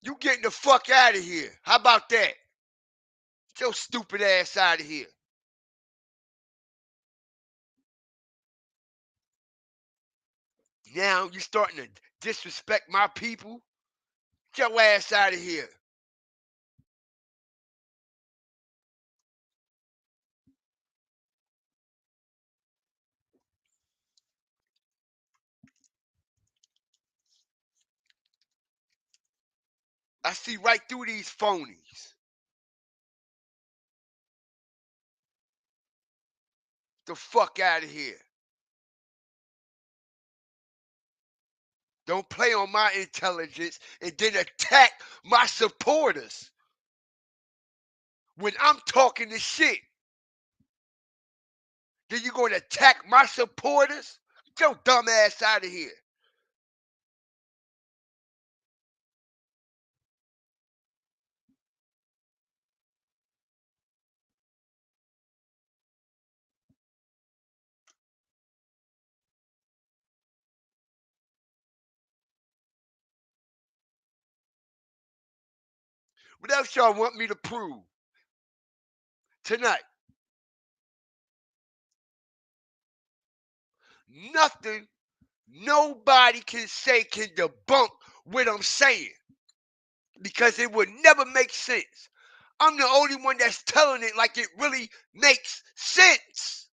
Speaker 2: You getting the fuck out of here. How about that? Get your stupid ass out of here. Now you starting to disrespect my people? Get your ass out of here. I see right through these phonies. The fuck out of here. Don't play on my intelligence and then attack my supporters when I'm talking this shit. Then you're going to attack my supporters? Get your dumb ass out of here. What else y'all want me to prove tonight? Nothing nobody can say can debunk what I'm saying because it would never make sense. I'm the only one that's telling it like it really makes sense.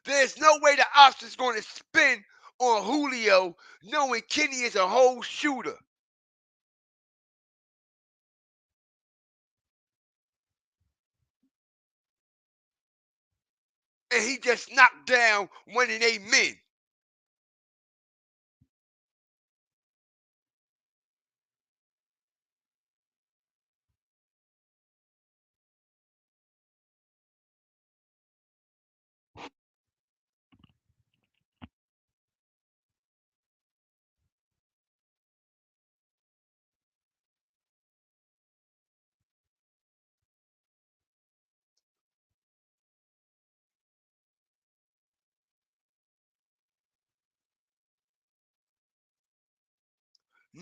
Speaker 2: There's no way the ops is going to spin on Julio knowing Kenny is a whole shooter. And he just knocked down one of their men.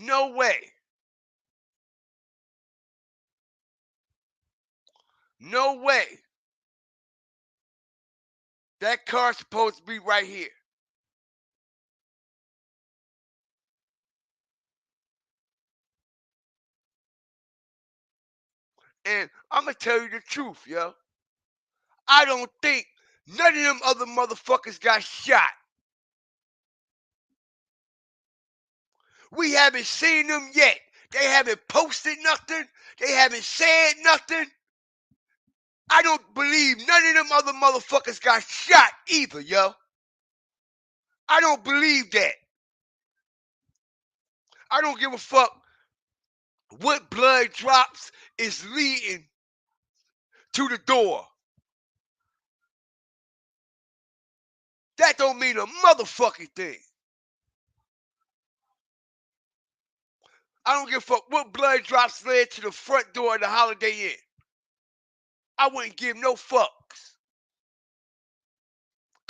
Speaker 2: No way. No way. That car's supposed to be right here. And I'm going to tell you the truth, yo. I don't think none of them other motherfuckers got shot. We haven't seen them yet. They haven't posted nothing. They haven't said nothing. I don't believe none of them other motherfuckers got shot either, yo. I don't believe that. I don't give a fuck what blood drops is leading to the door. That don't mean a motherfucking thing. I don't give a fuck what blood drops led to the front door of the Holiday Inn. I wouldn't give no fucks.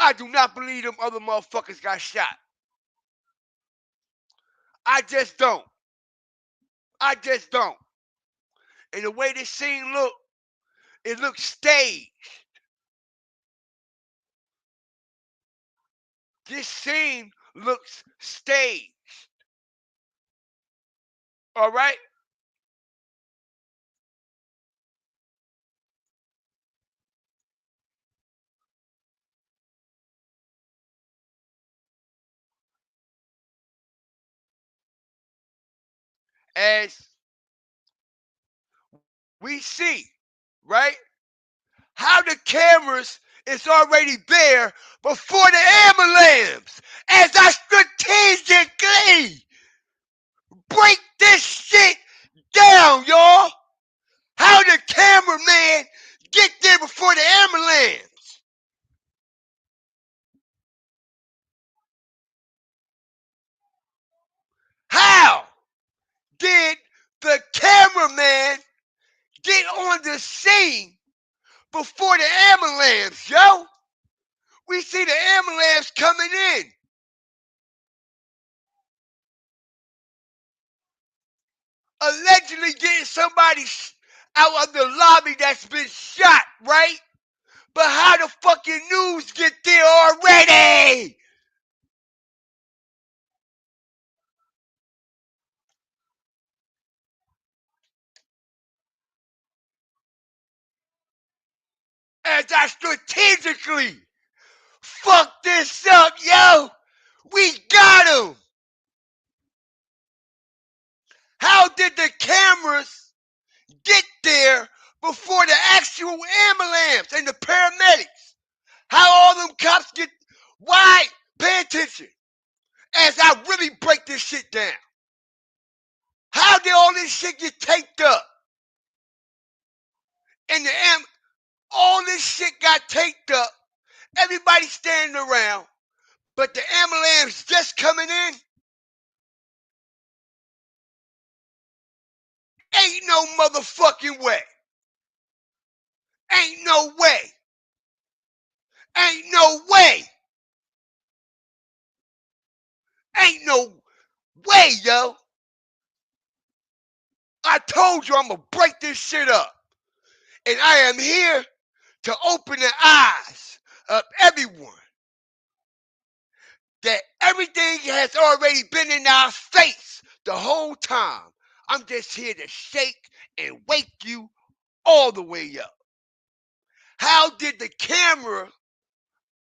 Speaker 2: I do not believe them other motherfuckers got shot. I just don't. I just don't. And the way this scene look, it looks staged. This scene looks staged. All right? As we see, right? how the cameras is already there before the ambulance as I strategically break this shit down, y'all. How the cameraman get there before the ambulance? How did the cameraman get on the scene before the ambulance, yo? We see the ambulance coming in. Allegedly getting somebody out of the lobby that's been shot, right? But how the fucking news get there already? As I strategically fuck this up, yo. We got him. How did the cameras get there before the actual ambulance and the paramedics? How all them cops get... Why? Pay attention as I really break this shit down. How did all this shit get taped up? And all this shit got taped up. Everybody standing around, but the ambulance just coming in. Ain't no motherfucking way. Ain't no way. Ain't no way. Ain't no way, yo. I told you I'm gonna break this shit up. And I am here to open the eyes of everyone that everything has already been in our face the whole time. I'm just here to shake and wake you all the way up. How did the camera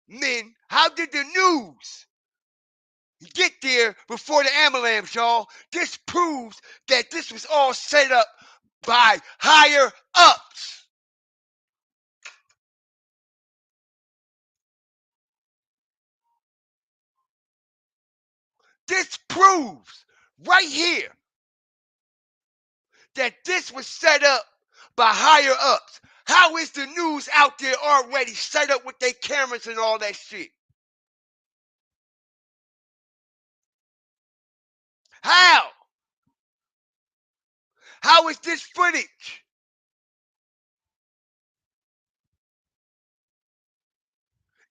Speaker 2: men, how did the news get there before the ambulance, y'all? This proves that this was all set up by higher ups. This proves right here that this was set up by higher ups. How is the news out there already set up with their cameras and all that shit? How? How is this footage?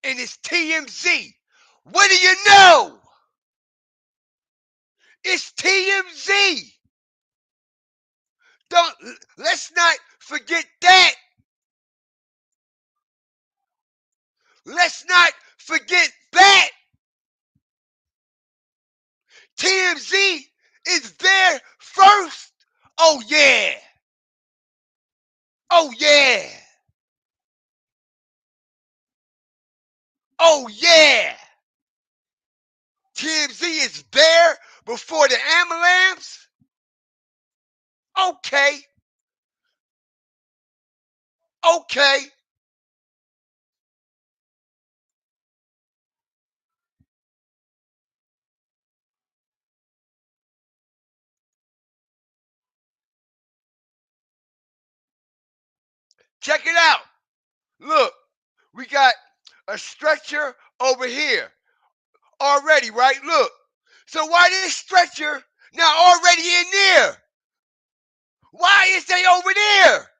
Speaker 2: And it's TMZ. What do you know? It's TMZ. Let's not forget that. Let's not forget that. TMZ is there first. Oh yeah. Oh yeah. Oh yeah. TMZ is there before the ambulance. Okay. Okay. Check it out. Look, we got a stretcher over here already, right? Look. So why this stretcher now already in there? Why is they over there?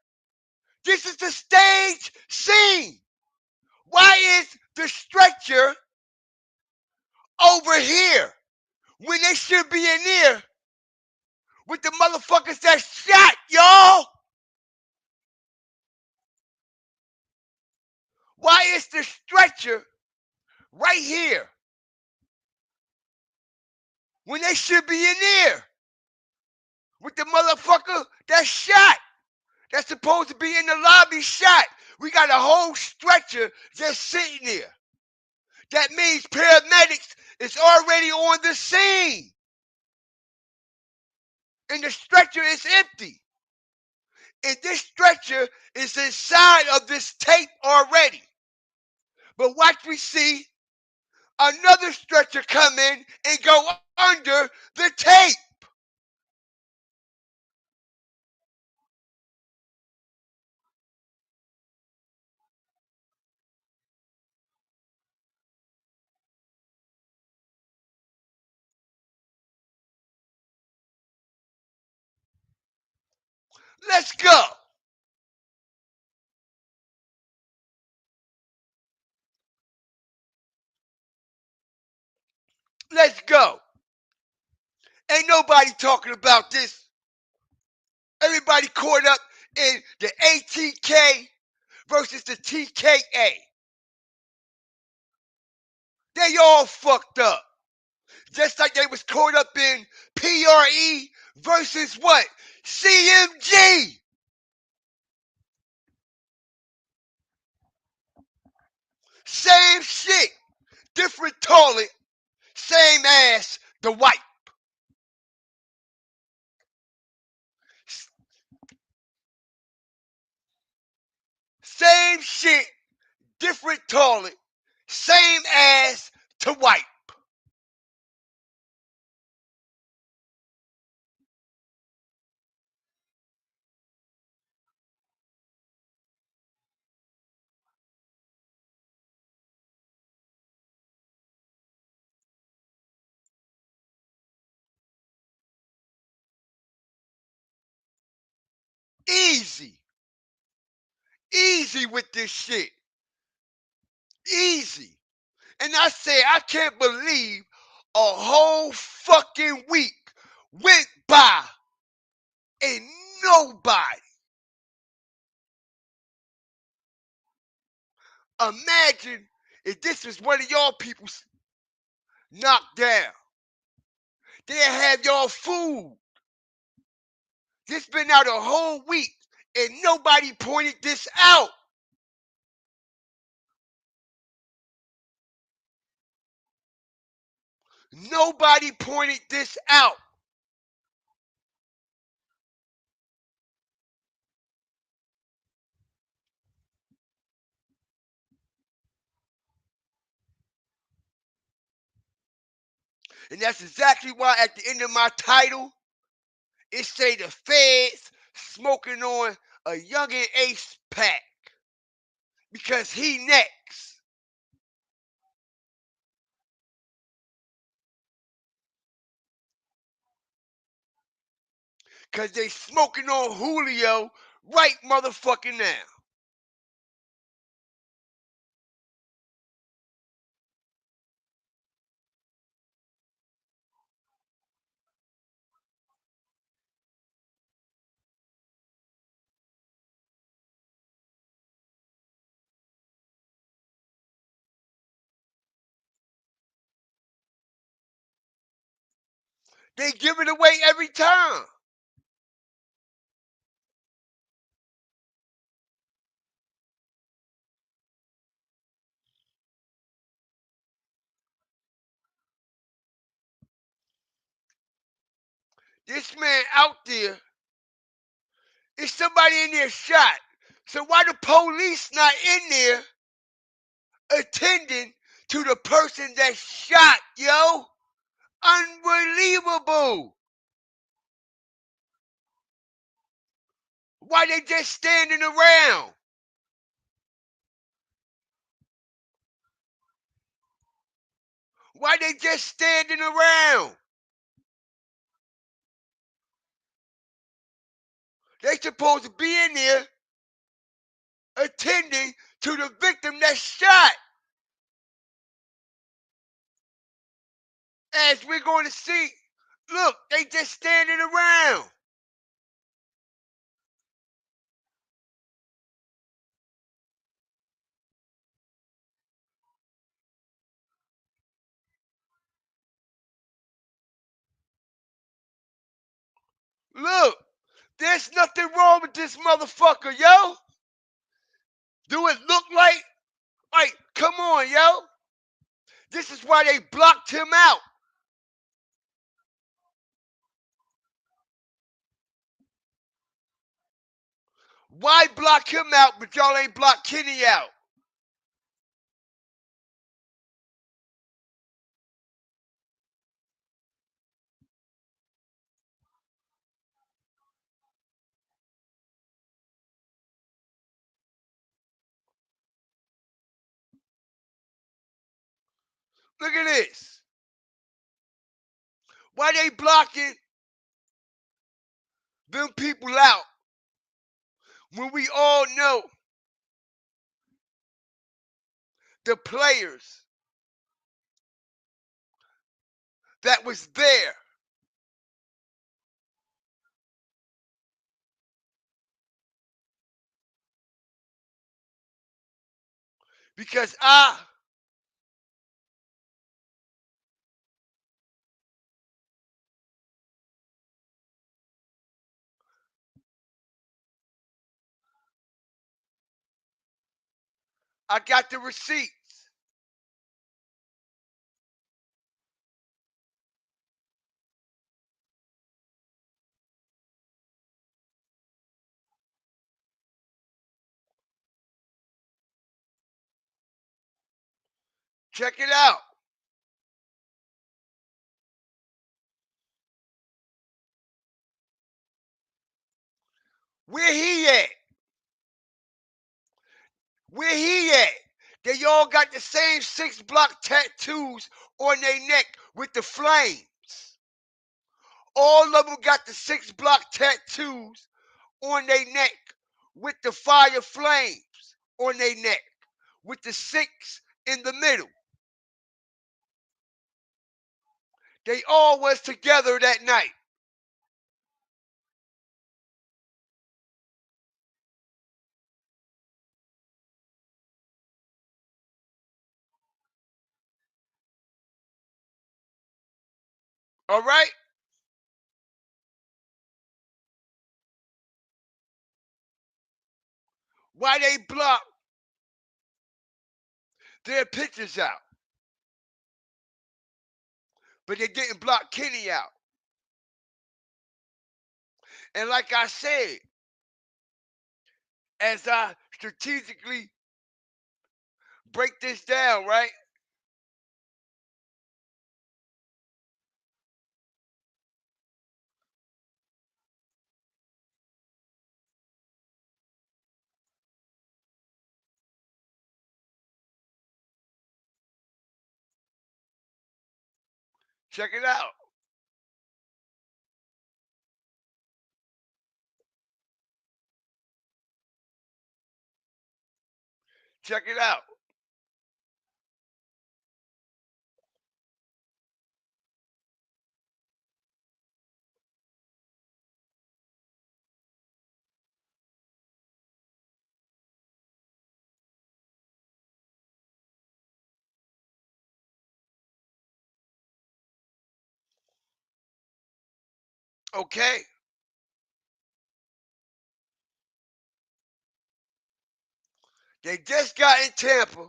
Speaker 2: This is the stage scene. Why is the stretcher over here when they should be in there with the motherfuckers that shot, y'all? Why is the stretcher right here when they should be in there with the motherfucker that shot? That's supposed to be in the lobby shot. We got a whole stretcher just sitting there. That means paramedics is already on the scene. And the stretcher is empty. And this stretcher is inside of this tape already. But watch me see another stretcher come in and go under the tape. Let's go. Let's go. Ain't nobody talking about this. Everybody caught up in the ATK versus the TKA. They all fucked up. Just like they was caught up in PRE versus what? CMG. Same shit. Different toilet. Same ass to wipe. Same shit. Different toilet. Same ass to wipe. Easy. Easy with this shit. Easy. And I say, I can't believe a whole fucking week went by and nobody. Imagine if this was one of y'all people knocked down. They'd have y'all food. This been out a whole week and nobody pointed this out. Nobody pointed this out. And that's exactly why at the end of my title, it say the feds smoking on a Yungeen Ace pack. Because he next. Because they smoking on Follio right motherfucking now. They give it away every time. This man out there, is somebody in there shot. So why the police not in there attending to the person that shot, yo? Unbelievable. Why they just standing around? Why they just standing around? They supposed to be in there attending to the victim that's shot. As we're going to see, look, they just standing around. Look, there's nothing wrong with this motherfucker, yo. Do it look like? Like, come on, yo. This is why they blocked him out. Why block him out, but y'all ain't block Kenny out? Look at this. Why they blocking them people out when we all know the players that was there? Because I got the receipts. Check it out. Where he at? Where he at? They all got the same 6-block tattoos on their neck with the flames. All of them got the 6-block tattoos on their neck with the fire flames on their neck with the 6 in the middle. They all was together that night. All right? Why they block their pictures out, but they didn't block Kenny out? And like I said, as I strategically break this down, right? Check it out. Check it out. Okay. They just got in Tampa.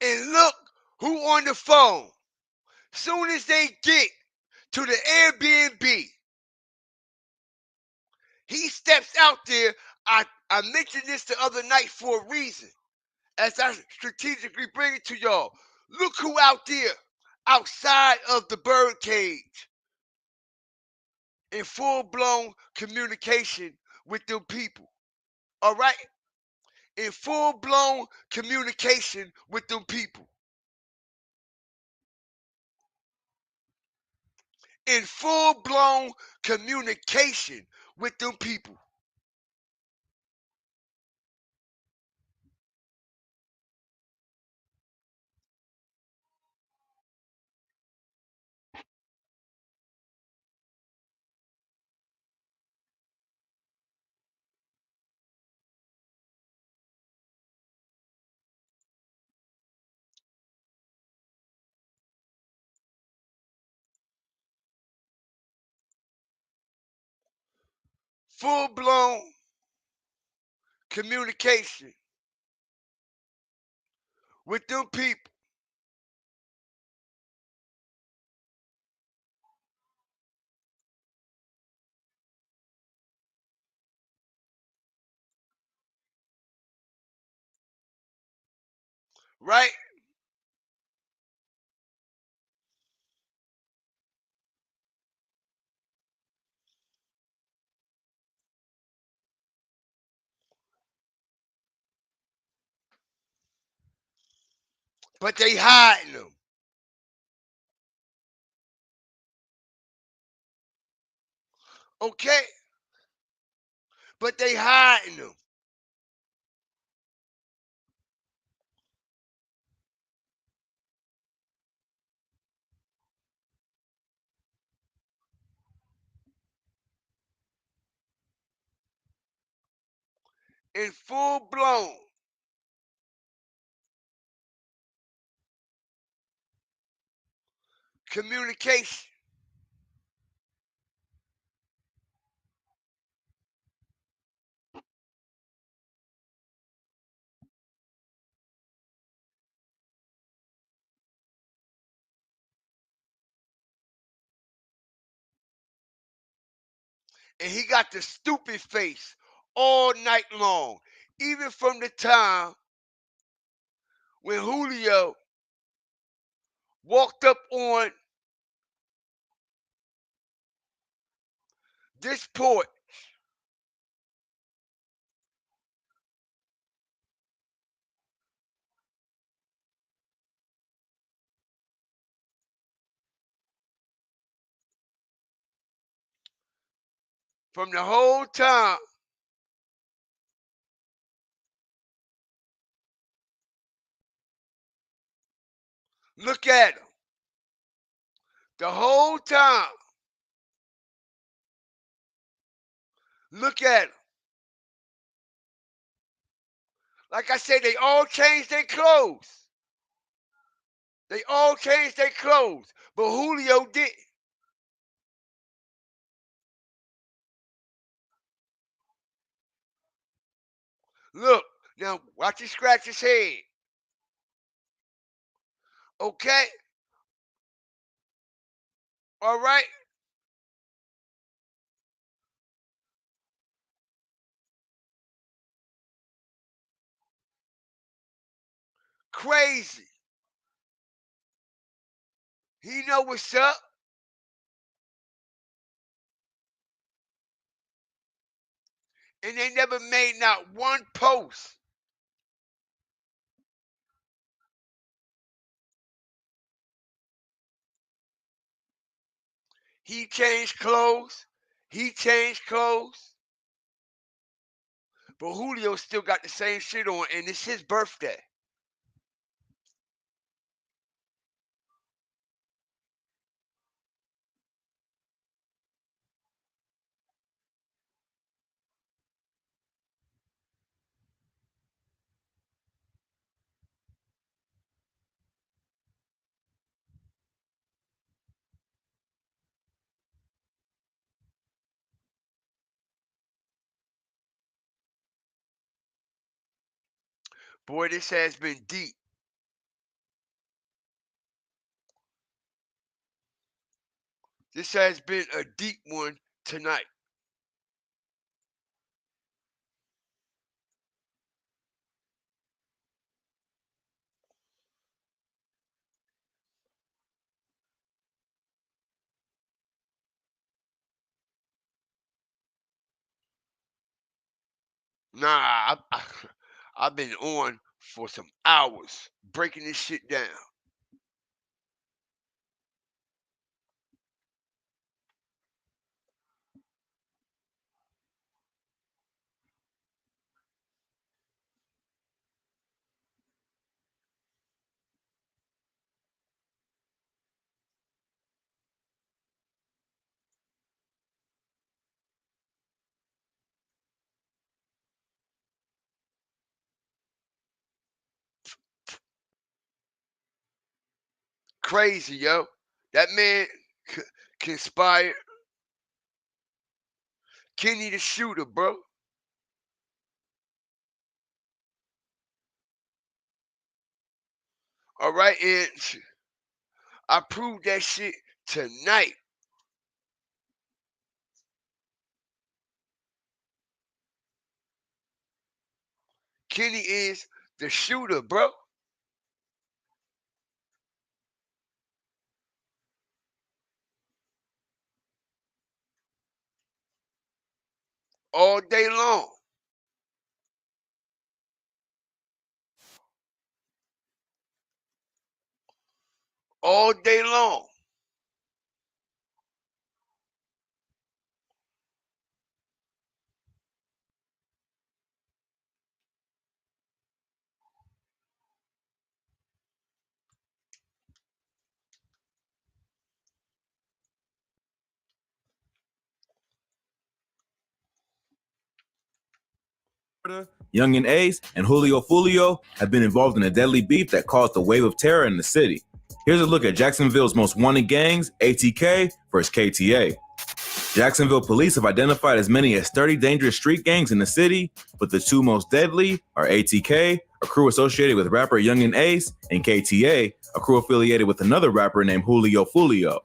Speaker 2: And look who on the phone. Soon as they get to the Airbnb, he steps out there. I mentioned this the other night for a reason. As I strategically bring it to y'all. Look who out there outside of the bird cage in full-blown communication with them people. All right? In full-blown communication with them people. In full-blown communication with them people. full-blown communication with them people. Right? But they hiding them. Okay? But they hiding them. In full-blown communication. And he got the stupid face all night long. Even from the time when Julio walked up on this porch from the whole time look at him. The whole time look at him. Like I said, they all changed their clothes. They all changed their clothes. But Julio didn't. Look, now watch him scratch his head. Okay? All right? Crazy. He know what's up. And they never made not one post. He changed clothes. He changed clothes. But Julio still got the same shit on, and it's his birthday. Boy, this has been deep. This has been a deep one tonight. Nah, I've been on for some hours breaking this shit down. Crazy, yo. That man conspired Kenny the shooter, bro. All right, and I proved that shit tonight. Kenny is the shooter, bro. All day long. All day long.
Speaker 9: Yungeen Ace and Julio Follio have been involved in a deadly beef that caused a wave of terror in the city. Here's a look at Jacksonville's most wanted gangs, ATK versus KTA. Jacksonville police have identified as many as 30 dangerous street gangs in the city, but the two most deadly are ATK, a crew associated with rapper Yungeen Ace, and KTA, a crew affiliated with another rapper named Julio Follio.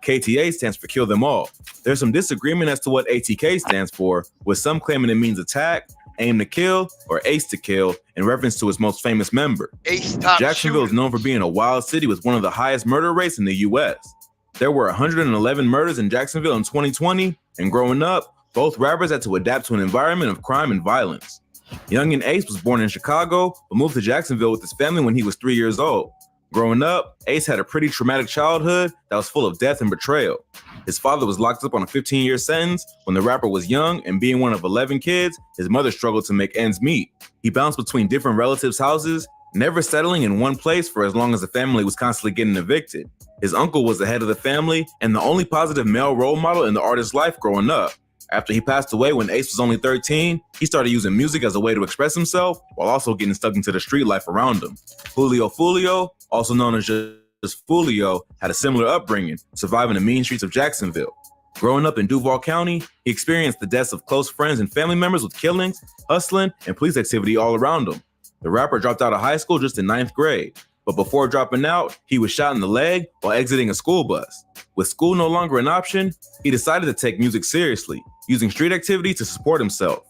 Speaker 9: KTA stands for Kill Them All. There's some disagreement as to what ATK stands for, with some claiming it means attack, aim to kill, or ace to kill, in reference to its most famous member. Jacksonville is known for being a wild city with one of the highest murder rates in the U.S. There were 111 murders in Jacksonville in 2020, and growing up, both rappers had to adapt to an environment of crime and violence. Yungeen Ace was born in Chicago, but moved to Jacksonville with his family when he was 3 years old. Growing up, Ace had a pretty traumatic childhood that was full of death and betrayal. His father was locked up on a 15-year sentence when the rapper was young, and being one of 11 kids, his mother struggled to make ends meet. He bounced between different relatives' houses, never settling in one place for as long as the family was constantly getting evicted. His uncle was the head of the family and the only positive male role model in the artist's life growing up. After he passed away when Ace was only 13, he started using music as a way to express himself while also getting stuck into the street life around him. Julio Follio, also known as just Follio, had a similar upbringing, surviving the mean streets of Jacksonville. Growing up in Duval County, he experienced the deaths of close friends and family members with killings, hustling, and police activity all around him. The rapper dropped out of high school just in 9th grade, but before dropping out, he was shot in the leg while exiting a school bus. With school no longer an option, he decided to take music seriously, using street activity to support himself.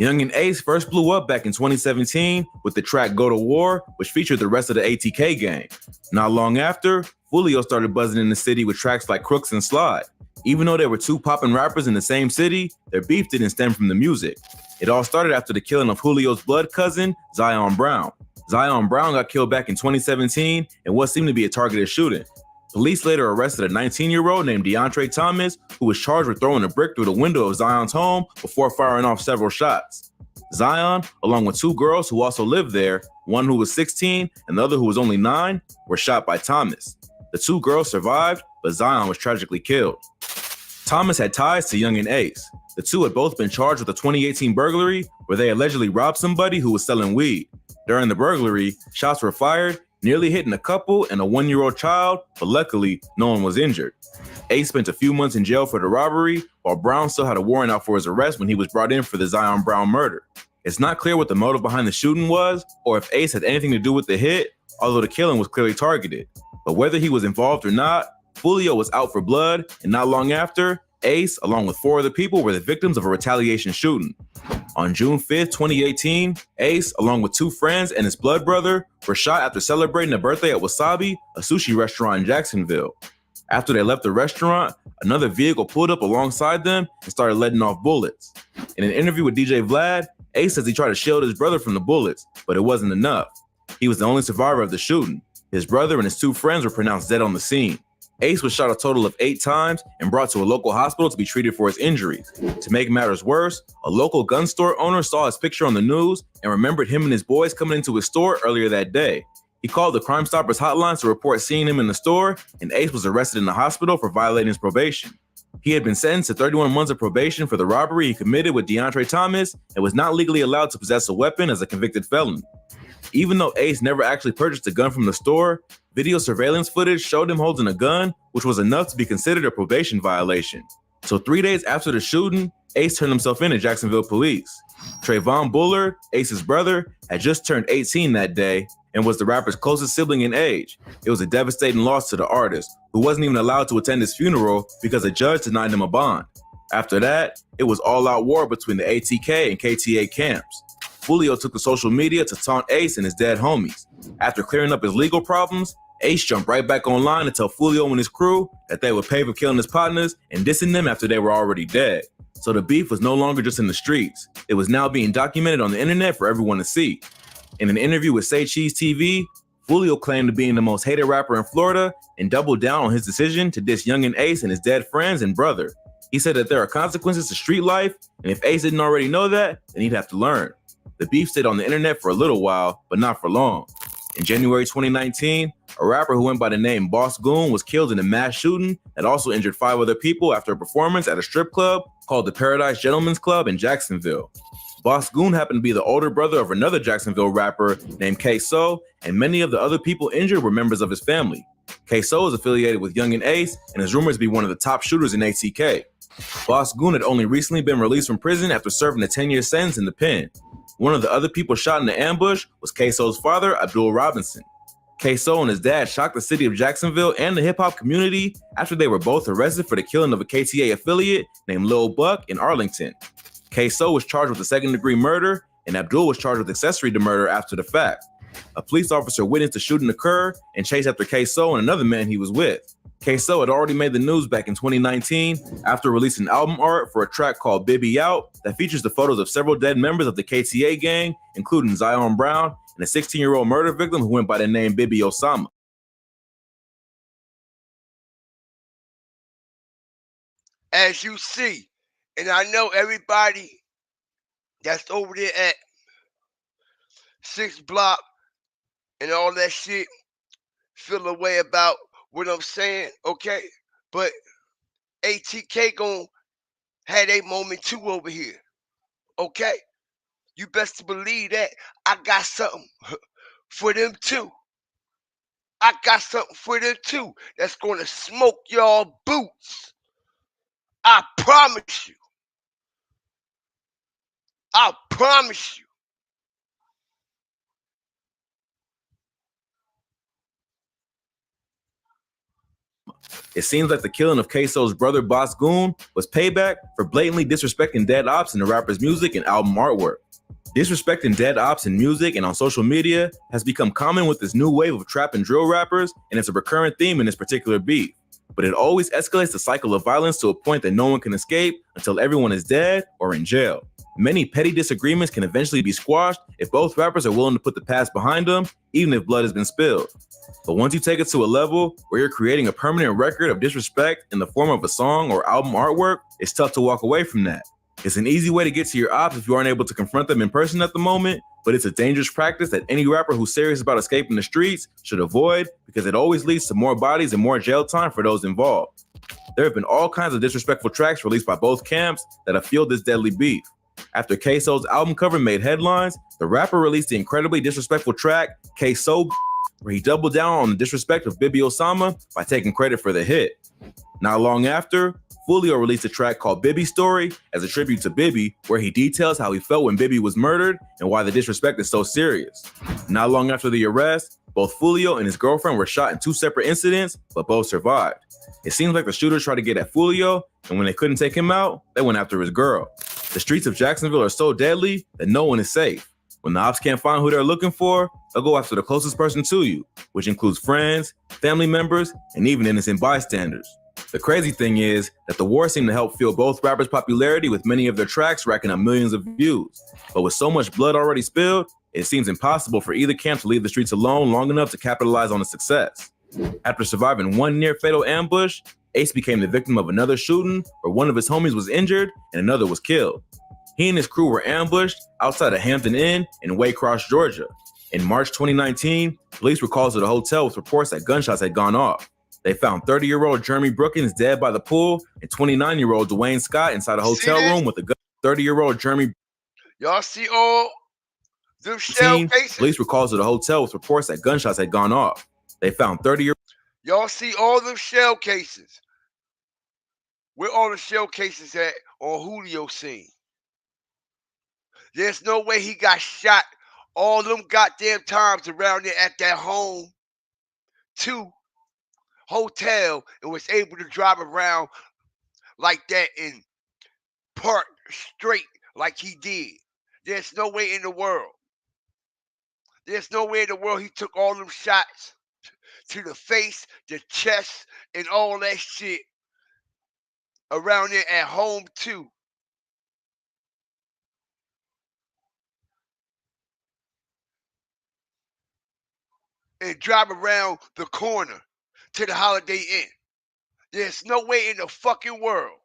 Speaker 9: Yungeen Ace first blew up back in 2017 with the track Go to War, which featured the rest of the ATK gang. Not long after, Follio started buzzing in the city with tracks like Crooks and Slide. Even though there were two poppin' rappers in the same city, their beef didn't stem from the music. It all started after the killing of Julio's blood cousin, Zion Brown. Zion Brown got killed back in 2017 in what seemed to be a targeted shooting. Police later arrested a 19-year-old named DeAndre Thomas, who was charged with throwing a brick through the window of Zion's home before firing off several shots. Zion, along with two girls who also lived there, one who was 16 and the other who was only 9, were shot by Thomas. The two girls survived, but Zion was tragically killed. Thomas had ties to Yungeen Ace. The two had both been charged with a 2018 burglary where they allegedly robbed somebody who was selling weed. During the burglary, shots were fired, nearly hitting a couple and a 1-year-old child, but luckily, no one was injured. Ace spent a few months in jail for the robbery, while Brown still had a warrant out for his arrest when he was brought in for the Zion Brown murder. It's not clear what the motive behind the shooting was, or if Ace had anything to do with the hit, although the killing was clearly targeted. But whether he was involved or not, Follio was out for blood, and not long after, Ace, along with 4 other people, were the victims of a retaliation shooting. On June 5th, 2018, Ace, along with 2 friends and his blood brother, were shot after celebrating a birthday at Wasabi, a sushi restaurant in Jacksonville. After they left the restaurant, another vehicle pulled up alongside them and started letting off bullets. In an interview with DJ Vlad, Ace says he tried to shield his brother from the bullets, but it wasn't enough. He was the only survivor of the shooting. His brother and his 2 friends were pronounced dead on the scene. Ace was shot a total of 8 times and brought to a local hospital to be treated for his injuries. To make matters worse, a local gun store owner saw his picture on the news and remembered him and his boys coming into his store earlier that day. He called the Crime Stoppers hotline to report seeing him in the store, and Ace was arrested in the hospital for violating his probation. He had been sentenced to 31 months of probation for the robbery he committed with DeAndre Thomas and was not legally allowed to possess a weapon as a convicted felon. Even though Ace never actually purchased a gun from the store, video surveillance footage showed him holding a gun, which was enough to be considered a probation violation. So 3 days after the shooting, Ace turned himself in to Jacksonville police. Trayvon Bullard, Ace's brother, had just turned 18 that day and was the rapper's closest sibling in age. It was a devastating loss to the artist, who wasn't even allowed to attend his funeral because a judge denied him a bond. After that, it was all-out war between the ATK and KTA camps. Follio took to social media to taunt Ace and his dead homies. After clearing up his legal problems, Ace jumped right back online to tell Follio and his crew that they would pay for killing his partners and dissing them after they were already dead. So the beef was no longer just in the streets. It was now being documented on the internet for everyone to see. In an interview with Say Cheese TV, Follio claimed to being the most hated rapper in Florida and doubled down on his decision to diss Yungeen Ace and his dead friends and brother. He said that there are consequences to street life, and if Ace didn't already know that, then he'd have to learn. The beef stayed on the internet for a little while, but not for long. In January 2019, a rapper who went by the name Boss Goon was killed in a mass shooting that also injured 5 other people after a performance at a strip club called the Paradise Gentlemen's Club in Jacksonville. Boss Goon happened to be the older brother of another Jacksonville rapper named K-So, and many of the other people injured were members of his family. K-So is affiliated with Yungeen Ace and is rumored to be one of the top shooters in ATK. Boss Goon had only recently been released from prison after serving a 10-year sentence in the pen. One of the other people shot in the ambush was K-So's father, Abdul Robinson. K-So and his dad shocked the city of Jacksonville and the hip-hop community after they were both arrested for the killing of a KTA affiliate named Lil Buck in Arlington. K-So was charged with a second-degree murder, and Abdul was charged with accessory to murder after the fact. A police officer witnessed the shooting occur and chased after K-So and another man he was with. K-So had already made the news back in 2019 after releasing album art for a track called Bibby Out that features the photos of several dead members of the KTA gang, including Zion Brown and a 16-year-old murder victim who went by the name Bibi Osama.
Speaker 2: As you see, and I know everybody that's over there at 6 Block and all that shit feel a way about what I'm saying, okay? But ATK gon' have a moment too over here, okay? You best to believe that I got something for them too. I got something for them too that's gonna smoke y'all boots. I promise you. I promise you.
Speaker 9: It seems like the killing of K-So's brother Boss Goon was payback for blatantly disrespecting dead ops in the rapper's music and album artwork. Disrespecting dead ops in music and on social media has become common with this new wave of trap and drill rappers, and it's a recurrent theme in this particular beef. But it always escalates the cycle of violence to a point that no one can escape until everyone is dead or in jail. Many petty disagreements can eventually be squashed if both rappers are willing to put the past behind them, even if blood has been spilled. But once you take it to a level where you're creating a permanent record of disrespect in the form of a song or album artwork, it's tough to walk away from that. It's an easy way to get to your ops if you aren't able to confront them in person at the moment, but it's a dangerous practice that any rapper who's serious about escaping the streets should avoid because it always leads to more bodies and more jail time for those involved. There have been all kinds of disrespectful tracks released by both camps that have fueled this deadly beef. After K-So's album cover made headlines, the rapper released the incredibly disrespectful track K-So, where he doubled down on the disrespect of Bibi Osama by taking credit for the hit. Not long after, Follio released a track called Bibi Story as a tribute to Bibi, where he details how he felt when Bibi was murdered and why the disrespect is so serious. Not long after the arrest, both Follio and his girlfriend were shot in 2 separate incidents, but both survived. It seems like the shooters tried to get at Follio, and when they couldn't take him out, they went after his girl. The streets of Jacksonville are so deadly that no one is safe. When the ops can't find who they're looking for, they'll go after the closest person to you, which includes friends, family members, and even innocent bystanders. The crazy thing is that the war seemed to help fuel both rappers' popularity, with many of their tracks racking up millions of views. But with so much blood already spilled, it seems impossible for either camp to leave the streets alone long enough to capitalize on the success. After surviving one near-fatal ambush, Ace became the victim of another shooting where one of his homies was injured and another was killed. He and his crew were ambushed outside of Hampton Inn in Waycross, Georgia. In March 2019, police were called to the hotel with reports that gunshots had gone off. They found 30-year-old Jeremy Brookins dead by the pool and 29-year-old Dwayne Scott inside a hotel room with a gun. 30-year-old Jeremy.
Speaker 2: Y'all see all them shell cases?
Speaker 9: Police were called to the hotel with reports that gunshots had gone off. They found 30-year-old.
Speaker 2: Y'all see all them shell cases? Where all the shell cases at on Julio scene? There's no way he got shot all them goddamn times around there at that home 2 hotel and was able to drive around like that and park straight like he did. There's no way in the world. There's no way in the world he took all them shots to the face, the chest, and all that shit around there at home 2. And drive around the corner to the Holiday Inn. There's no way in the fucking world.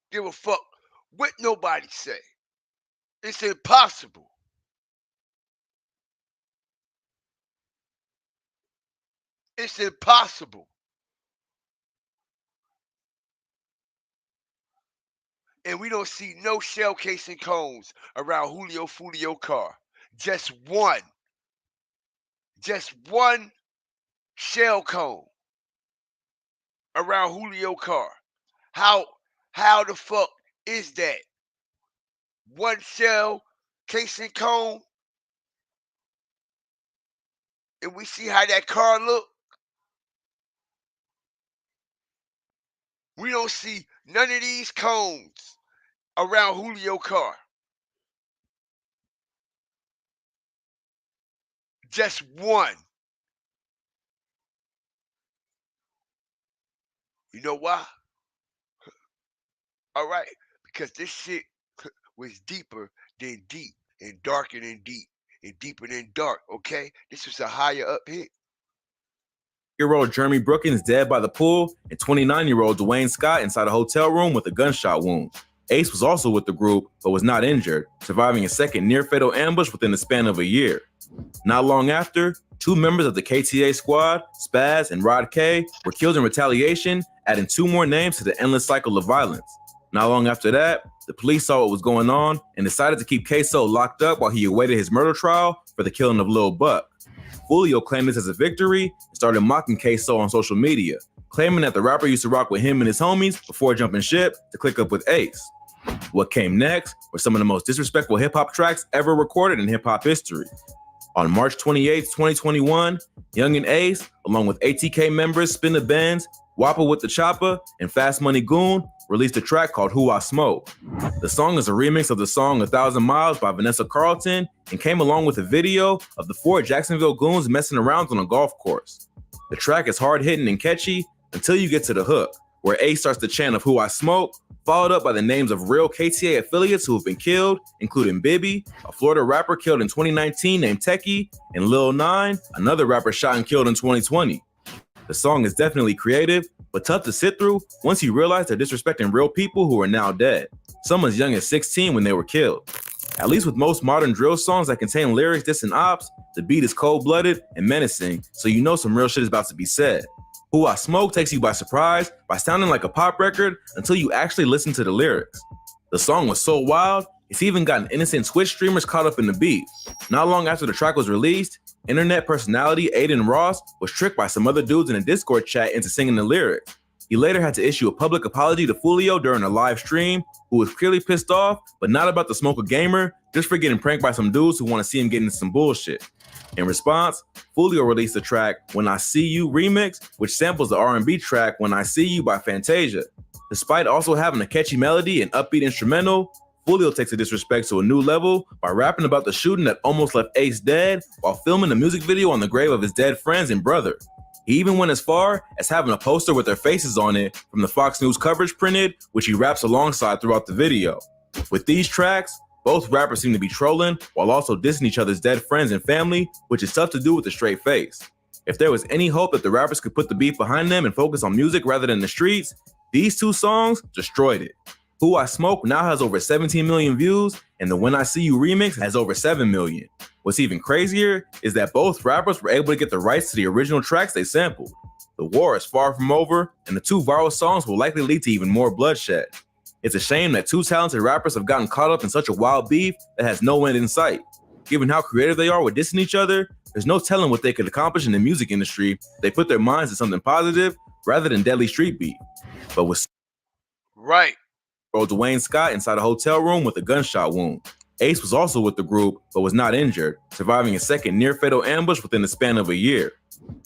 Speaker 2: Give a fuck what nobody say. It's impossible. It's impossible. And we don't see no shell casing cones around Julio Follio car. Just one. Just one shell cone around Julio car. How the fuck is that? One shell casing cone? And we see how that car look? We don't see none of these cones around Julio car. Just one. You know why? All right, because this shit was deeper than deep and darker than deep and deeper than dark, okay? This was a higher up hit.
Speaker 9: Year-old Jeremy Brookins dead by the pool, and 29-year-old Dwayne Scott inside a hotel room with a gunshot wound. Ace was also with the group, but was not injured, surviving a second near-fatal ambush within the span of a year. Not long after, 2 members of the KTA squad, Spaz and Rod K, were killed in retaliation, adding 2 more names to the endless cycle of violence. Not long after that, the police saw what was going on and decided to keep Queso locked up while he awaited his murder trial for the killing of Lil Buck. Follio claimed this as a victory and started mocking Queso on social media, claiming that the rapper used to rock with him and his homies before jumping ship to click up with Ace. What came next were some of the most disrespectful hip-hop tracks ever recorded in hip-hop history. On March 28, 2021, Yungeen Ace, along with ATK members Spin the Benz, Wappa with the Chopper, and Fast Money Goon, released a track called Who I Smoke. The song is a remix of the song 1,000 Miles by Vanessa Carlton and came along with a video of the 4 Jacksonville goons messing around on a golf course. The track is hard-hitting and catchy until you get to the hook, where Ace starts the chant of Who I Smoke, followed up by the names of real KTA affiliates who have been killed, including Bibby, a Florida rapper killed in 2019 named Techie, and Lil 9, another rapper shot and killed in 2020. The song is definitely creative, but tough to sit through once you realize they're disrespecting real people who are now dead, some as young as 16 when they were killed. At least with most modern drill songs that contain lyrics dissing ops, the beat is cold-blooded and menacing, so you know some real shit is about to be said. Who I Smoke takes you by surprise by sounding like a pop record until you actually listen to the lyrics. The song was so wild, it's even gotten innocent Twitch streamers caught up in the beat. Not long after the track was released, internet personality Aiden Ross was tricked by some other dudes in a Discord chat into singing the lyrics. He later had to issue a public apology to Follio during a live stream, who was clearly pissed off, but not about to smoke a gamer, just for getting pranked by some dudes who want to see him get into some bullshit. In response, Follio released the track When I See You remix, which samples the R&B track When I See You by Fantasia. Despite also having a catchy melody and upbeat instrumental, Follio takes the disrespect to a new level by rapping about the shooting that almost left Ace dead while filming a music video on the grave of his dead friends and brother. He even went as far as having a poster with their faces on it from the Fox News coverage printed, which he raps alongside throughout the video. With these tracks, both rappers seem to be trolling while also dissing each other's dead friends and family, which is tough to do with a straight face. If there was any hope that the rappers could put the beef behind them and focus on music rather than the streets, these 2 songs destroyed it. Who I Smoke now has over 17 million views, and the When I See You remix has over 7 million. What's even crazier is that both rappers were able to get the rights to the original tracks they sampled. The war is far from over, and the 2 viral songs will likely lead to even more bloodshed. It's a shame that 2 talented rappers have gotten caught up in such a wild beef that has no end in sight. Given how creative they are with dissing each other, there's no telling what they could accomplish in the music industry if they put their minds to something positive rather than deadly street beef. But with
Speaker 2: Right.
Speaker 9: Dwayne Scott inside a hotel room with a gunshot wound. Ace was also with the group, but was not injured, surviving a second near-fatal ambush within the span of a year.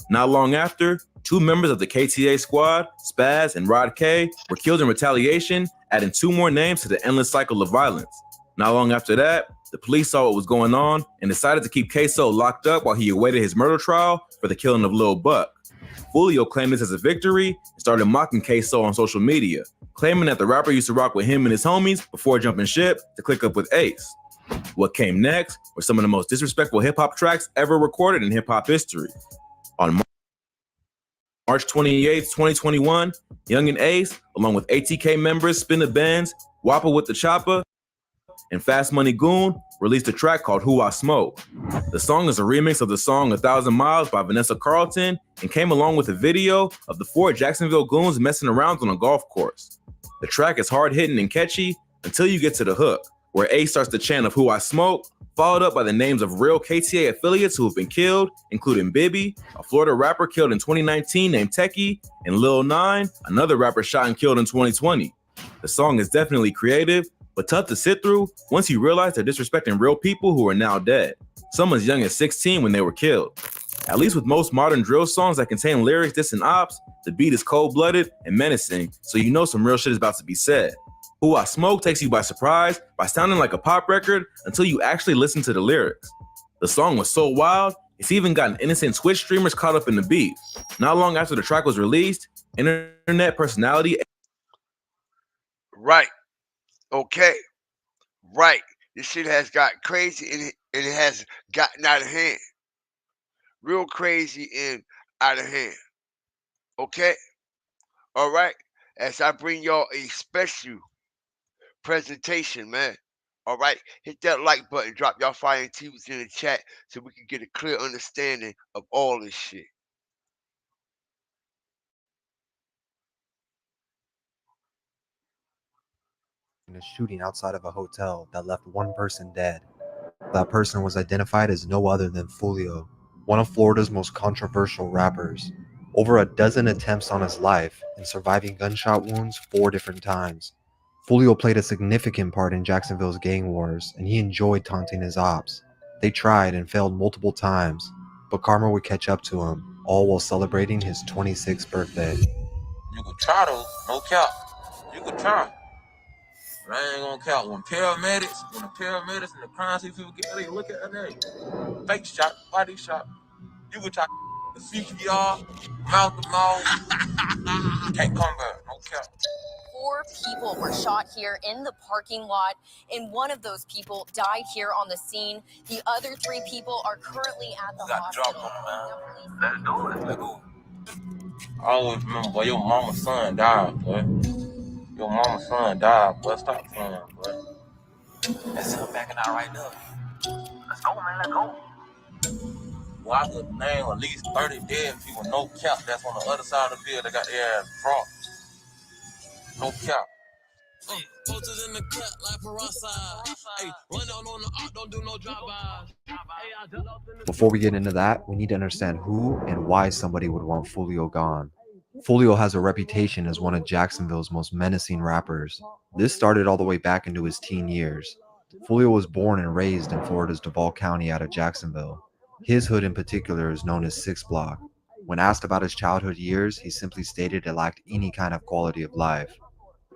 Speaker 9: Not long after, 2 members of the KTA squad, Spaz and Rod K, were killed in retaliation, adding 2 more names to the endless cycle of violence. Not long after that, the police saw what was going on and decided to keep Queso locked up while he awaited his murder trial for the killing of Lil Buck. Follio claimed this as a victory and started mocking Queso on social media, claiming that the rapper used to rock with him and his homies before jumping ship to click up with Ace. What came next were some of the most disrespectful hip-hop tracks ever recorded in hip-hop history. On March 28, 2021, Yungeen Ace, along with ATK members Spin the Benz, Wappa with the Chopper, and Fast Money Goon, released a track called Who I Smoke. The song is a remix of the song 1,000 Miles by Vanessa Carlton and came along with a video of the 4 Jacksonville goons messing around on a golf course. The track is hard-hitting and catchy until you get to the hook, where Ace starts the chant of Who I Smoke, followed up by the names of real KTA affiliates who have been killed, including Bibby, a Florida rapper killed in 2019 named Techie, and Lil 9, another rapper shot and killed in 2020. The song is definitely creative, but tough to sit through once you realize they're disrespecting real people who are now dead. Some as young as 16 when they were killed. At least with most modern drill songs that contain lyrics dissing ops, the beat is cold-blooded and menacing, so you know some real shit is about to be said. Who I Smoke takes you by surprise by sounding like a pop record until you actually listen to the lyrics. The song was so wild, it's even gotten innocent Twitch streamers caught up in the beat. Not long after the track was released, internet personality...
Speaker 2: Right. Okay. Right. This shit has got crazy and it has gotten out of hand. Real crazy and out of hand. Okay? All right? As I bring y'all a special presentation, man. All right? Hit that like button. Drop y'all fire and tweets in the chat so we can get a clear understanding of all this shit.
Speaker 1: In a shooting outside of a hotel that left 1 person dead. That person was identified as no other than Follio, one of Florida's most controversial rappers. Over a dozen attempts on his life and surviving gunshot wounds 4 different times. Follio played a significant part in Jacksonville's gang wars, and he enjoyed taunting his ops. They tried and failed multiple times, but karma would catch up to him, all while celebrating his 26th birthday.
Speaker 7: You could try though, no cap. You could try. But I ain't gonna count. When the paramedics and the crime scene people get there, look at that name. Fake shot, body shot. You could try the CPR, mouth to mouth. Can't come back, no cap.
Speaker 10: 4 people were shot here in the parking lot, and one of those people died here on the scene. The other 3 people are currently at the hospital.
Speaker 7: Let's do it. Let's go. I always remember, boy, your mama's son died, boy. Your mama's son died, boy. Stop playing, boy. That's him backing out right now. Let's go, man. Let's go. Well, I could name at least 30 dead people, no cap. That's on the other side of the field. They got their ass dropped. No cap.
Speaker 5: Posters in the cut like Parasa. Hey, run down on the art, don't do no drive-bys.
Speaker 1: Before we get into that, we need to understand who and why somebody would want Follio gone. Follio has a reputation as one of Jacksonville's most menacing rappers. This started all the way back into his teen years. Follio was born and raised in Florida's Duval County out of Jacksonville. His hood in particular is known as 6 Block. When asked about his childhood years, he simply stated it lacked any kind of quality of life.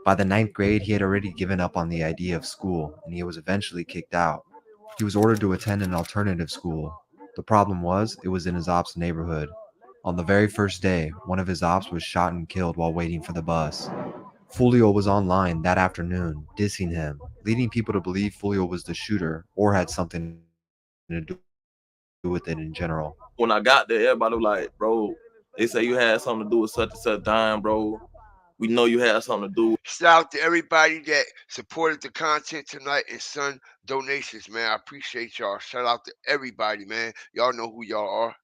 Speaker 1: By the 9th grade, he had already given up on the idea of school, and he was eventually kicked out. He was ordered to attend an alternative school. The problem was, it was in his ops neighborhood. On the very first day, one of his ops was shot and killed while waiting for the bus. Follio was online that afternoon, dissing him, leading people to believe Follio was the shooter or had something to do with it in general.
Speaker 7: When I got there, everybody was like, bro, they say you had something to do with such and such time, bro. We know you had something to do.
Speaker 2: Shout out to everybody that supported the content tonight and sent donations, man. I appreciate y'all. Shout out to everybody, man. Y'all know who y'all are.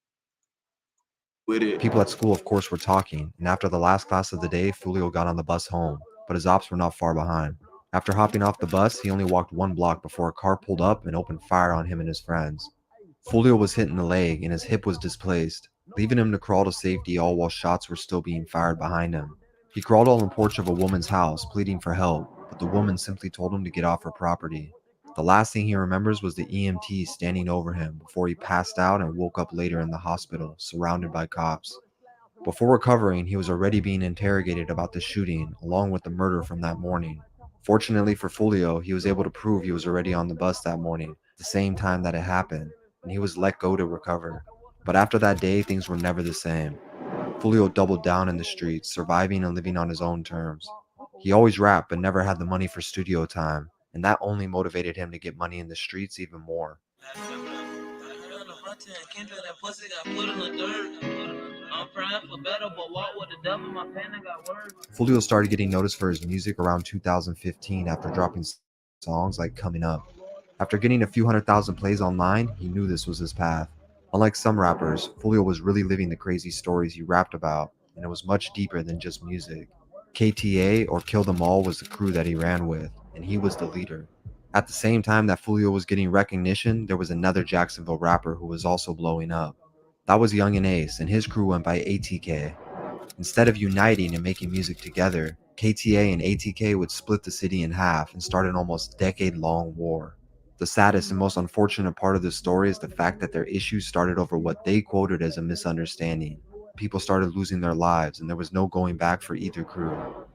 Speaker 7: With it.
Speaker 1: People at school, of course, were talking, and after the last class of the day, Follio got on the bus home, but his ops were not far behind. After hopping off the bus, he only walked 1 block before a car pulled up and opened fire on him and his friends. Follio was hit in the leg and his hip was displaced, leaving him to crawl to safety all while shots were still being fired behind him. He crawled on the porch of a woman's house, pleading for help, but the woman simply told him to get off her property. The last thing he remembers was the EMT standing over him before he passed out and woke up later in the hospital, surrounded by cops. Before recovering, he was already being interrogated about the shooting, along with the murder from that morning. Fortunately for Follio, he was able to prove he was already on the bus that morning, the same time that it happened, and he was let go to recover. But after that day, things were never the same. Follio doubled down in the streets, surviving and living on his own terms. He always rapped but never had the money for studio time, and that only motivated him to get money in the streets even more. Follio started getting noticed for his music around 2015 after dropping songs like Coming Up. After getting a few 100,000 plays online, he knew this was his path. Unlike some rappers, Follio was really living the crazy stories he rapped about, and it was much deeper than just music. KTA, or Kill Them All, was the crew that he ran with, and he was the leader. At the same time that Follio was getting recognition, there was another Jacksonville rapper who was also blowing up. That was Yungeen, and his crew went by ATK. Instead of uniting and making music together, KTA and ATK would split the city in half and start an almost decade-long war. The saddest and most unfortunate part of this story is the fact that their issues started over what they quoted as a misunderstanding. People started losing their lives, and there was no going back for either crew.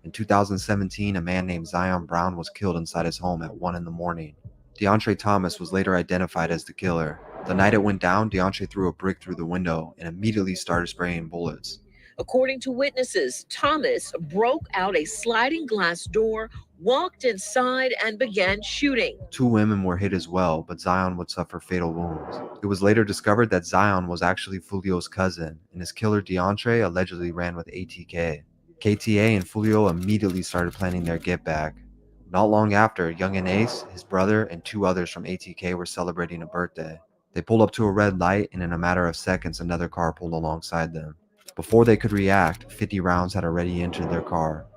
Speaker 1: In 2017, a man named Zion Brown was killed inside his home at 1 in the morning. DeAndre Thomas was later identified as the killer. The night it went down, DeAndre threw a brick through the window and immediately started spraying bullets.
Speaker 11: According to witnesses, Thomas broke out a sliding glass door, walked inside, and began shooting.
Speaker 1: 2 women were hit as well, but Zion would suffer fatal wounds. It was later discovered that Zion was actually Follio's cousin, and his killer DeAndre allegedly ran with ATK. KTA and Follio immediately started planning their get back. Not long after, Yungeen, his brother, and 2 others from ATK were celebrating a birthday. They pulled up to a red light, and in a matter of seconds, another car pulled alongside them. Before they could react, 50 rounds had already entered their car.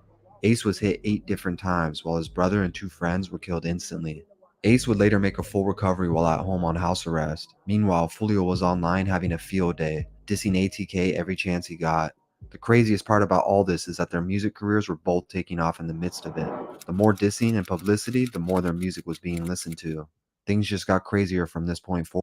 Speaker 1: Ace was hit 8 different times, while his brother and 2 friends were killed instantly. Ace would later make a full recovery while at home on house arrest. Meanwhile, Follio was online having a field day, dissing ATK every chance he got. The craziest part about all this is that their music careers were both taking off in the midst of it. The more dissing and publicity, the more their music was being listened to. Things just got crazier from this point forward.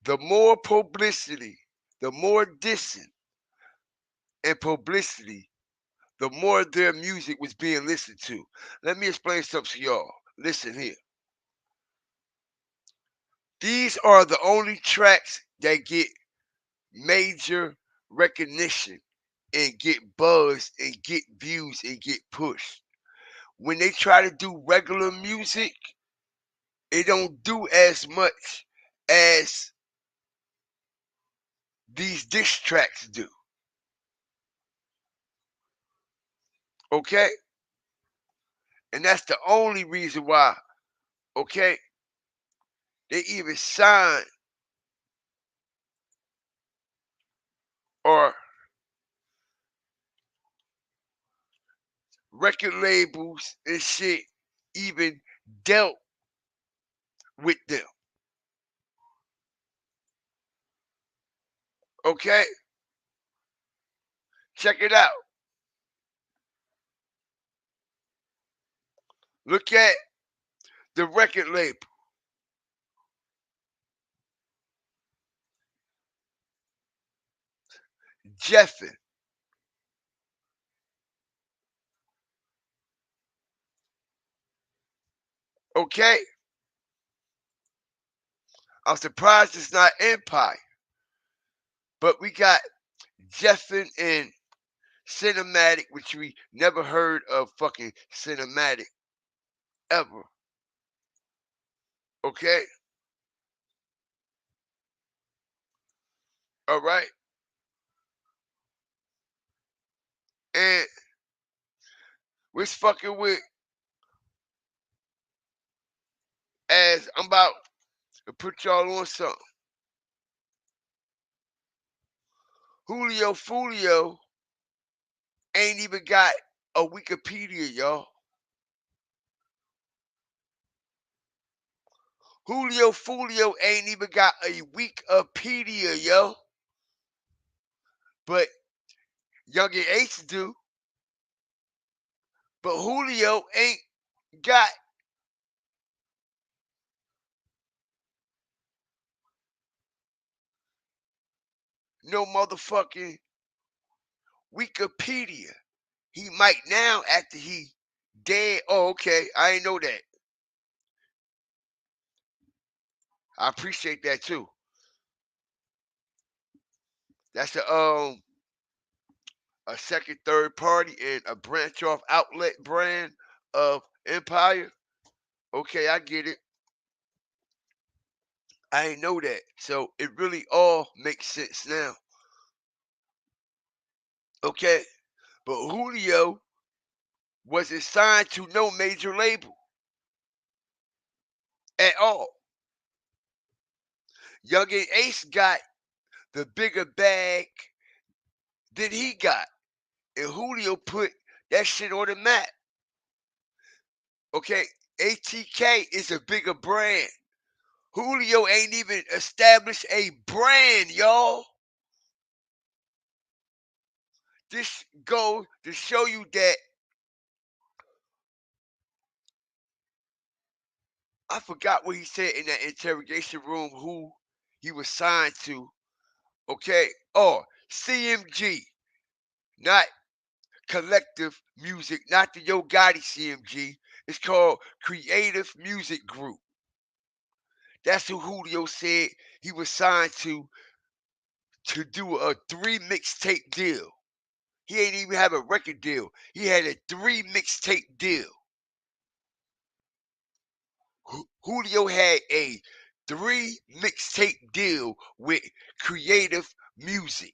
Speaker 2: The more publicity, the more dissing and publicity, the more their music was being listened to. Let me explain something to y'all. Listen here. These are the only tracks that get major recognition and get buzz and get views and get pushed. When they try to do regular music, it don't do as much as these diss tracks do. Okay? And that's the only reason why, okay, they even sign or record labels and shit even dealt with them. Okay? Check it out. Look at the record label. Jeffin. Okay? I'm surprised it's not Empire. But we got Jeffin and Cinematic, which we never heard of fucking Cinematic ever. Okay? All right? And we're fucking with, as I'm about to put y'all on something. Julio Follio ain't even got a Wikipedia, y'all. Julio Follio ain't even got a Wikipedia, yo. But Yungeen Ace do. But Julio ain't got no motherfucking Wikipedia. He might now after he dead. Oh, okay. I ain't know that. I appreciate that too. That's a second, third party and a branch off outlet brand of Empire. Okay, I get it. I ain't know that. So it really all makes sense now. Okay. But Julio wasn't signed to no major label at all. Yungeen Ace got the bigger bag than he got. And Julio put that shit on the map. Okay, ATK is a bigger brand. Julio ain't even established a brand, y'all. This goes to show you that I forgot what he said in that interrogation room, who he was signed to. Okay, oh, CMG, not Collective Music, not the Yo Gotti CMG. It's called Creative Music Group. That's who Julio said he was signed to do a 3 mixtape deal. He ain't even have a record deal. He had a 3 mixtape deal. Julio had a 3 mixtape deal with Creative Music.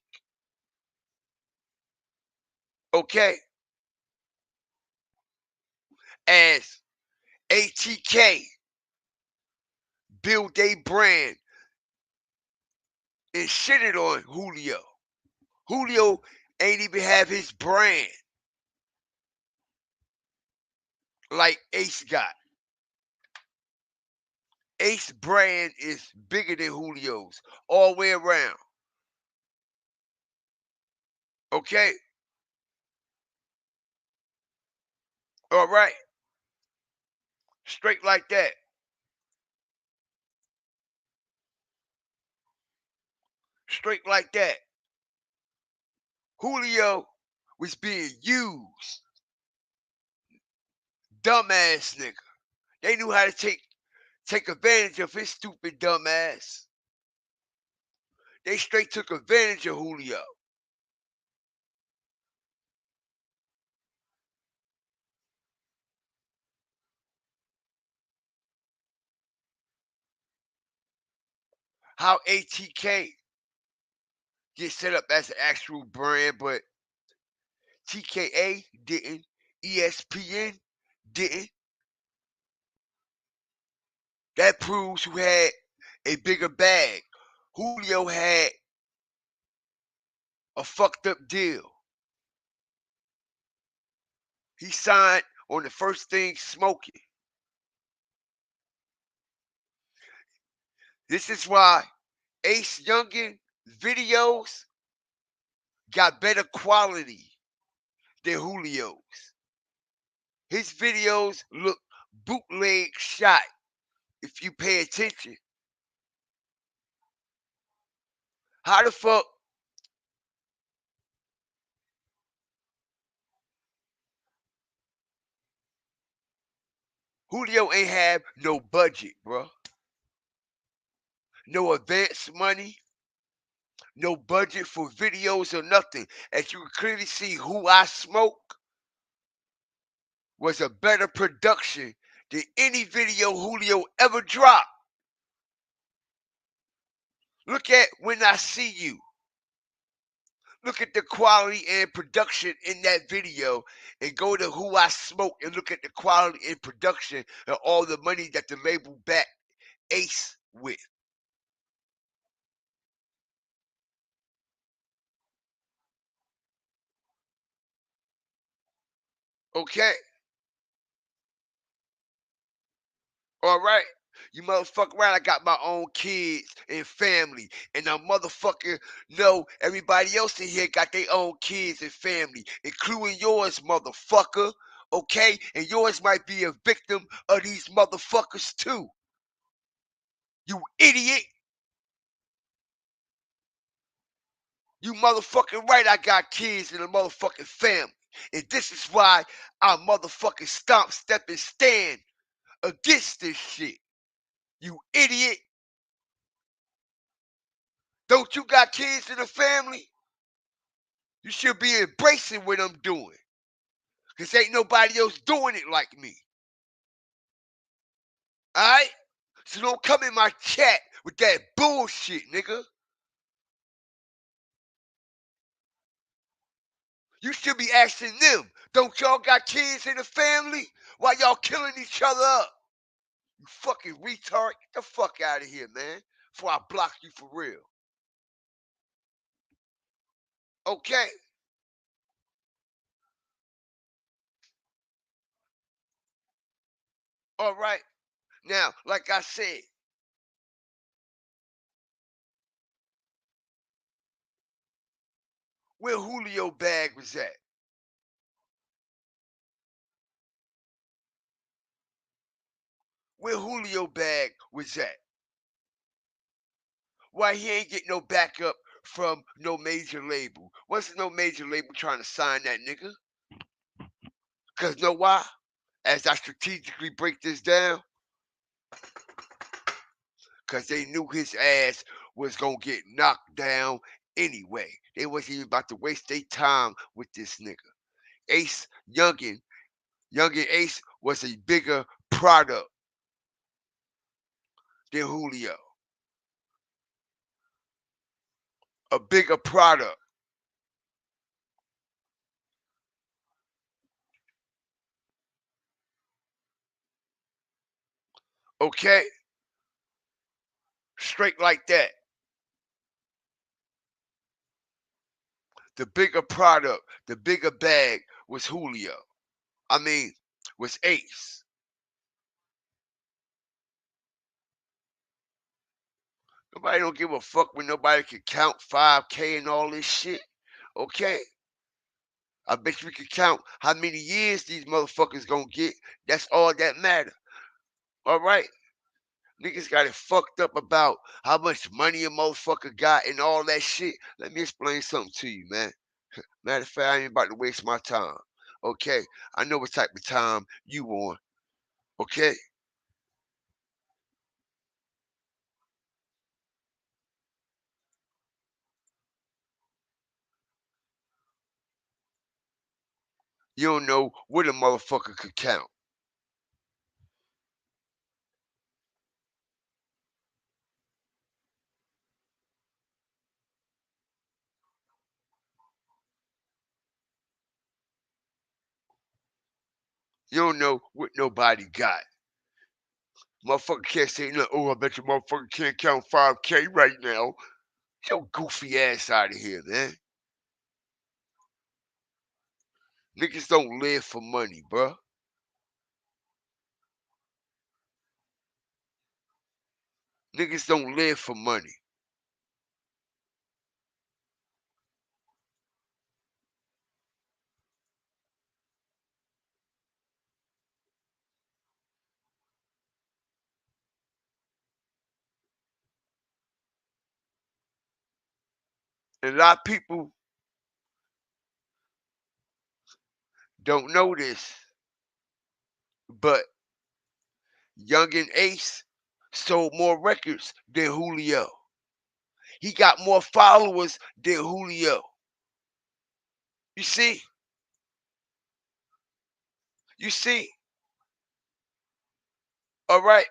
Speaker 2: Okay? As ATK build a brand and shitted on Julio. Julio ain't even have his brand like Ace got. Ace brand is bigger than Julio's all the way around. Okay? All right. Straight like that. Straight like that. Julio was being used. Dumbass nigga. They knew how to take advantage of his stupid dumb ass. They straight took advantage of Julio. How ATK get set up as an actual brand, but TKA didn't. ESPN didn't. That proves who had a bigger bag. Julio had a fucked up deal. He signed on the first thing smoking. This is why Ace Yungeen videos got better quality than Julio's. His videos look bootleg shot if you pay attention. How the fuck Julio ain't have no budget, bro? No advance money, no budget for videos or nothing. As you can clearly see, Who I Smoke was a better production than any video Julio ever dropped. Look at When I See You. Look at the quality and production in that video and go to Who I Smoke and look at the quality and production and all the money that the label backed Ace with. Okay? All right? You motherfucker right, I got my own kids and family. And I motherfucker know everybody else in here got their own kids and family, including yours, motherfucker. Okay? And yours might be a victim of these motherfuckers too. You idiot. You motherfucking right, I got kids and a motherfucking family. And this is why I motherfucking stomp, step, and stand against this shit. You idiot. Don't you got kids in the family? You should be embracing what I'm doing. Because ain't nobody else doing it like me. Alright? So don't come in my chat with that bullshit, nigga. You should be asking them, don't y'all got kids in the family? Why y'all killing each other up? You fucking retard. Get the fuck out of here, man. Before I block you for real. Okay? Alright. Now, like I said, where Julio bag was at. Where Julio bag was at. Why he ain't get no backup from no major label? Wasn't no major label trying to sign that nigga? Because know why? As I strategically break this down, because they knew his ass was going to get knocked down anyway. They wasn't even about to waste their time with this nigga. Ace Yungeen Ace was a bigger product than Julio. A bigger product. Okay? Straight like that. The bigger product, the bigger bag was Julio. I mean, was Ace. Nobody don't give a fuck when nobody can count 5K and all this shit. Okay? I bet you we can count how many years these motherfuckers gonna get. That's all that matter. All right? Niggas got it fucked up about how much money a motherfucker got and all that shit. Let me explain something to you, man. Matter of fact, I ain't about to waste my time. Okay? I know what type of time you on. Okay? You don't know what a motherfucker could count. You don't know what nobody got. Motherfucker can't say nothing. Oh, I bet your motherfucker can't count 5K right now. Get your goofy ass out of here, man. Niggas don't live for money, bruh. Niggas don't live for money. And a lot of people don't know this, but Yungeen Ace sold more records than Julio. He got more followers than Julio. You see? You see? All right.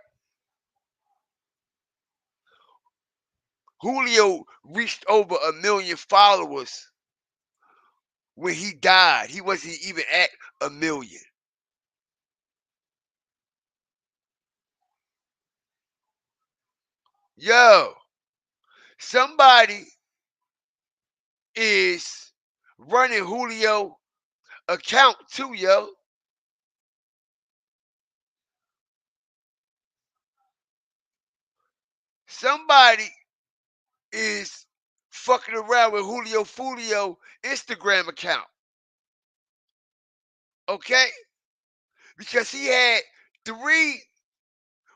Speaker 2: Julio reached over 1 million followers when he died. He wasn't even at 1 million. Yo, somebody is running Julio account too, yo. somebody is fucking around with Julio Follio Instagram account. Okay? Because he had 3.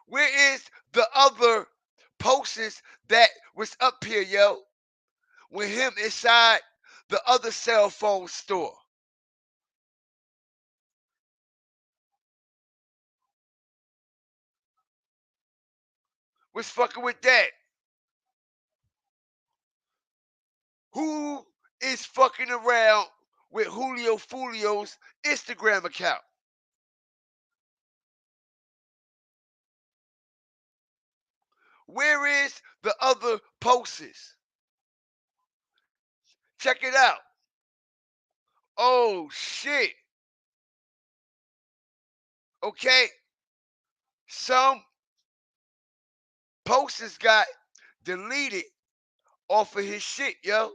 Speaker 2: Where is the other posters that was up here, yo? With him inside the other cell phone store. What's fucking with that? Who is fucking around with Julio Follio's Instagram account? Where is the other posters? Check it out. Oh shit. Okay. Some posters got deleted off of his shit, yo.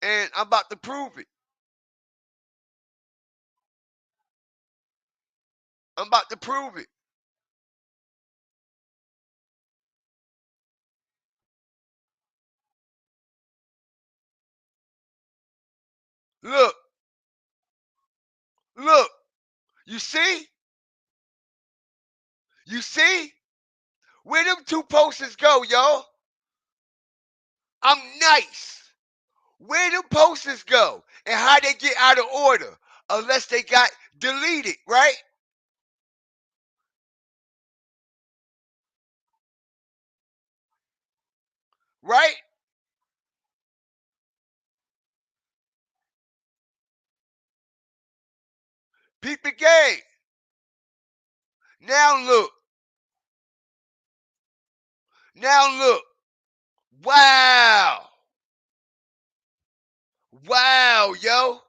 Speaker 2: And I'm about to prove it. I'm about to prove it. Look. Look. You see? You see? Where them 2 posters go, y'all? I'm nice. Where them posters go? And how they get out of order? Unless they got deleted, right? Right? Peep the game. Now look. Now look. Wow. Wow, yo.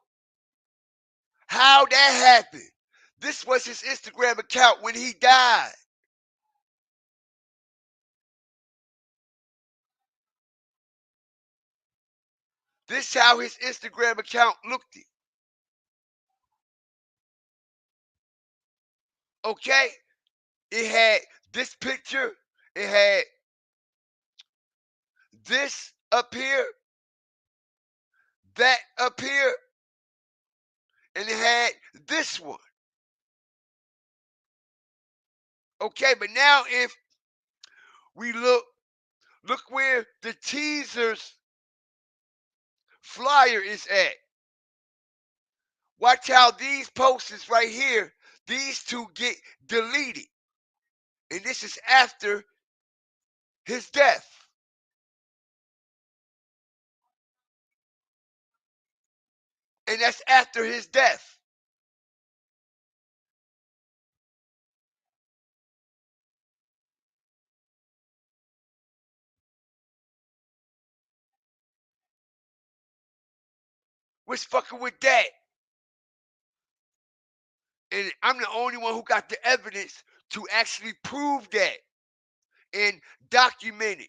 Speaker 2: How that happened? This was his Instagram account when he died. This how his Instagram account looked. Okay? It had this picture. It had this up here. That up here. And it had this one. Okay, but now if we look where the teaser's flyer is at. Watch how these posters right here, these 2 get deleted. And this is after his death. And that's after his death. What's fucking with that? And I'm the only one who got the evidence to actually prove that and document it.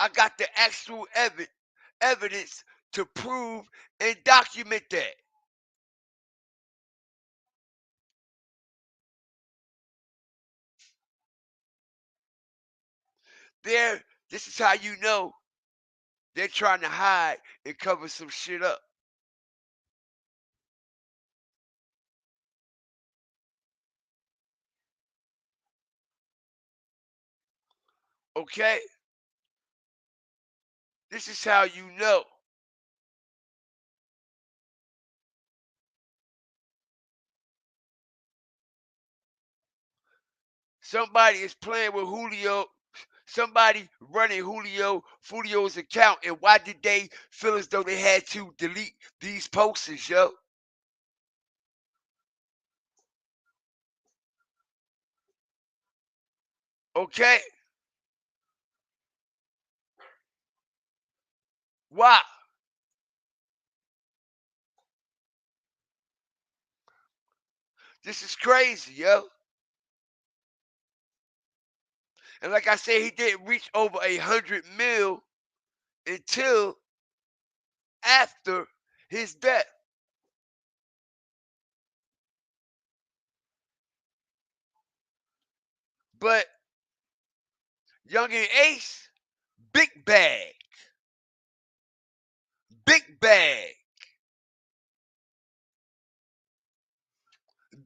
Speaker 2: I got the actual evidence to prove and document that. This is how you know they're trying to hide and cover some shit up. Okay? This is how you know. Somebody is playing with Julio. Somebody running Julio's account. And why did they feel as though they had to delete these posters, yo? Okay? Why? This is crazy, yo. And like I said, he didn't reach over 100 mil until after his death. Yungeen Ace, big bag. Big bag.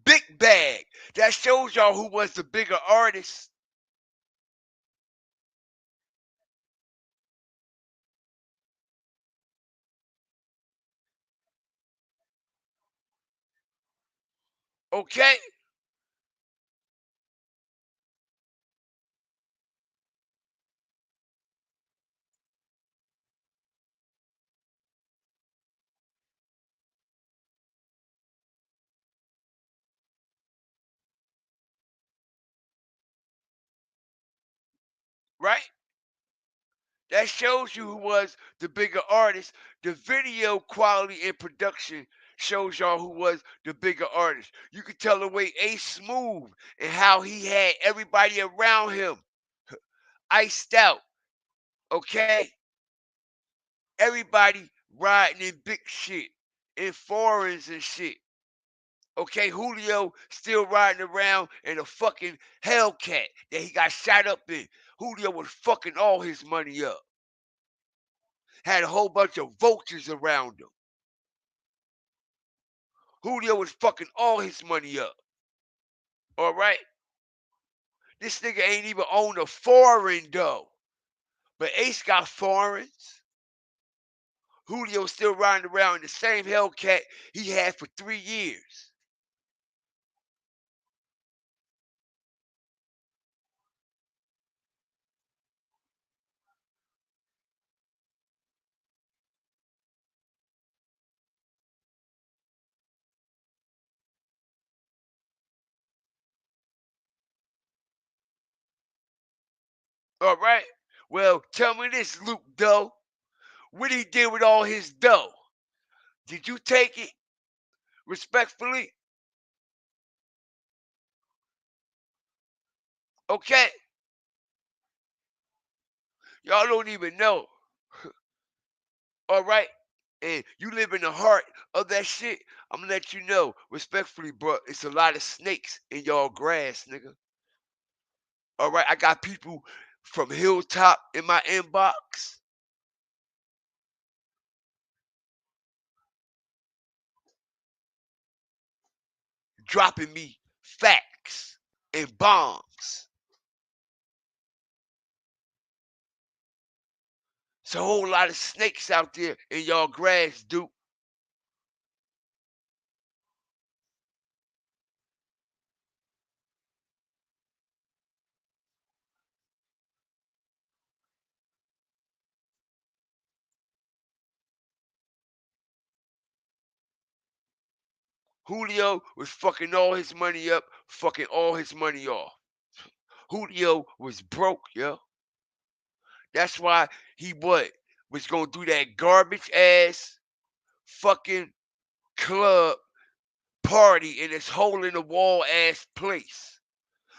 Speaker 2: Big bag. That shows y'all who was the bigger artist. Okay? Right? That shows you who was the bigger artist. The video quality and production shows y'all who was the bigger artist. You can tell the way Ace moved and how he had everybody around him iced out. Okay? Everybody riding in big shit, in foreigns and shit. Okay, Julio still riding around in a fucking Hellcat that he got shot up in. Julio was fucking all his money up. Had a whole bunch of vultures around him. Julio was fucking all his money up. All right? This nigga ain't even own a foreign though. But Ace got foreigns. Julio still riding around in the same Hellcat he had for 3 years. All right? Well, tell me this, Luke Doe. What he did with all his dough? Did you take it respectfully? Okay? Y'all don't even know. All right? And you live in the heart of that shit. I'm gonna let you know respectfully, bro. It's a lot of snakes in y'all grass, nigga. All right? I got people from Hilltop in my inbox. Dropping me facts and bombs. It's a whole lot of snakes out there in y'all grass, dude. Julio was fucking all his money up, fucking all his money off. Julio was broke, yo. That's why he was gonna do that garbage ass fucking club party in this hole in the wall ass place.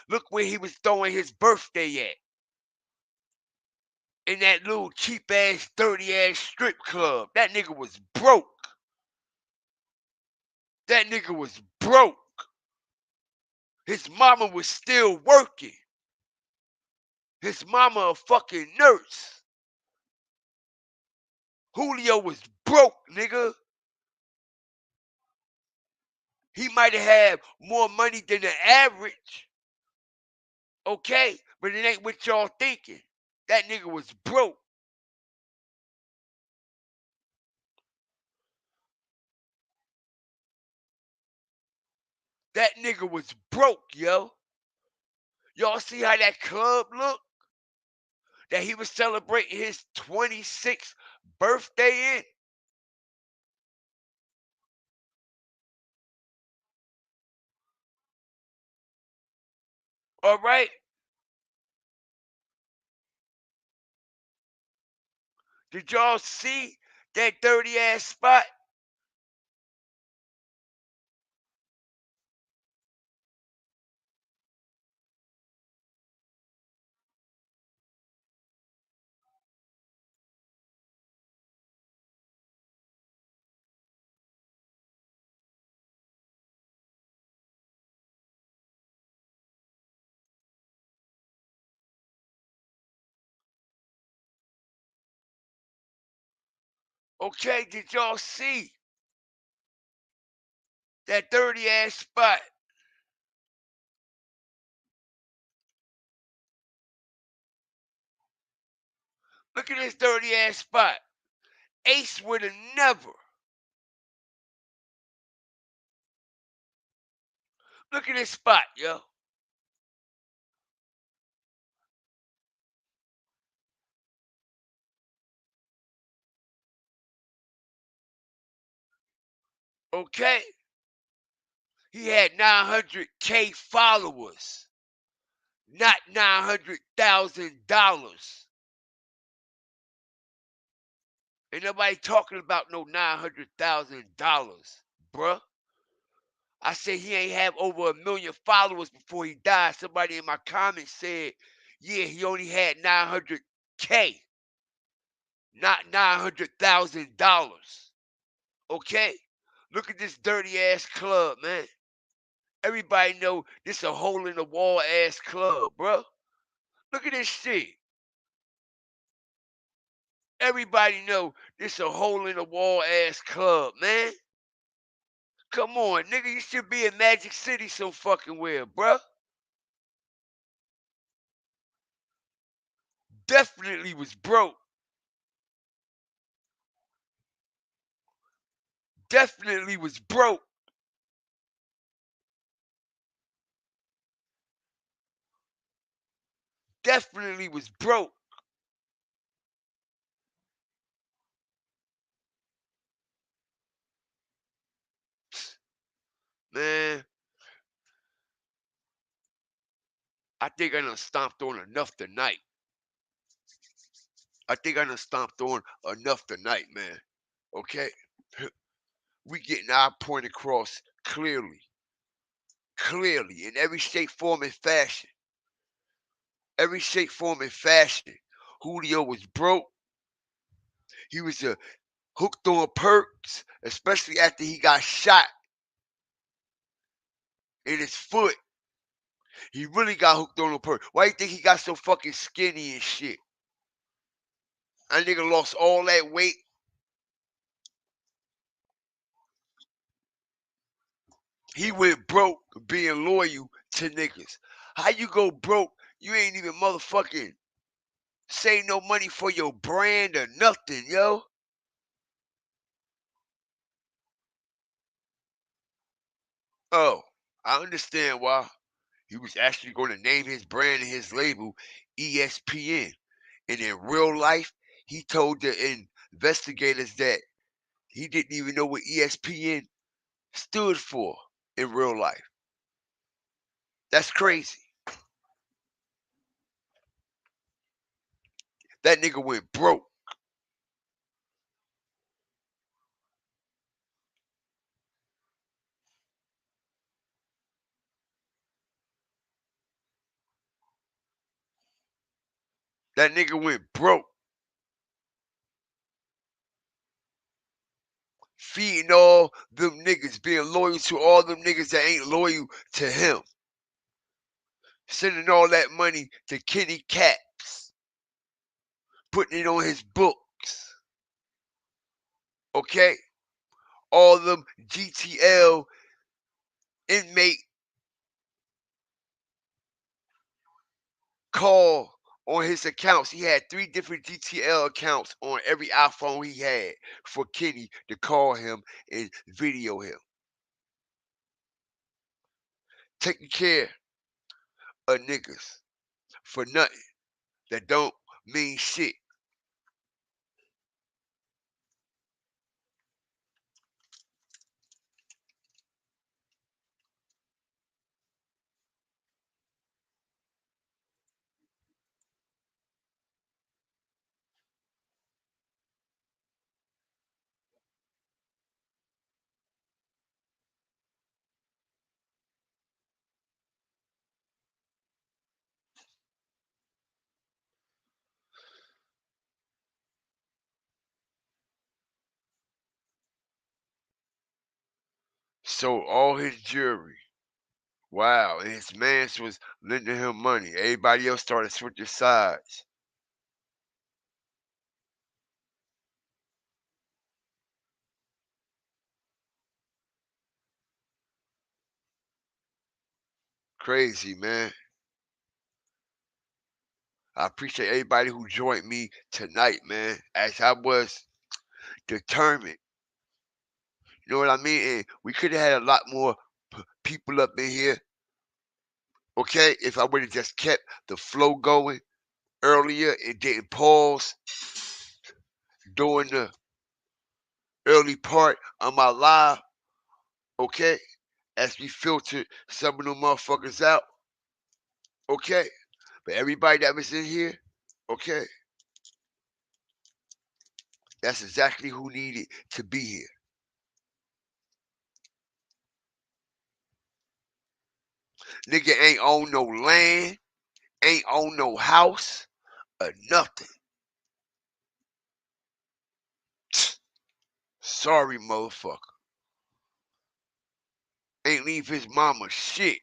Speaker 2: Look where he was throwing his birthday at. In that little cheap ass, dirty ass strip club. That nigga was broke. That nigga was broke. His mama was still working. His mama a fucking nurse. Julio was broke, nigga. He might have had more money than the average. Okay? But it ain't what y'all thinking. That nigga was broke. That nigga was broke, yo. Y'all see how that club look? That he was celebrating his 26th birthday in? All right? Did y'all see that dirty ass spot? Okay, did y'all see that dirty ass spot? Look at this dirty ass spot. Ace would have never. Look at this spot, yo. Okay? He had 900K followers, not $900,000. Ain't nobody talking about no $900,000, bruh. I said he ain't have over 1 million followers before he died. Somebody in my comments said, yeah, he only had 900K, not $900,000. Okay? Look at this dirty ass club, man. Everybody know this a hole in the wall ass club, bro. Look at this shit. Everybody know this a hole in the wall ass club, man. Come on, nigga, you should be in Magic City so fucking well, bro. Definitely was broke. Definitely was broke. Definitely was broke. Man, I think I done stomped on enough tonight. I think I done stomped on enough tonight, man. Okay? We getting our point across clearly. Clearly, in every shape, form, and fashion. Every shape, form, and fashion. Julio was broke. He was hooked on perks, especially after he got shot in his foot. He really got hooked on the perk. Why you think he got so fucking skinny and shit? That nigga lost all that weight. He went broke being loyal to niggas. How you go broke? You ain't even motherfucking save no money for your brand or nothing, yo. Oh, I understand why. He was actually going to name his brand and his label ESPN. And in real life, he told the investigators that he didn't even know what ESPN stood for in real life. That's crazy. That nigga went broke. That nigga went broke. Feeding all them niggas, being loyal to all them niggas that ain't loyal to him. Sending all that money to Kenny Caps. Putting it on his books. Okay? All them GTL inmate call on his accounts. He had 3 different GTL accounts on every iPhone he had for Kenny to call him and video him. Taking care of niggas for nothing that don't mean shit. So all his jewelry. Wow, and his mans was lending him money. Everybody else started switching sides. Crazy, man. I appreciate everybody who joined me tonight, man, as I was determined. You know what I mean? And we could have had a lot more people up in here, okay, if I would have just kept the flow going earlier and didn't pause during the early part of my live, okay, as we filtered some of them motherfuckers out, okay. But everybody that was in here, okay, that's exactly who needed to be here. Nigga ain't own no land, ain't own no house, or nothing. Sorry, motherfucker. Ain't leave his mama shit.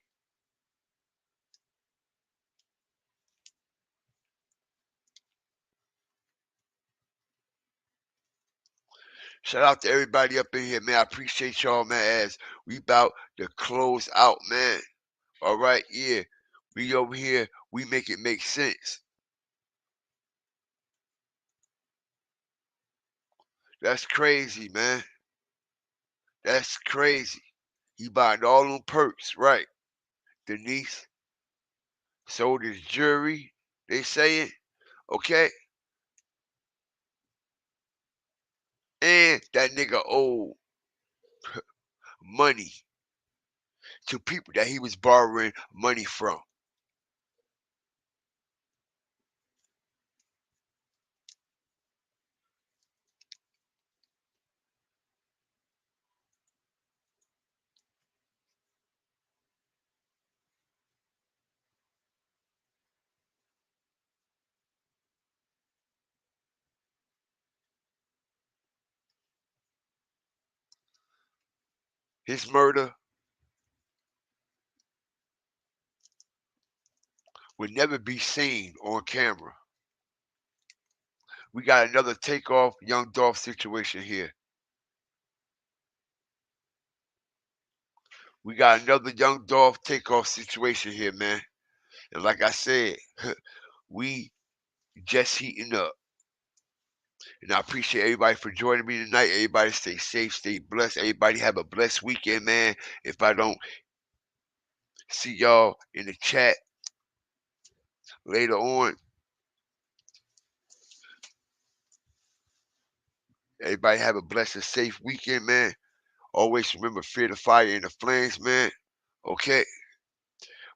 Speaker 2: Shout out to everybody up in here, man. I appreciate y'all, man, as we about to close out, man. All right, yeah. We over here, we make it make sense. That's crazy, man. That's crazy. He buying all them perks, right? Denise. So this jury, they saying, okay? And that nigga owed money to people that he was borrowing money from. His murder would never be seen on camera. We got another Takeoff Young Dolph situation here. We got another Young Dolph Takeoff situation here, man. And like I said, we just heating up. And I appreciate everybody for joining me tonight. Everybody stay safe, stay blessed. Everybody have a blessed weekend, man. If I don't see y'all in the chat later on, everybody have a blessed and safe weekend, man. Always remember, fear the fire and the flames, man. Okay?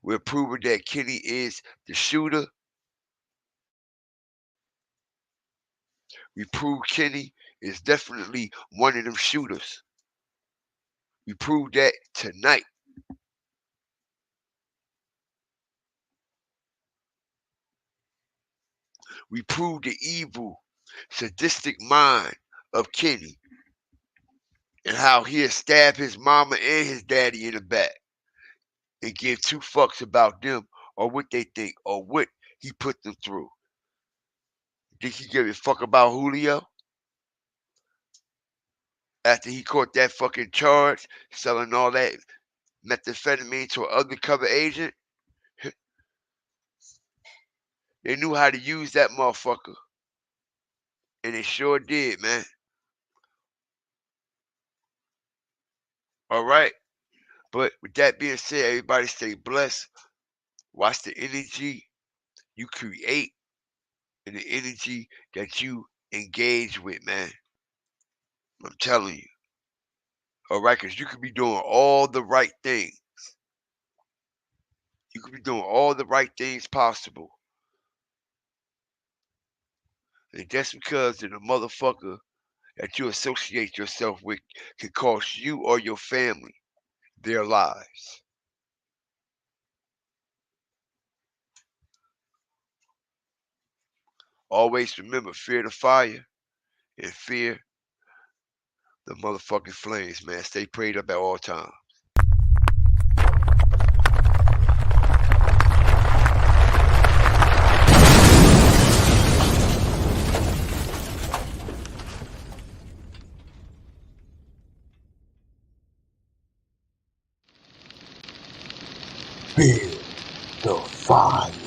Speaker 2: We're proving that Kenny is the shooter. We proved Kenny is definitely one of them shooters. We proved that tonight. We proved the evil, sadistic mind of Kenny and how he'll stab his mama and his daddy in the back and give two fucks about them or what they think or what he put them through. Think he give a fuck about Julio? After he caught that fucking charge selling all that methamphetamine to an undercover agent, they knew how to use that motherfucker. And they sure did, man. All right. But with that being said, everybody stay blessed. Watch the energy you create and the energy that you engage with, man. I'm telling you. All right, because you could be doing all the right things. You could be doing all the right things possible. And just because of the motherfucker that you associate yourself with can cost you or your family their lives. Always remember, fear the fire and fear the motherfucking flames, man. Stay prayed up at all times.
Speaker 12: Fear. to 5